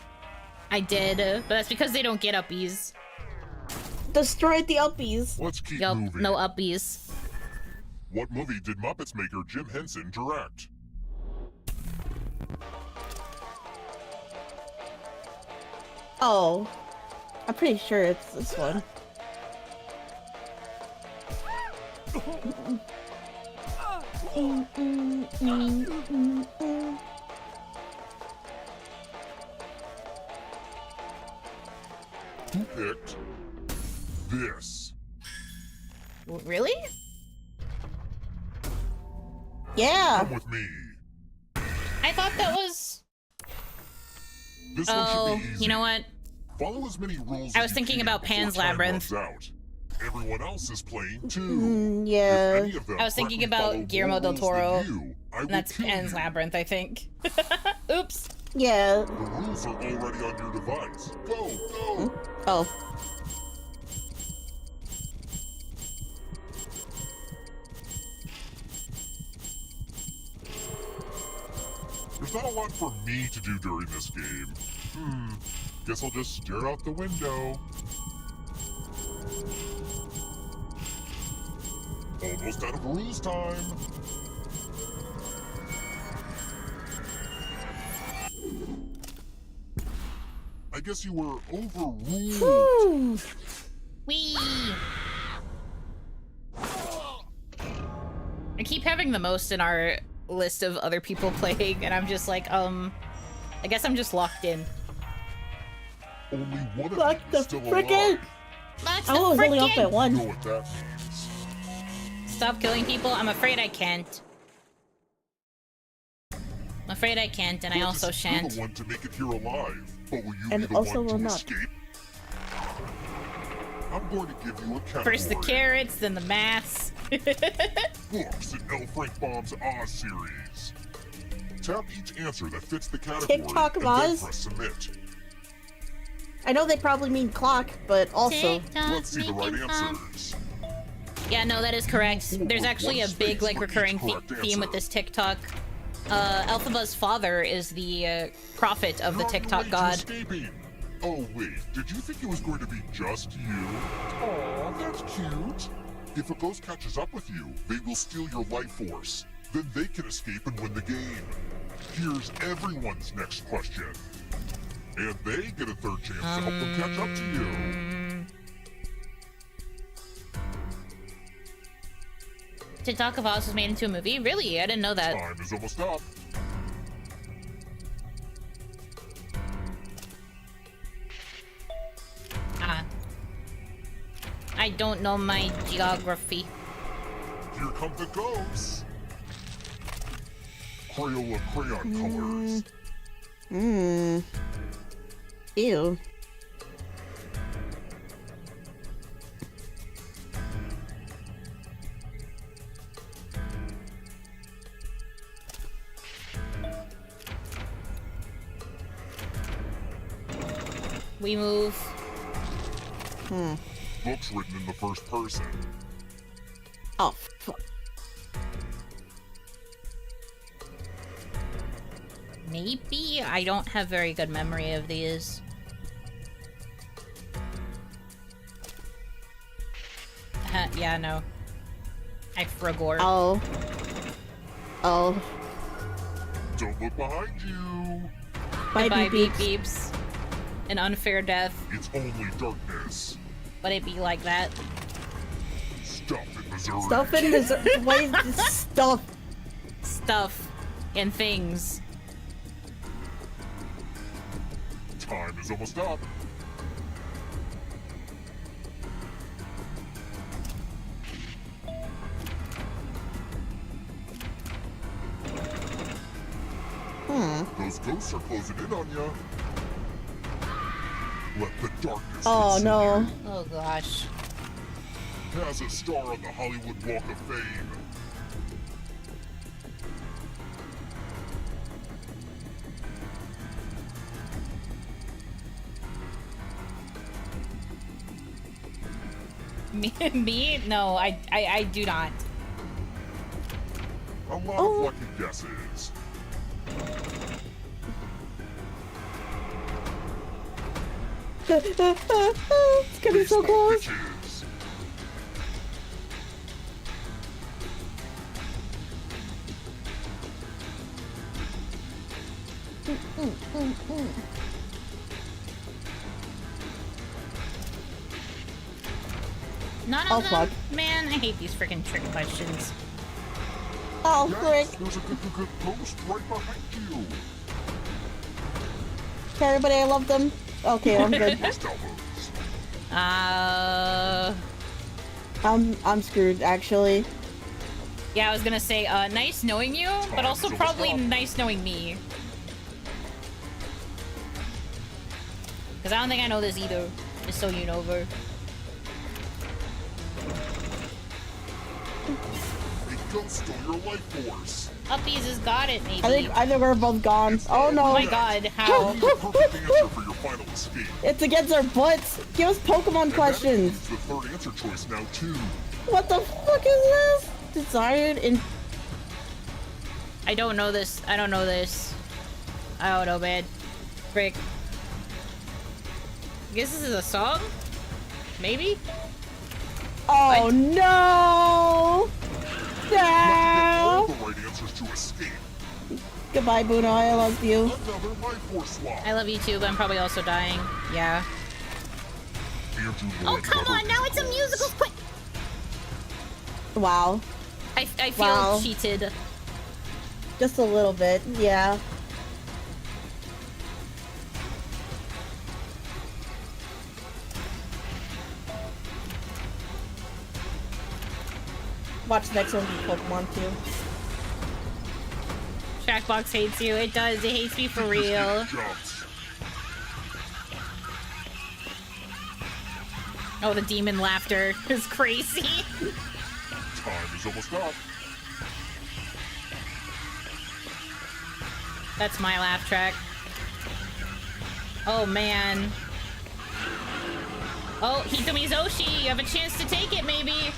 A: I did, but that's because they don't get uppies.
B: Destroyed the uppies.
R: Let's keep
A: Yup,
R: moving.
A: no uppies.
R: What movie did Muppets maker Jim Henson direct?
B: Oh. I'm pretty sure it's this one.
R: Who picked this?
A: Really?
B: Yeah.
R: Come with me.
A: I thought that was...
R: This one should be easy.
A: You know what?
R: Follow as many rules
A: I
R: as
A: was
R: you
A: thinking
R: can
A: about
R: before
A: Pan's
R: time
A: Labyrinth.
R: runs out. Everyone else is playing too.
B: Yeah.
R: If any of them
A: I was thinking
R: correctly follow
A: about Guillermo
R: more
A: del
R: rules than
A: Toro.
R: you, I will
A: That's
R: kill
A: Pan's
R: you.
A: Labyrinth, I think. Oops.
B: Yeah.
R: The rules are already on your device. Go, go!
B: Oh.
R: There's not a lot for me to do during this game. Guess I'll just stare out the window. Almost out of rules time. I guess you were overruled.
A: Whee! I keep having the most in our list of other people playing, and I'm just like, I guess I'm just locked in.
R: Only one of
B: Lock
R: you
B: the
R: is still
B: frickin'!
R: alive.
B: I was only off at one.
R: You know what that means.
A: Stop killing people? I'm afraid I can't. I'm afraid I can't, and I also
R: You're
A: shan't.
R: the one to make it here alive, but will you
B: And
R: be the
B: also
R: one
B: will
R: to
B: not.
R: escape? I'm going to give you a category.
A: First the carrots, then the maths.
R: Books in L. Frank Baum's Oz series. Tap each answer that fits the category
B: TikTok
R: and
B: of
R: then
B: Oz?
R: press submit.
B: I know they probably mean clock, but also.
R: Let's see the right answers.
A: Yeah, no, that is correct. There's actually a big, like, recurring theme with this TikTok. Elphaba's father is the prophet of the TikTok god.
R: Escaping. Oh wait, did you think it was going to be just you? Aw, that's cute. If a ghost catches up with you, they will steal your life force. Then they can escape and win the game. Here's everyone's next question. And they get a third chance to help them catch up to you.
A: TikTok of Oz was made into a movie? Really? I didn't know that.
R: Time is almost up.
A: I don't know my geography.
R: Here come the ghosts. Crayola crayon colors.
B: Ew.
A: We move.
R: Books written in the first person.
B: Oh, fuck.
A: Maybe? I don't have very good memory of these. Yeah, no. I forgot.
B: Oh. Oh.
R: Don't look behind you.
A: Goodbye, beep beeps. An unfair death.
R: It's only darkness.
A: Would it be like that?
R: Stuff in Missouri.
B: Stuff in Missouri. What is this stuff?
A: Stuff and things.
R: Time is almost up. Those ghosts are closing in on you. Let the darkness
B: Oh no.
R: consume
A: Oh gosh.
R: you. Has a star on the Hollywood Walk of Fame.
A: Me? No, I do not.
R: A lot of lucky guesses.
B: It's getting so close.
R: Bitches.
A: None
B: Oh,
A: of them?
B: fuck.
A: Man, I hate these freaking trick questions.
B: Oh, frick.
R: There's a good ghost right behind you.
B: Okay, everybody, I love them. Okay, I'm good. I'm screwed, actually.
A: Yeah, I was gonna say, nice knowing you, but also probably nice knowing me. Because I don't think I know this either. Just so you know, ver.
R: A ghost stole your life force.
A: Uppies has got it, maybe.
B: I think we're both gone. Oh no.
A: Oh my god, how?
R: Perfect answer for your final escape.
B: It's against our butts. Give us Pokemon questions.
R: The third answer choice now too.
B: What the fuck is this? Desired in.
A: I don't know this. I don't know this. I don't know, man. Frick. I guess this is a song? Maybe?
B: Oh no! No!
R: All the right answers to escape.
B: Goodbye, Buno. I love you.
R: Another life force swap.
A: I love you too, but I'm probably also dying. Yeah. Oh, come on! Now it's a musical quick!
B: Wow.
A: I feel cheated.
B: Just a little bit, yeah. Watch the next one be Pokemon too.
A: Jackbox hates you. It does. It hates me for real. Oh, the demon laughter is crazy.
R: Time is almost up.
A: That's my laugh track. Oh, man. Oh, Hitomizoshi, you have a chance to take it, maybe.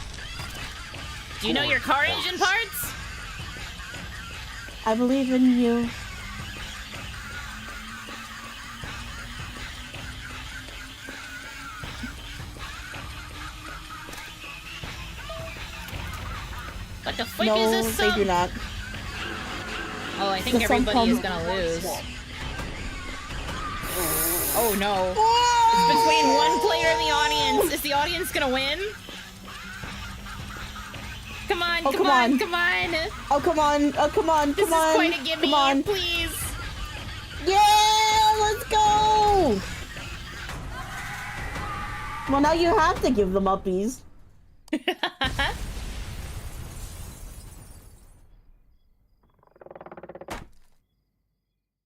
A: Do you know your car engine parts?
B: I believe in you.
A: What the frick
B: No,
A: is this
B: they
A: song?
B: do not.
A: Oh, I think everybody is gonna lose. Oh no. It's between one player and the audience. Is the audience gonna win? Come on,
B: Oh,
A: come on, come on.
B: Oh, come on. Oh, come on.
A: This
B: Come on.
A: is quite a gimme,
B: Come on.
A: please.
B: Yeah, let's go. Well, now you have to give them uppies.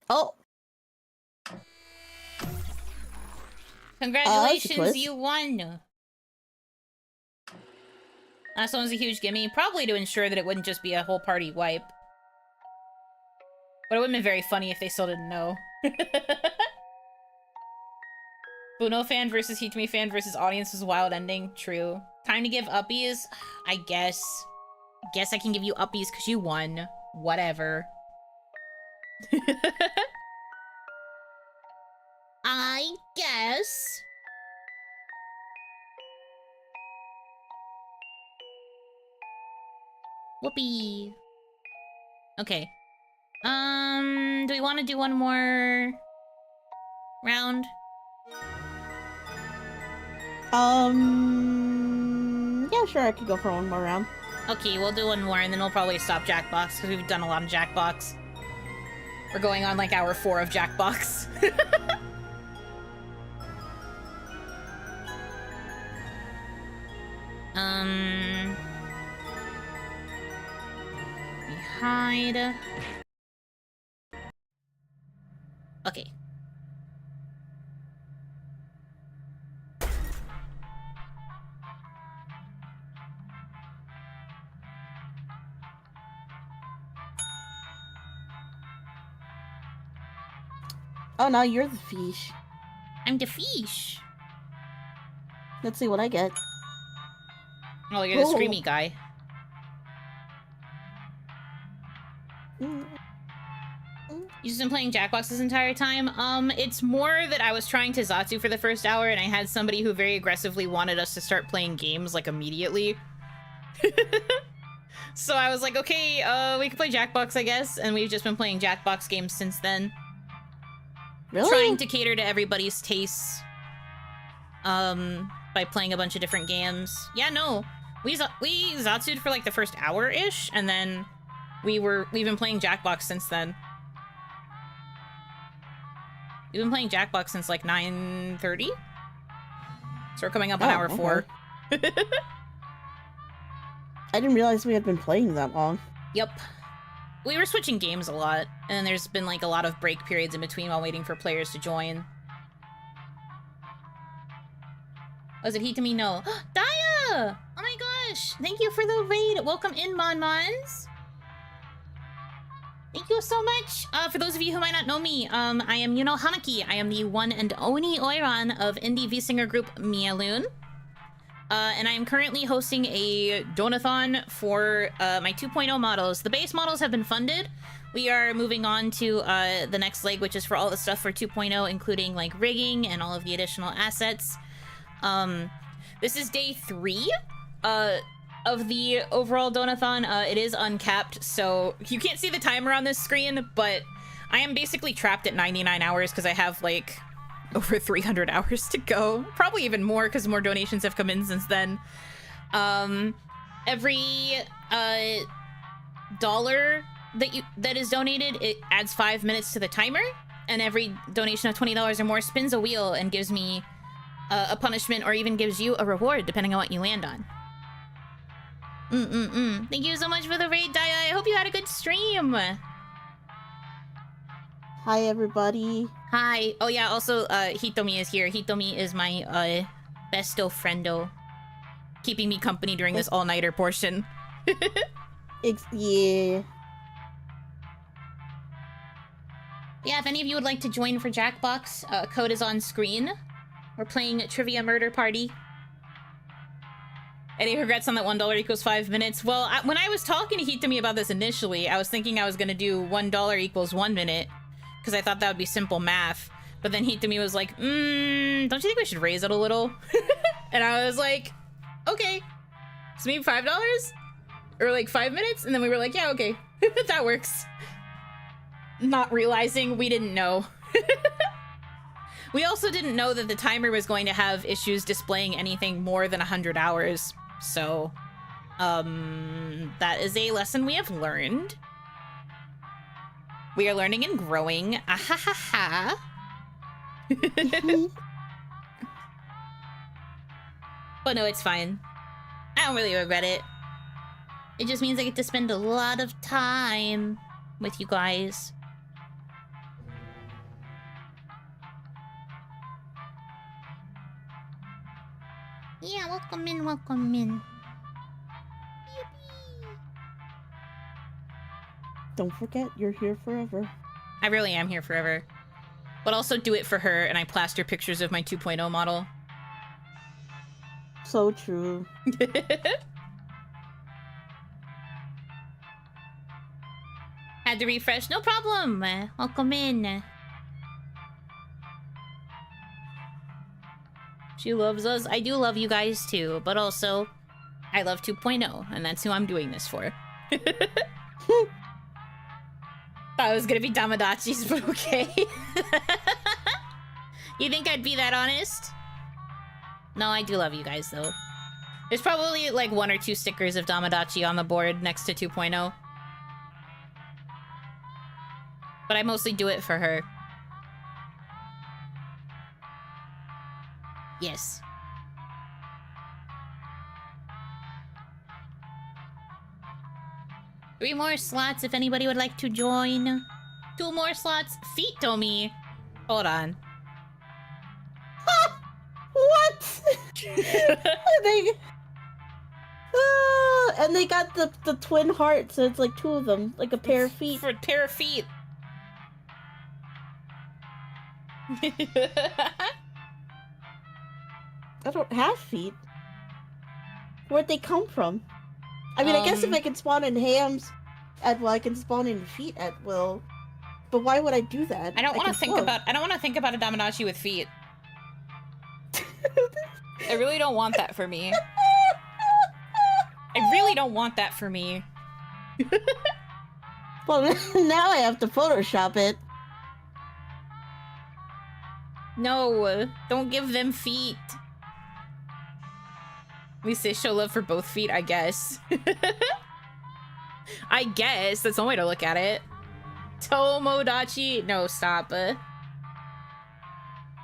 B: Oh.
A: Congratulations,
B: quiz.
A: you won. Last one was a huge gimme, probably to ensure that it wouldn't just be a whole party wipe. But it would have been very funny if they still didn't know. Buno fan versus Hitami fan versus audience was a wild ending. True. Time to give uppies? I guess. Guess I can give you uppies because you won. Whatever. I guess. Whoopee. Okay. Do we want to do one more round?
B: Yeah, sure, I could go for one more round.
A: Okay, we'll do one more and then we'll probably stop Jackbox because we've done a lot of Jackbox. We're going on like hour 4 of Jackbox. We hide. Okay.
B: Oh, now you're the fish.
A: I'm the fish.
B: Let's see what I get.
A: Oh, you're the screamy guy. You've just been playing Jackbox this entire time? It's more that I was trying to Zatsu for the first hour and I had somebody who very aggressively wanted us to start playing games, like, immediately. So I was like, okay, we can play Jackbox, I guess, and we've just been playing Jackbox games since then.
B: Really?
A: Trying to cater to everybody's tastes. By playing a bunch of different games. Yeah, no. We Zatsu'd for like the first hour-ish, and then we've been playing Jackbox since then. We've been playing Jackbox since like 9:30? So we're coming up on hour 4.
B: I didn't realize we had been playing that long.
A: Yep. We were switching games a lot, and then there's been like a lot of break periods in between while waiting for players to join. Was it Hitami? No. Daya! Oh my gosh! Thank you for the raid. Welcome in, Mon-Mons. Thank you so much. For those of you who might not know me, I am Yuno Hanaki. I am the one and only Oiran of indie V-singer group Mialoon. And I am currently hosting a donathon for my 2.0 models. The base models have been funded. We are moving on to the next leg, which is for all the stuff for 2.0, including like rigging and all of the additional assets. This is day 3 of the overall donathon. It is uncapped, so you can't see the timer on this screen, but I am basically trapped at 99 hours because I have like over 300 hours to go. Probably even more because more donations have come in since then. Every dollar that is donated, it adds 5 minutes to the timer, and every donation of $20 or more spins a wheel and gives me a punishment or even gives you a reward depending on what you land on. Thank you so much for the raid, Daya. I hope you had a good stream.
B: Hi, everybody.
A: Hi. Oh yeah, also Hitomi is here. Hitomi is my besto friendo, keeping me company during this all-nighter portion.
B: Yeah.
A: Yeah, if any of you would like to join for Jackbox, code is on screen. We're playing Trivia Murder Party. Any regrets on that $1 equals 5 minutes? Well, when I was talking to Hitomi about this initially, I was thinking I was gonna do $1 equals 1 minute, because I thought that would be simple math. But then Hitomi was like, don't you think we should raise it a little? And I was like, okay. So maybe $5? Or like 5 minutes? And then we were like, yeah, okay. That works. Not realizing we didn't know. We also didn't know that the timer was going to have issues displaying anything more than 100 hours. So, that is a lesson we have learned. We are learning and growing. Ahahaha. But no, it's fine. I don't really regret it. It just means I get to spend a lot of time with you guys. Yeah, welcome in, welcome in.
B: Don't forget, you're here forever.
A: I really am here forever. But also do it for her, and I plaster pictures of my 2.0 model.
B: So true.
A: Had to refresh, no problem. Welcome in. She loves us. I do love you guys too, but also, I love 2.0, and that's who I'm doing this for. Thought it was gonna be Damadachi's, but okay. You think I'd be that honest? No, I do love you guys, though. There's probably like 1 or 2 stickers of Damadachi on the board next to 2.0. But I mostly do it for her. Yes. Three more slots if anybody would like to join. 2 more slots. Feet, Tomi. Hold on.
B: What? And they got the twin hearts, so it's like 2 of them, like a pair of feet.
A: For a pair of feet.
B: I don't have feet. Where'd they come from? I mean, I guess if I can spawn in hams at will, I can spawn in feet at will. But why would I do that?
A: I don't want to think about a Damadachi with feet. I really don't want that for me. I really don't want that for me.
B: Well, now I have to Photoshop it.
A: No, don't give them feet. We say show love for both feet, I guess. I guess that's one way to look at it. Tomodachi. No, stop. It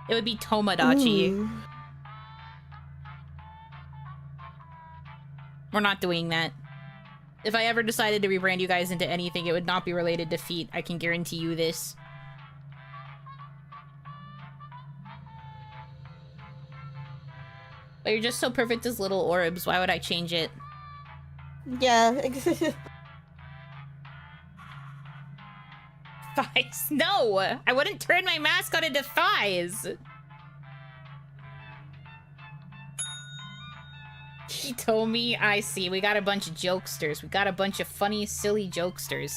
A: would be Tomodachi.
B: Ooh.
A: We're not doing that. If I ever decided to rebrand you guys into anything, it would not be related to feet. I can guarantee you this. But you're just so perfect as little orbs. Why would I change it?
B: Yeah.
A: Thighs. No! I wouldn't turn my mascot into thighs! He told me, I see. We got a bunch of jokesters. We got a bunch of funny, silly jokesters.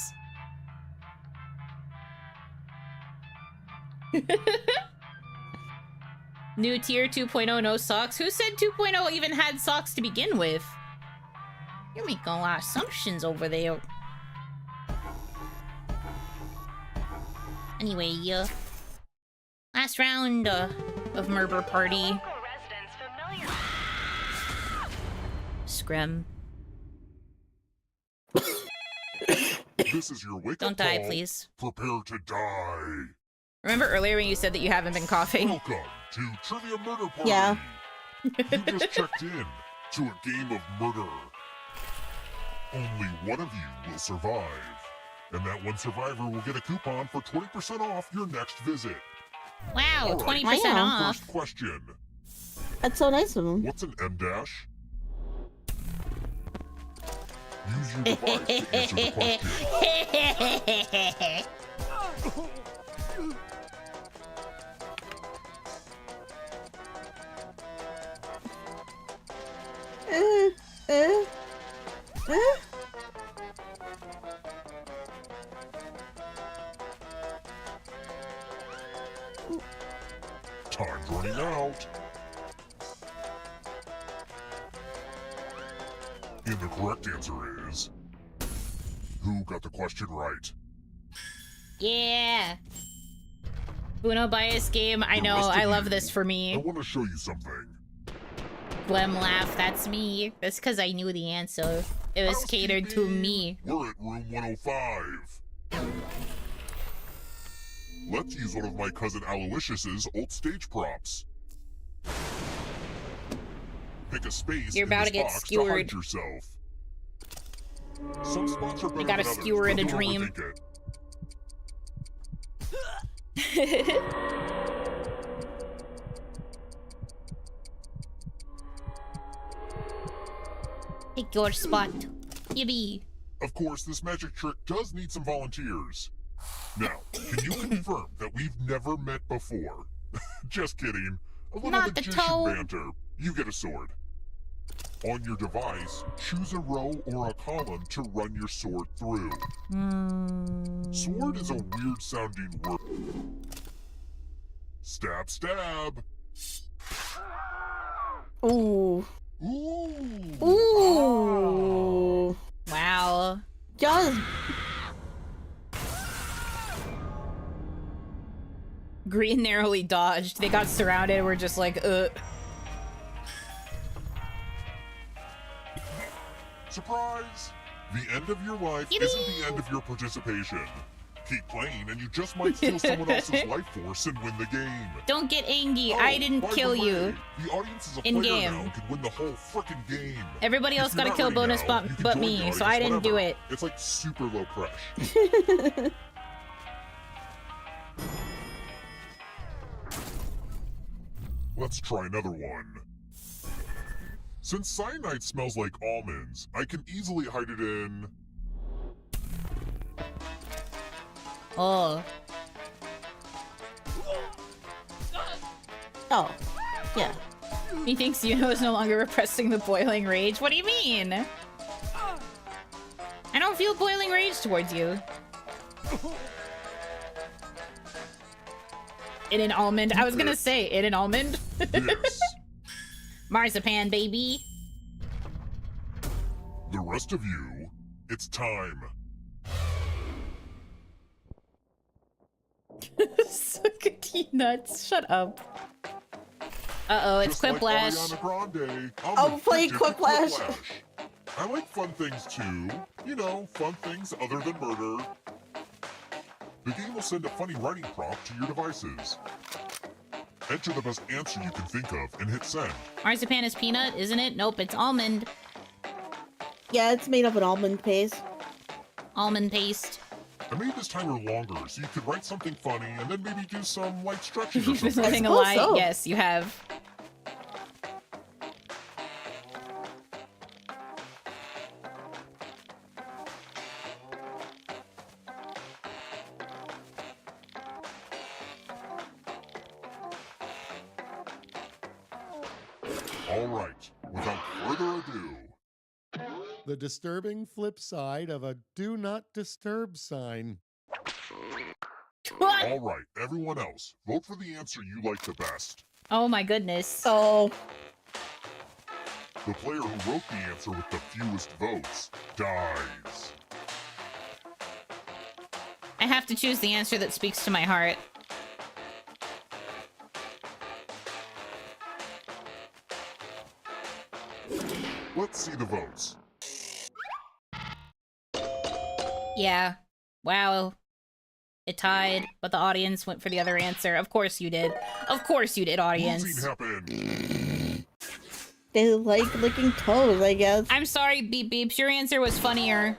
A: New tier 2.0, no socks. Who said 2.0 even had socks to begin with? You're making a lot of assumptions over there. Anyway, last round of Murder Party. Scrim.
R: This is your wake-up
A: Don't die,
R: call.
A: please.
R: Prepare to die.
A: Remember earlier when you said that you haven't been coughing?
R: Welcome to Trivia Murder Party.
B: Yeah.
R: You just checked in to a game of murder. Only one of you will survive. And that one survivor will get a coupon for 20% off your next visit.
A: Wow,
R: All right,
A: 20% off.
R: First question.
B: That's so nice of him.
R: What's an M dash? Use your device to answer the question. Time's running out. And the correct answer is... Who got the question right?
A: Yeah. Uno bias game. I know. I love this for
R: I
A: me.
R: want to show you something.
A: Glem laugh. That's me. That's because I knew the answer. It was catered to me.
R: We're at room 105. Let's use one of my cousin Aloysius's old stage props. Pick a space
A: You're
R: in
A: about
R: this
A: to get
R: box
A: skewered.
R: to hide yourself. Some spots are better
A: You gotta
R: than
A: skewer
R: others,
A: in a
R: but don't
A: dream.
R: overthink it.
A: Pick your spot. Yippee.
R: Of course, this magic trick does need some volunteers. Now, can you confirm that we've never met before? Just kidding. A little
A: Not the
R: magician
A: toe.
R: banter. You get a sword. On your device, choose a row or a column to run your sword through. Sword is a weird sounding word. Stab, stab.
B: Ooh.
R: Ooh.
B: Ooh.
A: Wow.
B: Just
A: Green narrowly dodged. They got surrounded. We're just like,
R: Surprise! The end of your life isn't the end of your participation. Keep playing and you just might steal someone else's life force and win the game.
A: Don't get angry.
R: Oh,
A: I didn't
R: by the
A: kill
R: way,
A: you.
R: The audience is a
A: In
R: player
A: game.
R: now and can win the whole frickin' game.
A: Everybody
R: If
A: else
R: you're
A: got a
R: not
A: kill
R: ready
A: bonus
R: now,
A: but
R: you can
A: but
R: join the
A: me, so
R: audience
A: I didn't do
R: whenever.
A: it.
R: It's like super low pressure. Let's try another one. Since cyanide smells like almonds, I can easily hide it in...
A: Oh.
B: Oh. Yeah.
A: He thinks Yuno is no longer repressing the boiling rage. What do you mean? I don't feel boiling rage towards you. In an almond. I was gonna say, in an almond.
R: Yes.
A: Marzipan, baby.
R: The rest of you, it's time.
A: Suck a tea nuts. Shut up. Uh-oh, it's
R: Just like
A: Quiplash.
R: Ariana Grande,
B: I'm playing
R: addicted to
B: Quiplash.
R: I like fun things too. You know, fun things other than murder. The game will send a funny writing prompt to your devices. Enter the best answer you can think of and hit send.
A: Marzipan is peanut, isn't it? Nope, it's almond.
B: Yeah, it's made of an almond paste.
A: Almond paste.
R: I made this timer longer so you could write something funny and then maybe do some light stretching or
A: You've been
R: something.
A: living a lie. Yes, you have.
R: All right, without further ado.
S: The disturbing flip side of a do not disturb sign.
A: What?
R: All right, everyone else, vote for the answer you like the best.
A: Oh my goodness.
B: Oh.
R: The player who wrote the answer with the fewest votes dies.
A: I have to choose the answer that speaks to my heart.
R: Let's see the votes.
A: Yeah. Wow. It tied, but the audience went for the other answer. Of course you did. Of course you did, audience.
R: Losing happened.
B: They like licking toes, I guess.
A: I'm sorry, Beep Beeps. Your answer was funnier.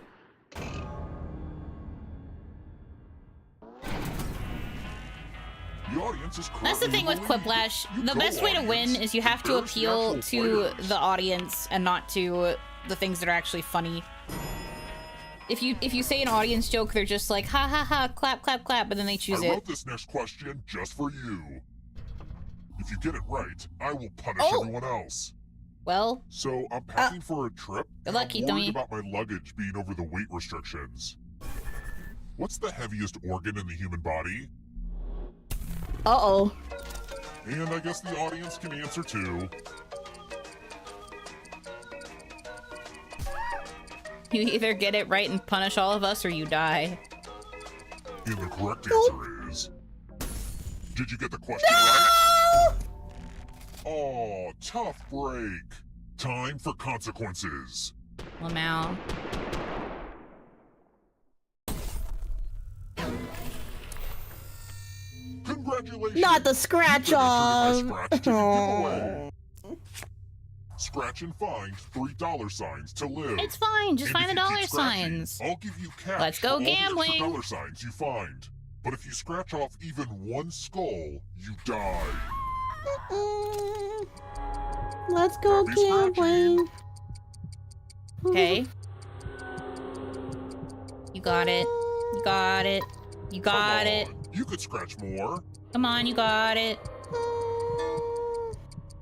R: The audience is
A: That's the thing with Quiplash. The best way to win is you have to appeal to the audience and not to the things that are actually funny. If you say an audience joke, they're just like, ha ha ha, clap, clap, clap, but then they choose
R: I
A: it.
R: wrote this next question just for you. If you get it right, I will punish everyone else.
A: Well.
R: So I'm packing for a trip.
A: Good luck,
R: I'm worried
A: Hitomi.
R: about my luggage being over the weight restrictions. What's the heaviest organ in the human body?
B: Uh-oh.
R: And I guess the audience can answer too.
A: You either get it right and punish all of us, or you die.
R: And the correct answer is... Did you get the question right? Oh, tough break. Time for consequences.
A: Lamau.
R: Congratulations.
B: Not the scratch off.
R: Scratch and find $3 to live.
A: It's fine, just
R: And
A: find
R: if
A: the
R: you
A: dollar
R: keep scratching,
A: signs.
R: I'll give you cash.
A: Let's
R: for
A: go
R: all the extra
A: gambling.
R: dollar signs you find. But if you scratch off even one skull, you die.
B: Let's go
R: Happy
B: gambling.
A: Okay. You got it. You got it. You got it.
R: You could scratch more.
A: Come on, you got it.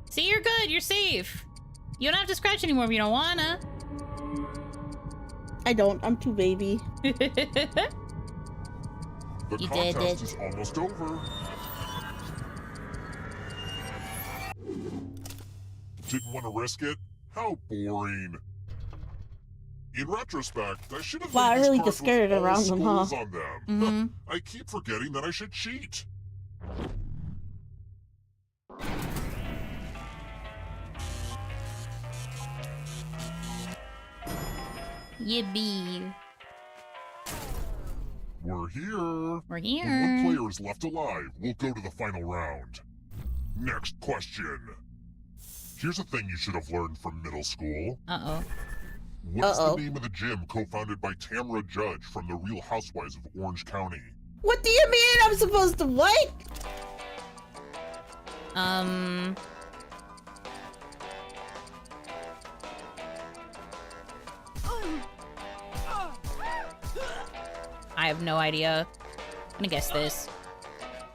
A: See, you're good. You're safe. You don't have to scratch anymore if you don't wanna.
B: I don't. I'm too baby.
R: The
A: You
R: contest
A: did it.
R: is almost over. Didn't want to risk it? How boring. In retrospect, I should have
B: Wow,
R: made
B: I
R: these
B: really
R: cards
B: just skirted
R: with all
B: around them, huh?
R: skulls on them.
A: Mhm.
R: I keep forgetting that I should cheat.
A: Yippee.
R: We're here.
A: We're
R: When
A: here.
R: one player is left alive, we'll go to the final round. Next question. Here's a thing you should have learned from middle school.
A: Uh-oh.
R: What is the name of the gym co-founded by Tamara Judge from The Real Housewives of Orange County?
B: What do you mean I'm supposed to what?
A: I have no idea. I'm gonna guess this.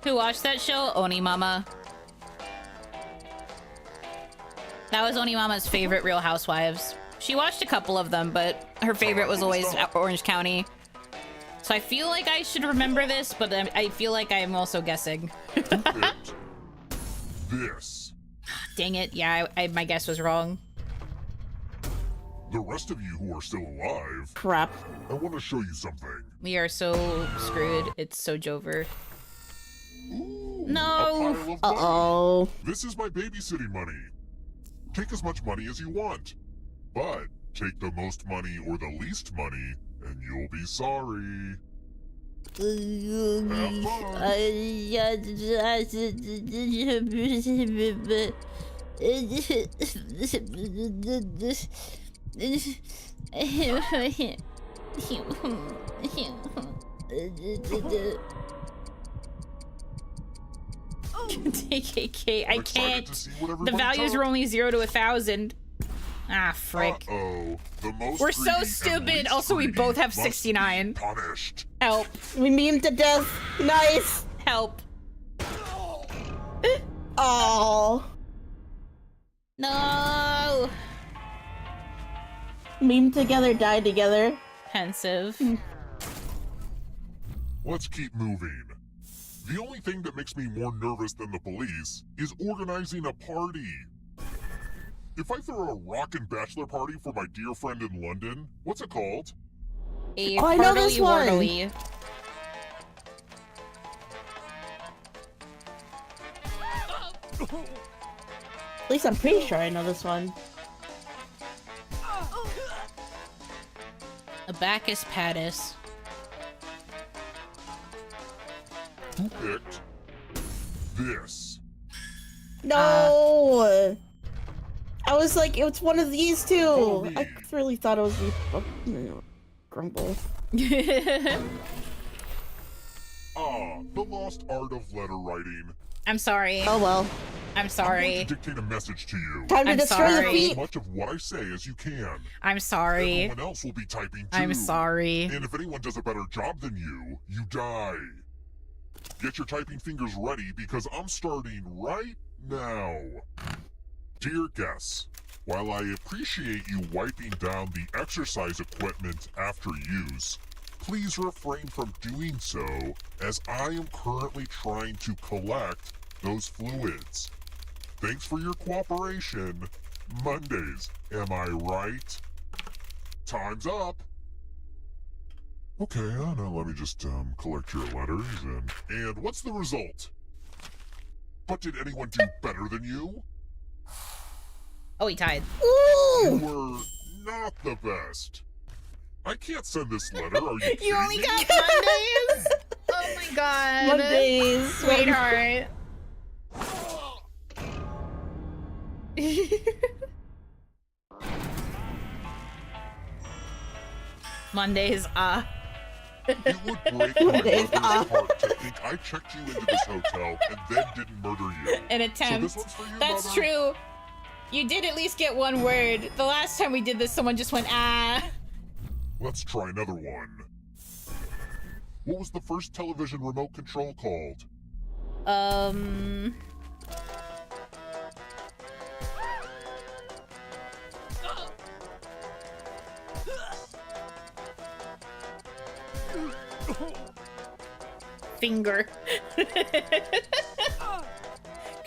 A: Who watched that show? Oni Mama. That was Oni Mama's favorite Real Housewives. She watched a couple of them, but her favorite was always Orange County. So I feel like I should remember this, but I feel like I'm also guessing.
R: This.
A: Dang it. Yeah, my guess was wrong.
R: The rest of you who are still alive.
B: Crap.
R: I want to show you something.
A: We are so screwed. It's so Jover.
R: Ooh,
A: No.
R: a pile of money.
B: Uh-oh.
R: This is my babysitting money. Take as much money as you want. But take the most money or the least money, and you'll be sorry.
A: KKK, I can't.
R: To see what
A: The
R: everybody
A: values
R: took.
A: were only 0 to 1,000. Ah, frick.
R: Uh-oh. The most
A: We're so
R: greedy and
A: stupid.
R: least
A: Also, we
R: greedy
A: both have
R: must
A: 69.
R: be punished.
A: Help.
B: We meme to death. Nice.
A: Help.
B: Oh.
A: No.
B: Meme together, die together.
A: Pensive.
R: Let's keep moving. The only thing that makes me more nervous than the police is organizing a party. If I throw a rockin' bachelor party for my dear friend in London, what's it called?
A: A
B: I know this one.
A: Wordly.
B: At least I'm pretty sure I know this one.
A: A Bacchus Pattis.
R: Who picked this?
B: No! I was like, it's one of these two! I really thought it was Grumble.
R: The lost art of letter writing.
A: I'm sorry.
B: Oh well.
A: I'm sorry.
R: I'm going to dictate a message to you.
B: Time to destroy the feet.
R: As much of what I say as you can.
A: I'm sorry.
R: Everyone else will be typing too.
A: I'm sorry.
R: And if anyone does a better job than you, you die. Get your typing fingers ready because I'm starting right now. Dear guests, while I appreciate you wiping down the exercise equipment after use, please refrain from doing so as I am currently trying to collect those fluids. Thanks for your cooperation. Mondays, am I right? Time's up. Okay, now let me just collect your letters and what's the result? But did anyone do better than you?
A: Oh, he tied.
R: You were not the best. I can't send this letter, are you kidding
A: You only
R: me?
A: got Mondays? Oh my god.
B: Mondays.
A: Sweetheart. Mondays,
R: It would break my mother's heart to think I checked you into this hotel and then didn't murder you.
A: An
R: So
A: attempt.
R: this one's for you,
A: That's
R: Mother.
A: true. You did at least get one word. The last time we did this, someone just went, ah.
R: Let's try another one. What was the first television remote control called?
A: Finger. Could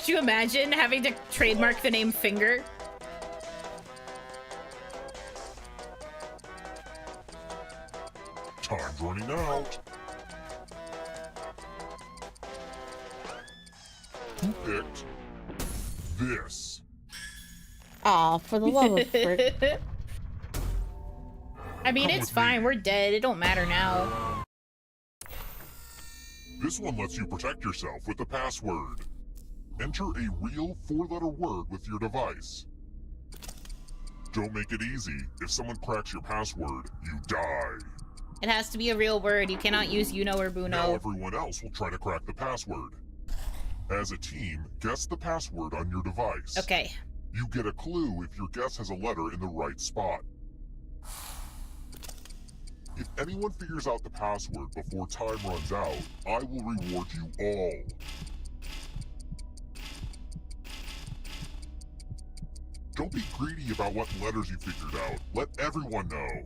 A: you imagine having to trademark the name Finger?
R: Time's running out. Who picked this?
B: Aw, for the love of frick.
A: I mean,
R: Come
A: it's
R: with
A: fine.
R: me.
A: We're dead. It don't matter now.
R: This one lets you protect yourself with the password. Enter a real 4-letter word with your device. Don't make it easy. If someone cracks your password, you die.
A: It has to be a real word. You cannot use Yuno or
R: Now
A: Buno.
R: everyone else will try to crack the password. As a team, guess the password on your device.
A: Okay.
R: You get a clue if your guess has a letter in the right spot. If anyone figures out the password before time runs out, I will reward you all. Don't be greedy about what letters you figured out. Let everyone know.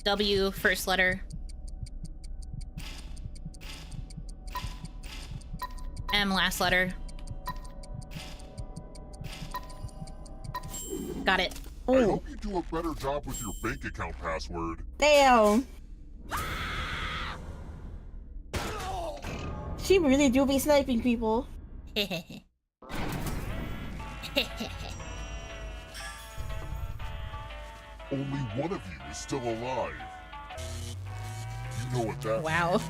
A: W, first letter. M, last letter. Got it.
R: I hope you do a better job with your bank account password.
B: Damn. She really do be sniping people.
R: Only one of you is still alive. You know what that
A: Wow.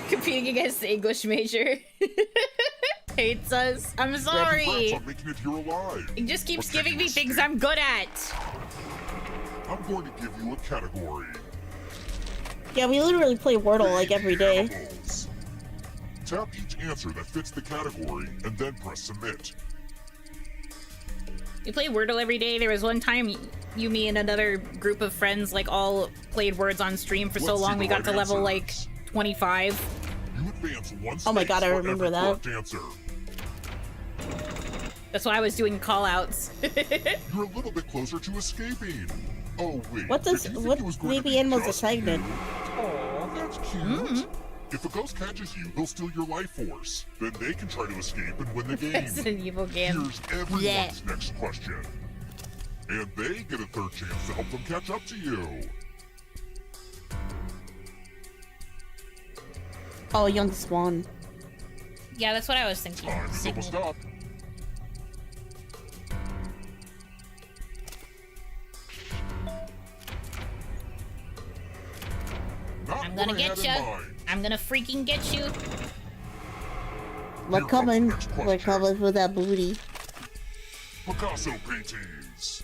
A: Competing against the English major. Hates us. I'm sorry.
R: Congrats on making it here alive.
A: It just keeps
R: What can
A: giving
R: you
A: me things I'm good at.
R: I'm going to give you a category.
B: Yeah, we literally play Wordle like every day.
R: Animals. Tap each answer that fits the category and then press submit.
A: We play Wordle every day. There was one time you, me, and another group of friends like all played words on stream for so
R: Let's see
A: long
R: the
A: we got
R: right
A: to level like
R: answers.
A: 25.
R: You advance one
B: Oh my
R: space
B: god, I
R: for
B: remember
R: every
B: that.
R: correct answer.
A: That's why I was doing call-outs.
R: You're a little bit closer to escaping. Oh wait.
B: What does
R: did you think
B: what
R: it was going to
B: maybe
R: be
B: animals
R: just
B: assignment?
R: Oh, that's cute. If a ghost catches you, they'll steal your life force. Then they can try to escape and win the game.
A: Resident Evil game.
R: Here's everyone's
A: Yeah.
R: next question. And they get a third chance to help them catch up to you.
B: Oh, young swan.
A: Yeah, that's what I was thinking.
R: Time is almost up. Not
A: I'm
R: what
A: gonna
R: I
A: get
R: had in
A: you.
R: mind.
A: I'm gonna freaking get you.
B: We're coming. We're coming for that booty.
R: Picasso paintings.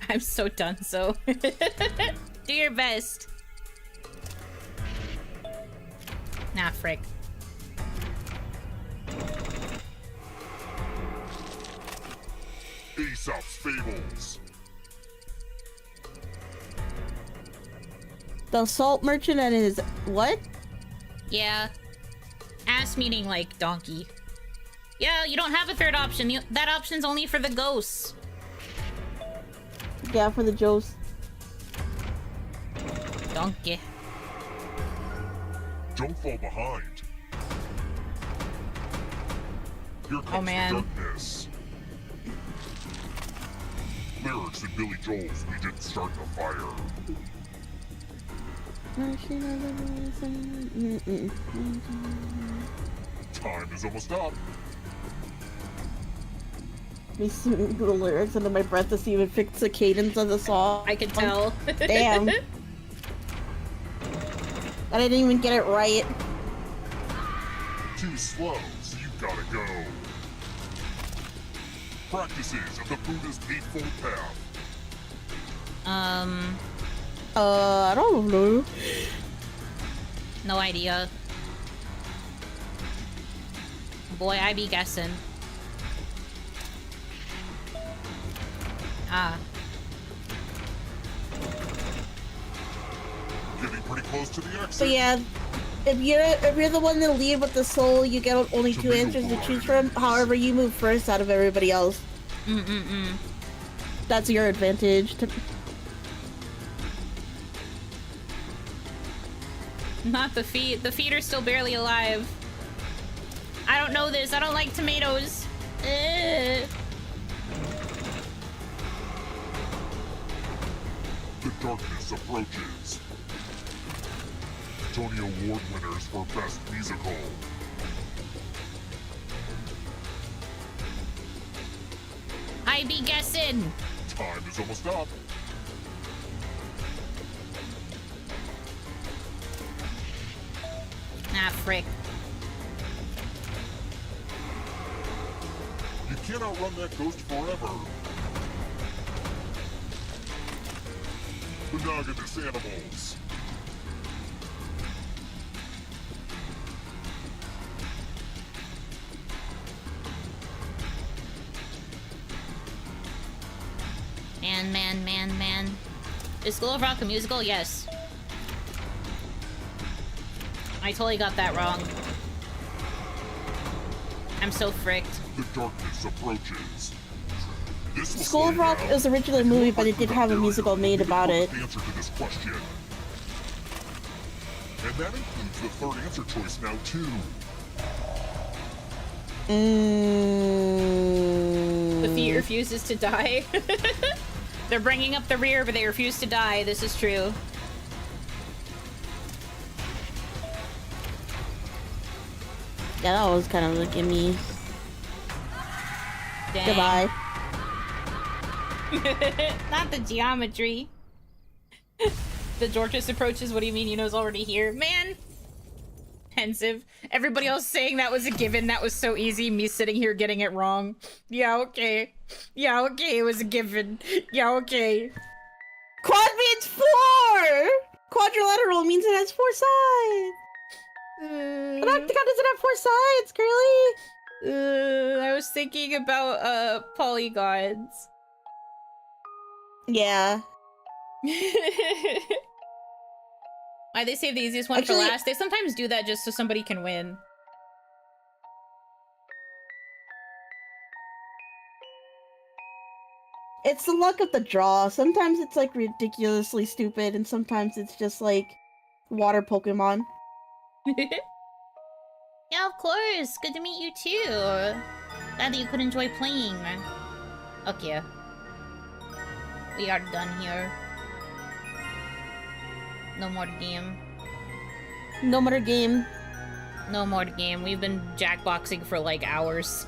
A: I'm so done, so. Do your best. Nah, frick.
R: Aesop's Fables.
B: The salt merchant and his what?
A: Yeah. Ass meaning like donkey. Yeah, you don't have a third option. That option's only for the ghosts.
B: Yeah, for the Joes.
A: Donkey.
R: Don't fall behind. Here comes
A: Oh, man.
R: the darkness. Lyrics in Billy Joel's We Didn't Start the Fire. Time is almost up.
B: Me singing the lyrics under my breath to see if it fits the cadence of the song.
A: I could tell.
B: Damn. I didn't even get it right.
R: Too slow, so you gotta go. Practices of the Buddha's Eightfold Path.
B: I don't know.
A: No idea. Boy, I be guessing. Ah.
R: Getting pretty close to the exit.
B: So yeah, if you're the one to lead with the soul, you get only two answers to choose from. However, you move first out of everybody else. That's your advantage.
A: Not the feet. The feet are still barely alive. I don't know this. I don't like tomatoes. Ugh.
R: The darkness approaches. Tony Award winners for Best Musical.
A: I be guessing.
R: Time is almost up.
A: Ah, frick.
R: You can't outrun that ghost forever. Monogamous animals.
A: Man. Is School of Rock a musical? Yes. I totally got that wrong. I'm so fricked.
R: The darkness approaches. This will
B: School of
R: slow
B: Rock
R: down.
B: is originally a movie, but it did have a musical made about it.
R: The answer to this question. And that includes the third answer choice now too.
A: The feet refuses to die. They're bringing up the rear, but they refuse to die. This is true.
B: Yeah, that was kind of a gimme.
A: Dang.
B: Goodbye.
A: Not the geometry. The Dorcas approaches. What do you mean? Yuno's already here, man. Pensive. Everybody else saying that was a given. That was so easy. Me sitting here getting it wrong. Yeah, okay. Yeah, okay. It was a given. Yeah, okay.
B: Quad means 4! Quadrilateral means it has 4 sides! An octagon doesn't have 4 sides, girly!
A: I was thinking about polygons.
B: Yeah.
A: Why they save the easiest one for last? They sometimes do that just so somebody can win.
B: It's the luck of the draw. Sometimes it's like ridiculously stupid, and sometimes it's just like water Pokemon.
A: Yeah, of course. Good to meet you too. Glad that you could enjoy playing. Okay. We are done here. No more game.
B: No more game.
A: No more game. We've been jackboxing for like hours.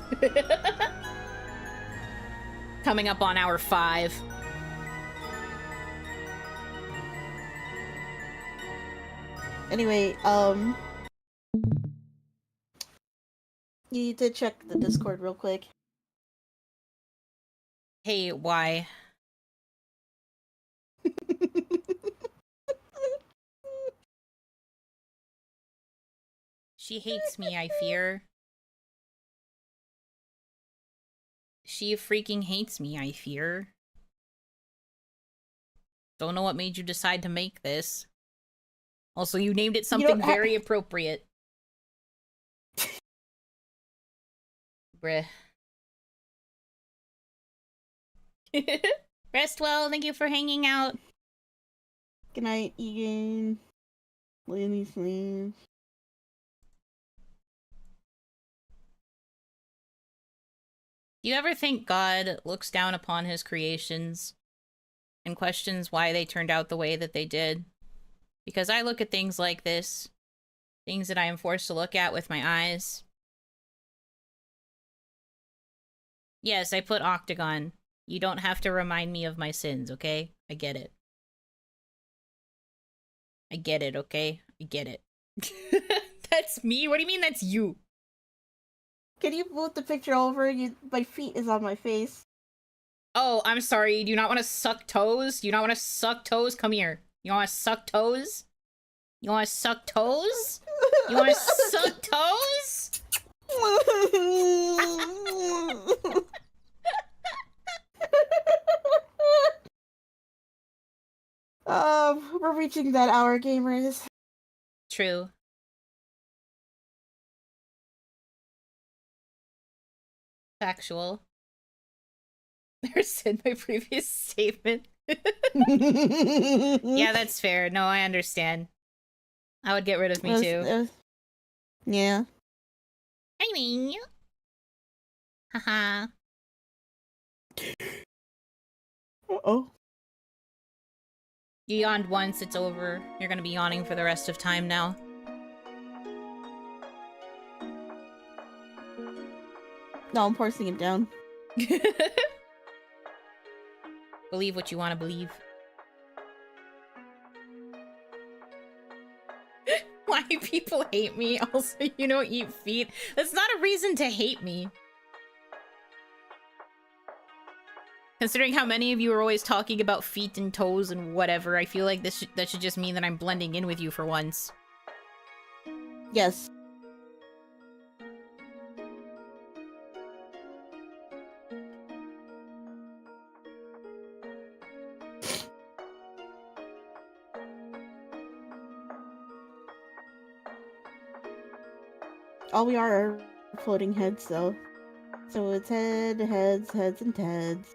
A: Coming up on hour 5.
B: Anyway, you need to check the Discord real quick.
A: Hey, why? She hates me, I fear. She freaking hates me, I fear. Don't know what made you decide to make this. Also, you named it something very appropriate. Bruh. Rest well, thank you for hanging out.
B: Good night, Egan. Lily sleep.
A: Do you ever think God looks down upon his creations and questions why they turned out the way that they did? Because I look at things like this, things that I am forced to look at with my eyes. Yes, I put octagon. You don't have to remind me of my sins, okay? I get it. I get it, okay? I get it. That's me? What do you mean that's you?
B: Can you move the picture over? My feet is on my face.
A: Oh, I'm sorry. Do you not want to suck toes? Do you not want to suck toes? Come here. You want to suck toes? You want to suck toes? You want to suck toes?
B: We're reaching that hour, gamers.
A: True. Factual. There's in my previous statement. Yeah, that's fair. No, I understand. I would get rid of me too.
B: Yeah.
A: I mean. Haha.
B: Uh-oh.
A: You yawned once, it's over. You're gonna be yawning for the rest of time now.
B: No, I'm forcing it down.
A: Believe what you want to believe. Why people hate me? Also, you don't eat feet. That's not a reason to hate me. Considering how many of you are always talking about feet and toes and whatever, I feel like that should just mean that I'm blending in with you for once.
B: Yes. All we are floating heads, though. So it's heads, and heads.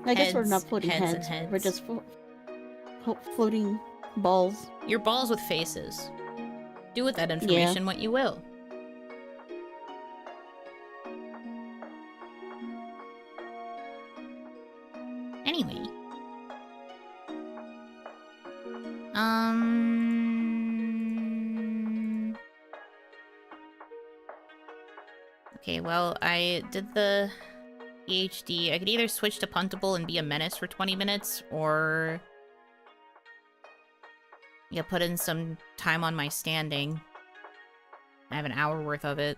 B: I guess we're not floating heads. We're just floating balls.
A: You're balls with faces. Do with that information what you will. Anyway. Okay, well, I did the PhD. I could either switch to puntable and be a menace for 20 minutes, or yeah, put in some time on my standing. I have an hour worth of it.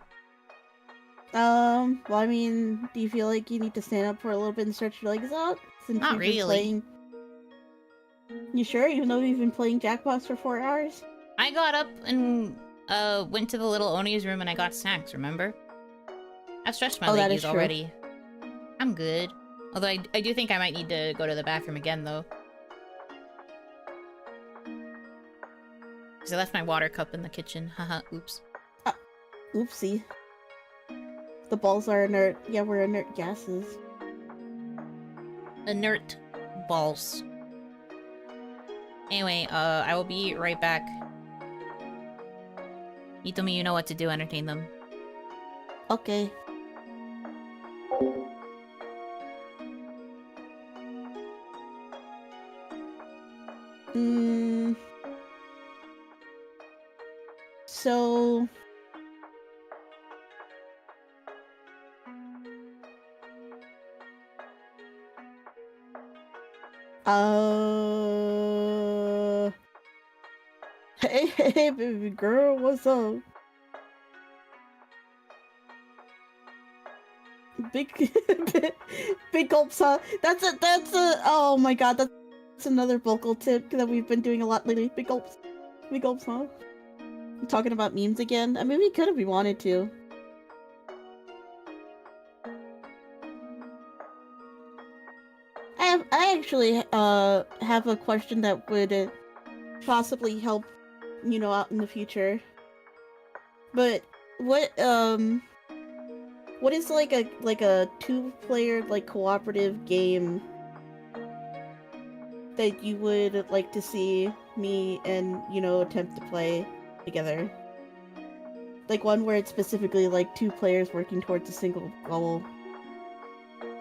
B: Well, I mean, do you feel like you need to stand up for a little bit and stretch your legs out? Since
A: Not
B: you've been
A: really.
B: playing... You sure? Even though we've been playing Jackbox for 4 hours?
A: I got up and went to the little Oni's room and I got snacks, remember? I've stretched my
B: that
A: leggies
B: is true.
A: already. I'm good. Although I do think I might need to go to the bathroom again, though. Because I left my water cup in the kitchen. Haha, oops.
B: Oopsie. The balls are inert. Yeah, we're inert gases.
A: Inert balls. Anyway, I will be right back. You told me you know what to do, entertain them.
B: Okay. So... Hey, baby girl, what's up? Big gulps, huh? That's a, oh my god, that's another vocal tip that we've been doing a lot lately. Big gulps, huh? I'm talking about memes again. I mean, we could if we wanted to. I actually have a question that would possibly help, you know, out in the future. But what is like a 2-player like cooperative game that you would like to see me and, you know, attempt to play together? Like one where it's specifically like 2 players working towards a single goal.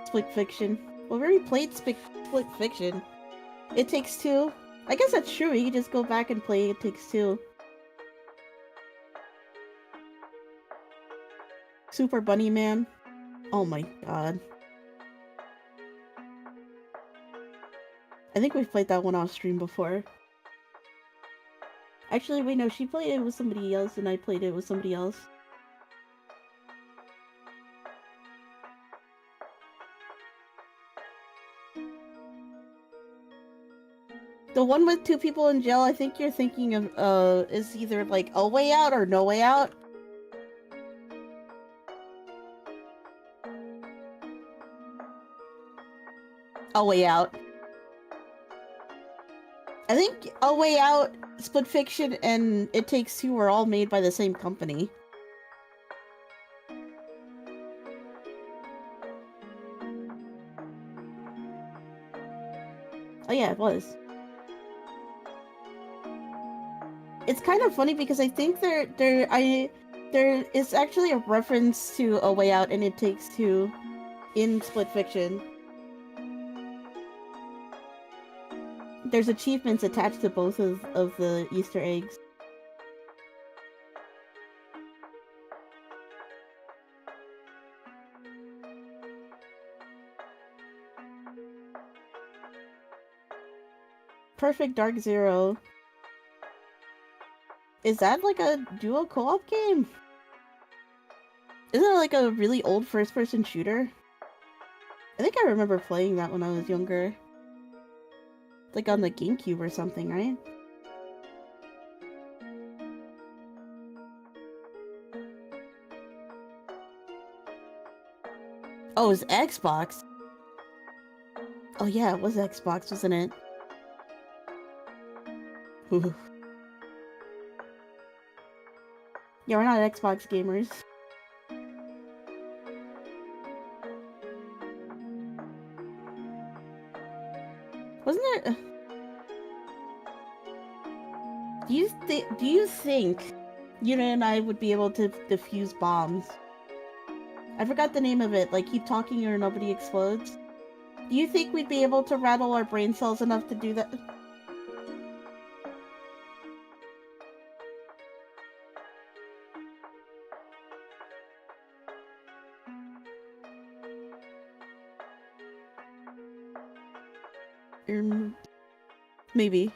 B: Split Fiction. Well, we already played Split Fiction. It Takes Two. I guess that's true. You can just go back and play It Takes Two. Super Bunny Man. Oh my god. I think we've played that one off stream before. Actually, wait, no, she played it with somebody else and I played it with somebody else. The one with 2 people in jail, I think you're thinking of, is either like A Way Out or No Way Out. A Way Out. I think A Way Out, Split Fiction, and It Takes Two were all made by the same company. Oh yeah, it was. It's kind of funny because I think there is actually a reference to A Way Out and It Takes Two in Split Fiction. There's achievements attached to both of the Easter eggs. Perfect Dark Zero. Is that like a duo co-op game? Isn't it like a really old first-person shooter? I think I remember playing that when I was younger. Like on the GameCube or something, right? Oh, it was Xbox. Oh yeah, it was Xbox, wasn't it? Ooh. Yeah, we're not Xbox gamers. Wasn't it? Do you think Yuno and I would be able to defuse bombs? I forgot the name of it, like keep talking or nobody explodes. Do you think we'd be able to rattle our brain cells enough to do that? Maybe.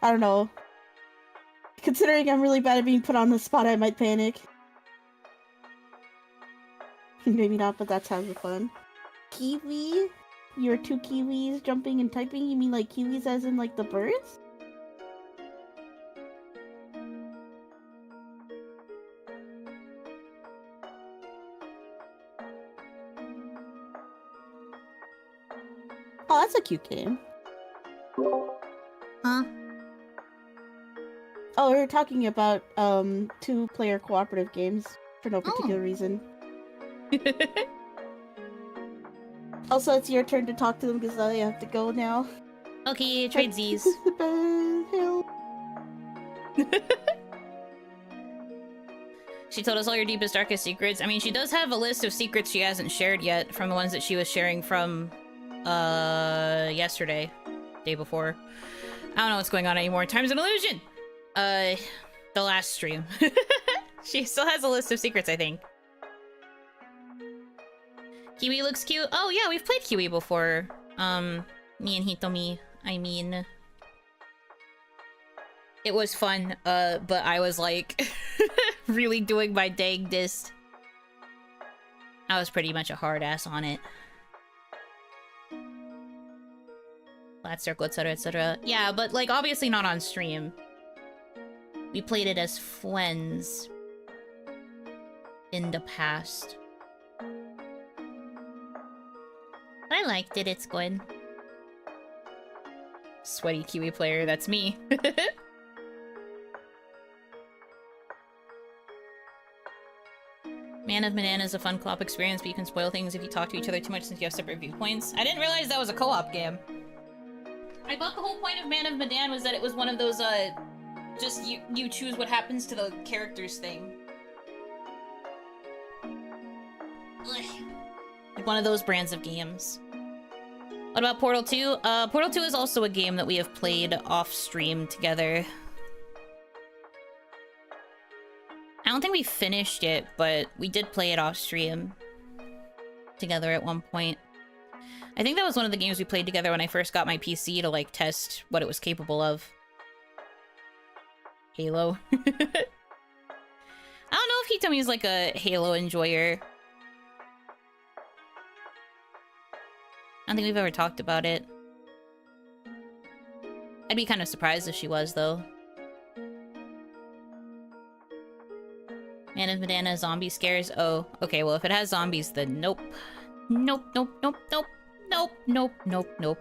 B: I don't know. Considering I'm really bad at being put on the spot, I might panic. Maybe not, but that sounds fun. Kiwi? Your two kiwis jumping and typing? You mean like kiwis as in like the birds? Oh, that's a cute game.
A: Huh?
B: Oh, we were talking about two-player cooperative games for no particular reason. Also, it's your turn to talk to them because I have to go now.
A: Okay, tradesies. She told us all your deepest, darkest secrets. I mean, she does have a list of secrets she hasn't shared yet from the ones that she was sharing from, yesterday. Day before. I don't know what's going on anymore. Time's an illusion! The last stream. She still has a list of secrets, I think. Kiwi looks cute. Oh, yeah, we've played Kiwi before. Me and Hitomi. I mean... It was fun, but I was, like, really doing my dangdest. I was pretty much a hard ass on it. Flat circle, etc., etc. Yeah, but, like, obviously not on stream. We played it as friends. In the past. I liked it, it's good. Sweaty Kiwi player, that's me. Man of Medan is a fun co-op experience, but you can spoil things if you talk to each other too much since you have separate viewpoints. I didn't realize that was a co-op game. I thought the whole point of Man of Medan was that it was one of those, just you choose what happens to the characters thing. Like one of those brands of games. What about Portal 2? Portal 2 is also a game that we have played off-stream together. I don't think we finished it, but we did play it off-stream together at one point. I think that was one of the games we played together when I first got my PC to, like, test what it was capable of. Halo. I don't know if Hitomi is, like, a Halo enjoyer. I don't think we've ever talked about it. I'd be kind of surprised if she was, though. Man of Medan has zombie scares. Oh, okay, well, if it has zombies, then nope. Nope, nope, nope, nope. Nope, nope, nope, nope.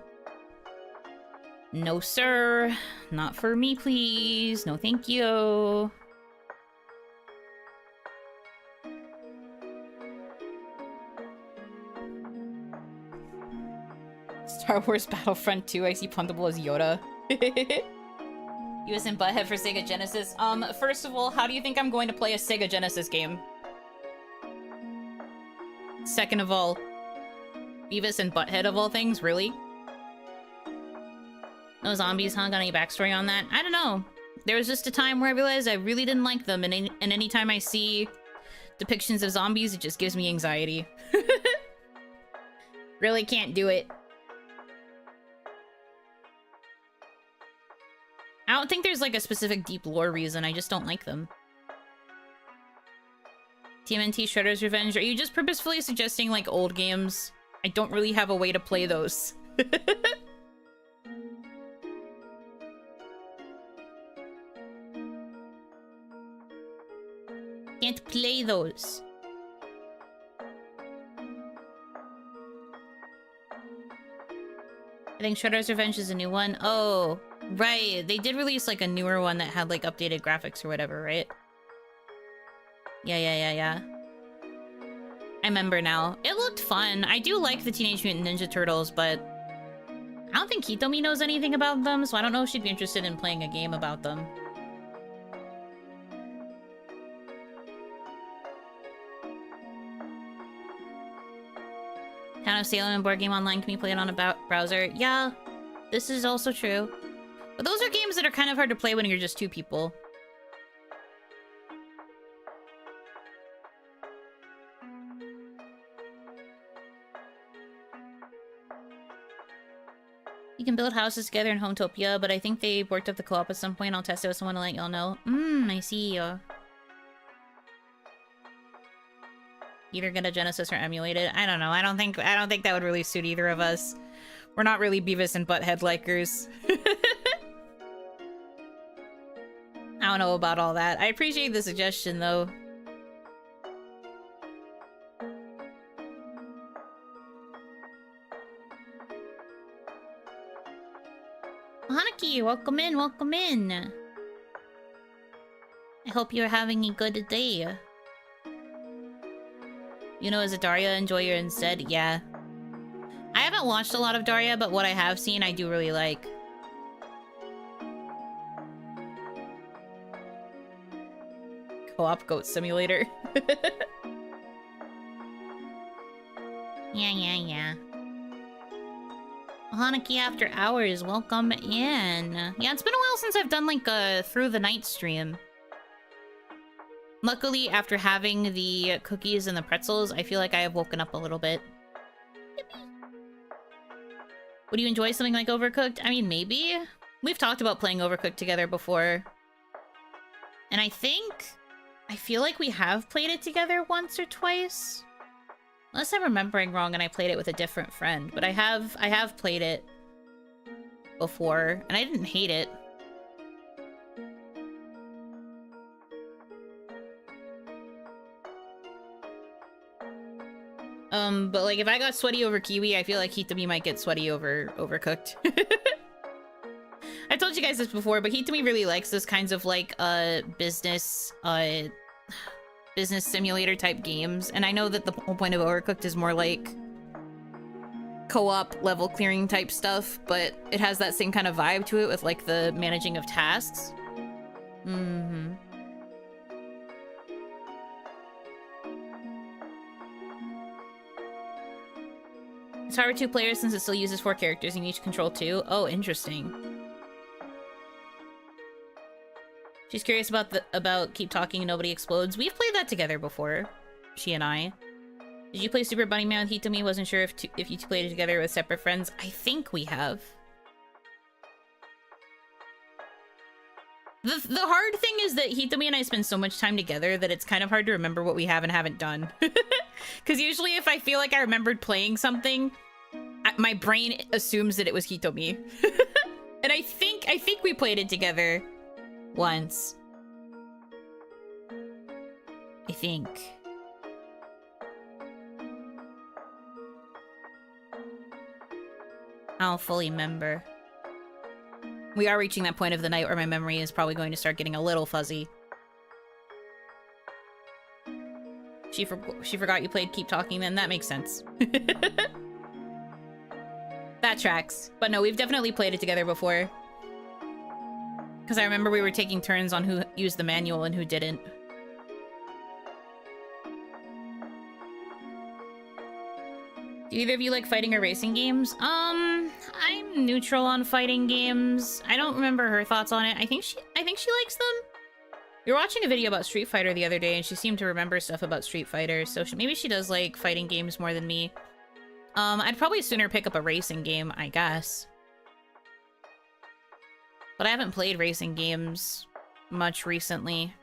A: No, sir. Not for me, please. No, thank you. Star Wars Battlefront 2, I see puntable as Yoda. US and Butthead for Sega Genesis. First of all, how do you think I'm going to play a Sega Genesis game? Second of all, Beavis and Butthead of all things, really? No zombies, huh? Got any backstory on that? I don't know. There was just a time where I realized I really didn't like them, and anytime I see depictions of zombies, it just gives me anxiety. Really can't do it. I don't think there's, like, a specific deep lore reason, I just don't like them. TMNT Shredder's Revenge, are you just purposefully suggesting, like, old games? I don't really have a way to play those. Can't play those. I think Shredder's Revenge is a new one. Oh, right. They did release, like, a newer one that had, like, updated graphics or whatever, right? Yeah. I remember now. It looked fun. I do like the Teenage Mutant Ninja Turtles, but I don't think Hitomi knows anything about them, so I don't know if she'd be interested in playing a game about them. Town of Salem and Board Game Online can be played on a browser. Yeah, this is also true. But those are games that are kind of hard to play when you're just two people. You can build houses together in Hometopia, but I think they worked up the co-op at some point. I'll test it with someone to let y'all know. I see. Either get a Genesis or emulate it. I don't know. I don't think that would really suit either of us. We're not really Beavis and Butthead likers. I don't know about all that. I appreciate the suggestion, though. Hanaki, welcome in, welcome in. I hope you're having a good day. You know, as a Daria enjoyer instead? Yeah. I haven't watched a lot of Daria, but what I have seen, I do really like. Co-op Goat Simulator. Yeah. Hanaki After Hours, welcome in. Yeah, it's been a while since I've done like a Through the Night stream. Luckily, after having the cookies and the pretzels, I feel like I have woken up a little bit. Would you enjoy something like Overcooked? I mean, maybe. We've talked about playing Overcooked together before. And I feel like we have played it together once or twice. Unless I'm remembering wrong and I played it with a different friend. But I have played it before, and I didn't hate it. But like if I got sweaty over Kiwi, I feel like Hitami might get sweaty over Overcooked. I told you guys this before, but Hitami really likes those kinds of like business simulator type games, and I know that the whole point of Overcooked is more like co-op level clearing type stuff, but it has that same kind of vibe to it with like the managing of tasks. It's hard with 2 players since it still uses 4 characters and you each control 2. Oh, interesting. She's curious about Keep Talking and Nobody Explodes. We've played that together before, she and I. Did you play Super Bunny Man with Hitami? Wasn't sure if you two played it together with separate friends. I think we have. The hard thing is that Hitami and I spend so much time together that it's kind of hard to remember what we have and haven't done. Because usually if I feel like I remembered playing something, my brain assumes that it was Hitami. And I think we played it together once. I think. I don't fully remember. We are reaching that point of the night where my memory is probably going to start getting a little fuzzy. She forgot you played Keep Talking then? That makes sense. That tracks. But no, we've definitely played it together before. Because I remember we were taking turns on who used the manual and who didn't. Do either of you like fighting or racing games? I'm neutral on fighting games. I don't remember her thoughts on it. I think she likes them. We were watching a video about Street Fighter the other day and she seemed to remember stuff about Street Fighter, so maybe she does like fighting games more than me. I'd probably sooner pick up a racing game, I guess. But I haven't played racing games much recently.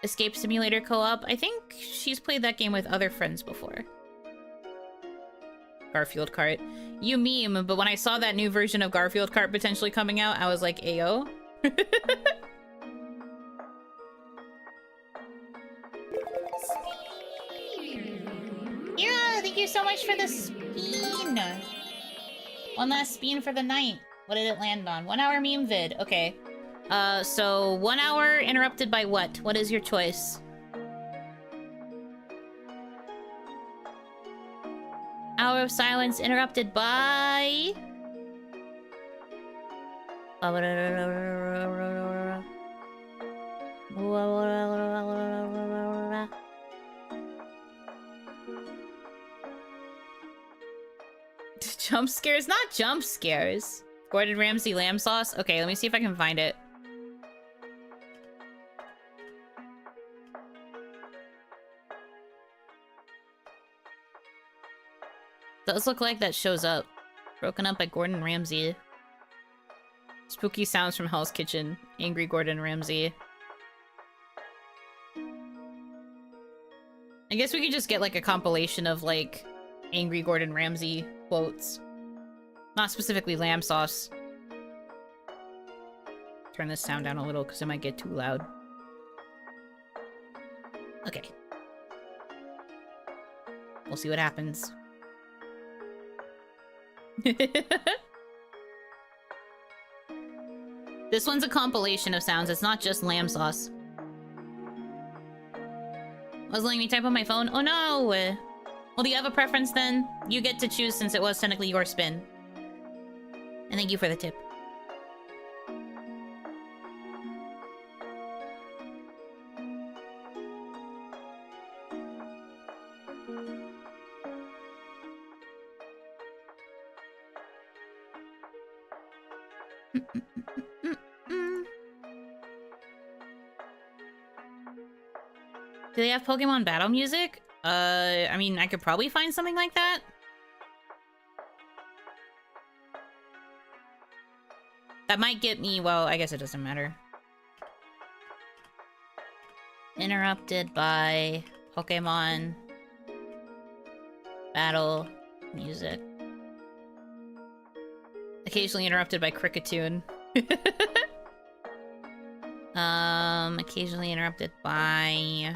A: Escape Simulator Co-op. I think she's played that game with other friends before. Garfield Kart. You meme, but when I saw that new version of Garfield Kart potentially coming out, I was like, ayo. Yeah, thank you so much for the spin. One last spin for the night. What did it land on? 1 hour meme vid. Okay. So 1 hour interrupted by what? What is your choice? Hour of silence interrupted by... Jump scares? Not jump scares. Gordon Ramsay lamb sauce? Okay, let me see if I can find it. Does look like that shows up. Broken up by Gordon Ramsay. Spooky sounds from Hell's Kitchen. Angry Gordon Ramsay. I guess we could just get like a compilation of like angry Gordon Ramsay quotes. Not specifically lamb sauce. Turn this sound down a little because it might get too loud. Okay. We'll see what happens. This one's a compilation of sounds. It's not just lamb sauce. I was letting me type on my phone. Oh no! Well, do you have a preference then? You get to choose since it was technically your spin. And thank you for the tip. Do they have Pokemon battle music? I mean, I could probably find something like that. That might get me, well, I guess it doesn't matter. Interrupted by Pokemon battle music. Occasionally interrupted by Cricketune. Occasionally interrupted by...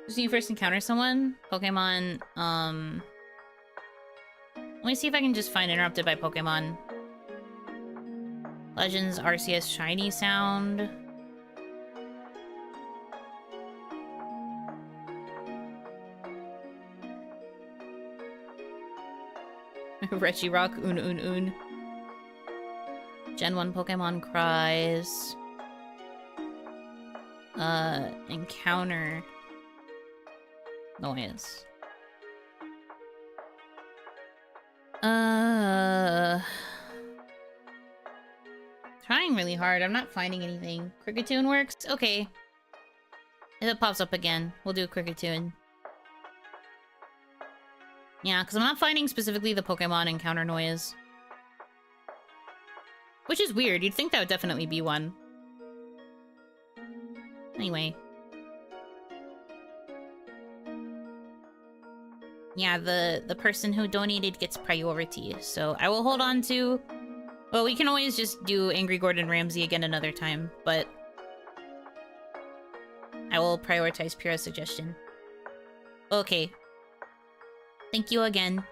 A: Just when you first encounter someone, Pokemon, let me see if I can just find interrupted by Pokemon. Legends RCS shiny sound. Regirock un. Gen 1 Pokemon cries. Encounter noise. Trying really hard. I'm not finding anything. Cricketune works? Okay. If it pops up again, we'll do Cricketune. Yeah, because I'm not finding specifically the Pokemon encounter noise. Which is weird. You'd think that would definitely be one. Anyway. Yeah, the person who donated gets priority. So I will hold on to... Well, we can always just do Angry Gordon Ramsay again another time, but... I will prioritize Pura's suggestion. Okay. Thank you again.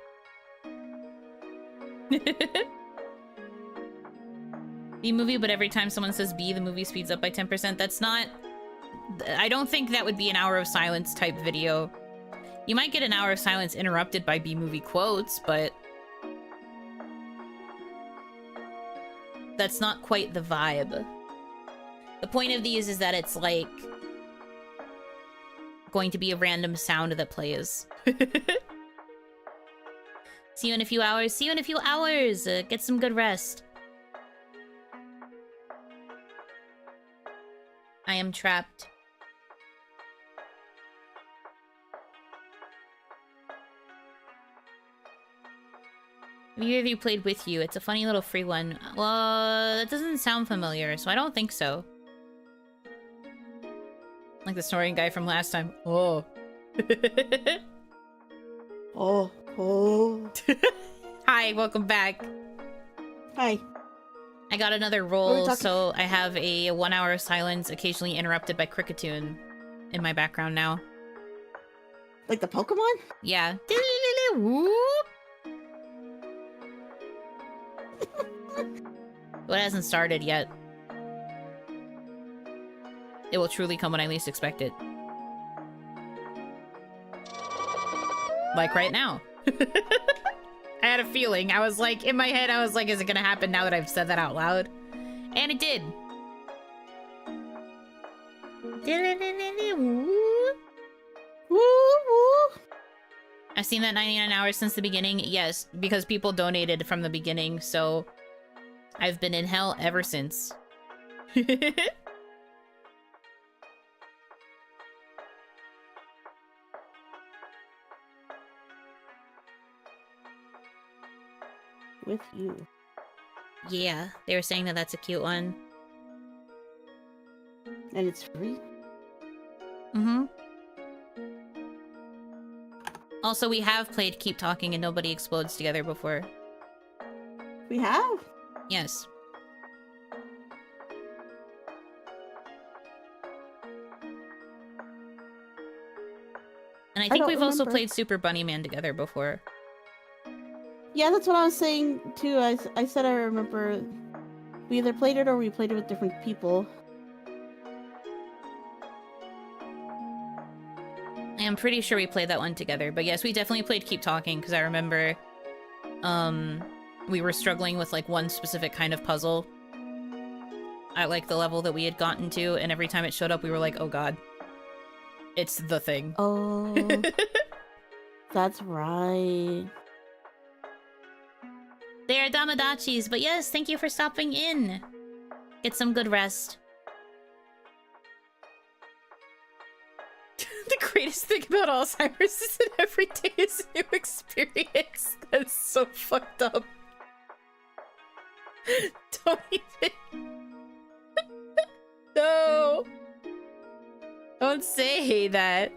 A: B movie, but every time someone says B, the movie speeds up by 10%. That's not... I don't think that would be an hour of silence type video. You might get an hour of silence interrupted by B movie quotes, but... That's not quite the vibe. The point of these is that it's like... going to be a random sound that plays. See you in a few hours. See you in a few hours. Get some good rest. I am trapped. Have either of you played With You? It's a funny little free one. Well, that doesn't sound familiar, so I don't think so. Like the snoring guy from last time. Oh. Oh. Hi, welcome back.
B: Hi.
A: I got another roll, so I have a 1 hour of silence, occasionally interrupted by Cricketune in my background now.
B: Like the Pokemon?
A: Yeah. Whoop. Well, it hasn't started yet. It will truly come when I least expect it. Like right now. I had a feeling. I was like, in my head, I was like, is it gonna happen now that I've said that out loud? And it did. I've seen that 99 hours since the beginning. Yes, because people donated from the beginning, so I've been in hell ever since.
B: With You.
A: Yeah, they were saying that that's a cute one.
B: And it's free?
A: Mm-hmm. Also, we have played Keep Talking and Nobody Explodes together before.
B: We have?
A: Yes. And I think we've also played Super Bunny Man together before.
B: Yeah, that's what I was saying too. I said I remember we either played it or we played it with different people.
A: I'm pretty sure we played that one together. But yes, we definitely played Keep Talking because I remember we were struggling with like one specific kind of puzzle at like the level that we had gotten to, and every time it showed up we were like, oh god. It's the thing.
B: Oh. That's right.
A: They are Damadachis, but yes, thank you for stopping in. Get some good rest. The greatest thing about Alzheimer's is that every day is a new experience. That's so fucked up. Don't even... No! Don't say that.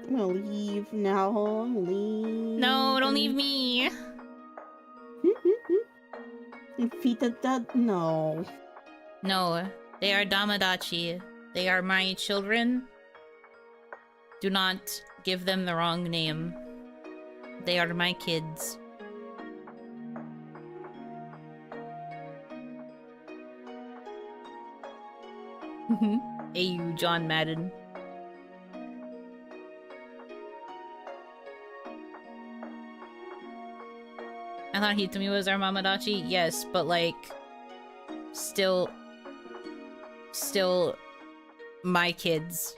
B: I'm gonna leave now. I'm gonna leave.
A: No, don't leave me.
B: No.
A: No, they are Damadachi. They are my children. Do not give them the wrong name. They are my kids. Hey, you, John Madden. I thought Hitami was our Mamadachi. Yes, but like, still my kids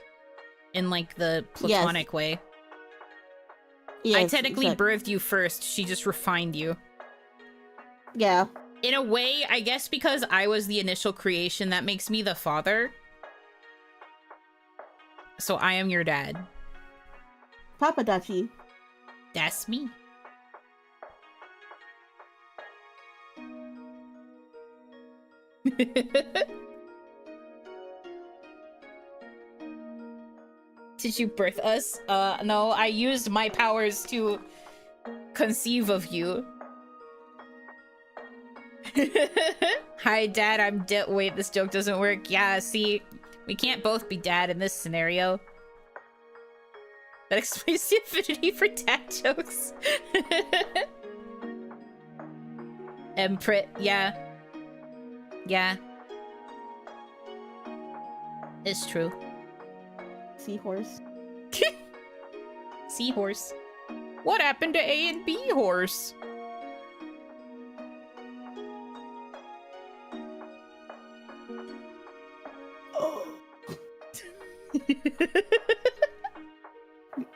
A: in like the platonic way.
B: Yes,
A: I technically birthed you first. She just refined you.
B: Yeah.
A: In a way, I guess because I was the initial creation, that makes me the father. So I am your dad.
B: Papadachi.
A: That's me. Did you birth us? No, I used my powers to conceive of you. Hi, Dad, I'm dead. Wait, this joke doesn't work. Yeah, see, we can't both be dad in this scenario. That explains the affinity for dad jokes. Emprit, yeah. Yeah. It's true.
B: Seahorse.
A: Seahorse. What happened to A and B horse?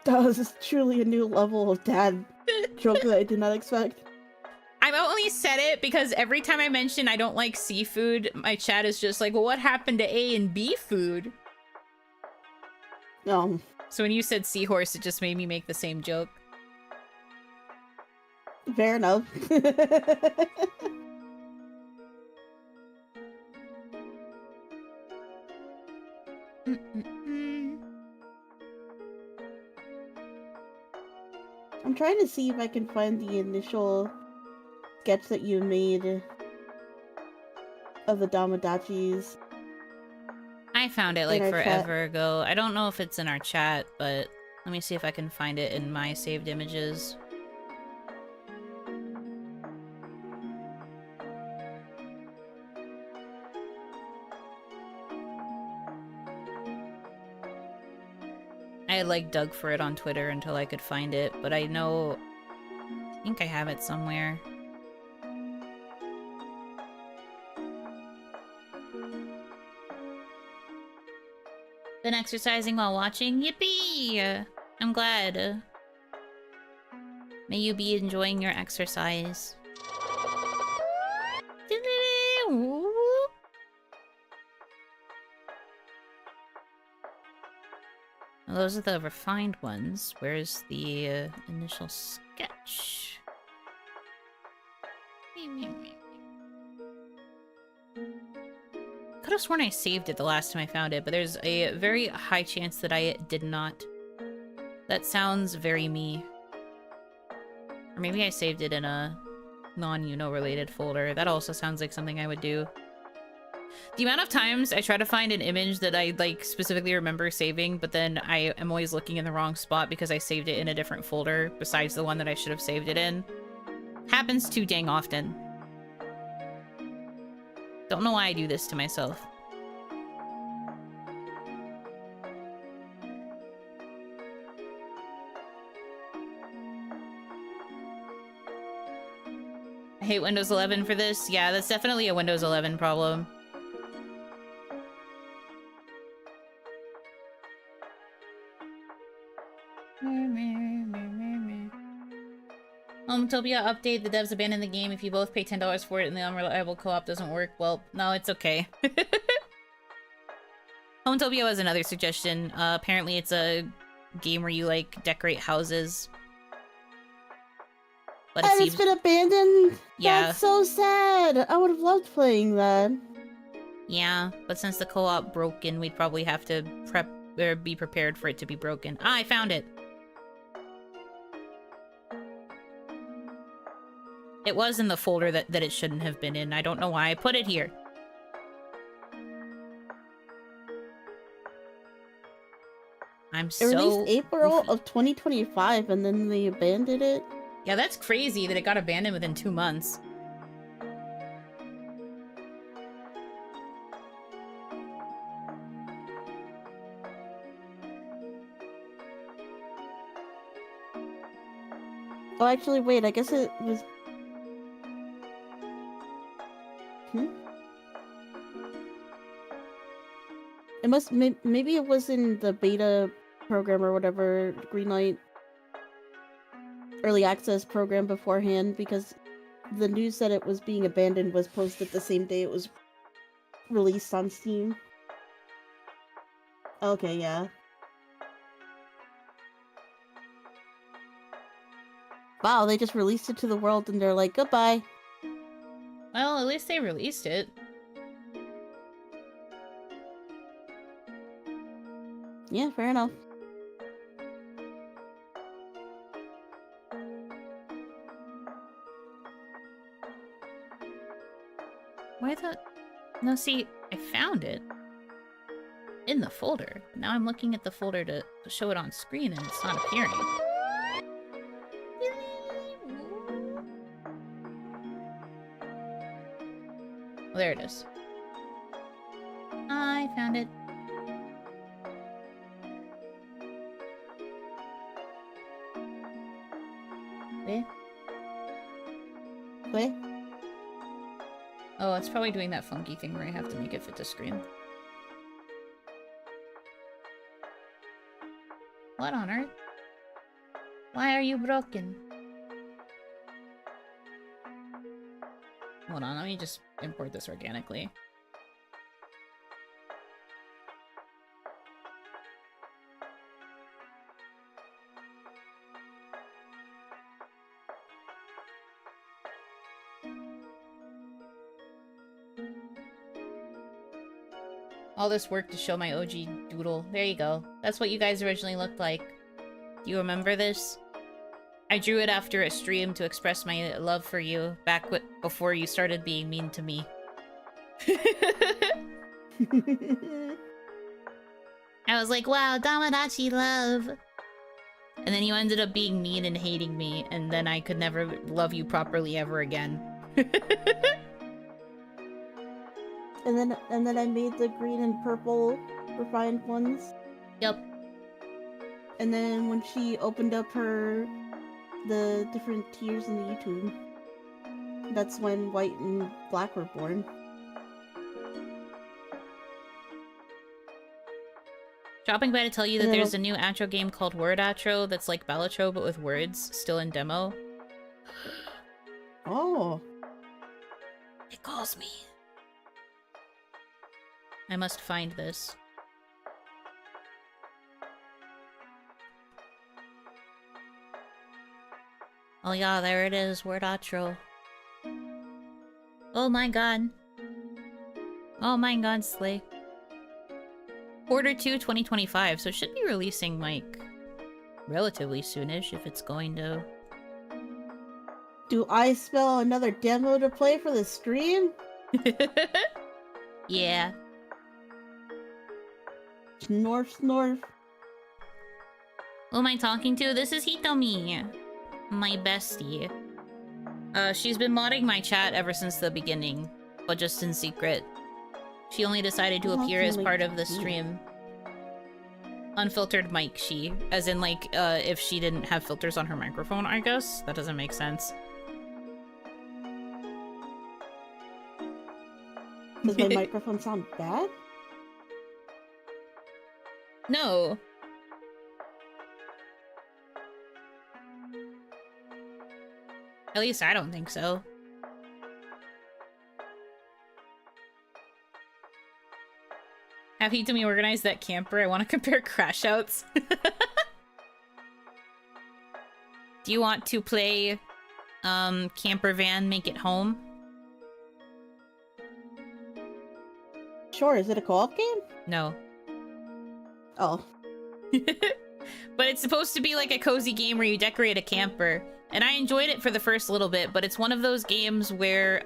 B: That was truly a new level of dad joke that I did not expect.
A: I've only said it because every time I mention I don't like seafood, my chat is just like, well, what happened to A and B food? So when you said seahorse, it just made me make the same joke.
B: Fair enough. I'm trying to see if I can find the initial sketch that you made of the Damadachis.
A: I found it like forever ago. I don't know if it's in our chat, but let me see if I can find it in my saved images. I had like dug for it on Twitter until I could find it, but I think I have it somewhere. Been exercising while watching? Yippee! I'm glad. May you be enjoying your exercise. Well, those are the refined ones. Where's the initial sketch? could have sworn I saved it the last time I found it, but there's a very high chance that I did not. That sounds very me. Or maybe I saved it in a non-Yuno related folder. That also sounds like something I would do. The amount of times I try to find an image that I like specifically remember saving, but then I am always looking in the wrong spot because I saved it in a different folder besides the one that I should have saved it in. Happens too dang often. Don't know why I do this to myself. I hate Windows 11 for this. Yeah, that's definitely a Windows 11 problem. Homotopia update, the devs abandoned the game. If you both pay $10 for it and the unreliable co-op doesn't work, well, no, it's okay. Homotopia was another suggestion. Apparently it's a game where you, like, decorate houses. But it
B: And
A: seems...
B: it's been abandoned?
A: Yeah.
B: That's so sad! I would have loved playing that.
A: Yeah, but since the co-op broken, we'd probably have to be prepared for it to be broken. Ah, I found it! It was in the folder that it shouldn't have been in. I don't know why I put it here. I'm so...
B: It released April
A: goofy.
B: of 2025 and then they abandoned it?
A: Yeah, that's crazy that it got abandoned within 2 months.
B: Oh, actually, wait, I guess it was... It must... Maybe it was in the beta program or whatever, Greenlight early access program beforehand, because the news that it was being abandoned was posted the same day it was released on Steam. Okay, yeah. Wow, they just released it to the world and they're like, goodbye.
A: Well, at least they released it.
B: Yeah, fair enough.
A: Why the... No, see, I found it in the folder. Now I'm looking at the folder to show it on screen and it's not appearing. Oh, there it is. I found it. Wait.
B: Wait.
A: Oh, it's probably doing that funky thing where I have to make it fit the screen. What on earth? Why are you broken? Hold on, let me just import this organically. All this work to show my OG doodle. There you go. That's what you guys originally looked like. Do you remember this? I drew it after a stream to express my love for you, back before you started being mean to me. I was like, wow, Damadachi love. And then you ended up being mean and hating me, and then I could never love you properly ever again.
B: And then I made the green and purple refined ones.
A: Yep.
B: And then when she opened up the different tiers in the YouTube, that's when white and black were born.
A: Dropping by to tell you that there's a new outro game called Word Outro that's like Balatro but with words, still in demo.
B: Oh.
A: It calls me. I must find this. Oh yeah, there it is, Word Outro. Oh my god. Oh my god, Slay. Quarter 2, 2025, so it should be releasing, like, relatively soonish if it's going to.
B: Do I spell another demo to play for the stream?
A: Yeah.
B: Snorf.
A: Who am I talking to? This is Hitomi, my bestie. She's been modding my chat ever since the beginning, but just in secret. She only decided to appear as part of the stream. Unfiltered mic, she. As in, like, if she didn't have filters on her microphone, I guess? That doesn't make sense.
B: Does my microphone sound bad?
A: No. At least I don't think so. Have Hitomi organize that camper? I want to compare crash outs. Do you want to play camper van make it home?
B: Sure, is it a co-op game?
A: No.
B: Oh.
A: But it's supposed to be like a cozy game where you decorate a camper. And I enjoyed it for the first little bit, but it's one of those games where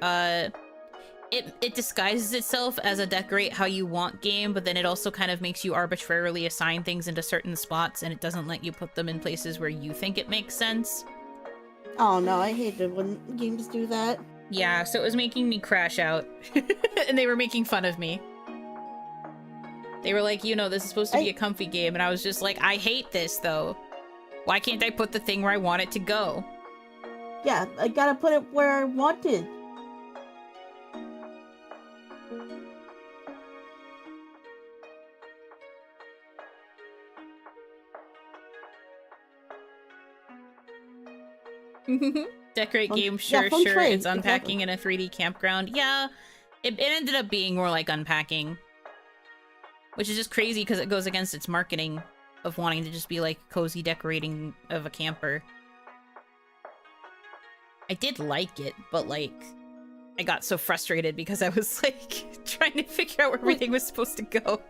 A: it disguises itself as a decorate how you want game, but then it also kind of makes you arbitrarily assign things into certain spots, and it doesn't let you put them in places where you think it makes sense.
B: Oh no, I hate it when games do that.
A: Yeah, so it was making me crash out. And they were making fun of me. They were like, you know, this is supposed to be a comfy game, and I was just like, I hate this though. Why can't I put the thing where I want it to go?
B: Yeah, I gotta put it where I want it.
A: Decorate game, sure,
B: yeah,
A: sure.
B: trade,
A: It's unpacking in a 3D campground. Yeah, it ended up being more like unpacking. Which is just crazy because it goes against its marketing of wanting to just be like cozy decorating of a camper. I did like it, but like I got so frustrated because I was like trying to figure out where everything was supposed to go.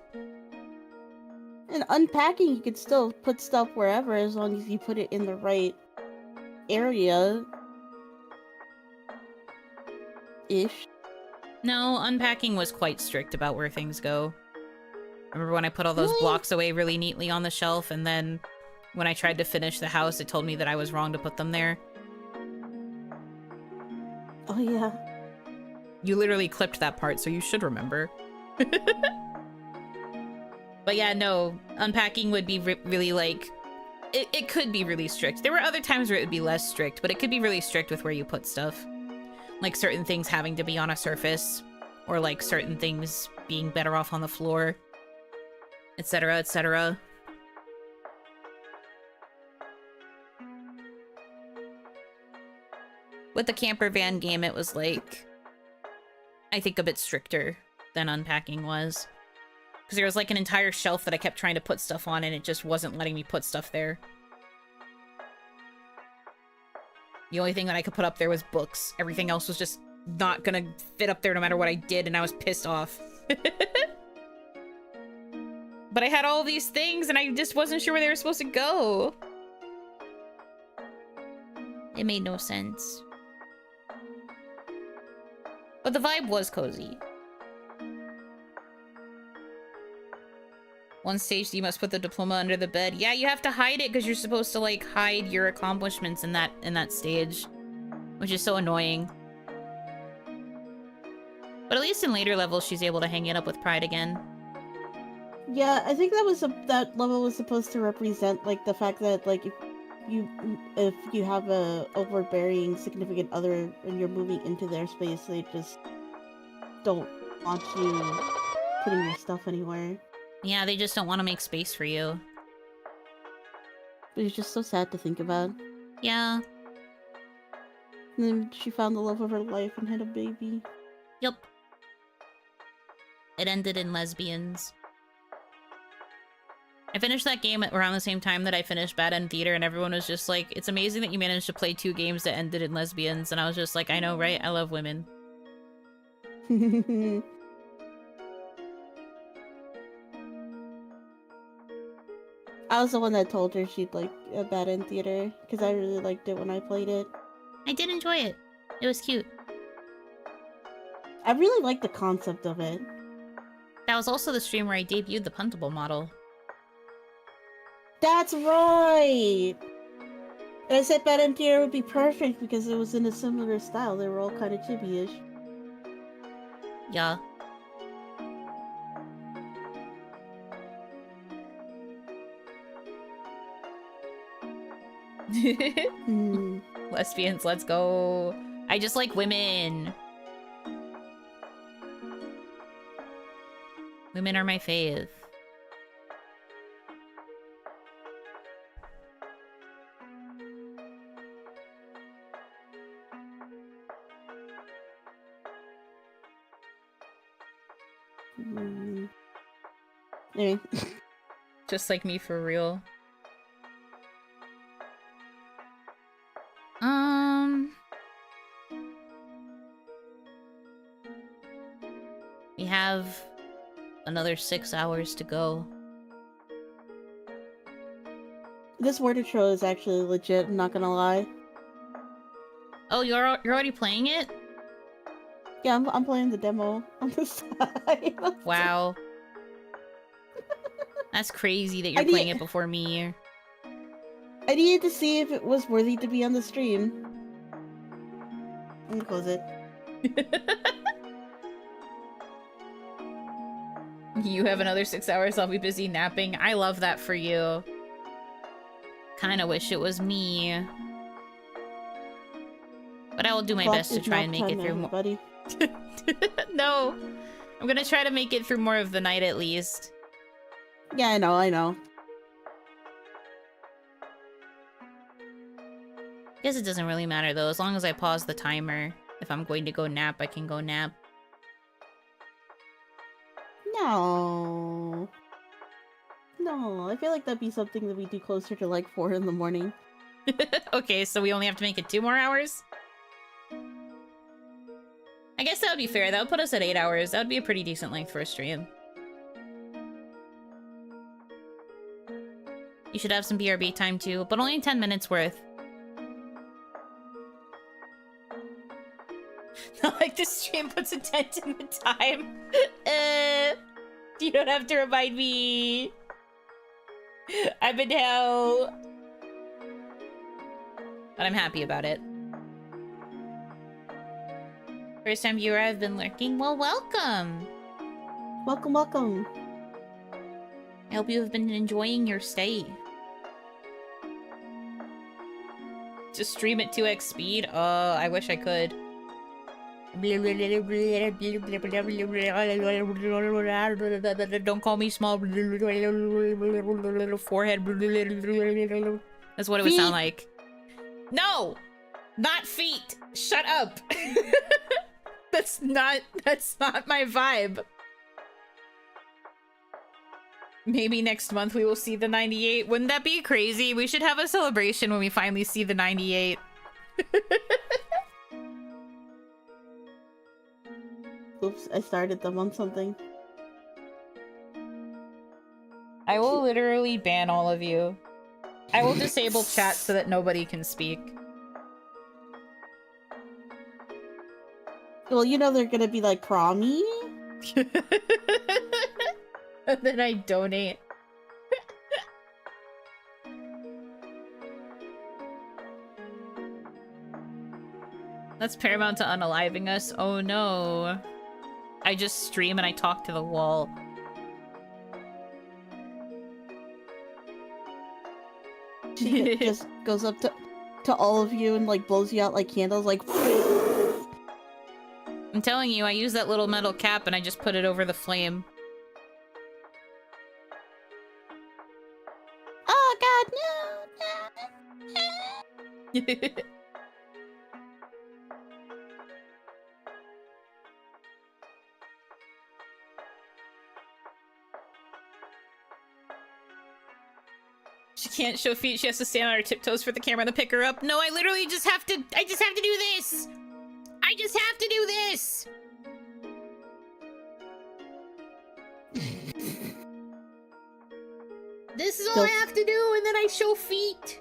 B: And unpacking, you could still put stuff wherever as long as you put it in the right area. Ish.
A: No, unpacking was quite strict about where things go. Remember when I put all those blocks away really neatly on the shelf, and then when I tried to finish the house, it told me that I was wrong to put them there?
B: Oh yeah.
A: You literally clipped that part, so you should remember. But yeah, no, unpacking would be really like... It could be really strict. There were other times where it would be less strict, but it could be really strict with where you put stuff. Like certain things having to be on a surface, or like certain things being better off on the floor, etc., etc. With the camper van game, it was like, I think a bit stricter than unpacking was. Because there was like an entire shelf that I kept trying to put stuff on and it just wasn't letting me put stuff there. The only thing that I could put up there was books. Everything else was just not gonna fit up there no matter what I did, and I was pissed off. But I had all these things and I just wasn't sure where they were supposed to go. It made no sense. But the vibe was cozy. One stage you must put the diploma under the bed. Yeah, you have to hide it because you're supposed to like hide your accomplishments in that stage, which is so annoying. But at least in later levels she's able to hang it up with pride again.
B: Yeah, I think that level was supposed to represent like the fact that like if you have a overbearing significant other and you're moving into their space, they just don't want you putting your stuff anywhere.
A: Yeah, they just don't want to make space for you.
B: It was just so sad to think about.
A: Yeah.
B: And then she found the love of her life and had a baby.
A: Yup. It ended in lesbians. I finished that game around the same time that I finished Bad End Theater, and everyone was just like, it's amazing that you managed to play 2 games that ended in lesbians, and I was just like, I know, right? I love women.
B: I was the one that told her she'd like a bad in theater because I really liked it when I played it.
A: I did enjoy it. It was cute.
B: I really like the concept of it.
A: That was also the stream where I debuted the puntable model.
B: That's right! And I said bad in theater would be perfect because it was in a similar style. They were all kind of chibi-ish.
A: Yeah. Lesbians, let's go. I just like women. Women are my fave.
B: Anyway.
A: Just like me for real. We have another 6 hours to go.
B: This Wordro is actually legit, I'm not gonna lie.
A: Oh, you're already playing it?
B: Yeah, I'm playing the demo on the side.
A: Wow. That's crazy that you're playing it before me.
B: I needed to see if it was worthy to be on the stream. I'm gonna close it.
A: You have another 6 hours, I'll be busy napping. I love that for you. Kinda wish it was me. But I will do my best to try and make it through more.
B: Buddy.
A: No! I'm gonna try to make it through more of the night at least.
B: Yeah, I know.
A: Guess it doesn't really matter though, as long as I pause the timer. If I'm going to go nap, I can go nap.
B: No. No, I feel like that'd be something that we do closer to like 4 in the morning.
A: Okay, so we only have to make it 2 more hours? I guess that would be fair. That would put us at 8 hours. That would be a pretty decent length for a stream. You should have some BRB time too, but only 10 minutes worth. Not like this stream puts a dent in the time. You don't have to remind me. I'm in hell. But I'm happy about it. First time viewer, I've been lurking. Well, welcome.
B: Welcome.
A: I hope you have been enjoying your stay. Just stream at 2x speed? I wish I could. Don't call me small. Forehead. That's what it would sound like. No! Not feet! Shut up! That's not my vibe. Maybe next month we will see the 98. Wouldn't that be crazy? We should have a celebration when we finally see the 98.
B: Oops, I started them on something.
A: I will literally ban all of you. I will disable chat so that nobody can speak.
B: Well, you know they're gonna be like, Crommy?
A: And then I donate. That's paramount to unaliving us. Oh no. I just stream and I talk to the wall.
B: She just goes up to all of you and like blows you out like candles, like.
A: I'm telling you, I use that little metal cap and I just put it over the flame.
B: Oh god, no!
A: She can't show feet, she has to stand on her tiptoes for the camera to pick her up. No, I literally just have to do this! I just have to do this! This is all I have to do, and then I show feet.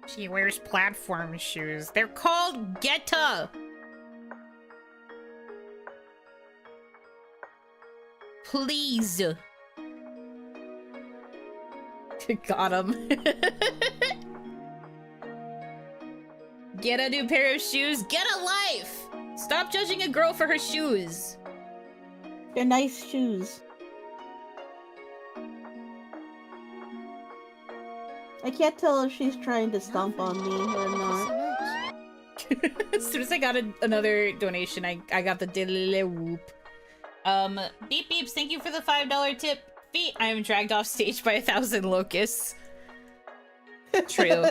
A: She wears platform shoes. They're called geta. Please. Got him. Get a new pair of shoes. Get a life. Stop judging a girl for her shoes.
B: They're nice shoes. I can't tell if she's trying to stomp on me or not.
A: As soon as I got another donation, I got the diddly whoop. Beep Beeps, thank you for the $5 tip. Feet, I am dragged off stage by 1,000 locusts. True.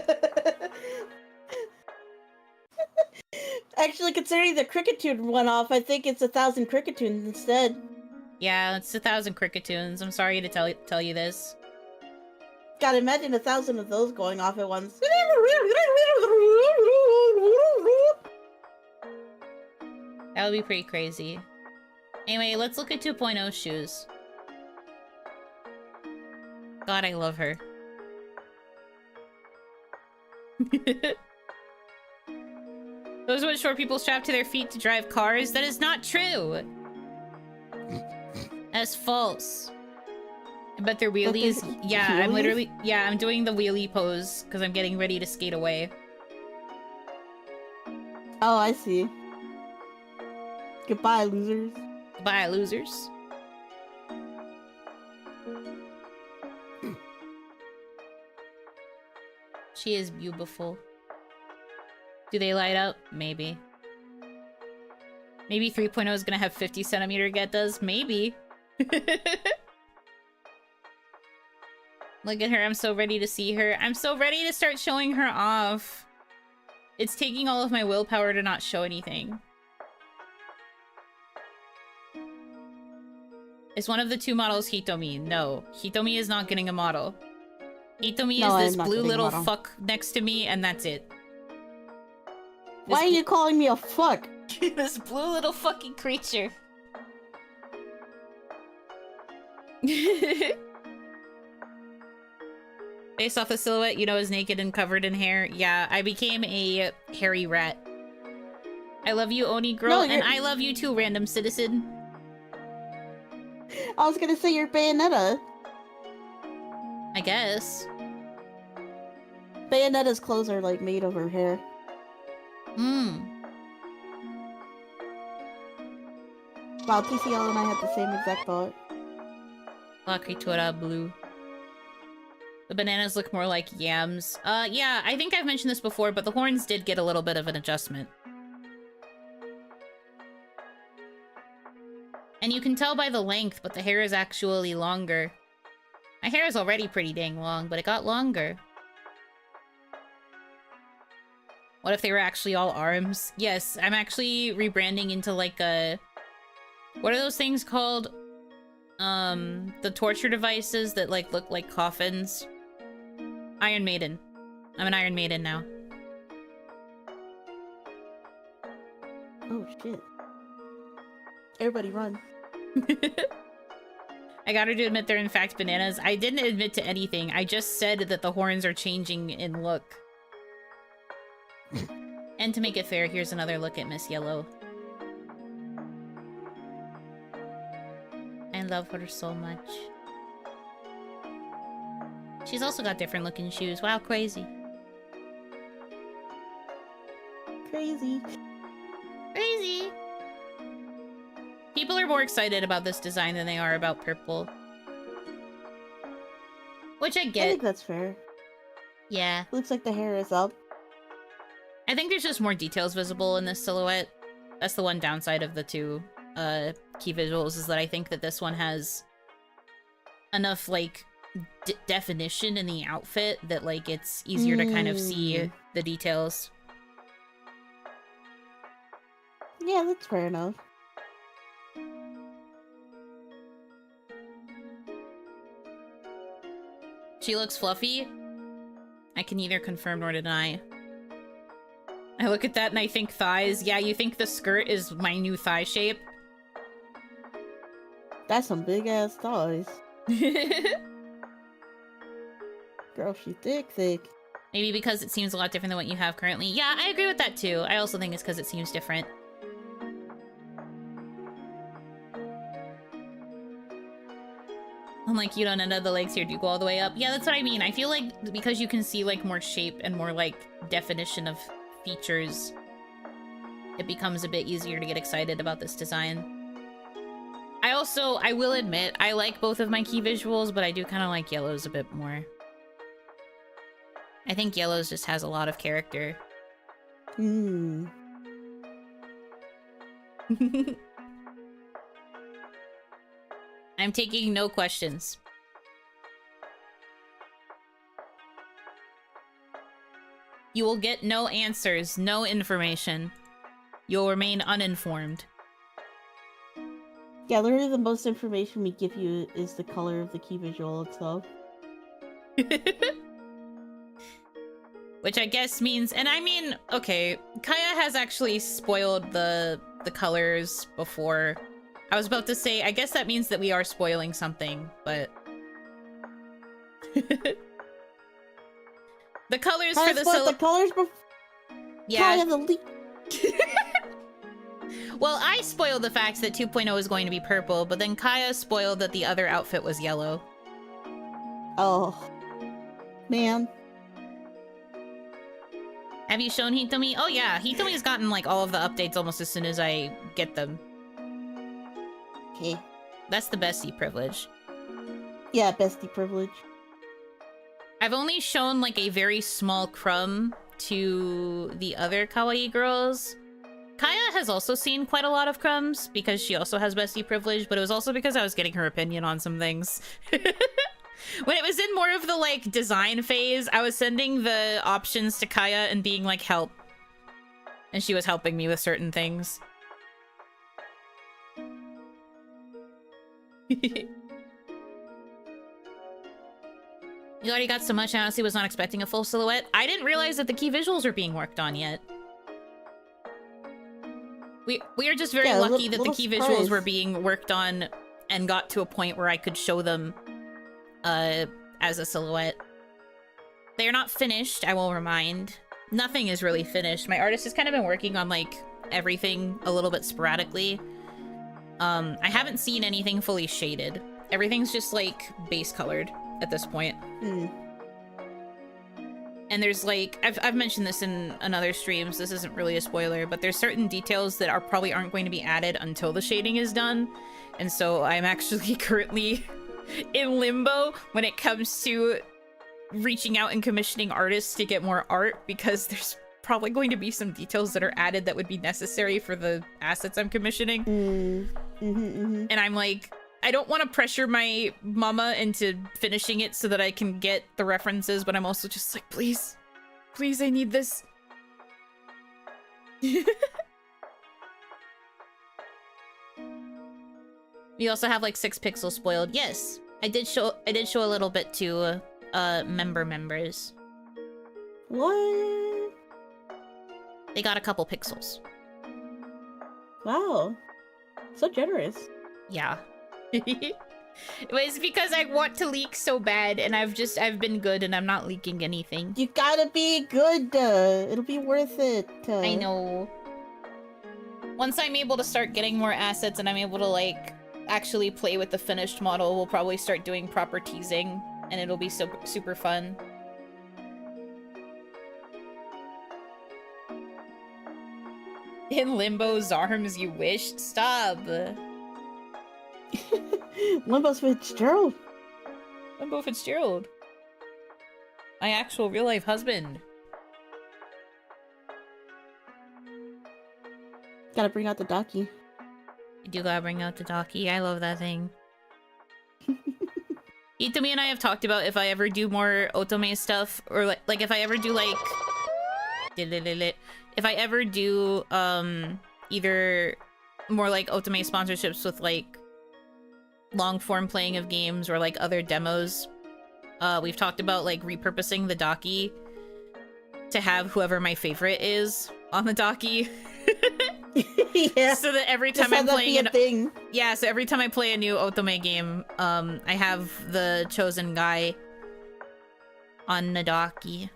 B: Actually, considering the Cricketune went off, I think it's 1,000 Cricketoons instead.
A: Yeah, it's 1,000 Cricketoons. I'm sorry to tell you this.
B: God, imagine 1,000 of those going off at once.
A: That would be pretty crazy. Anyway, let's look at 2.0 shoes. God, I love her. Those are what short people strap to their feet to drive cars? That is not true! That's false. But they're wheelies? Yeah, I'm literally... Yeah, I'm doing the wheelie pose, because I'm getting ready to skate away.
B: Oh, I see. Goodbye, losers.
A: Goodbye, losers. She is beautiful. Do they light up? Maybe. Maybe 3.0 is gonna have 50 centimeter getas? Maybe. Look at her, I'm so ready to see her. I'm so ready to start showing her off. It's taking all of my willpower to not show anything. Is one of the two models Hitomi? No. Hitomi is not getting a model. Hitomi is this blue little fuck next to me, and that's it.
B: Why are you calling me a fuck?
A: This blue little fucking creature. Based off the silhouette, Yuno is naked and covered in hair. Yeah, I became a hairy rat. I love you, Oni girl, and I love you too, random citizen.
B: I was gonna say you're Bayonetta.
A: I guess.
B: Bayonetta's clothes are like made of her hair. Wow, TCL and I had the same exact thought.
A: La Critura blue. The bananas look more like yams. Yeah, I think I've mentioned this before, but the horns did get a little bit of an adjustment. And you can tell by the length, but the hair is actually longer. My hair is already pretty dang long, but it got longer. What if they were actually all arms? Yes, I'm actually rebranding into like a... What are those things called? The torture devices that like look like coffins. Iron Maiden. I'm an Iron Maiden now.
B: Oh shit. Everybody run.
A: I got her to admit they're in fact bananas. I didn't admit to anything. I just said that the horns are changing in look. And to make it fair, here's another look at Miss Yellow. I love her so much. She's also got different looking shoes. Wow, crazy.
B: Crazy.
A: Crazy. People are more excited about this design than they are about purple. Which I get.
B: I think that's fair.
A: Yeah.
B: Looks like the hair is up.
A: I think there's just more details visible in this silhouette. That's the one downside of the two key visuals, is that I think that this one has enough, like, definition in the outfit that, like, it's easier to kind of see the details.
B: Yeah, that's fair enough.
A: She looks fluffy. I can neither confirm nor deny. I look at that and I think thighs. Yeah, you think the skirt is my new thigh shape?
B: That's some big ass thighs. Girl, she thick.
A: Maybe because it seems a lot different than what you have currently. Yeah, I agree with that too. I also think it's because it seems different. Unlike you don't end up the legs here do go all the way up. Yeah, that's what I mean. I feel like because you can see like more shape and more like definition of features, it becomes a bit easier to get excited about this design. I will admit, I like both of my key visuals, but I do kind of like yellow's a bit more. I think yellow's just has a lot of character.
B: Hmm.
A: I'm taking no questions. You will get no answers, no information. You'll remain uninformed.
B: Yeah, literally the most information we give you is the color of the key visual itself.
A: Which I guess means, and I mean, okay, Kaya has actually spoiled the colors before. I was about to say, I guess that means that we are spoiling something, but... The colors for the
B: colors before.
A: Yeah.
B: Kaya the leak.
A: Well, I spoiled the fact that 2.0 is going to be purple, but then Kaya spoiled that the other outfit was yellow.
B: Oh. Man.
A: Have you shown Hitomi? Oh yeah, Hitomi's gotten like all of the updates almost as soon as I get them.
B: Okay.
A: That's the bestie privilege.
B: Yeah, bestie privilege.
A: I've only shown like a very small crumb to the other kawaii girls. Kaya has also seen quite a lot of crumbs because she also has bestie privilege, but it was also because I was getting her opinion on some things. When it was in more of the like design phase, I was sending the options to Kaya and being like, help. And she was helping me with certain things. You already got so much, I honestly was not expecting a full silhouette. I didn't realize that the key visuals were being worked on yet. We are just very lucky that the key visuals were being worked on and got to a point where I could show them as a silhouette. They are not finished, I will remind. Nothing is really finished. My artist has kind of been working on like everything a little bit sporadically. I haven't seen anything fully shaded. Everything's just like base colored at this point. And there's like, I've mentioned this in other streams, this isn't really a spoiler, but there's certain details that probably aren't going to be added until the shading is done. And so I'm actually currently in limbo when it comes to reaching out and commissioning artists to get more art, because there's probably going to be some details that are added that would be necessary for the assets I'm commissioning. And I'm like, I don't want to pressure my mama into finishing it so that I can get the references, but I'm also just like, please, please, I need this. We also have like 6 pixels spoiled. Yes, I did show a little bit to members.
B: What?
A: They got a couple pixels.
B: Wow. So generous.
A: Yeah. It was because I want to leak so bad, and I've been good and I'm not leaking anything.
B: You gotta be good. It'll be worth it.
A: I know. Once I'm able to start getting more assets and I'm able to like actually play with the finished model, we'll probably start doing proper teasing, and it'll be so super fun. In Limbo's arms, you wish? Stop.
B: Limbo Fitzgerald.
A: Limbo Fitzgerald. My actual real life husband.
B: Gotta bring out the Daki.
A: You do gotta bring out the Daki. I love that thing. Itami and I have talked about if I ever do more otome stuff, or like if I ever do like... If I ever do either more like otome sponsorships with like long form playing of games or like other demos, we've talked about like repurposing the Daki to have whoever my favorite is on the Daki.
B: Yeah.
A: So that every
B: Just
A: time I'm
B: have that be
A: playing
B: a thing.
A: Yeah, so every time I play a new Otome game, I have the chosen guy on Nadaki.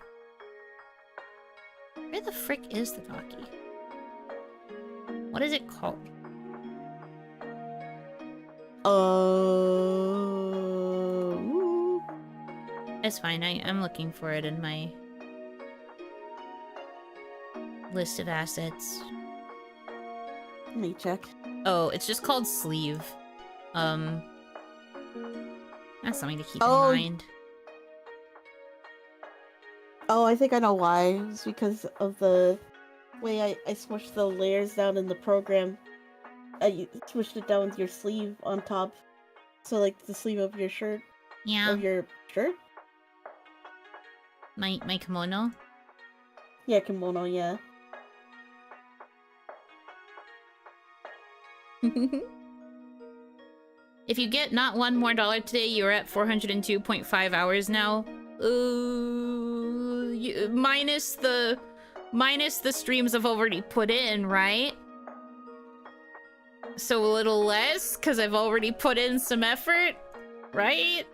A: Where the frick is the Daki? What is it called? It's fine. I'm looking for it in my list of assets.
B: Let me check.
A: Oh, it's just called Sleeve. That's something to keep in
B: Oh.
A: mind.
B: Oh, I think I know why. It's because of the way I smushed the layers down in the program. I smushed it down with your sleeve on top. So, like, the sleeve of your shirt.
A: Yeah.
B: Of your shirt?
A: My kimono?
B: Yeah, kimono, yeah.
A: If you get not one more dollar today, you're at 402.5 hours now. Minus the streams I've already put in, right? So a little less, because I've already put in some effort, right?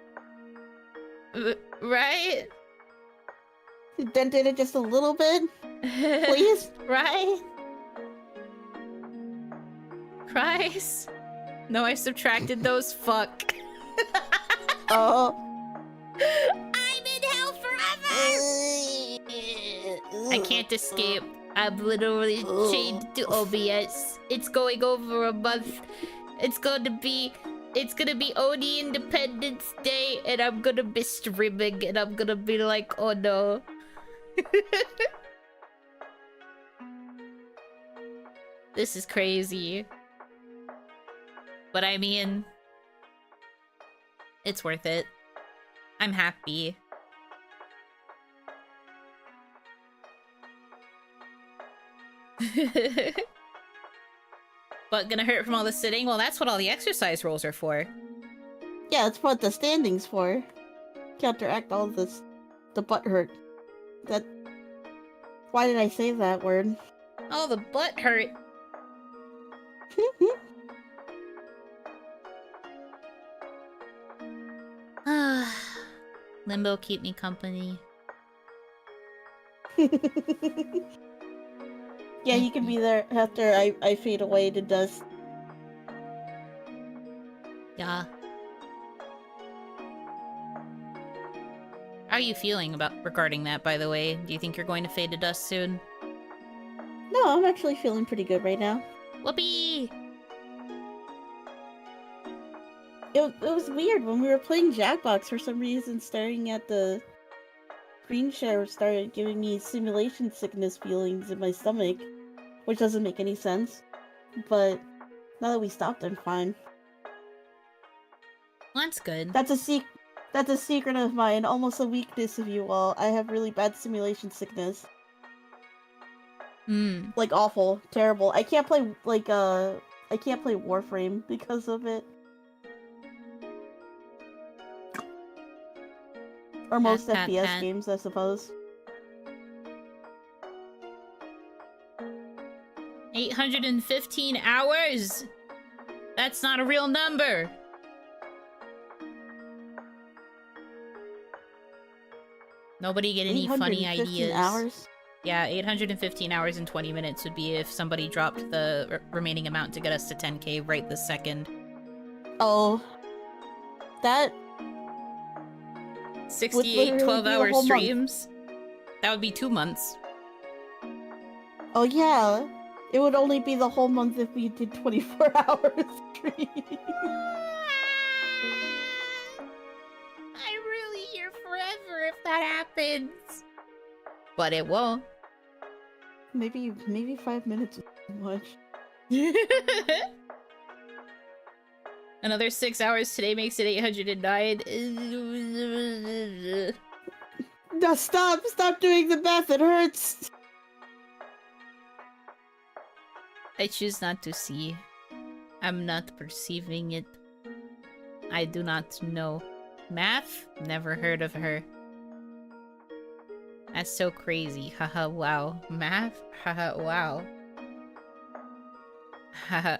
A: Right?
B: You dented it just a little bit? Please?
A: Right? Christ. No, I subtracted those. Fuck.
B: Oh.
A: I'm in hell forever! I can't escape. I'm literally chained to OBS. It's going over a month. It's gonna be Oni Independence Day, and I'm gonna be streaming, and I'm gonna be like, oh no. This is crazy. But I mean, it's worth it. I'm happy. But gonna hurt from all the sitting? Well, that's what all the exercise rolls are for.
B: Yeah, that's what the standing's for. Counteract all this, the butt hurt. Why did I say that word?
A: Oh, the butt hurt. Limbo keep me company.
B: Yeah, you can be there after I fade away to dust.
A: Yeah. How are you feeling regarding that, by the way? Do you think you're going to fade to dust soon?
B: No, I'm actually feeling pretty good right now.
A: Whoopee!
B: It was weird when we were playing Jackbox. For some reason, staring at the screen share started giving me simulation sickness feelings in my stomach, which doesn't make any sense. But now that we stopped, I'm fine.
A: That's good.
B: That's a secret of mine, almost a weakness of you all. I have really bad simulation sickness. Like awful, terrible. I can't play Warframe because of it. Or most FPS games, I suppose.
A: 815 hours? That's not a real number. Nobody get any funny ideas.
B: Hours?
A: Yeah, 815 hours and 20 minutes would be if somebody dropped the remaining amount to get us to 10k right this second.
B: Oh. That...
A: 68 12-hour streams? That would be 2 months.
B: Oh yeah. It would only be the whole month if we did 24 hours stream.
A: I'm really here forever if that happens. But it won't.
B: Maybe 5 minutes is too much.
A: Another 6 hours today makes it 809.
B: No, stop doing the math, it hurts.
A: I choose not to see. I'm not perceiving it. I do not know. Math? Never heard of her. That's so crazy. Haha, wow. Math? Haha, wow. Haha.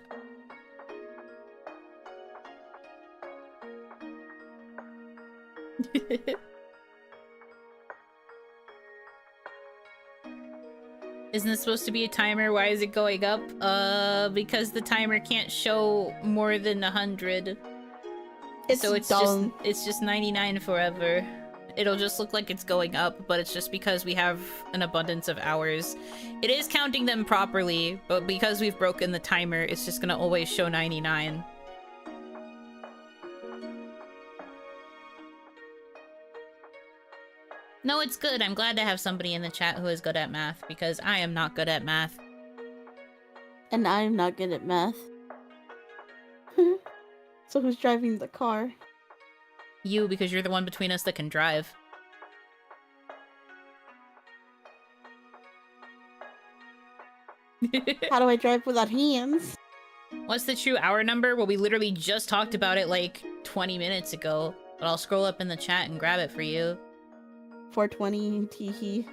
A: Isn't this supposed to be a timer? Why is it going up? Because the timer can't show more than 100. So it's just 99 forever. It'll just look like it's going up, but it's just because we have an abundance of hours. It is counting them properly, but because we've broken the timer, it's just gonna always show 99. No, it's good. I'm glad to have somebody in the chat who is good at math, because I am not good at math.
B: And I'm not good at math. So who's driving the car?
A: You, because you're the one between us that can drive.
B: How do I drive without hands?
A: What's the true hour number? Well, we literally just talked about it like 20 minutes ago, but I'll scroll up in the chat and grab it for you.
B: 420, teehee.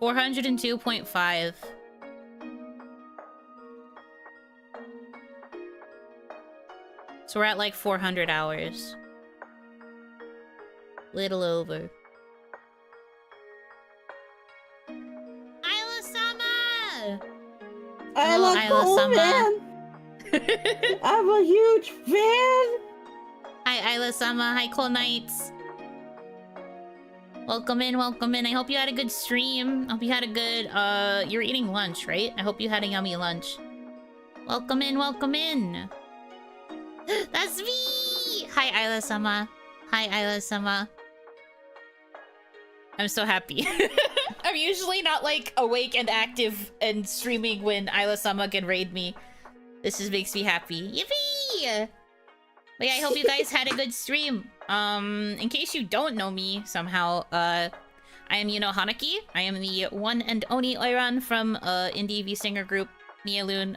A: 402.5. So we're at like 400 hours. Little over. Isla-sama!
B: Isla Coleman! I'm a huge fan!
A: Hi, Isla-sama. Hi, Cool Knights. Welcome in, welcome in. I hope you had a good stream. I hope you had a good, you're eating lunch, right? I hope you had a yummy lunch. Welcome in, welcome in. That's me! Hi, Isla-sama. Hi, Isla-sama. I'm so happy. I'm usually not, like, awake and active and streaming when Isla-sama can raid me. This just makes me happy. Yippee! But yeah, I hope you guys had a good stream. In case you don't know me somehow, I am Yuno Hanaki. I am the one and only Oiran from indie V-singer group Mialoon,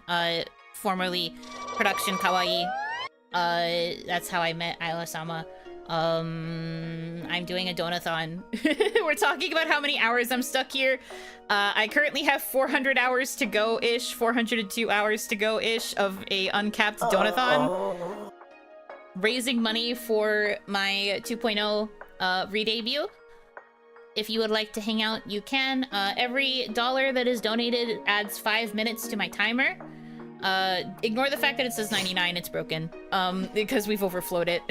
A: formerly Production Kawaii. That's how I met Isla-sama. I'm doing a donathon. We're talking about how many hours I'm stuck here. I currently have 400 hours to go-ish, 402 hours to go-ish of a uncapped donathon. Raising money for my 2.0 re-debut. If you would like to hang out, you can. Every dollar that is donated adds 5 minutes to my timer. Ignore the fact that it says 99, it's broken. Because we've overflowed it.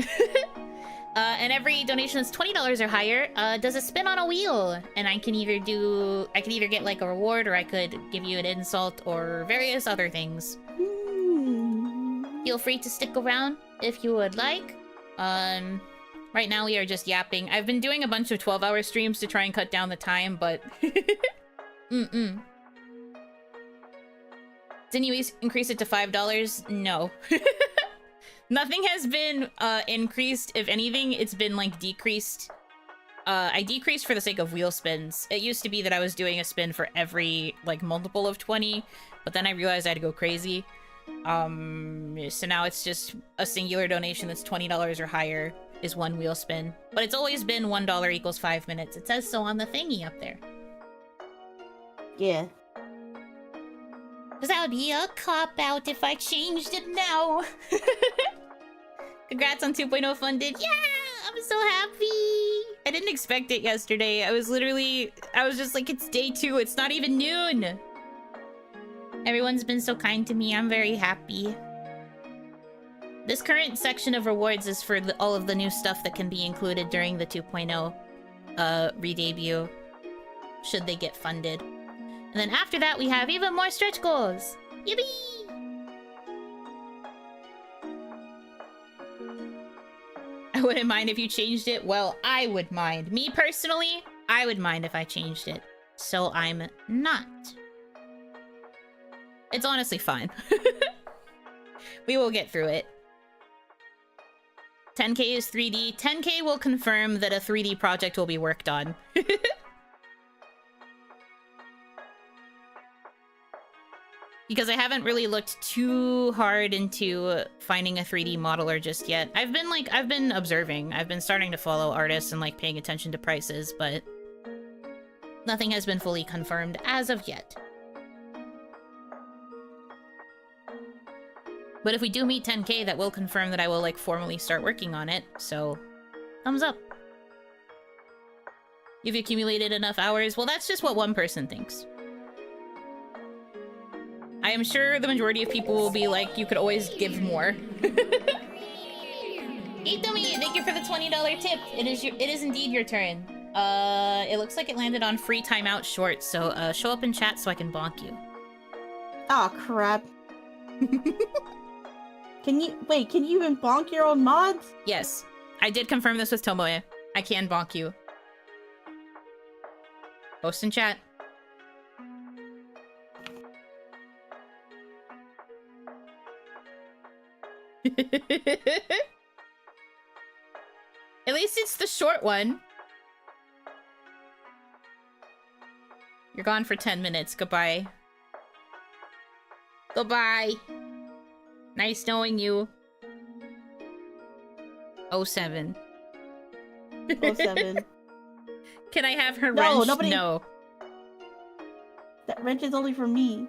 A: And every donation that's $20 or higher does a spin on a wheel. And I can either get like a reward, or I could give you an insult, or various other things. Feel free to stick around if you would like. Right now we are just yapping. I've been doing a bunch of 12-hour streams to try and cut down the time, but... Didn't you increase it to $5? No. Nothing has been increased. If anything, it's been like decreased. I decreased for the sake of wheel spins. It used to be that I was doing a spin for every like multiple of 20, but then I realized I had to go crazy. So now it's just a singular donation that's $20 or higher is one wheel spin. But it's always been $1 equals 5 minutes. It says so on the thingy up there.
B: Yeah.
A: Because that would be a cop-out if I changed it now. Congrats on 2.0 funded. Yeah! I'm so happy! I didn't expect it yesterday. I was just like, it's day 2. It's not even noon. Everyone's been so kind to me. I'm very happy. This current section of rewards is for all of the new stuff that can be included during the 2.0 re-debut, should they get funded. And then after that, we have even more stretch goals. Yippee! I wouldn't mind if you changed it. Well, I would mind. Me personally, I would mind if I changed it. So I'm not. It's honestly fine. We will get through it. 10K is 3D. 10K will confirm that a 3D project will be worked on. Because I haven't really looked too hard into finding a 3D modeler just yet. I've been observing. I've been starting to follow artists and like paying attention to prices, but nothing has been fully confirmed as of yet. But if we do meet 10K, that will confirm that I will, like, formally start working on it, so thumbs up. You've accumulated enough hours? Well, that's just what one person thinks. I am sure the majority of people will be like, you could always give more. Itomi, thank you for the $20 tip. It is indeed your turn. It looks like it landed on free timeout short, so show up in chat so I can bonk you.
B: Oh crap. Can you even bonk your own mods?
A: Yes. I did confirm this with Tomoe. I can bonk you. Post in chat. At least it's the short one. You're gone for 10 minutes. Goodbye. Goodbye. Nice knowing you. 07.
B: 07.
A: Can I have her
B: No,
A: wrench?
B: nobody...
A: No.
B: That wrench is only for me.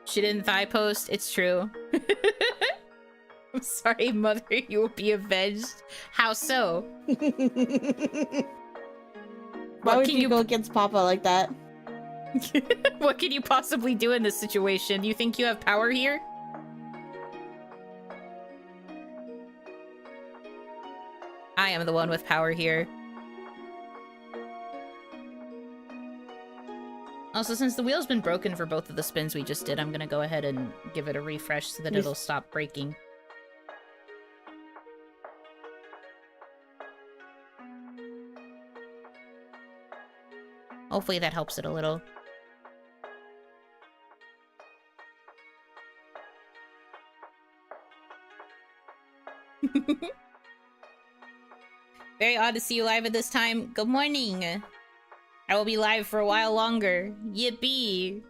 A: She didn't thigh post. It's true. I'm sorry, mother. You will be avenged. How so?
B: Why would you go against Papa like that?
A: What can you possibly do in this situation? You think you have power here? I am the one with power here. Also, since the wheel's been broken for both of the spins we just did, I'm gonna go ahead and give it a refresh so that it'll stop breaking. Hopefully that helps it a little. Very odd to see you live at this time. Good morning. I will be live for a while longer. Yippee.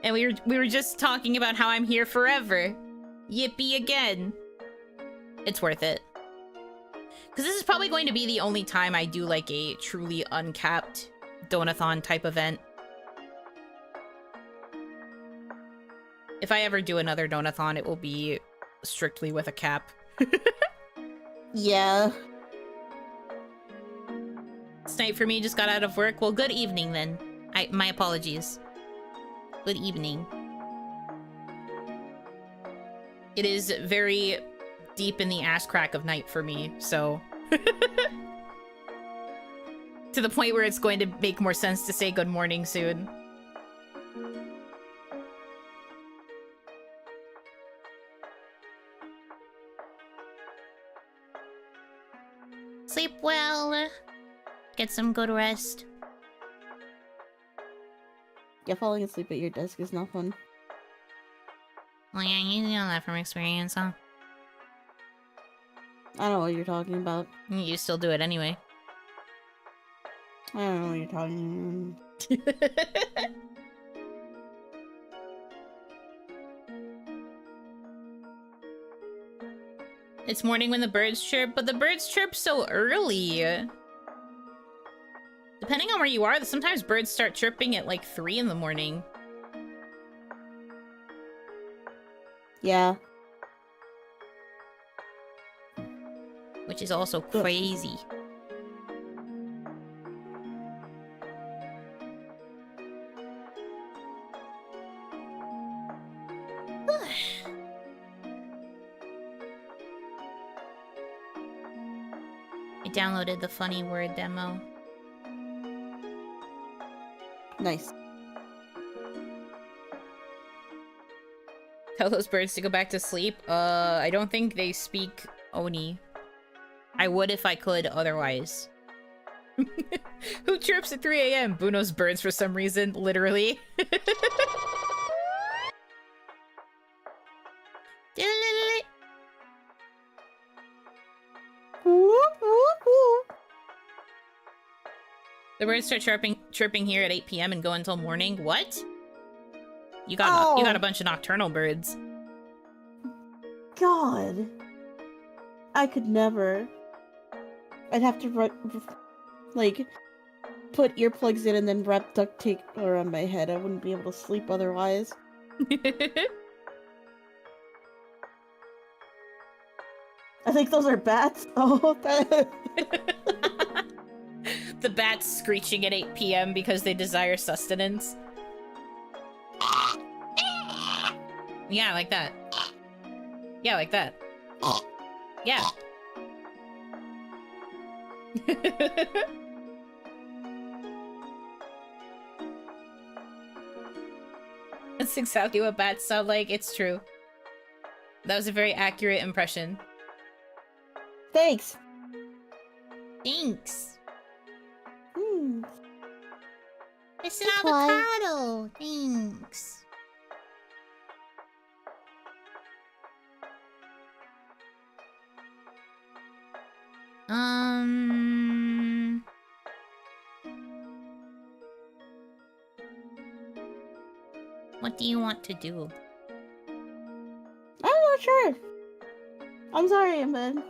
A: And we were just talking about how I'm here forever. Yippee again. It's worth it. Because this is probably going to be the only time I do like a truly uncapped donathon type event. If I ever do another donathon, it will be strictly with a cap.
B: Yeah.
A: It's night for me, just got out of work. Well, good evening then. My apologies. Good evening. It is very deep in the ass crack of night for me, so... to the point where it's going to make more sense to say good morning soon. Sleep well. Get some good rest.
B: Yeah, falling asleep at your desk is not fun.
A: Well, yeah, you know that from experience, huh?
B: I don't know what you're talking about.
A: You still do it anyway.
B: I don't know what you're talking about.
A: It's morning when the birds chirp, but the birds chirp so early. Depending on where you are, sometimes birds start chirping at like 3 in the morning.
B: Yeah.
A: Which is also crazy. I downloaded the funny word demo.
B: Nice.
A: Tell those birds to go back to sleep. I don't think they speak Oni. I would if I could otherwise. Who chirps at 3 a.m? Buno's birds for some reason, literally. The birds start chirping here at 8 p.m. and go until morning. What? You got a bunch of nocturnal birds.
B: God. I could never. I'd have to like put earplugs in and then wrap duct tape around my head. I wouldn't be able to sleep otherwise. I think those are bats. Oh,
A: The bats screeching at 8 p.m. because they desire sustenance. Yeah, like that. Yeah, like that. Yeah. That's exactly what bats sound like. It's true. That was a very accurate impression.
B: Thanks.
A: Thanks.
T: It's an avocado. Thanks.
A: What do you want to do?
B: I'm not sure. I'm sorry, man.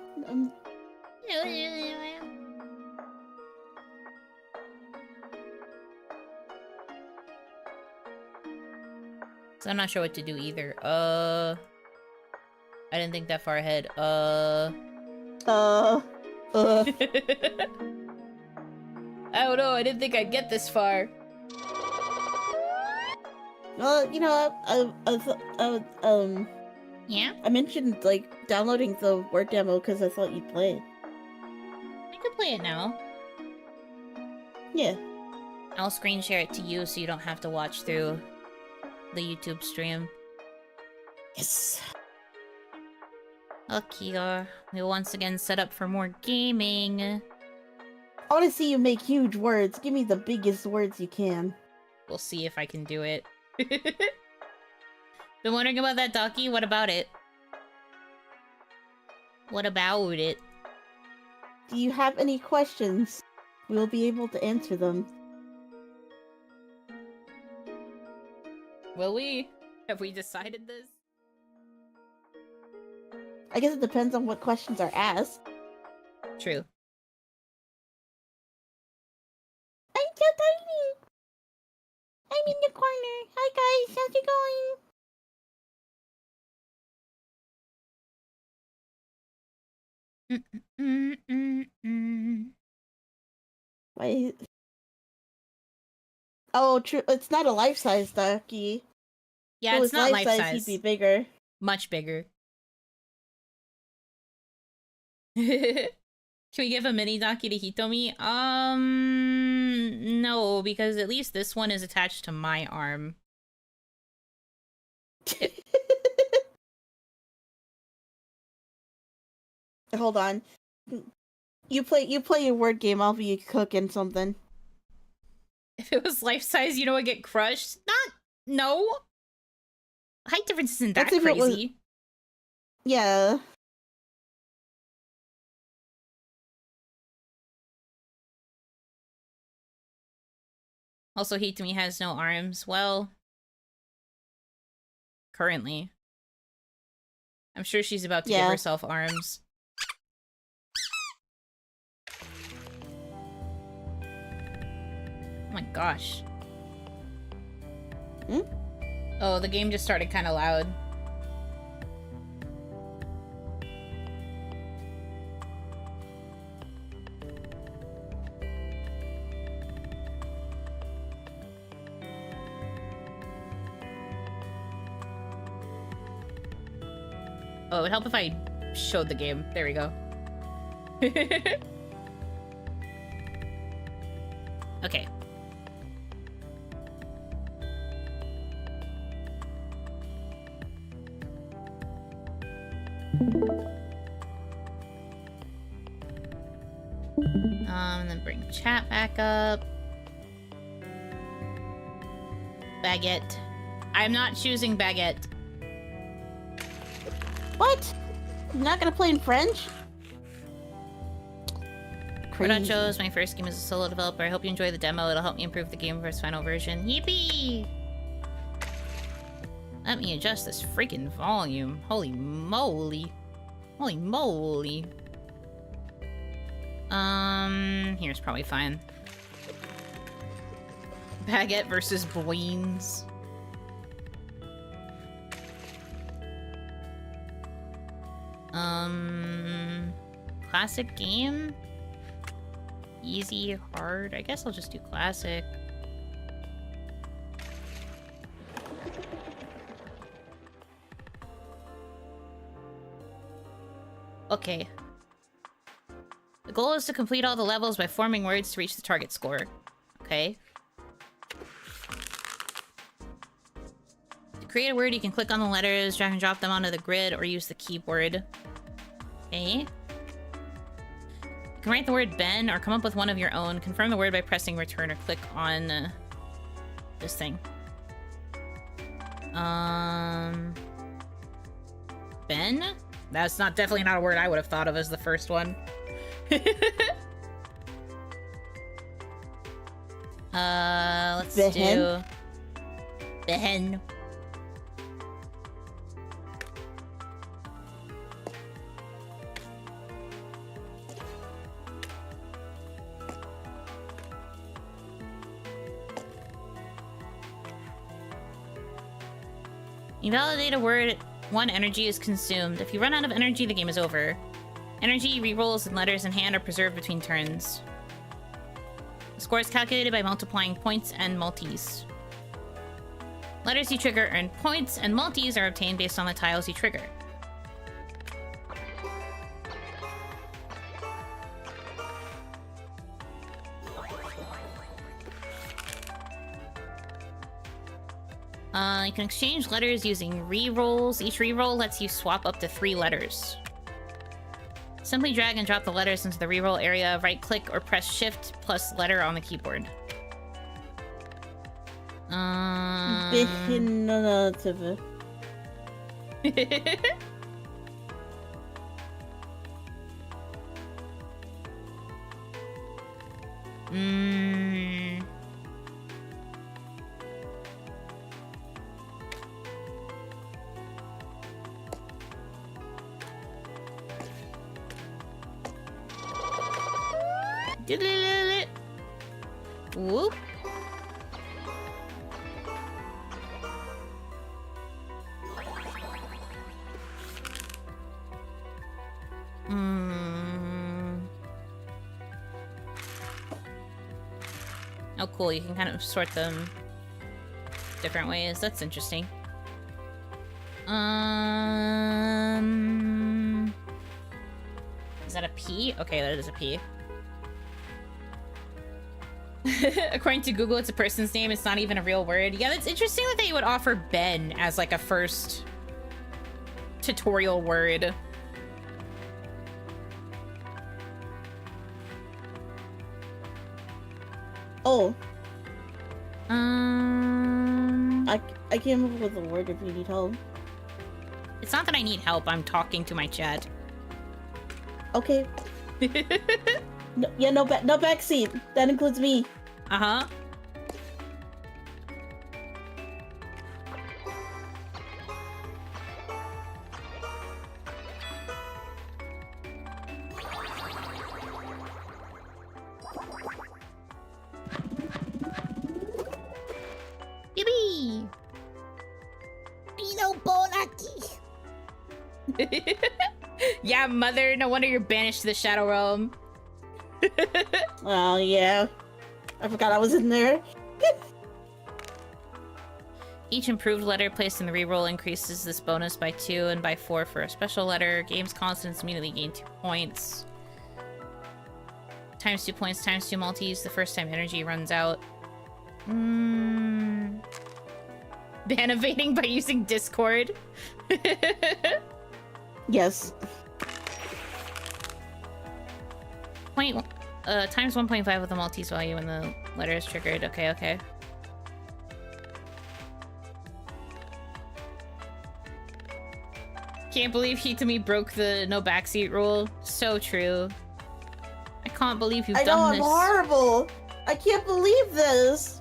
A: So I'm not sure what to do either. I didn't think that far ahead. I don't know. I didn't think I'd get this far.
B: Well, you know,
A: yeah?
B: I mentioned, like, downloading the Word demo because I thought you'd play it.
A: I could play it now.
B: Yeah.
A: I'll screen share it to you so you don't have to watch through the YouTube stream.
B: Yes.
A: Okay, we'll once again set up for more gaming.
B: I want to see you make huge words. Give me the biggest words you can.
A: We'll see if I can do it. Been wondering about that, Docky? What about it? What about it?
B: Do you have any questions? We'll be able to answer them.
A: Will we? Have we decided this?
B: I guess it depends on what questions are asked.
A: True.
B: I'm so tiny. I'm in the corner. Hi guys, how's it going? Wait. Oh, true. It's not a life-size Ducky.
A: Yeah, it's not life-size.
B: He'd be bigger.
A: Much bigger. Can we give a mini Docky to Hitomi? No, because at least this one is attached to my arm.
B: Hold on. You play your word game, I'll be cooking something.
A: If it was life-size, you know, I'd get crushed. No. Height difference isn't that crazy.
B: Yeah.
A: Also, Hitomi has no arms. Well, currently. I'm sure she's about to give herself arms. Oh my gosh.
B: Hmm?
A: Oh, the game just started kind of loud. Oh, it would help if I showed the game. There we go. Okay. And then bring chat back up. Baguette. I'm not choosing baguette.
B: What? You're not gonna play in French?
A: Wordro is my first game as a solo developer. I hope you enjoy the demo. It'll help me improve the game for its final version. Yippee! Let me adjust this freaking volume. Holy moly. Holy moly. Here's probably fine. Baguette versus Boines. Classic game? Easy, hard? I guess I'll just do classic. Okay. The goal is to complete all the levels by forming words to reach the target score. Okay. To create a word, you can click on the letters, drag and drop them onto the grid, or use the keyboard. Okay. You can write the word Ben, or come up with one of your own. Confirm the word by pressing return, or click on this thing. Ben? That's definitely not a word I would have thought of as the first one. Let's do Behen. You validate a word, 1 energy is consumed. If you run out of energy, the game is over. Energy, rerolls, and letters in hand are preserved between turns. The score is calculated by multiplying points and multis. Letters you trigger earn points, and multis are obtained based on the tiles you trigger. You can exchange letters using rerolls. Each reroll lets you swap up to 3 letters. Simply drag and drop the letters into the reroll area, right-click or press Shift plus letter on the keyboard. Whoop. Oh, cool. You can kind of sort them different ways. That's interesting. Is that a P? Okay, that is a P. According to Google, it's a person's name. It's not even a real word. Yeah, that's interesting that they would offer Ben as like a first tutorial word.
B: Oh. I came up with a word if you need help.
A: It's not that I need help. I'm talking to my chat.
B: Okay. No, yeah, no backseat. That includes me.
A: Uh-huh.
T: Yippee! Pino Bonaki.
A: Yeah, mother. No wonder you're banished to the Shadow Realm.
B: Oh, yeah. I forgot I was in there.
A: Each improved letter placed in the reroll increases this bonus by 2 and by 4 for a special letter. Game's constants immediately gain 2 points. Times 2 points, times 2 multis the first time energy runs out. Ban evading by using Discord.
B: Yes.
A: Times 1.5 with the multis value when the letter is triggered. Okay, okay. Can't believe Hitami broke the no backseat rule. So true. I can't believe you've done this.
B: I know, I'm horrible. I can't believe this.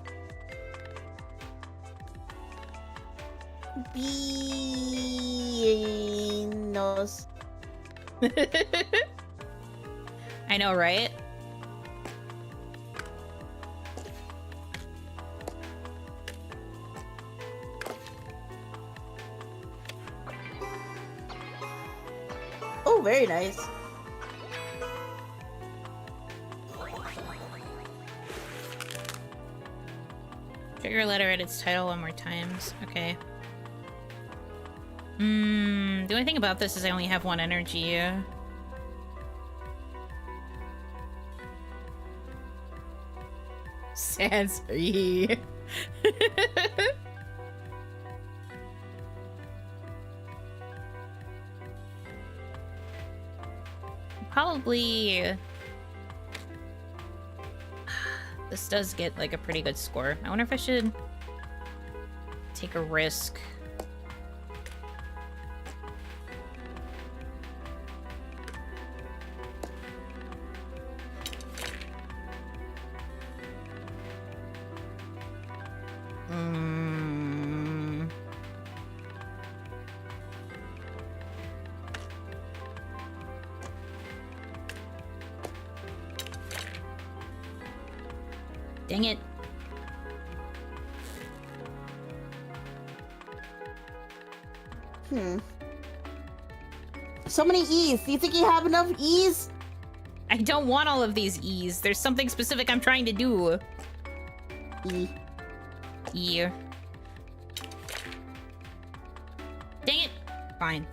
B: Beanos.
A: I know, right?
B: very nice.
A: Trigger a letter at its title 1 more times. Okay. The only thing about this is I only have 1 energy. Sansui. Probably... This does get like a pretty good score. I wonder if I should take a risk. Dang it.
B: So many E's. Do you think you have enough E's?
A: I don't want all of these E's. There's something specific I'm trying to do.
B: E.
A: E. Dang it. Fine.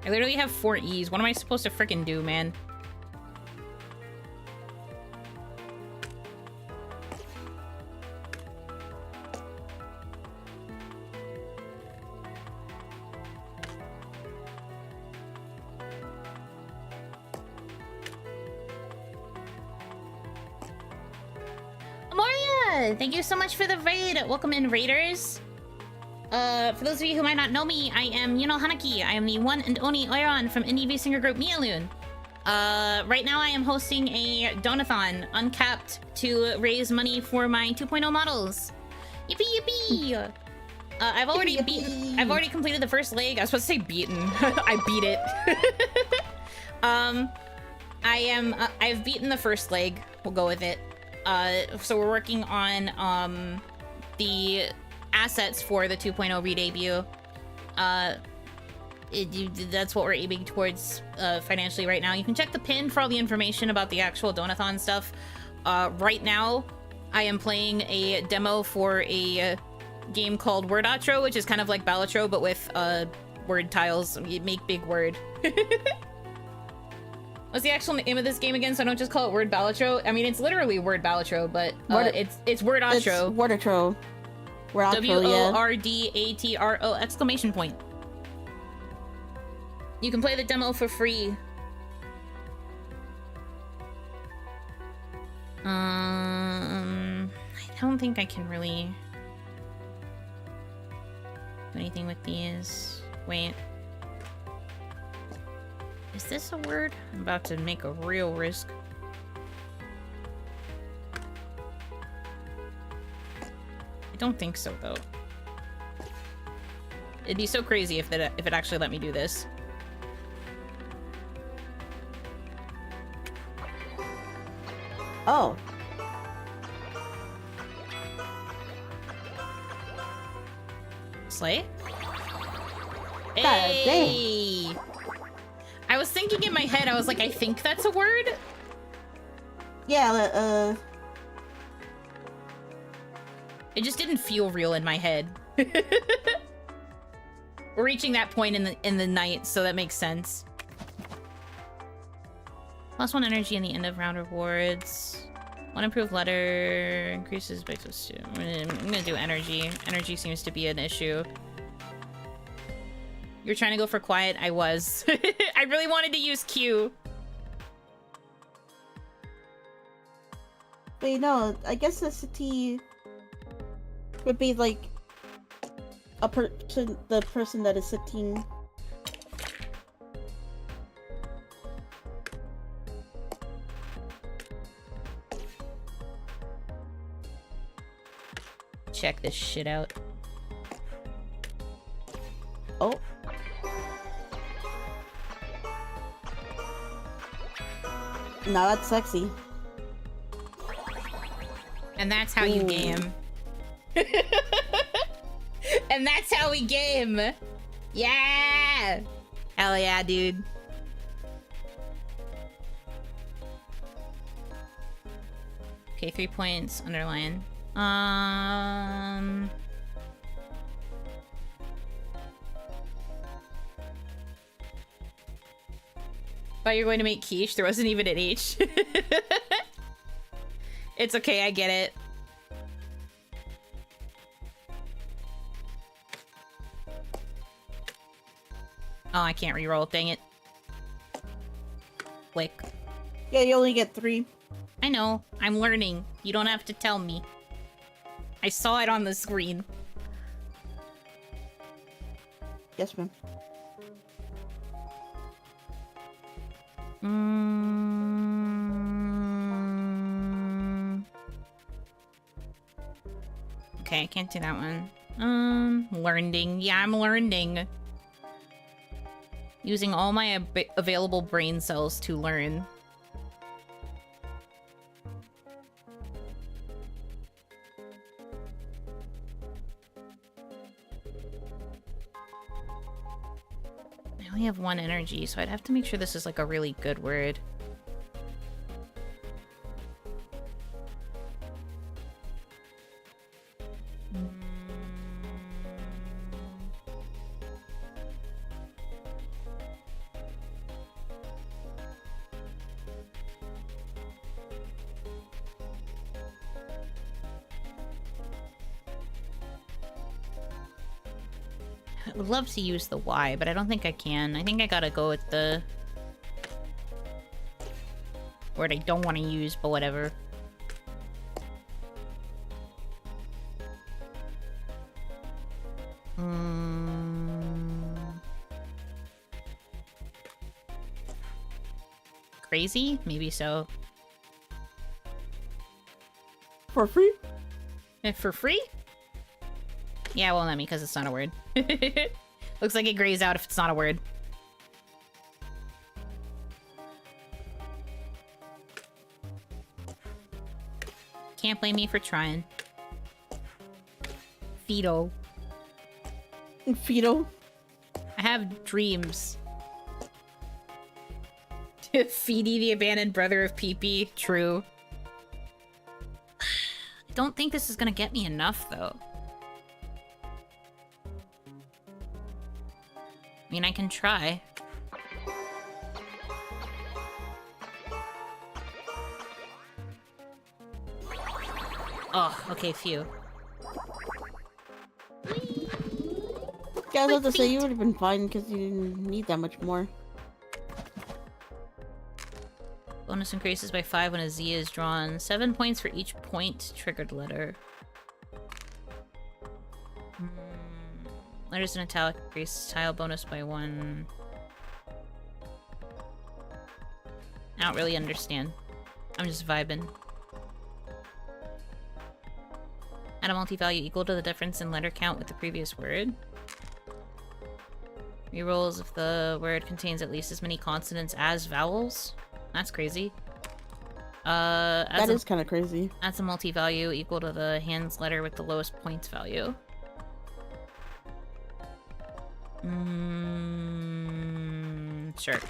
A: I literally have 4 E's. What am I supposed to frickin' do, man? Amoria! Thank you so much for the raid. Welcome in, raiders. For those of you who might not know me, I am Yuno Hanaki. I am the one and only Oiron from indie V-singer group Mialoon. Right now I am hosting a donathon, uncapped, to raise money for my 2.0 models. Yippee yippee! I've already completed the first leg. I was supposed to say beaten. I beat it. I've beaten the first leg. We'll go with it. So we're working on, the assets for the 2.0 re-debut. That's what we're aiming towards financially right now. You can check the pin for all the information about the actual donathon stuff. Right now, I am playing a demo for a game called Wordro, which is kind of like Balatro, but with word tiles. You make big word. What's the actual name of this game again, so I don't just call it Word Balatro? I mean, it's literally Word Balatro, but it's Wordro.
B: It's Wordro.
A: W-O-R-D-A-T-R-O exclamation point. You can play the demo for free. I don't think I can really do anything with these. Wait. Is this a word? I'm about to make a real risk. I don't think so, though. It'd be so crazy if it actually let me do this.
B: Oh.
A: Slay?
B: God,
A: hey! I was thinking in my head, I was like, I think that's a word?
B: Yeah,
A: It just didn't feel real in my head. We're reaching that point in the night, so that makes sense. +1 energy in the end of round rewards. 1 improved letter increases by +2. I'm gonna do energy. Energy seems to be an issue. You're trying to go for quiet? I was. I really wanted to use Q.
B: wait, no, I guess the city would be like a person, the person that is sitting.
A: Check this shit out.
B: Oh. Now that's sexy.
A: And that's how you game. And that's how we game. Yeah. Hell yeah, dude. Okay, 3 points, underline. Thought you were going to make quiche. There wasn't even an H. It's okay, I get it. Oh, I can't reroll, dang it. Click.
B: Yeah, you only get 3.
A: I know, I'm learning. You don't have to tell me. I saw it on the screen.
B: Yes, ma'am. Okay, I can't do that one. Learning. Yeah, I'm learning. Using all my available brain cells to learn. I only have 1 energy, so I'd have to make sure this is like a really good word. I would love to use the Y, but I don't think I can. I think I gotta go with the word I don't want to use, but whatever. Crazy? Maybe so. For free?
A: For free? Yeah, it won't let me because it's not a word. Looks like it grays out if it's not a word. Can't blame me for trying. Fido.
B: Fido?
A: I have dreams. Feedy, the abandoned brother of Pee-Pee. True. I don't think this is gonna get me enough, though. I mean, I can try. Oh, okay, phew.
B: Yeah, I was about to say, you would have been fine because you didn't need that much more.
A: Bonus increases by 5 when a Z is drawn. 7 points for each point triggered letter. Letters in italic increase tile bonus by 1. I don't really understand. I'm just vibing. Add a multi-value equal to the difference in letter count with the previous word. Rerolls if the word contains at least as many consonants as vowels. That's crazy.
B: That is kind of crazy.
A: Adds a multi-value equal to the hand's letter with the lowest points value. Sure.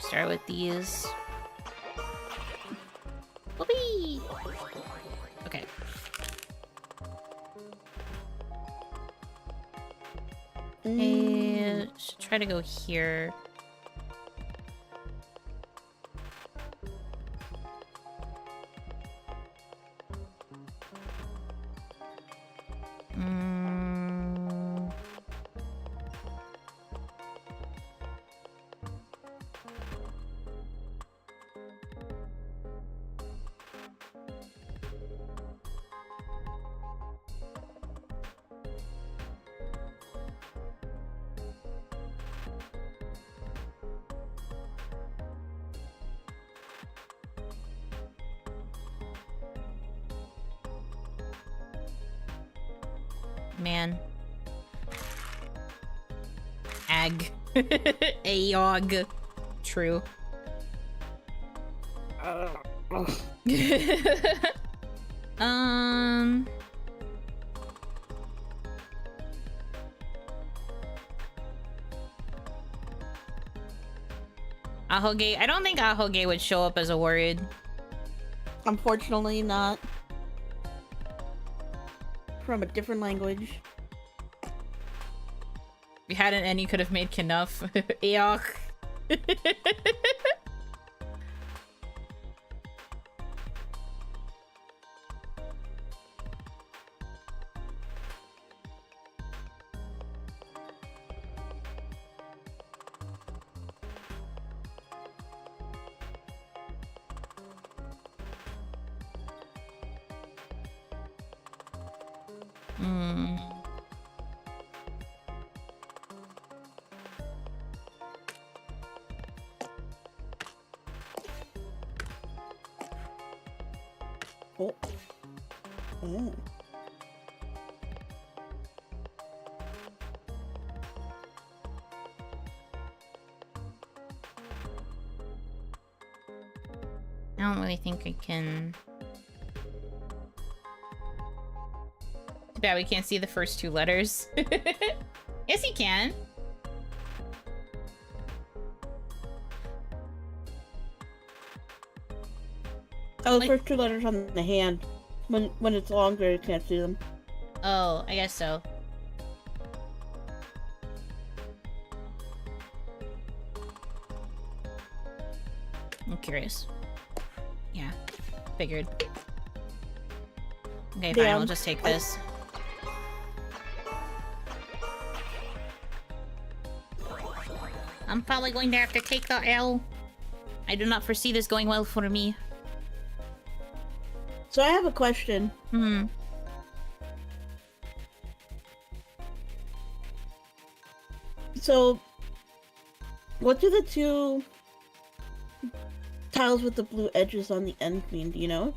A: Start with these. Whoopee! Okay. I should try to go here. man. Ag. Ayog. True. Ahoge. I don't think ahoge would show up as a word.
B: Unfortunately, not. From a different language.
A: If you hadn't, and you could have made Knuff. Eoch.
B: Oh. Oh.
A: I don't really think I can. Too bad we can't see the first two letters. Yes, you can.
B: Oh, the first two letters on the hand. When it's longer, you can't see them.
A: Oh, I guess so. I'm curious. Yeah, figured. Okay, fine, we'll just take this. I'm probably going to have to take the L. I do not foresee this going well for me.
B: So I have a question. So, what do the two tiles with the blue edges on the end mean? Do you know?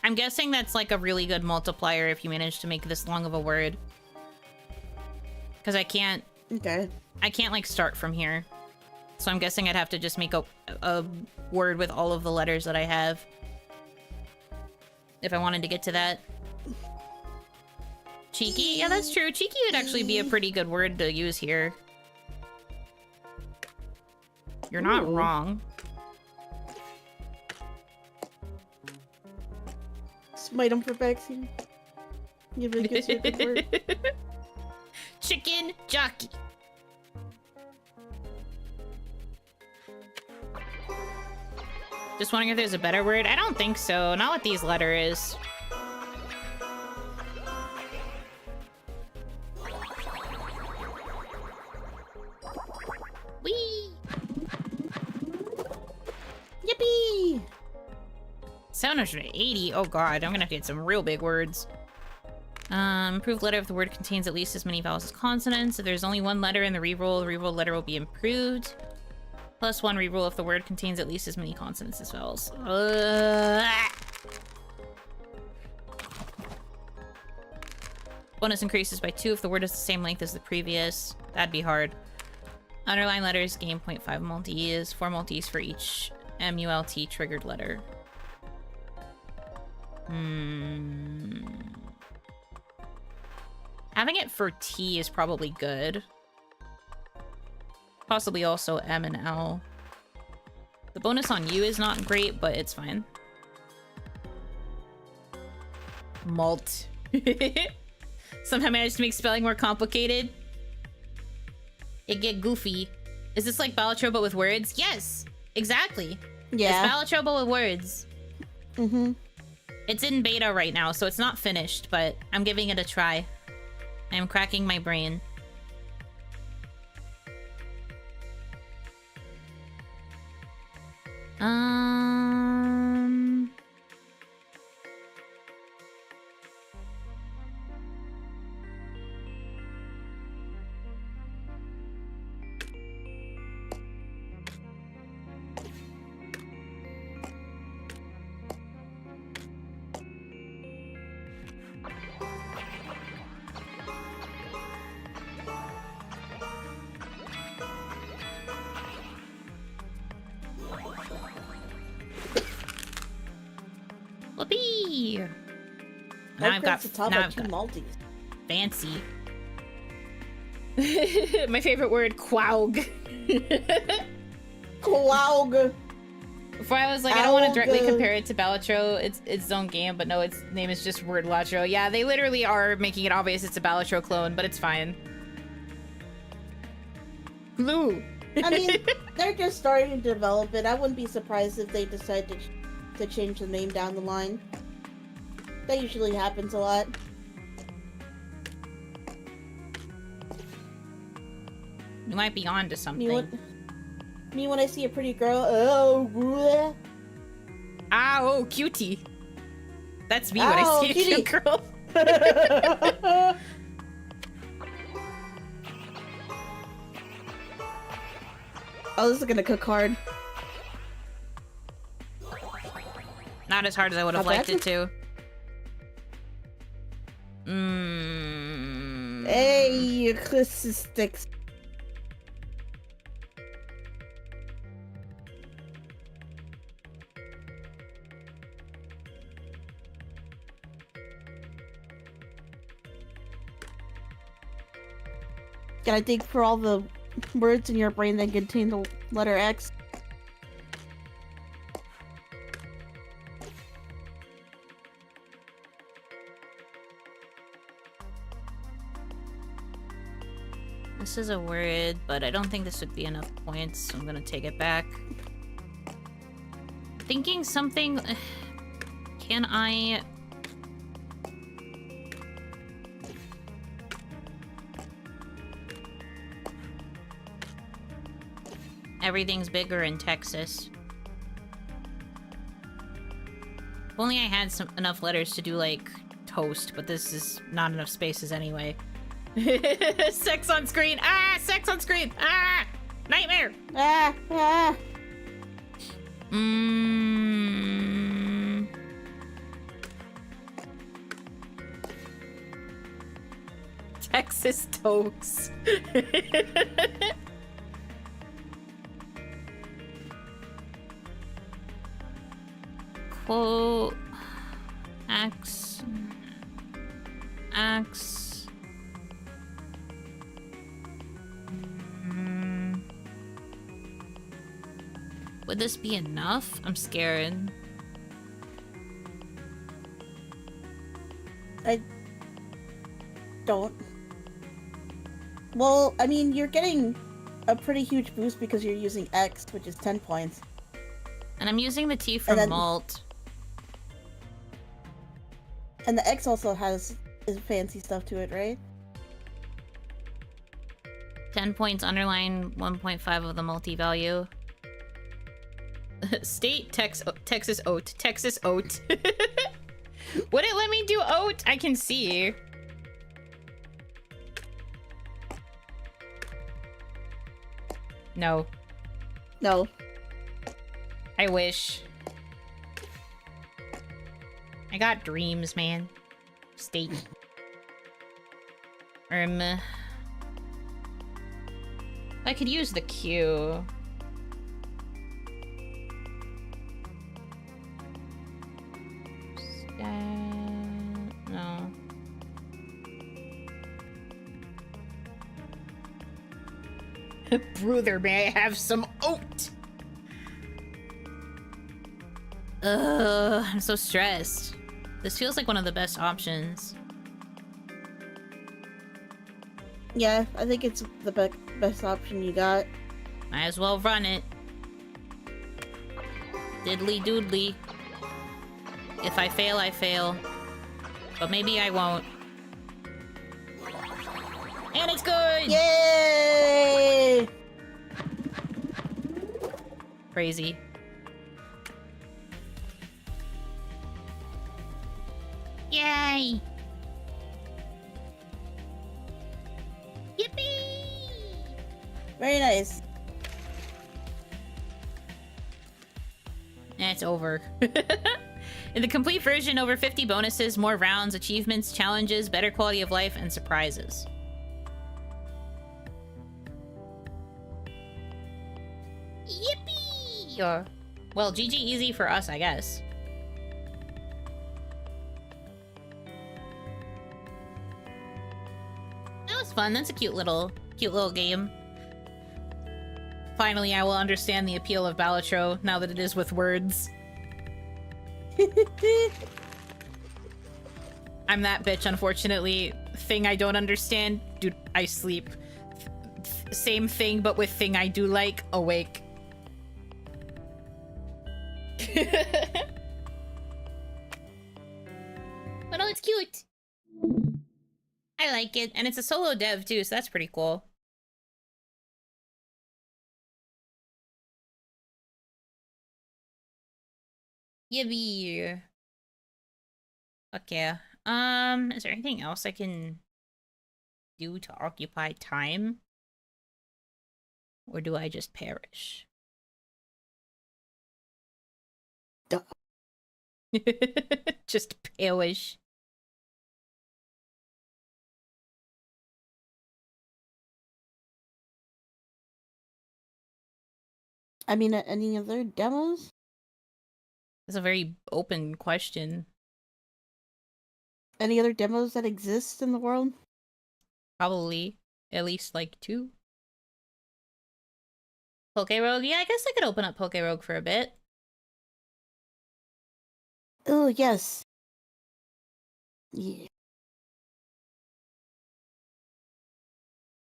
A: I'm guessing that's like a really good multiplier if you manage to make this long of a word. Because I can't...
B: Okay.
A: I can't like start from here. So I'm guessing I'd have to just make a word with all of the letters that I have. If I wanted to get to that. Cheeky? Yeah, that's true. Cheeky would actually be a pretty good word to use here. You're not wrong.
B: Smite him for backseat. Give it a good word.
A: Chicken jockey. Just wondering if there's a better word. I don't think so. Not what these letters. Whee! Yippee! 780. Oh god, I'm gonna have to get some real big words. Improved letter if the word contains at least as many vowels as consonants. If there's only one letter in the reroll letter will be improved. Plus one reroll if the word contains at least as many consonants as vowels. Bonus increases by 2 if the word is the same length as the previous. That'd be hard. Underline letters gain 0.5 multis. 4 multis for each MULT triggered letter. Having it for T is probably good. Possibly also M and L. The bonus on U is not great, but it's fine. Malt. Somehow managed to make spelling more complicated. It get goofy. Is this like Balatro but with words? Yes! Exactly.
B: Yeah.
A: It's Balatro but with words.
B: Mm-hmm.
A: It's in beta right now, so it's not finished, but I'm giving it a try. I'm cracking my brain. Now I've got
B: the top
A: now
B: are
A: I've
B: two
A: got
B: multis.
A: fancy. My favorite word, quaug.
B: Quaug.
A: Before I was like, I don't want to directly compare it to Balatro. It's its own game, but no, its name is just Word Latro. Yeah, they literally are making it obvious it's a Balatro clone, but it's fine. Blue.
B: I mean, they're just starting to develop it. I wouldn't be surprised if they decide to change the name down the line. That usually happens a lot.
A: You might be on to something.
B: Me when I see a pretty girl, oh, bleh.
A: Ah, oh, cutie. That's me when I see a cute girl.
B: Oh, this is gonna cook hard.
A: Not as hard as I would have
B: Not
A: liked
B: bad.
A: it to.
B: Hey, Christmas sticks. Gotta dig for all the words in your brain that contain the letter X.
A: This is a word, but I don't think this would be enough points, so I'm gonna take it back. Thinking something... Can I... Everything's bigger in Texas. If only I had enough letters to do, like, toast, but this is not enough spaces anyway. Sex on screen! Ah! Sex on screen! Ah! Nightmare!
B: Ah! Ah!
A: Texas toast. Quote... X... Would this be enough? I'm scared.
B: I don't. Well, I mean, you're getting a pretty huge boost because you're using X, which is 10 points.
A: And I'm using the T for malt.
B: And the X also has fancy stuff to it, right?
A: 10 points, underline 1.5 of the multi-value. State, Texas oat. Texas oat. Would it let me do oat? I can see. No.
B: No.
A: I wish. I got dreams, man. State. I could use the Q. No. Brother, may I have some oat? Ugh, I'm so stressed. This feels like one of the best options.
B: Yeah, I think it's the best option you got.
A: Might as well run it. Diddly doodly. If I fail, I fail. But maybe I won't. And it's good!
B: Yay!
A: Crazy. Yay! Yippee!
B: Very nice.
A: It's over. In the complete version, over 50 bonuses, more rounds, achievements, challenges, better quality of life, and surprises. Yippee! Well, GG easy for us, I guess. It's fun. That's a cute little game. Finally, I will understand the appeal of Balatro now that it is with words. I'm that bitch, unfortunately. Thing I don't understand. Dude, I sleep. Same thing, but with thing I do like. Awake. But no, it's cute. I like it. And it's a solo dev, too, so that's pretty cool. Yippee. Okay. Is there anything else I can do to occupy time? Or do I just perish?
B: Duh.
A: Just perish.
B: I mean, any other demos?
A: That's a very open question.
B: Any other demos that exist in the world?
A: Probably. At least, like, 2. Poke Rogue? Yeah, I guess I could open up Poke Rogue for a bit.
B: Oh, yes. Yeah.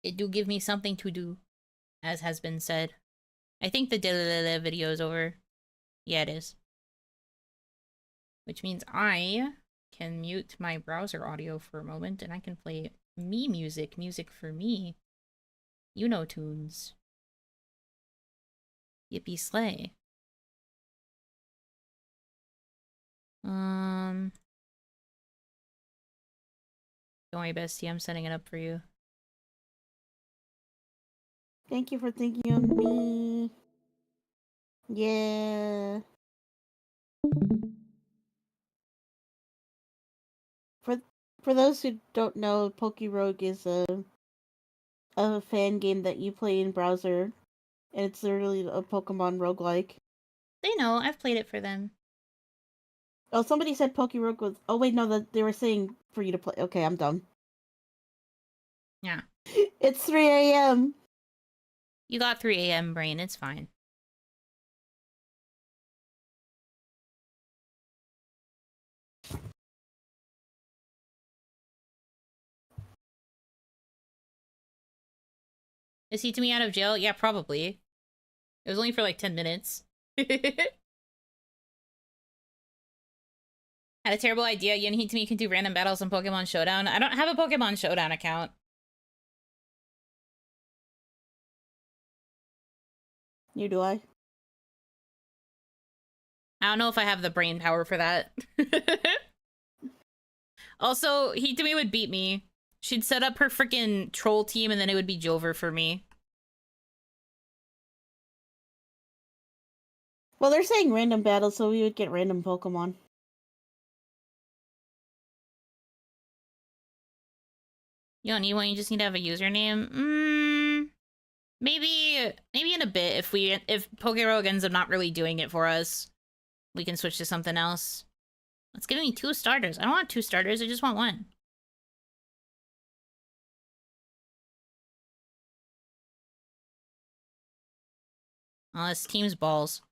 A: It do give me something to do, as has been said. I think the video is over. Yeah, it is. Which means I can mute my browser audio for a moment and I can play me music for me. Yuno tunes. Yippee slay. Don't worry, bestie, I'm setting it up for you.
B: Thank you for thinking of me. Yeah. For those who don't know, Poke Rogue is a fan game that you play in browser, and it's literally a Pokemon roguelike.
A: They know, I've played it for them.
B: Oh, somebody said Poke Rogue was... Oh, wait, no, they were saying for you to play... Okay, I'm done.
A: Yeah.
B: It's 3 a.m.
A: You got 3 a.m. brain, it's fine. Is he to me out of jail? Yeah, probably. It was only for like 10 minutes. Had a terrible idea. Yunhee to me can do random battles on Pokemon Showdown. I don't have a Pokemon Showdown account.
B: Neither do I.
A: I don't know if I have the brain power for that. Also, Hitami would beat me. She'd set up her freaking troll team and then it would be Jover for me.
B: Well, they're saying random battles, so we would get random Pokemon.
A: You don't need one, you just need to have a username? Maybe in a bit if Pokerogue ends up not really doing it for us, we can switch to something else. It's giving me 2 starters. I don't want 2 starters, I just want 1. Oh, this team's balls.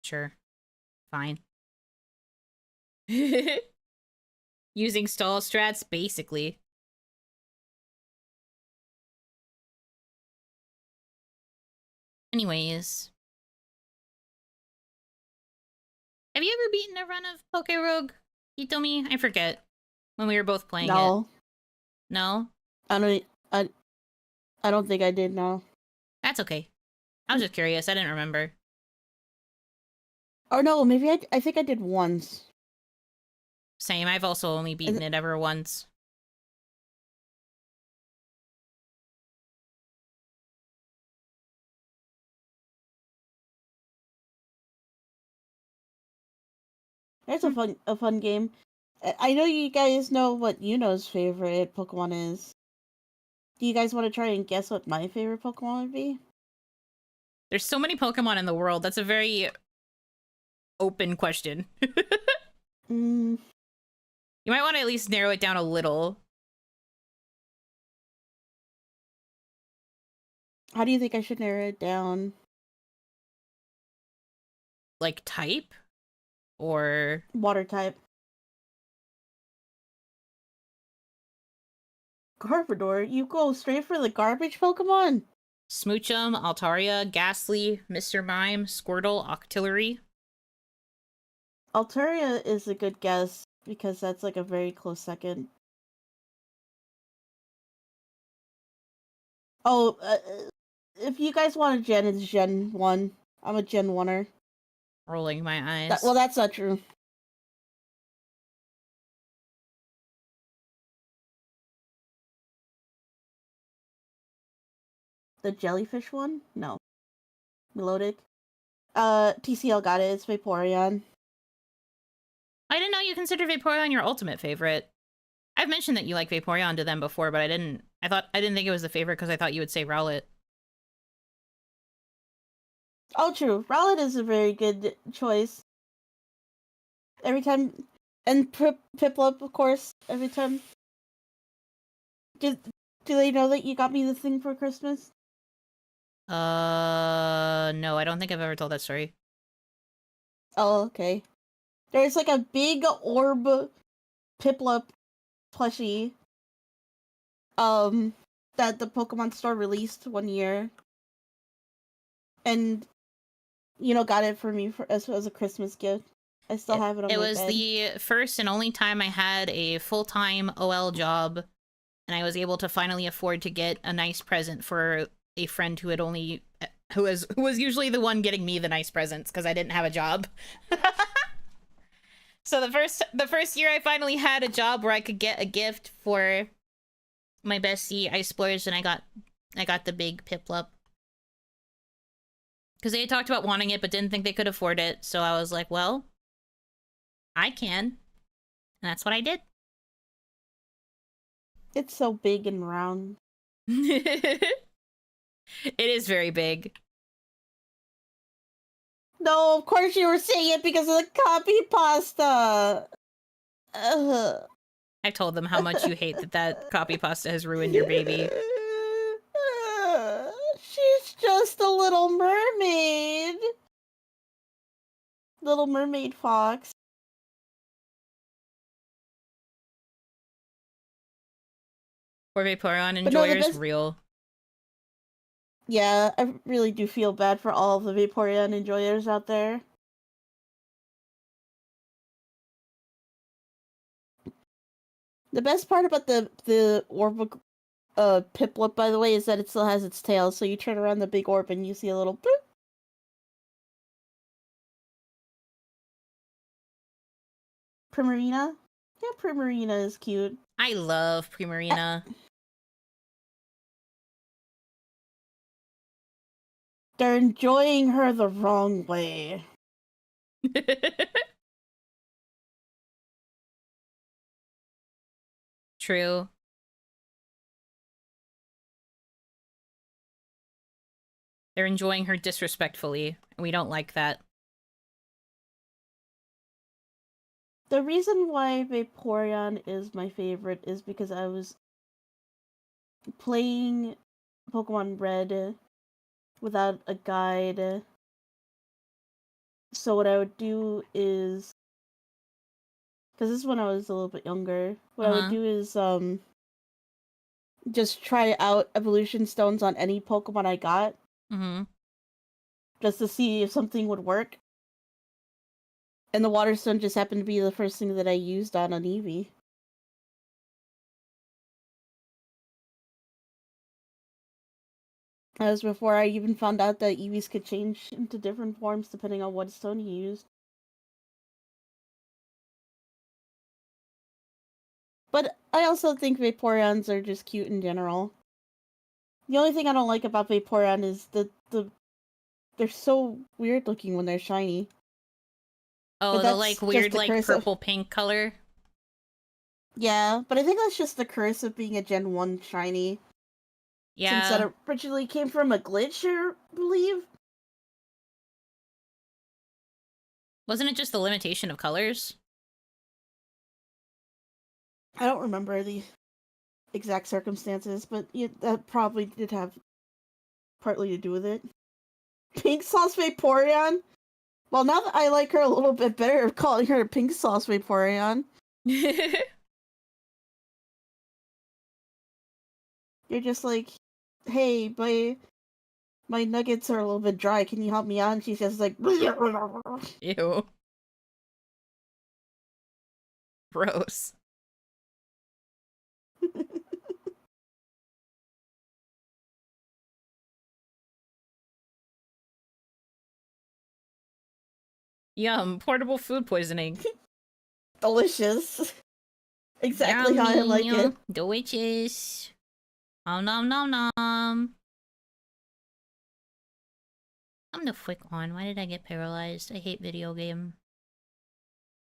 A: Sure. Fine. Using stall strats, basically. Anyways. Have you ever beaten a run of Pokerogue, Hitomi? I forget. When we were both playing it. No?
B: I don't think I did, no.
A: That's okay. I was just curious. I didn't remember.
B: Or no, maybe I think I did once.
A: Same. I've also only beaten it ever once.
B: It's a fun game. I know you guys know what Yuno's favorite Pokemon is. Do you guys want to try and guess what my favorite Pokemon would be?
A: There's so many Pokemon in the world. That's a very open question. You might want to at least narrow it down a little.
B: How do you think I should narrow it down?
A: Like type? Or...
B: Water type. Garbodor? You go straight for the garbage Pokemon?
A: Smoochum, Altaria, Ghastly, Mr. Mime, Squirtle, Octillery.
B: Altaria is a good guess, because that's like a very close second. Oh, if you guys want a gen, it's Gen 1. I'm a Gen 1er.
A: Rolling my eyes.
B: Well, that's not true. The jellyfish one? No. Melodic. TCL got it. It's Vaporeon.
A: I didn't know you considered Vaporeon your ultimate favorite. I've mentioned that you like Vaporeon to them before, but I didn't think it was the favorite because I thought you would say Rowlet.
B: Oh, true. Rowlet is a very good choice. Every time, and Piplup, of course. Every time. Do they know that you got me the thing for Christmas?
A: No, I don't think I've ever told that story.
B: Oh, okay. There's like a big orb Piplup plushie. That the Pokemon store released one year. And got it for me as a Christmas gift. I still have it on my bed.
A: It was the first and only time I had a full-time OL job, and I was able to finally afford to get a nice present for a friend who was usually the one getting me the nice presents because I didn't have a job. So the first year I finally had a job where I could get a gift for my bestie, I splurged and I got the big Piplup. Because they had talked about wanting it, but didn't think they could afford it. So I was like, well, I can. And that's what I did.
B: It's so big and round.
A: It is very big.
B: No, of course you were saying it because of the copy pasta. Ugh.
A: I told them how much you hate that copy pasta has ruined your baby.
B: She's just a little mermaid. Little mermaid fox.
A: Or Vaporeon enjoyers, real.
B: Yeah, I really do feel bad for all the Vaporeon enjoyers out there. The best part about the orb Piplup, by the way, is that it still has its tail, so you turn around the big orb and you see a little boop. Primarina? Yeah, Primarina is cute.
A: I love Primarina.
B: They're enjoying her the wrong way.
A: True. They're enjoying her disrespectfully, and we don't like that.
B: The reason why Vaporeon is my favorite is because I was playing Pokemon Red without a guide. So what I would do is, because this is when I was a little bit younger, what I would do is just try out evolution stones on any Pokemon I got. Just to see if something would work. And the water stone just happened to be the first thing that I used on an Eevee. That was before I even found out that Eevees could change into different forms depending on what stone you used. But I also think Vaporeons are just cute in general. The only thing I don't like about Vaporeon is they're so weird looking when they're shiny.
A: Oh, the like weird like purple pink color?
B: Yeah, but I think that's just the curse of being a Gen 1 shiny.
A: Yeah.
B: Since that originally came from a glitch, I believe.
A: Wasn't it just the limitation of colors?
B: I don't remember the exact circumstances, but that probably did have partly to do with it. Pink Sauce Vaporeon? Well, now that I like her a little bit better, calling her Pink Sauce Vaporeon. You're just like, hey, my nuggets are a little bit dry. Can you help me out? And she's just like,
A: ew. Gross. Yum, portable food poisoning.
B: Delicious. Exactly how I like it.
A: Delicious. Nom nom nom nom. I'm the frick on. Why did I get paralyzed? I hate video game.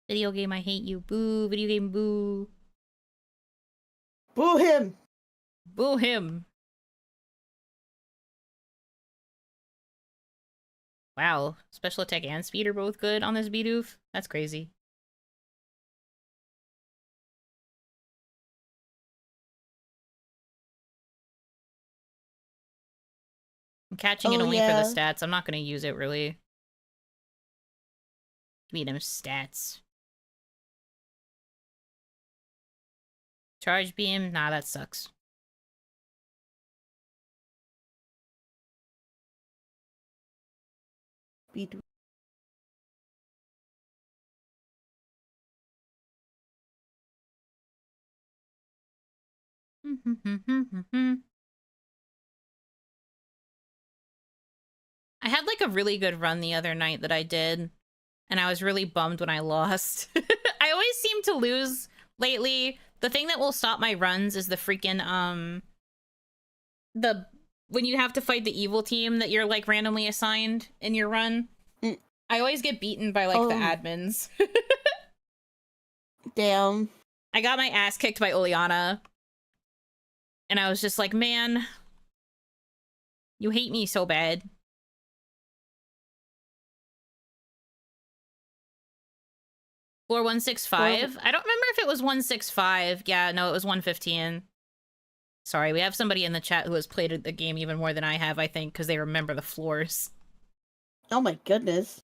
A: Video game, I hate you. Boo. Video game, boo.
B: Boo him.
A: Boo him. Wow. Special attack and speed are both good on this Bidoof? That's crazy. I'm catching it only for the stats. I'm not going to use it, really. Give me them stats. Charge beam? Nah, that sucks.
B: Bidoof.
A: I had like a really good run the other night that I did, and I was really bummed when I lost. I always seem to lose lately. The thing that will stop my runs is the freaking when you have to fight the evil team that you're like randomly assigned in your run. I always get beaten by like the admins.
B: Damn.
A: I got my ass kicked by Oleana. And I was just like, man, you hate me so bad. Floor 165? I don't remember if it was 165. Yeah, no, it was 115. Sorry, we have somebody in the chat who has played the game even more than I have, I think, because they remember the floors.
B: Oh my goodness.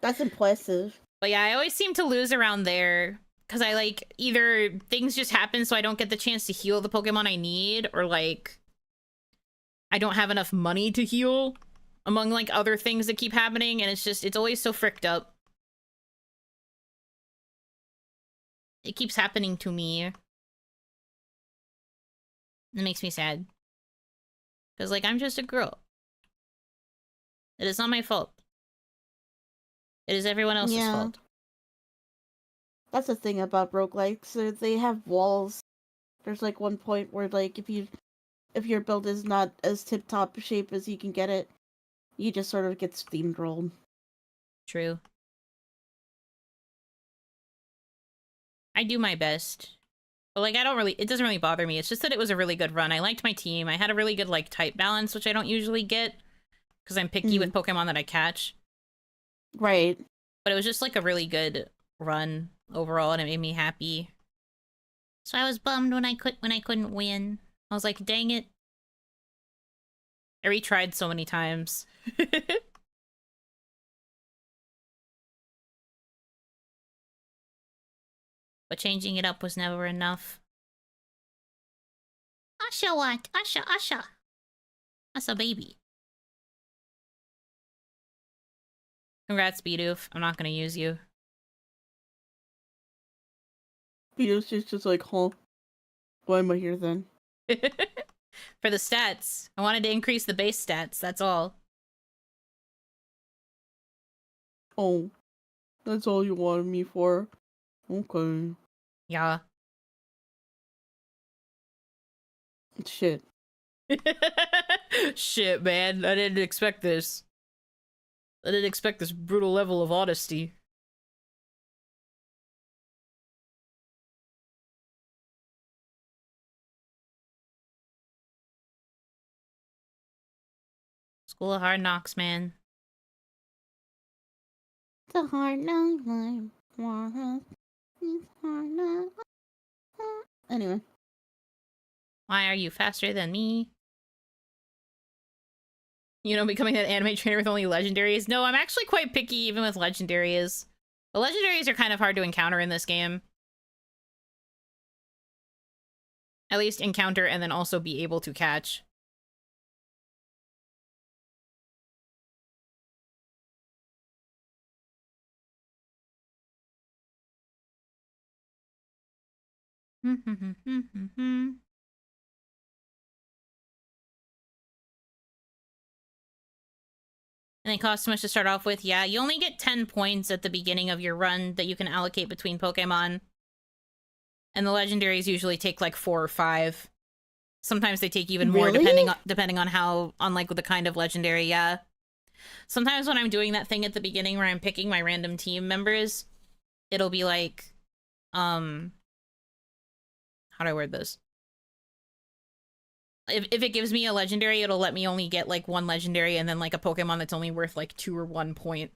B: That's impressive.
A: But yeah, I always seem to lose around there. Because I, like, either things just happen so I don't get the chance to heal the Pokemon I need, or, like, I don't have enough money to heal, among, like, other things that keep happening, and it's always so fricked up. It keeps happening to me. It makes me sad. Because, like, I'm just a girl. It is not my fault. It is everyone else's fault.
B: That's the thing about roguelikes. They have walls. There's like one point where like if your build is not as tip-top shape as you can get it, you just sort of get steamrolled.
A: True. I do my best. But like it doesn't really bother me. It's just that it was a really good run. I liked my team. I had a really good like type balance, which I don't usually get because I'm picky with Pokemon that I catch.
B: Right.
A: But it was just like a really good run overall, and it made me happy. So I was bummed when I couldn't win. I was like, dang it. I retried so many times. But changing it up was never enough. Asha what? Asha. That's a baby. Congrats, Bidoof. I'm not gonna use you.
B: Beatles just like, huh? Why am I here then?
A: For the stats. I wanted to increase the base stats, that's all.
B: Oh. That's all you wanted me for? Okay.
A: Yeah.
B: Shit.
A: Shit, man. I didn't expect this. I didn't expect this brutal level of honesty. School of Hard Knocks, man.
B: The hard knock life. Hard knock. Anyway.
A: Why are you faster than me? You know, becoming an anime trainer with only legendaries? No, I'm actually quite picky even with legendaries. The legendaries are kind of hard to encounter in this game. At least encounter and then also be able to catch. And it costs so much to start off with. Yeah, you only get 10 points at the beginning of your run that you can allocate between Pokemon. And the legendaries usually take like 4 or 5. Sometimes they take even more depending on how, on like the kind of legendary, yeah. Sometimes when I'm doing that thing at the beginning where I'm picking my random team members, it'll be like, how do I word this? If it gives me a legendary, it'll let me only get like 1 legendary and then like a Pokemon that's only worth like 2 or 1 point.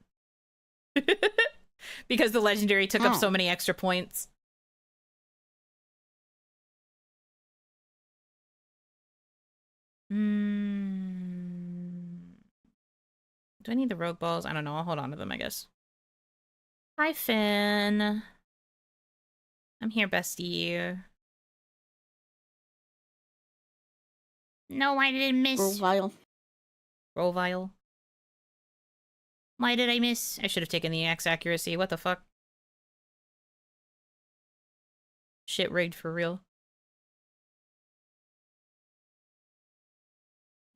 A: Because the legendary took up so many extra points. Do I need the rogue balls? I don't know. I'll hold on to them, I guess. Hi, Finn. I'm here, bestie. No, I didn't miss.
B: Grovile.
A: Grovile. Why did I miss? I should have taken the X accuracy. What the fuck? Shit rigged for real.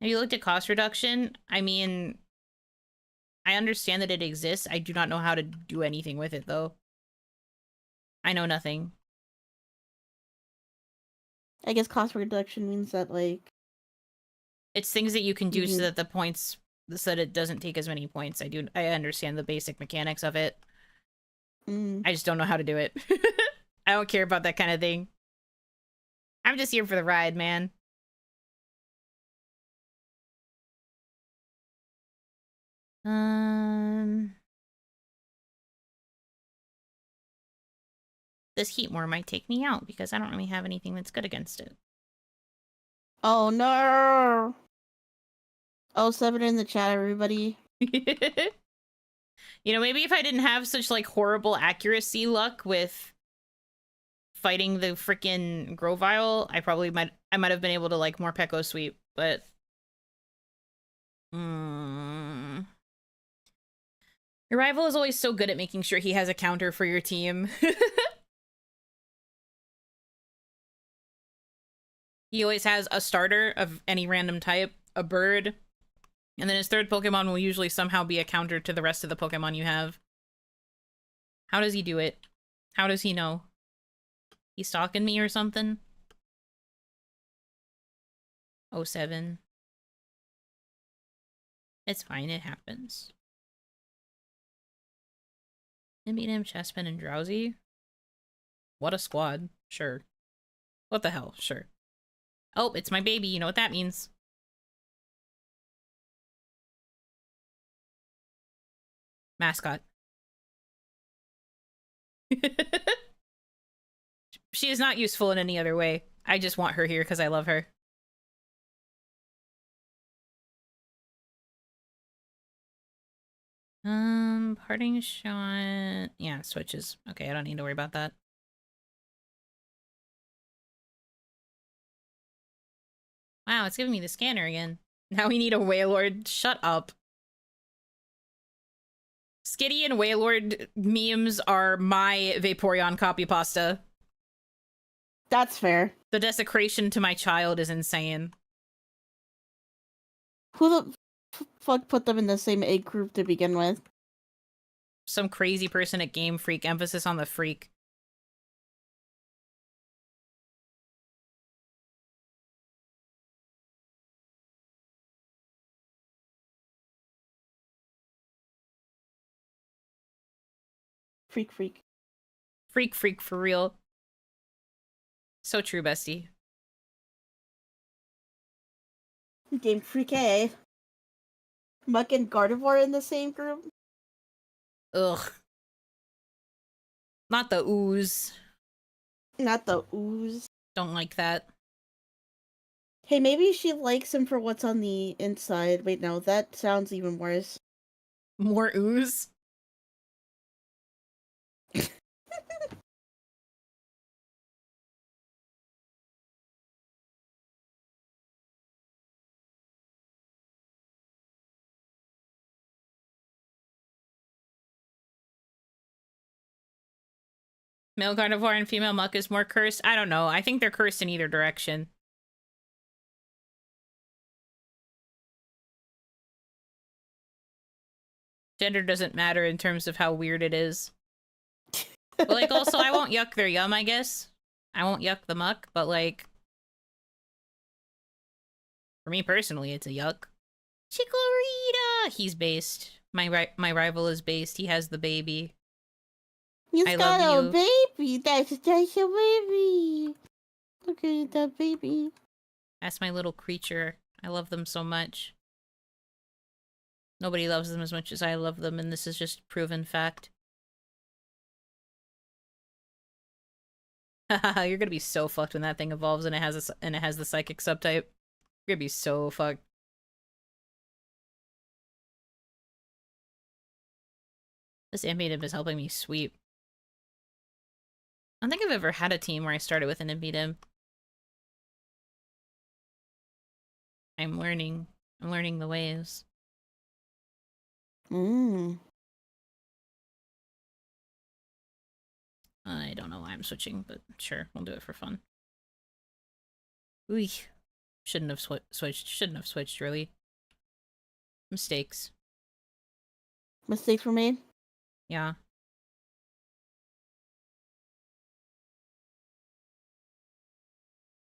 A: Have you looked at cost reduction? I mean, I understand that it exists. I do not know how to do anything with it, though. I know nothing.
B: I guess cost reduction means that, like...
A: It's things that you can do so that the points... so that it doesn't take as many points. I understand the basic mechanics of it. I just don't know how to do it. I don't care about that kind of thing. I'm just here for the ride, man. This Heatmore might take me out because I don't really have anything that's good against it.
B: Oh no! 07 in the chat, everybody.
A: You know, maybe if I didn't have such like horrible accuracy luck with fighting the freaking Grovile, I might have been able to like more Peko Sweep, but your rival is always so good at making sure he has a counter for your team. He always has a starter of any random type, a bird, and then his third Pokemon will usually somehow be a counter to the rest of the Pokemon you have. How does he do it? How does he know? He's stalking me or something? 07. It's fine, it happens. Eminem, Chespin, and Drowsy? What a squad. Sure. What the hell? Sure. Oh, it's my baby. You know what that means. Mascot. She is not useful in any other way. I just want her here because I love her. Parting shot. Yeah, switches. Okay, I don't need to worry about that. Wow, it's giving me the scanner again. Now we need a Wailord. Shut up. Skitty and Wailord memes are my Vaporeon copy pasta.
B: That's fair.
A: The desecration to my child is insane.
B: Who the fuck put them in the same egg group to begin with?
A: Some crazy person at Game Freak. Emphasis on the freak.
B: Freak, freak.
A: Freak, freak, for real. So true, bestie.
B: Game Freak A. Muck and Gardevoir in the same group?
A: Ugh. Not the ooze.
B: Not the ooze.
A: Don't like that.
B: Hey, maybe she likes him for what's on the inside. Wait, no, that sounds even worse.
A: More ooze? Male carnivore and female muck is more cursed? I don't know. I think they're cursed in either direction. Gender doesn't matter in terms of how weird it is. But, like, also, I won't yuck their yum, I guess. I won't yuck the muck, but, like... For me personally, it's a yuck. Chikorita! He's based. My rival is based. He has the baby.
B: He's
A: I
B: got
A: love
B: a
A: you.
B: baby. That's a baby. Look at that baby.
A: That's my little creature. I love them so much. Nobody loves them as much as I love them, and this is just proven fact. Haha, you're gonna be so fucked when that thing evolves and it has the psychic subtype. You're gonna be so fucked. This Ambitum is helping me sweep. I don't think I've ever had a team where I started with an Ambitum. I'm learning the ways. I don't know why I'm switching, but sure, we'll do it for fun. Ooh, shouldn't have switched. Shouldn't have switched, really. Mistakes.
B: Mistakes were made?
A: Yeah.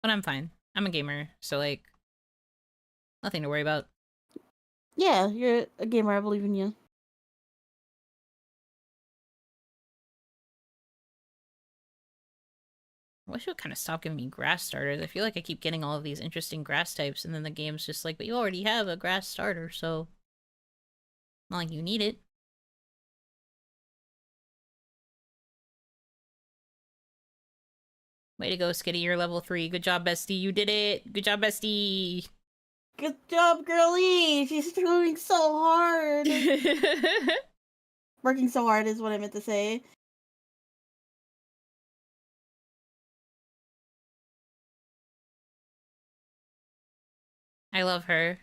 A: But I'm fine. I'm a gamer, so, like, nothing to worry about.
B: Yeah, you're a gamer. I believe in you.
A: I wish it would kind of stop giving me grass starters. I feel like I keep getting all of these interesting grass types, and then the game's just like, but you already have a grass starter, so... Not like you need it. Way to go, Skitty. You're level 3. Good job, bestie. You did it. Good job, bestie.
B: Good job, girlie. She's doing so hard. Working so hard is what I meant to say.
A: I love her.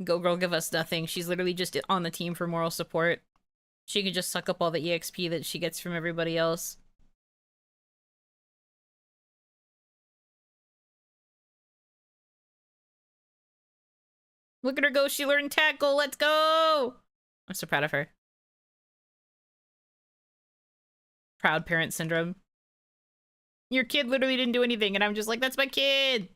A: Go girl, give us nothing. She's literally just on the team for moral support. She can just suck up all the EXP that she gets from everybody else. Look at her go. She learned tackle. Let's go. I'm so proud of her. Proud parent syndrome. Your kid literally didn't do anything, and I'm just like, that's my kid.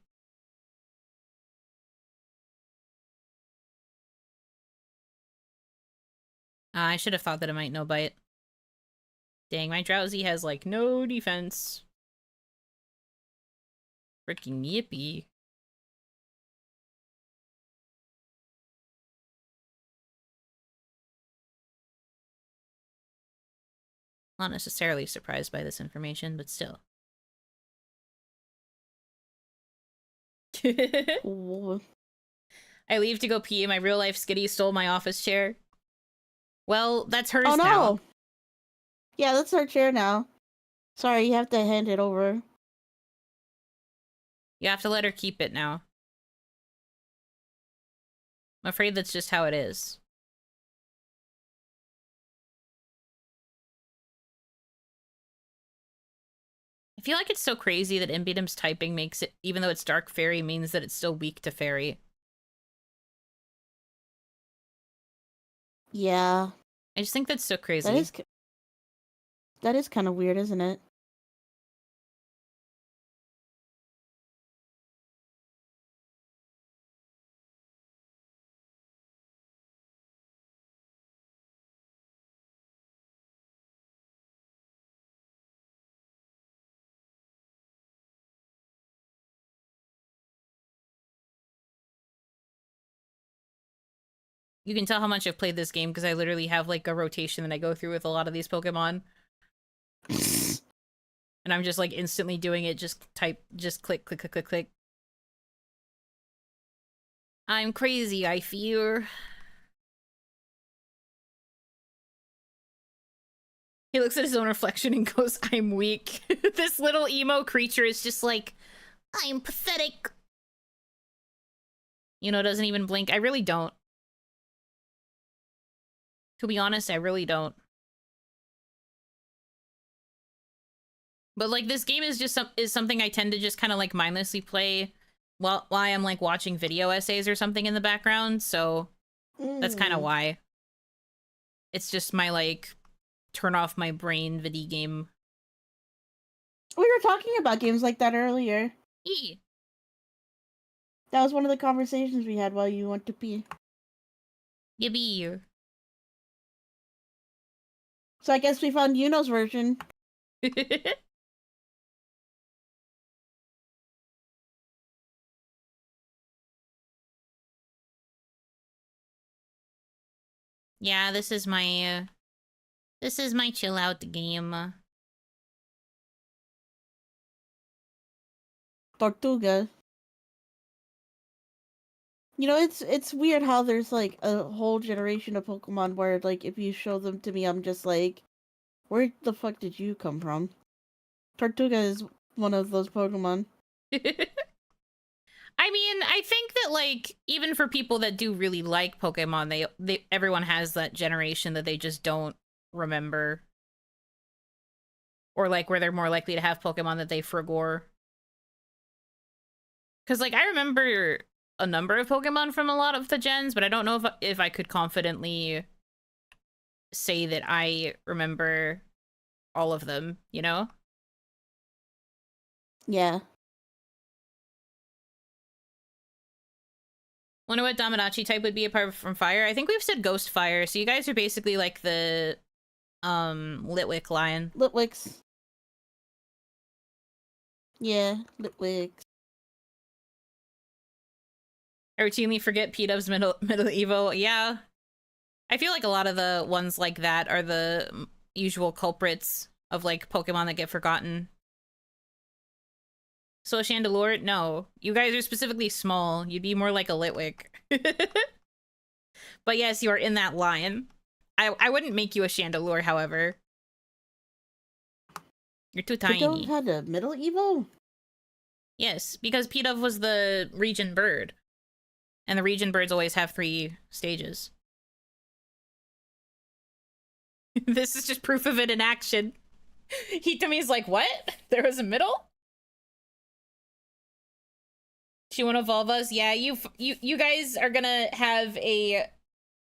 A: I should have thought that it might no bite. Dang, my Drowsy has, like, no defense. Freaking yippee. Not necessarily surprised by this information, but still. I leave to go pee, and my real-life Skitty stole my office chair. Well, that's hers
B: now.
A: now.
B: Yeah, that's her chair now. Sorry, you have to hand it over.
A: You have to let her keep it now. I'm afraid that's just how it is. I feel like it's so crazy that Imbitum's typing makes it, even though it's Dark Fairy, means that it's still weak to Fairy.
B: Yeah.
A: I just think that's so crazy.
B: That is kind of weird, isn't it?
A: You can tell how much I've played this game because I literally have like a rotation that I go through with a lot of these Pokemon. And I'm just like instantly doing it, just click, click, click, click, click. I'm crazy, I fear. He looks at his own reflection and goes, I'm weak. This little emo creature is just like, I'm pathetic. Yuno doesn't even blink. I really don't. To be honest, I really don't. But like this game is just something I tend to just kind of like mindlessly play while I'm like watching video essays or something in the background. So that's kind of why. It's just my like turn off my brain video game.
B: We were talking about games like that earlier. That was one of the conversations we had while you went to pee.
A: Yippee.
B: So I guess we found Yuno's version.
A: Yeah, this is my chill out game.
B: Tortuga. You know, it's weird how there's like a whole generation of Pokemon where like if you show them to me, I'm just like, where the fuck did you come from? Tortuga is one of those Pokemon.
A: I mean, I think that like even for people that do really like Pokemon, they everyone has that generation that they just don't remember, or like where they're more likely to have Pokemon that they forgot. Because like I remember a number of Pokemon from a lot of the gens, but I don't know if I could confidently say that I remember all of them, you know?
B: Yeah.
A: Wonder what Dominachi type would be apart from fire. I think we've said ghost fire, so you guys are basically like the Litwick line.
B: Litwicks. Yeah, Litwicks.
A: I routinely forget P-Dub's middle Evo. Yeah. I feel like a lot of the ones like that are the usual culprits of like Pokemon that get forgotten. So a Chandelure? No. You guys are specifically small. You'd be more like a Litwick. But yes, you are in that line. I wouldn't make you a Chandelure, however. You're too tiny.
B: P-Dove had a middle Evo?
A: Yes, because P-Dove was the region bird. And the region birds always have 3 stages. This is just proof of it in action. Hitomi's like, what? There was a middle? She wanna evolve us? Yeah, you guys are gonna have a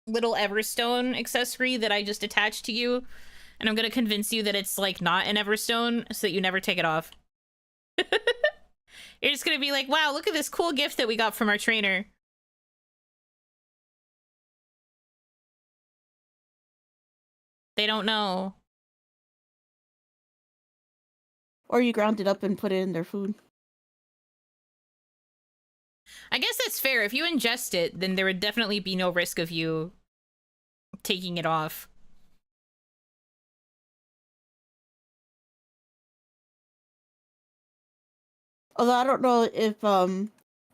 A: little Everstone accessory that I just attached to you. And I'm gonna convince you that it's like not an Everstone so that you never take it off. You're just gonna be like, wow, look at this cool gift that we got from our trainer. They don't know.
B: Or you ground it up and put it in their food.
A: I guess that's fair. If you ingest it, then there would definitely be no risk of you taking it off.
B: Although I don't know if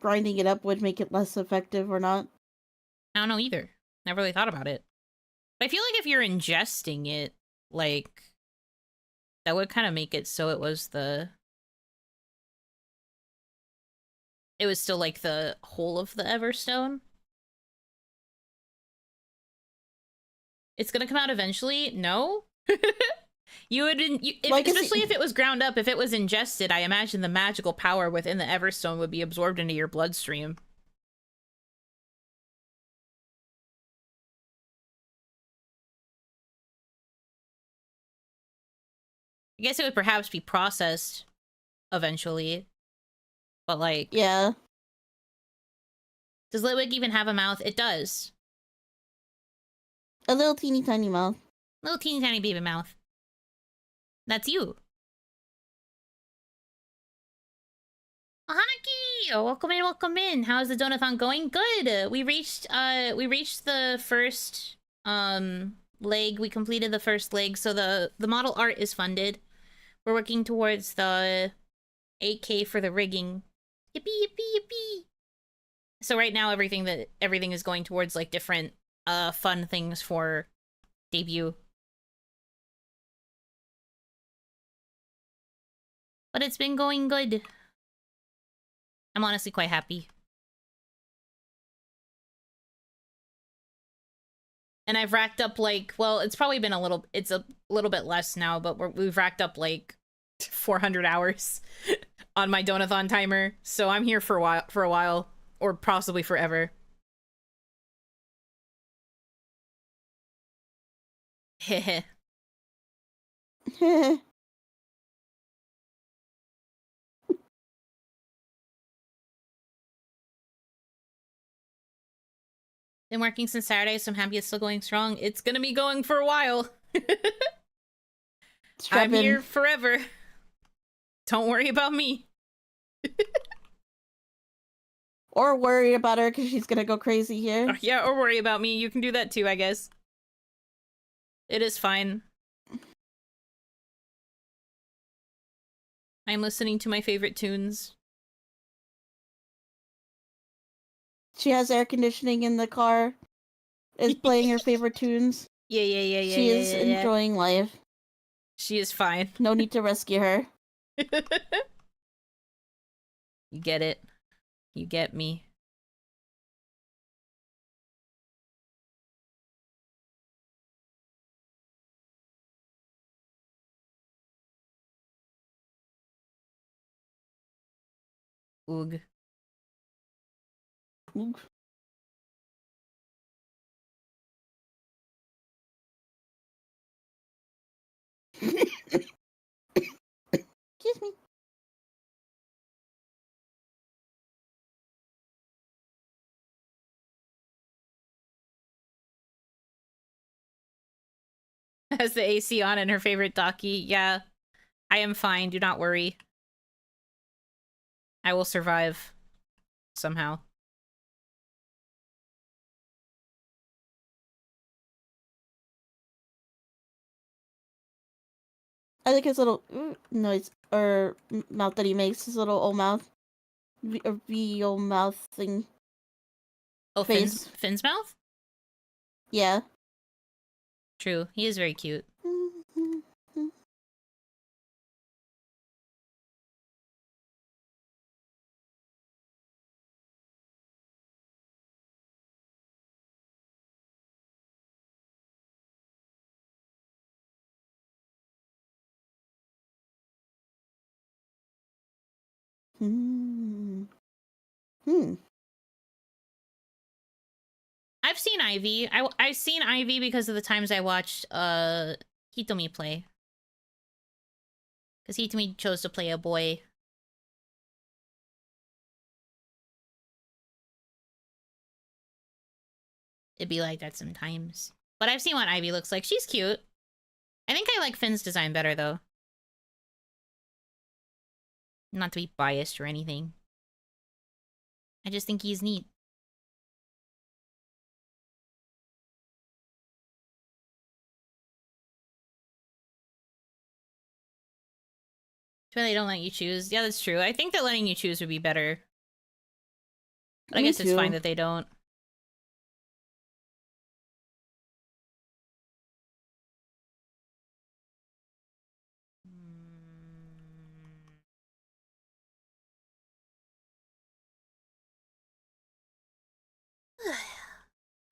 B: grinding it up would make it less effective or not.
A: I don't know either. Never really thought about it. But I feel like if you're ingesting it, like, that would kind of make it so it was still like the whole of the Everstone. It's gonna come out eventually? No? You would, especially if it was ground up, if it was ingested, I imagine the magical power within the Everstone would be absorbed into your bloodstream. I guess it would perhaps be processed eventually. But like...
B: Yeah.
A: Does Litwick even have a mouth? It does.
B: A little teeny tiny mouth.
A: Little teeny tiny baby mouth. That's you. Oh, Hanaki! Oh, welcome in. How's the donathon going? Good. We reached the first leg. We completed the first leg, so the model art is funded. We're working towards the 8K for the rigging. Yippee, yippee, yippee. So right now everything is going towards like different fun things for debut. But it's been going good. I'm honestly quite happy. And I've racked up like, well, it's probably been it's a little bit less now, but we've racked up like 400 hours on my Donathon timer. So I'm here for a while, or possibly forever. Heh. Been working since Saturday, so I'm happy it's still going strong. It's gonna be going for a while. I'm here forever. Don't worry about me.
B: Or worry about her because she's gonna go crazy here.
A: Yeah, or worry about me. You can do that too, I guess. It is fine. I'm listening to my favorite tunes.
B: She has air conditioning in the car. Is playing her favorite tunes.
A: Yeah.
B: She is enjoying life.
A: She is fine.
B: No need to rescue her.
A: You get it. You get me. Oog.
B: Oog. Excuse me.
A: Has the AC on and her favorite Daki. Yeah, I am fine. Do not worry. I will survive. Somehow.
B: I think his little noise or mouth that he makes, his little old mouth, old mouth thing.
A: Oh,
B: face.
A: Finn's mouth?
B: Yeah.
A: True. He is very cute. I've seen Ivy. I've seen Ivy because of the times I watched Hitomi play. Because Hitomi chose to play a boy. It'd be like that sometimes. But I've seen what Ivy looks like. She's cute. I think I like Finn's design better, though. Not to be biased or anything. I just think he's neat. It's when they don't let you choose. Yeah, that's true. I think that letting you choose would be better. But I guess it's fine that they don't.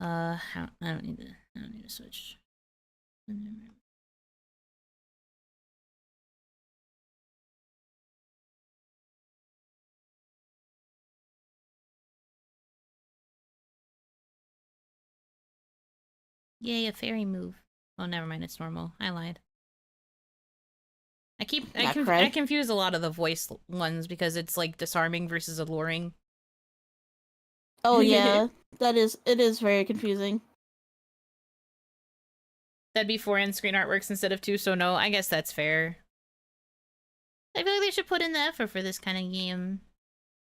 A: I don't need to switch. Yay, a fairy move. Oh, never mind, it's normal. I lied. I confuse a lot of the voice ones because it's like disarming versus alluring.
B: Oh yeah, it is very confusing.
A: That'd be 4 end-screen artworks instead of 2, so no, I guess that's fair. I feel like they should put in the effort for this kind of game.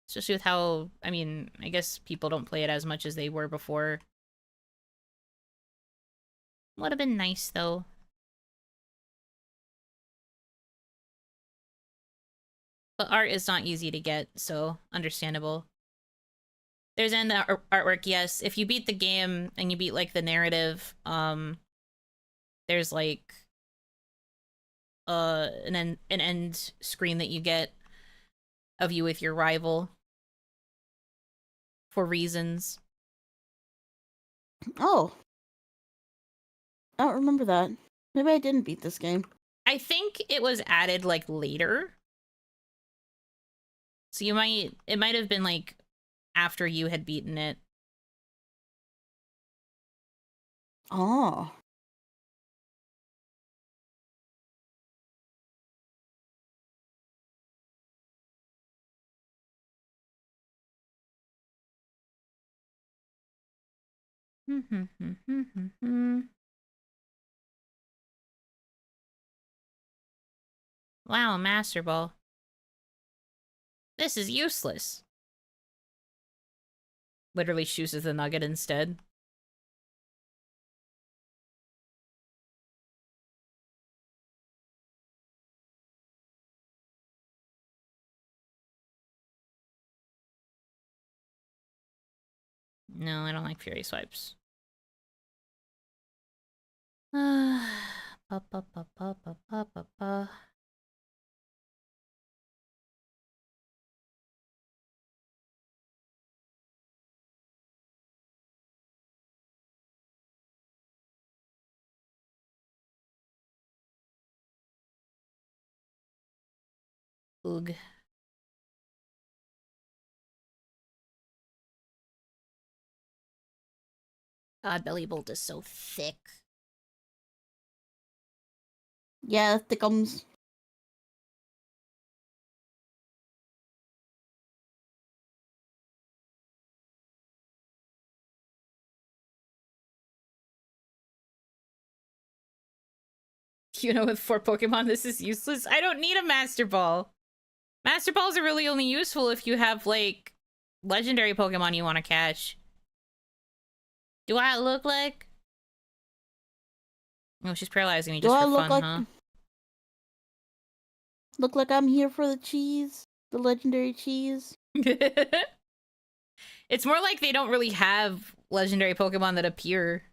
A: Especially with how, I mean, I guess people don't play it as much as they were before. Would have been nice, though. But art is not easy to get, so understandable. There's an artwork, yes. If you beat the game and you beat like the narrative, there's like an end screen that you get of you with your rival for reasons.
B: Oh. I don't remember that. Maybe I didn't beat this game.
A: I think it was added like later. So it might have been like after you had beaten it.
B: Oh.
A: Wow, Master Ball. This is useless. Literally chooses the nugget instead. No, I don't like Fury Swipes. Pa, pa, pa, pa, pa, pa, pa, pa. Oog. God, Belly Bolt is so thick.
B: Yeah, thickums.
A: Yuno with 4 Pokemon, this is useless. I don't need a Master Ball. Master Balls are really only useful if you have, like, legendary Pokemon you want to catch. Do I look like... Oh, she's paralyzing me just for fun, huh?
B: Look like I'm here for the cheese? The legendary cheese?
A: It's more like they don't really have legendary Pokemon that appear.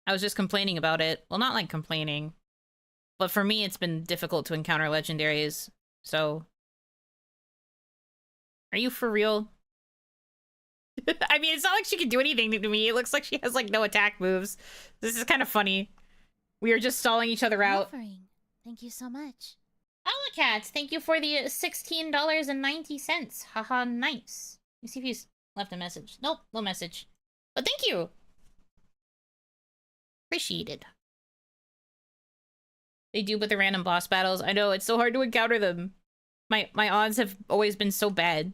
A: I was just complaining about it. Well, not like complaining. But for me, it's been difficult to encounter legendaries, so... Are you for real? I mean, it's not like she can do anything to me. It looks like she has, like, no attack moves. This is kind of funny. We are just stalling each other out.
T: Offering. Thank you so much.
A: Owlcat, thank you for the $16.90. Haha, nice. Let me see if he's left a message. Nope, no message. But thank you. Appreciated. They do with the random boss battles. I know, it's so hard to encounter them. My odds have always been so bad.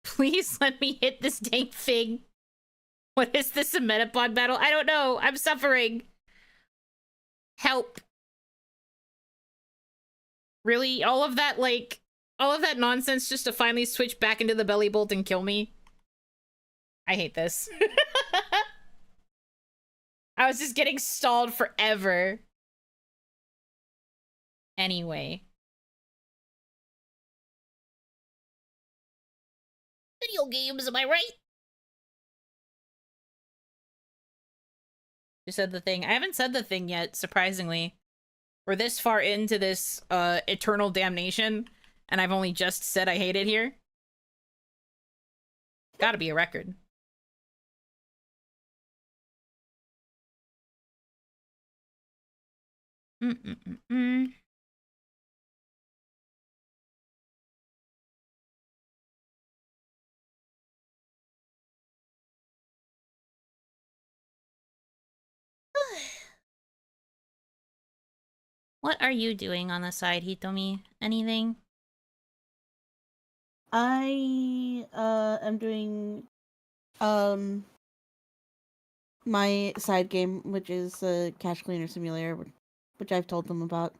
A: Please let me hit this dang thing. What is this, a Metapod battle? I don't know. I'm suffering. Help. Really? All of that nonsense just to finally switch back into the Belly Bolt and kill me? I hate this. I was just getting stalled forever. Anyway. Video games, am I right? You said the thing. I haven't said the thing yet, surprisingly. We're this far into this eternal damnation, and I've only just said I hate it here. Gotta be a record. What are you doing on the side, Hitomi? Anything?
B: I am doing my side game, which is Cash Cleaner Simulator, which I've told them about.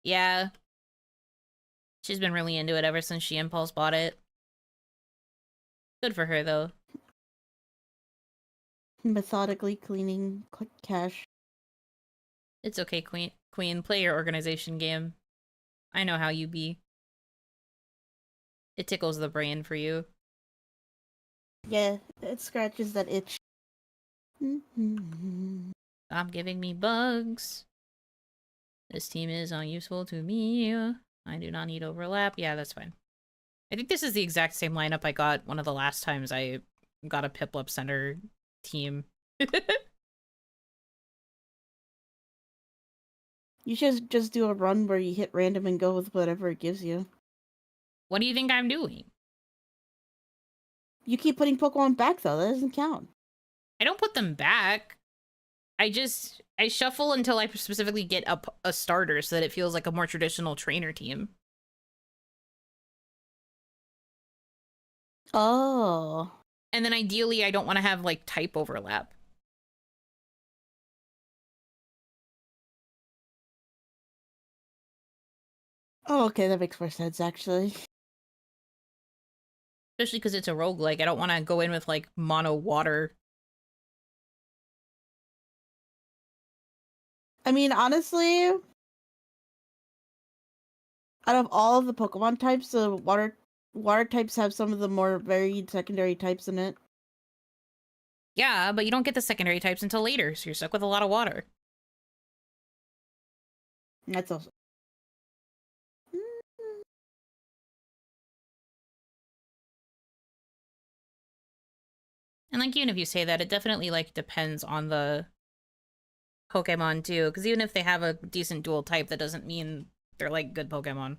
A: Yeah. She's been really into it ever since she impulse bought it. Good for her, though.
B: Methodically cleaning cash.
A: It's okay, Queen, play your organization game. I know how you be. It tickles the brain for you.
B: Yeah, it scratches that itch.
A: Stop giving me bugs. This team is unuseful to me. I do not need overlap. Yeah, that's fine. I think this is the exact same lineup I got one of the last times I got a Piplup Center team.
B: You should just do a run where you hit random and go with whatever it gives you.
A: What do you think I'm doing?
B: You keep putting Pokemon back, though. That doesn't count.
A: I don't put them back. I shuffle until I specifically get a starter so that it feels like a more traditional trainer team.
B: Oh.
A: And then ideally, I don't want to have, like, type overlap.
B: Oh, okay, that makes more sense, actually.
A: Especially because it's a roguelike. I don't want to go in with, like, mono water.
B: I mean, honestly, out of all of the Pokemon types, the water types have some of the more varied secondary types in it.
A: Yeah, but you don't get the secondary types until later, so you're stuck with a lot of water.
B: That's also...
A: And, like, even if you say that, it definitely, like, depends on the Pokemon, too. Because even if they have a decent dual type, that doesn't mean they're, like, good Pokemon.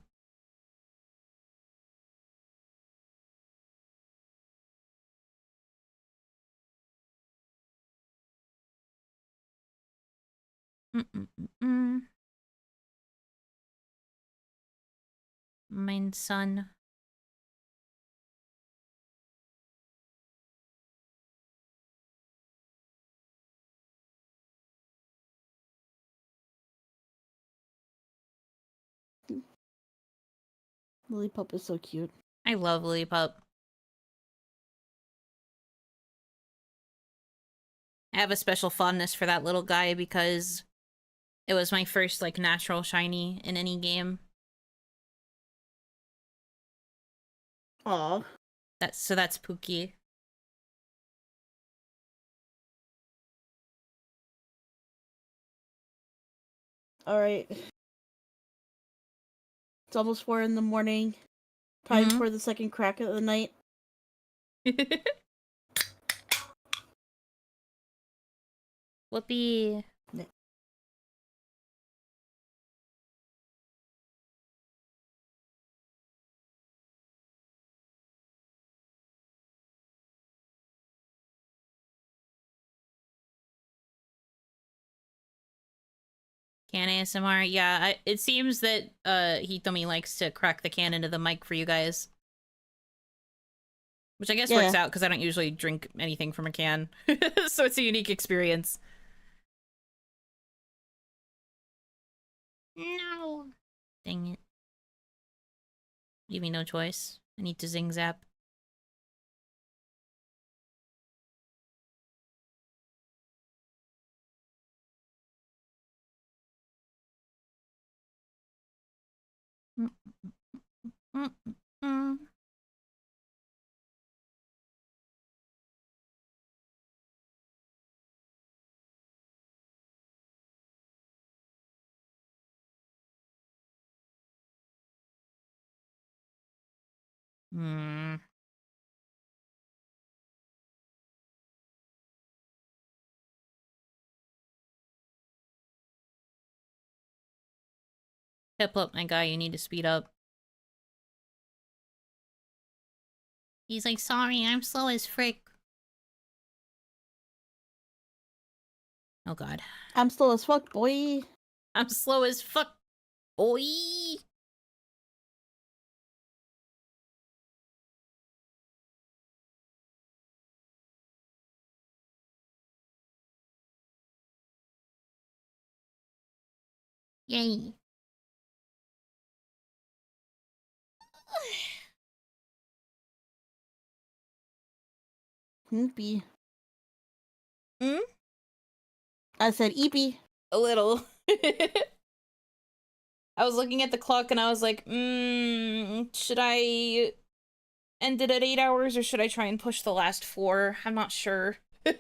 A: Mein son.
B: Lillipup is so cute.
A: I love Lillipup. I have a special fondness for that little guy because it was my first, like, natural shiny in any game.
B: Aw.
A: So that's Pookie.
B: Alright. It's almost 4 in the morning. Time for the second crack of the night.
A: Whoopee. Can ASMR? Yeah, it seems that Hitomi likes to crack the can into the mic for you guys. Which I guess works out because I don't usually drink anything from a can. So it's a unique experience. No. Dang it. Give me no choice. I need to zing zap. Piplup, my guy, you need to speed up. He's like, sorry, I'm slow as frick. Oh god.
B: I'm slow as fuck, boy.
A: I'm slow as fuck, boy. Yay.
B: Eepy.
A: Hmm?
B: I said eepy.
A: A little. I was looking at the clock and I was like, should I end it at 8 hours or should I try and push the last 4? I'm not sure. I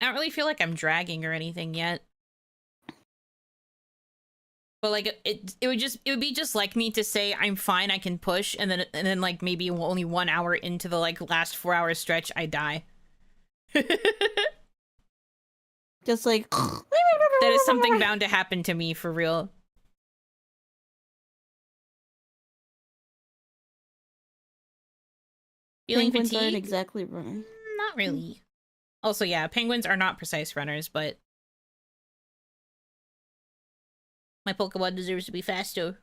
A: don't really feel like I'm dragging or anything yet. But like it would be just like me to say I'm fine, I can push, and then like maybe only 1 hour into the like last 4-hour stretch I die.
B: Just like
A: that is something bound to happen to me for real. Feeling
B: Penguins aren't
A: fatigued?
B: exactly running.
A: Not really. Also, yeah, penguins are not precise runners, but my Pokemon deserves to be faster.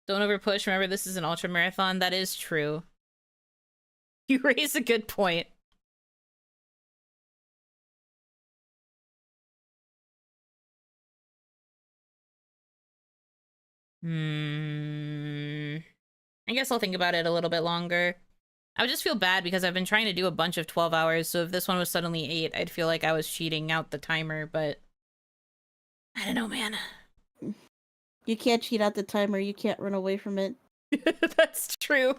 A: Don't overpush. Remember, this is an ultra marathon. That is true. You raise a good point. I guess I'll think about it a little bit longer. I would just feel bad because I've been trying to do a bunch of 12 hours, so if this one was suddenly 8, I'd feel like I was cheating out the timer, but I don't know, man.
B: You can't cheat out the timer, you can't run away from it.
A: That's true.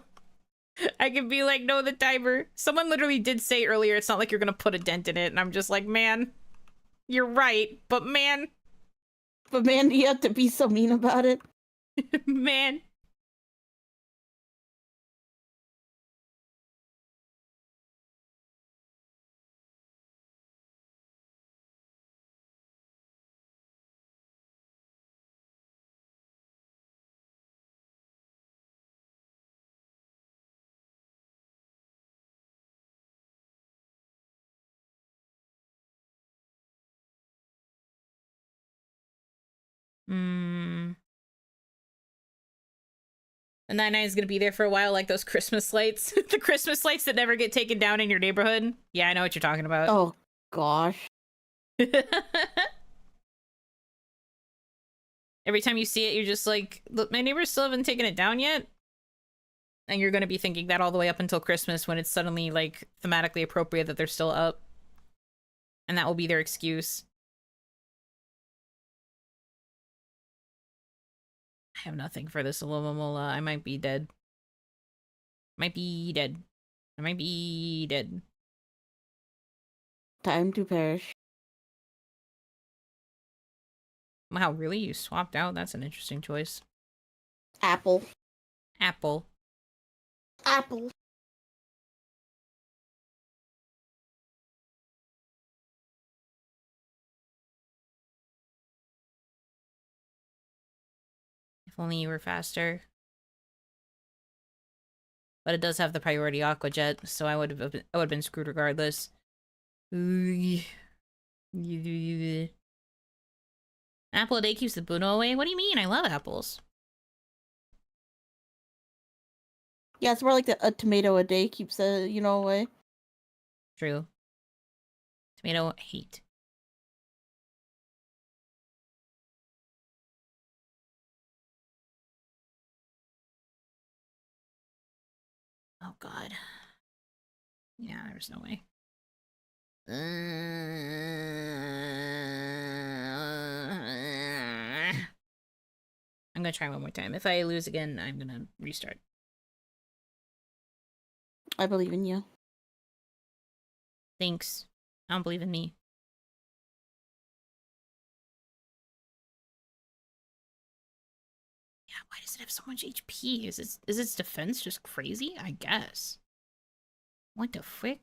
A: I can be like, no, the timer. Someone literally did say earlier, it's not like you're gonna put a dent in it, and I'm just like, man, you're right, but man.
B: But man, you have to be so mean about it.
A: Man. The 99 is gonna be there for a while, like those Christmas lights. The Christmas lights that never get taken down in your neighborhood. Yeah, I know what you're talking about.
B: Oh, gosh.
A: Every time you see it, you're just like, look, my neighbors still haven't taken it down yet? And you're gonna be thinking that all the way up until Christmas when it's suddenly, like, thematically appropriate that they're still up. And that will be their excuse. I have nothing for this Alomomola. I might be dead. Might be dead. I might be dead.
B: Time to perish.
A: Wow, really? You swapped out? That's an interesting choice.
B: Apple.
A: Apple.
B: Apple.
A: If only you were faster. But it does have the priority Aqua Jet, so I would have been screwed regardless. Apple a day keeps the Buno away? What do you mean? I love apples.
B: Yeah, it's more like a tomato a day keeps the, away.
A: True. Tomato hate. Oh god. Yeah, there's no way. I'm gonna try one more time. If I lose again, I'm gonna restart.
B: I believe in you.
A: Thanks. I don't believe in me. Yeah, why does it have so much HP? Is its defense just crazy? I guess. What the frick?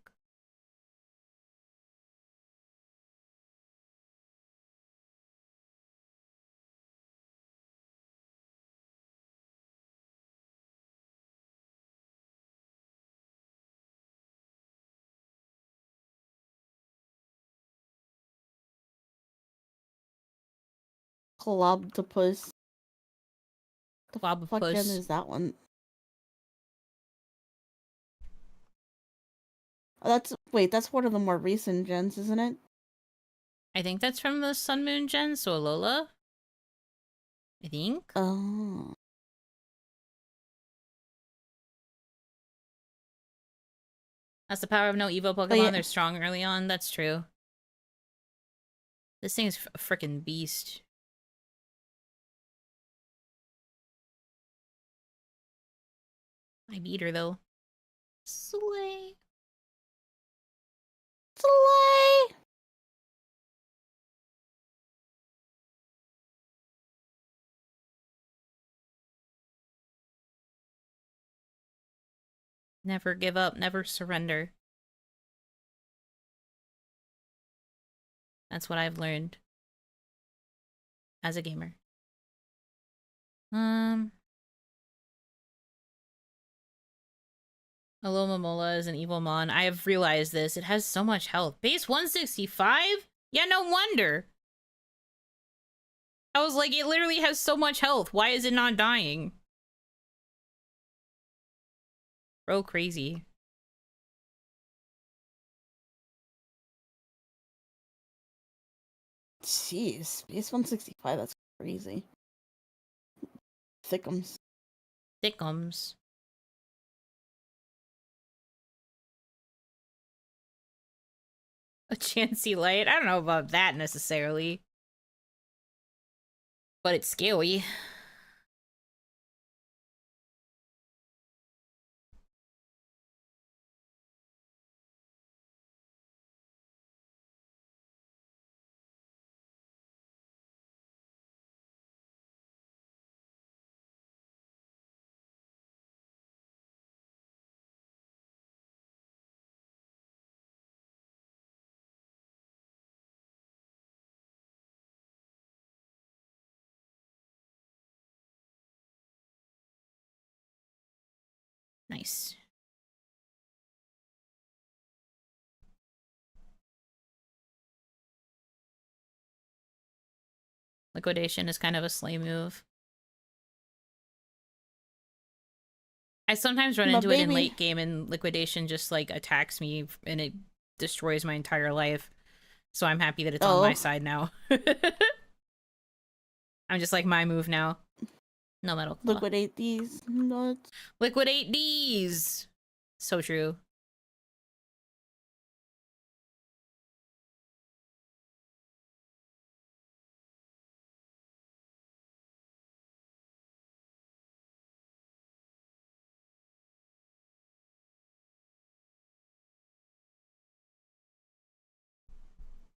B: Colobtopus. The
A: Globopus.
B: fuck gen is that one? Wait, that's one of the more recent gens, isn't it?
A: I think that's from the Sun Moon gen, so Alola? I think?
B: Oh.
A: That's the power of no Evo Pokemon.
B: yeah.
A: They're strong early on. That's true. This thing's a freaking beast. I beat her though. Slay.
B: Slay.
A: Never give up, never surrender. That's what I've learned as a gamer. Alomomola is an evil mon. I have realized this. It has so much health. Base 165? Yeah, no wonder. I was like, it literally has so much health. Why is it not dying? Bro, crazy.
B: Jeez, base 165, that's crazy. Thickums.
A: Thickums. A Chansey Light? I don't know about that necessarily. But it's scary. Nice. Liquidation is kind of a slay move. I sometimes run into it in late game and liquidation just like attacks me and it destroys my entire life. So I'm happy that it's on my side now. I'm just like, my move now. No metal claw.
B: Liquidate these nuts.
A: Liquidate these! So true.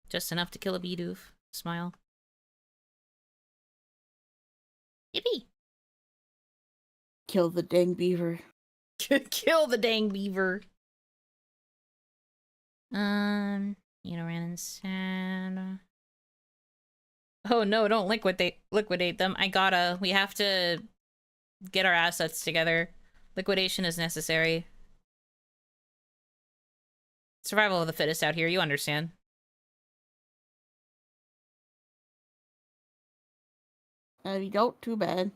A: Just enough to kill a Bidoof. Smile. Yippee!
B: Kill the dang beaver.
A: Kill the dang beaver. Ran inside. Oh no, don't liquidate them. We have to get our assets together. Liquidation is necessary. Survival of the fittest out here, you understand.
B: You don't, too bad.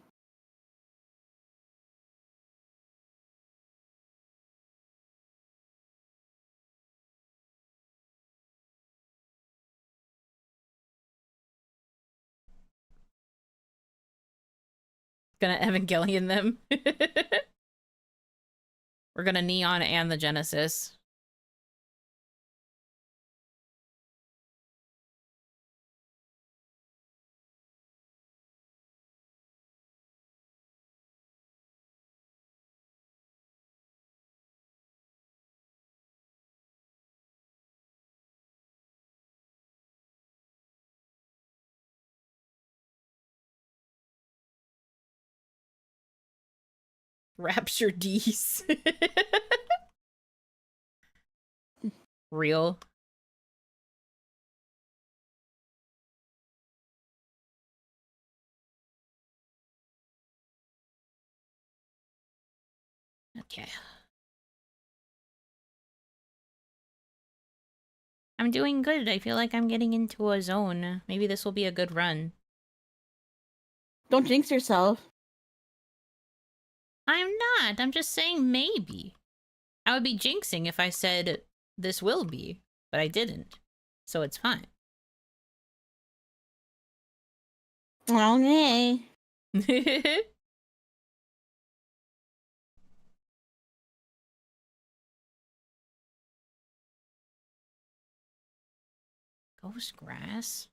A: Gonna Evangelion them. We're gonna Neon and the Genesis. Rapture D's. Real. Okay. I'm doing good. I feel like I'm getting into a zone. Maybe this will be a good run.
B: Don't jinx yourself.
A: I'm not. I'm just saying maybe. I would be jinxing if I said this will be, but I didn't. So it's fine.
B: Okay.
A: Ghost grass?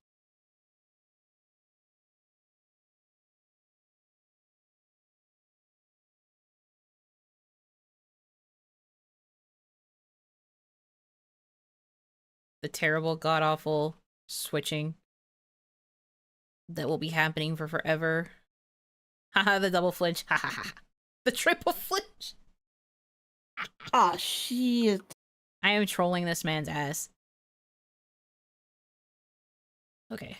A: The terrible, god-awful switching that will be happening for forever. Haha, the double flinch. Ha ha ha. The triple flinch.
B: Ah, shit.
A: I am trolling this man's ass. Okay.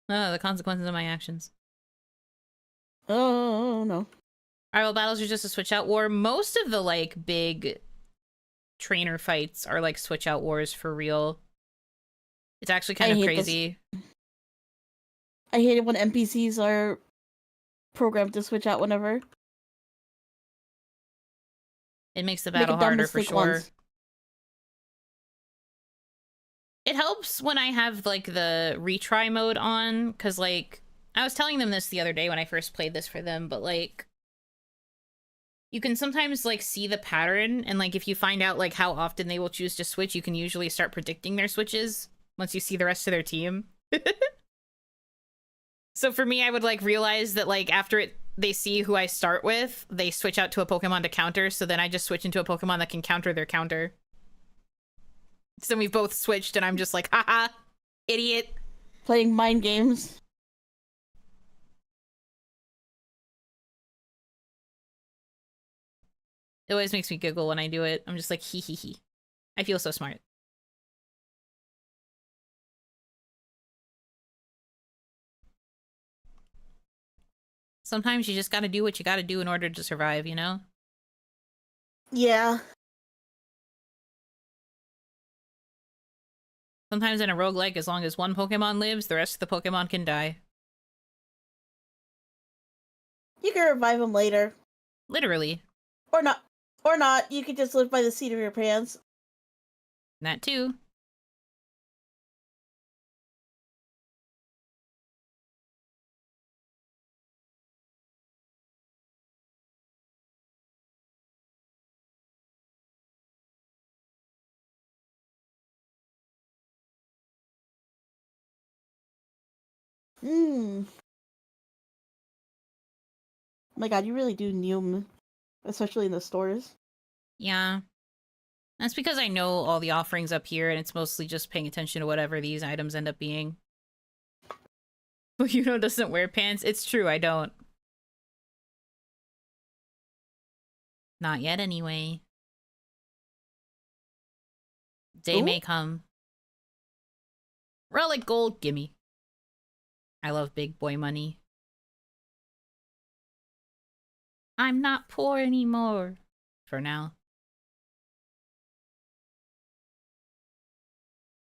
A: The consequences of my actions.
B: Oh, no.
A: Rival battles are just a switch out war. Most of the, like, big trainer fights are, like, switch out wars for real. It's actually kind of crazy.
B: I hate it when NPCs are programmed to switch out whenever.
A: It makes the battle harder for sure. It helps when I have, like, the retry mode on, because, like, I was telling them this the other day when I first played this for them, but, like, you can sometimes, like, see the pattern, and, like, if you find out, like, how often they will choose to switch, you can usually start predicting their switches once you see the rest of their team. So for me, I would, like, realize that, like, after they see who I start with, they switch out to a Pokemon to counter, so then I just switch into a Pokemon that can counter their counter. So we've both switched, and I'm just like, haha, idiot.
B: Playing mind games.
A: It always makes me giggle when I do it. I'm just like, hee hee hee. I feel so smart. Sometimes you just gotta do what you gotta do in order to survive, you know?
B: Yeah.
A: Sometimes in a roguelike, as long as one Pokemon lives, the rest of the Pokemon can die.
B: You can revive them later.
A: Literally.
B: Or not. Or not. You could just live by the seat of your pants.
A: That too.
B: Oh my god, you really do need them. Especially in the stores.
A: Yeah. That's because I know all the offerings up here, and it's mostly just paying attention to whatever these items end up being. Well, Yuno doesn't wear pants. It's true, I don't. Not yet, anyway. Day may come. Relic gold, gimme. I love big boy money. I'm not poor anymore. For now.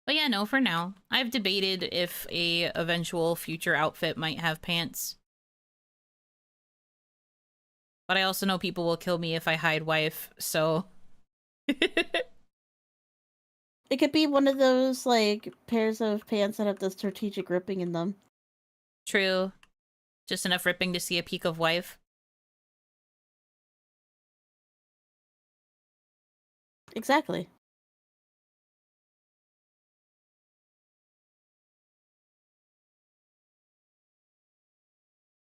A: But yeah, no, for now. I've debated if a eventual future outfit might have pants. But I also know people will kill me if I hide wife, so...
B: It could be one of those, like, pairs of pants that have the strategic ripping in them.
A: True. Just enough ripping to see a peek of wife.
B: Exactly.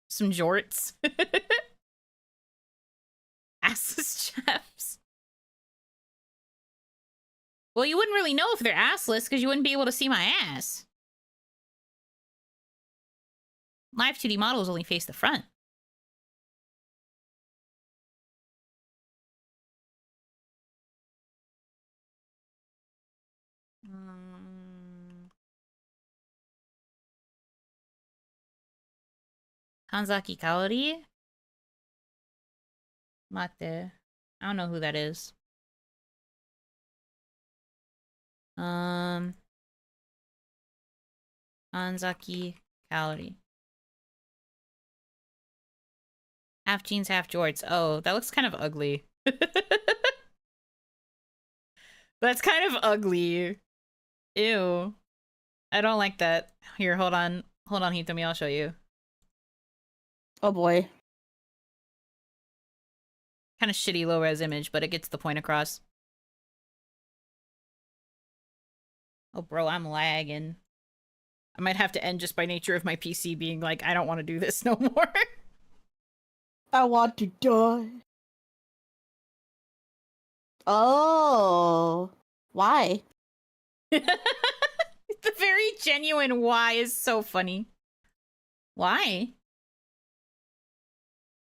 A: Some jorts. Assless chaps. Well, you wouldn't really know if they're assless because you wouldn't be able to see my ass. Live 2D models only face the front. Kanzaki Kaori? Mate. I don't know who that is. Kanzaki Kaori. Half jeans, half jorts. Oh, that looks kind of ugly. That's kind of ugly. Ew. I don't like that. Here, hold on. Hold on, Hitomi, I'll show you.
B: Oh boy.
A: Kind of shitty low-res image, but it gets the point across. Oh, bro, I'm lagging. I might have to end just by nature of my PC being like, I don't want to do this no more.
B: I want to die. Oh, why?
A: The very genuine why is so funny. Why?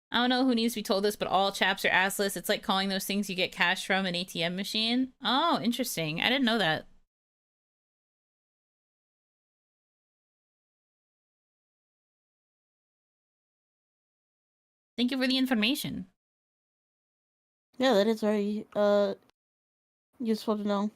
A: I don't know who needs to be told this, but all chaps are assless. It's like calling those things you get cash from an ATM machine. Oh, interesting. I didn't know that. Thank you for the information.
B: Yeah, that is very useful to know.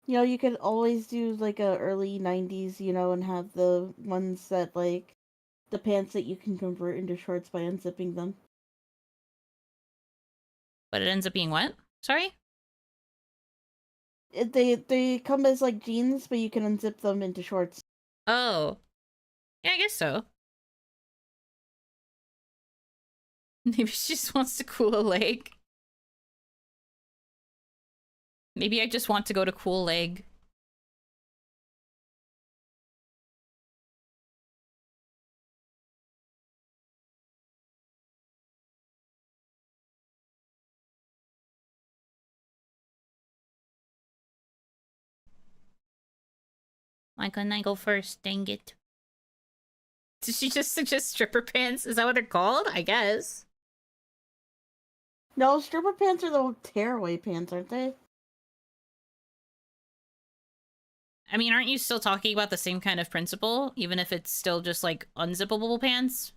B: You know, you could always do like a early 90s, you know, and have the ones that like the pants that you can convert into shorts by unzipping them.
A: But it ends up being what? Sorry?
B: They come as like jeans, but you can unzip them into shorts.
A: Oh. Yeah, I guess so. Maybe she just wants to cool a leg. Maybe I just want to go to cool leg. Why couldn't I go first? Dang it. Did she just suggest stripper pants? Is that what they're called? I guess.
B: No, stripper pants are the tearaway pants, aren't they?
A: I mean, aren't you still talking about the same kind of principle? Even if it's still just, like, unzippable pants?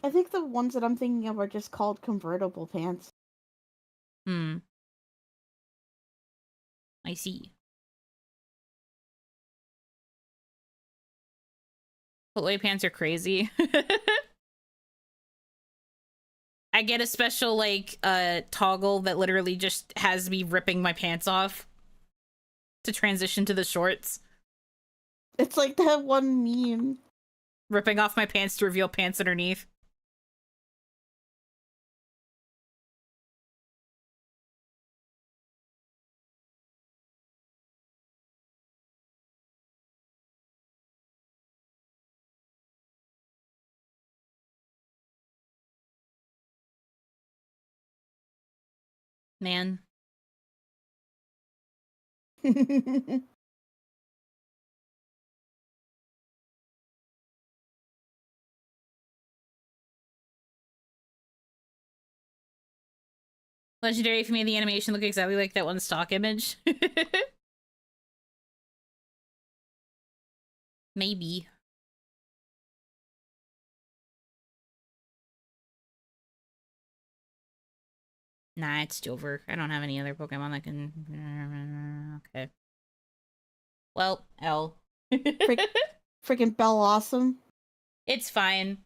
B: I think the ones that I'm thinking of are just called convertible pants.
A: Hmm. I see. Footway pants are crazy. I get a special, like, toggle that literally just has me ripping my pants off to transition to the shorts.
B: It's like that one meme.
A: Ripping off my pants to reveal pants underneath. Man. Legendary, if you made the animation look exactly like that one stock image. Maybe. Nah, it's Jover. I don't have any other Pokemon that can... Okay. Well, L.
B: Freaking Bell Awesome.
A: It's fine.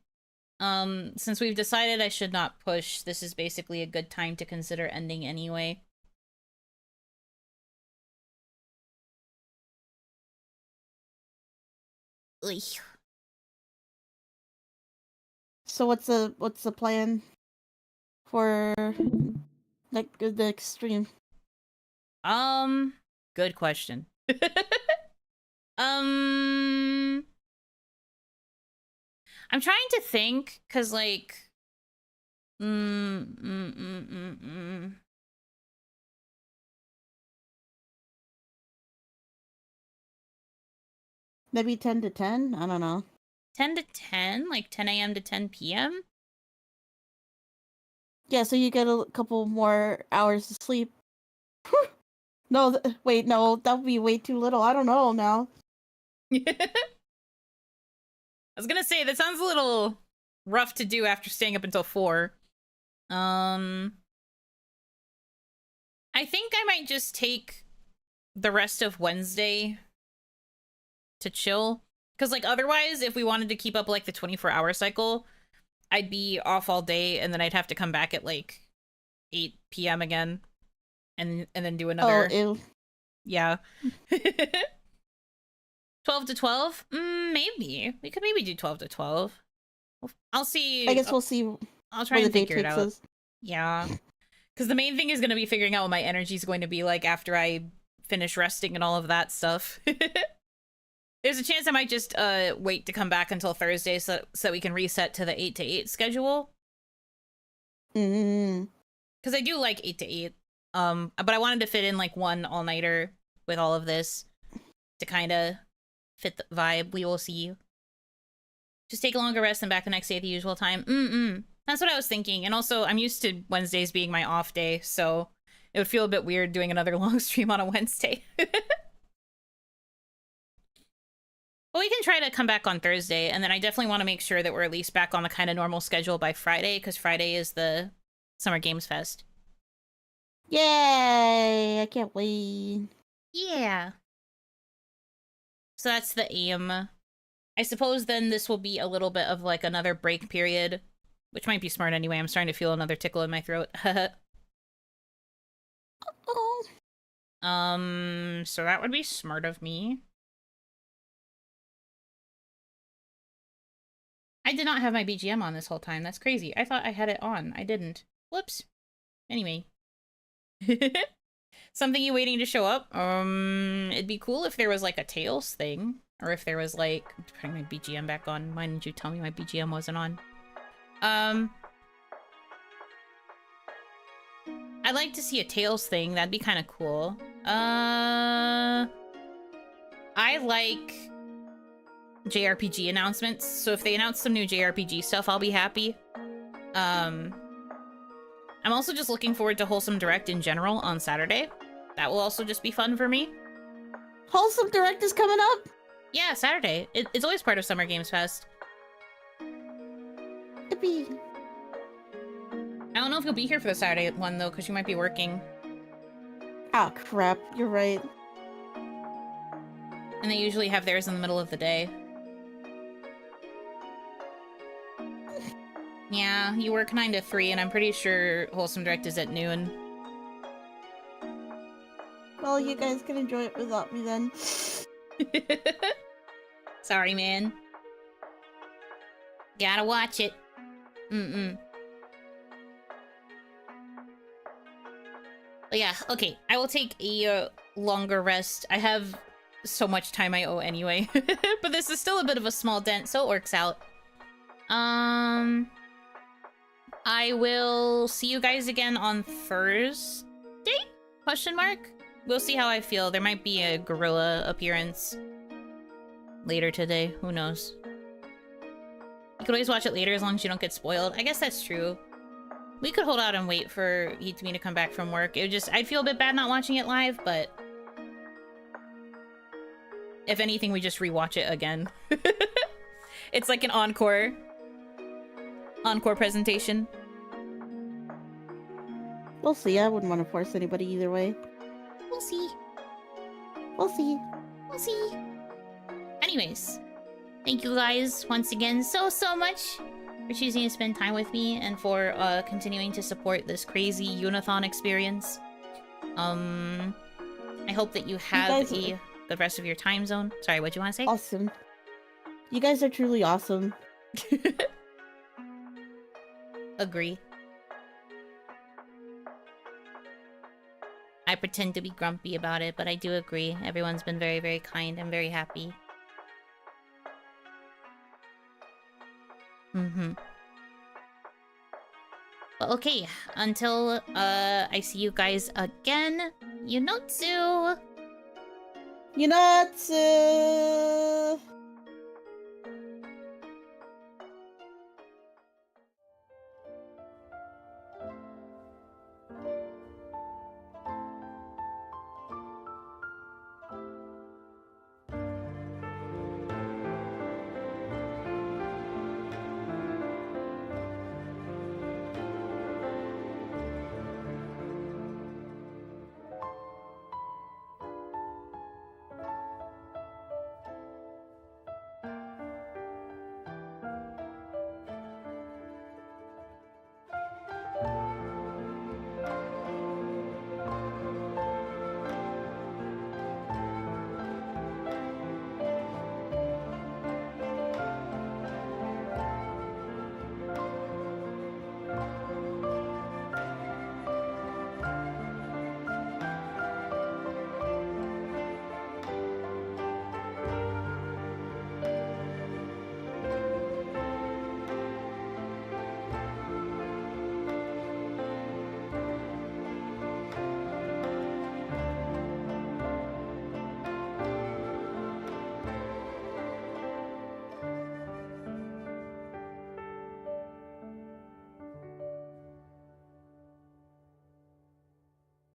A: Since we've decided I should not push, this is basically a good time to consider ending anyway. Oy.
B: So what's the plan for like the extreme?
A: Good question. I'm trying to think, cause like,
B: Maybe 10 to 10? I don't know.
A: 10 to 10? Like 10 a.m. to 10 p.m.?
B: Yeah, so you get a couple more hours of sleep. No, wait, no, that would be way too little. I don't know now.
A: I was gonna say, that sounds a little rough to do after staying up until 4. I think I might just take the rest of Wednesday to chill. Because, like, otherwise, if we wanted to keep up, like, the 24-hour cycle, I'd be off all day, and then I'd have to come back at, like, 8 p.m. again. And then do another...
B: Oh, ew.
A: Yeah. 12 to 12? Maybe. We could maybe do 12 to 12. I'll see.
B: I guess we'll see.
A: I'll try
B: where
A: and
B: the day
A: figure it
B: takes
A: out.
B: us.
A: Yeah. Because the main thing is going to be figuring out what my energy is going to be like after I finish resting and all of that stuff. There's a chance I might just wait to come back until Thursday so we can reset to the 8 to 8 schedule. Because I do like 8 to 8. But I wanted to fit in like one all-nighter with all of this to kind of fit the vibe. We will see. Just take a longer rest and back the next day at the usual time. That's what I was thinking. And also, I'm used to Wednesdays being my off day, so it would feel a bit weird doing another long stream on a Wednesday. But we can try to come back on Thursday, and then I definitely want to make sure that we're at least back on the kind of normal schedule by Friday, because Friday is the Summer Games Fest.
B: Yay! I can't wait.
A: Yeah. So that's the aim. I suppose then this will be a little bit of like another break period, which might be smart anyway. I'm starting to feel another tickle in my throat. So that would be smart of me. I did not have my BGM on this whole time. That's crazy. I thought I had it on. I didn't. Whoops. Anyway. Something you waiting to show up? It'd be cool if there was like a Tails thing. Or if there was like... I'm putting my BGM back on. Why didn't you tell me my BGM wasn't on? I'd like to see a Tails thing. That'd be kind of cool. I like JRPG announcements. So if they announce some new JRPG stuff, I'll be happy. I'm also just looking forward to Wholesome Direct in general on Saturday. That will also just be fun for me.
B: Wholesome Direct is coming up?
A: Yeah, Saturday. It's always part of Summer Games Fest.
B: Yippee.
A: I don't know if you'll be here for the Saturday one, though, because you might be working.
B: Oh, crap. You're right.
A: And they usually have theirs in the middle of the day. Yeah, you work 9 to 3, and I'm pretty sure Wholesome Direct is at noon.
B: Well, you guys can enjoy it without me then.
A: Sorry, man. Gotta watch it. But yeah, okay. I will take a longer rest. I have so much time I owe anyway. But this is still a bit of a small dent, so it works out. I will see you guys again on Thursday? Question mark? We'll see how I feel. There might be a gorilla appearance later today. Who knows? You could always watch it later as long as you don't get spoiled. I guess that's true. We could hold out and wait for Hitami to come back from work. It would just... I'd feel a bit bad not watching it live, but... If anything, we just rewatch it again. It's like an encore presentation.
B: We'll see. I wouldn't want to force anybody either way.
A: We'll see.
B: We'll see.
A: We'll see. Anyways, thank you guys once again so much for choosing to spend time with me and for continuing to support this crazy Unathon experience. I hope that you have a good rest of your time zone. Sorry, what do you want to say?
B: Awesome. You guys are truly awesome.
A: Agree. I pretend to be grumpy about it, but I do agree. Everyone's been very, very kind. I'm very happy. But okay, until I see you guys again, Yunotsu!
B: Yunotsu!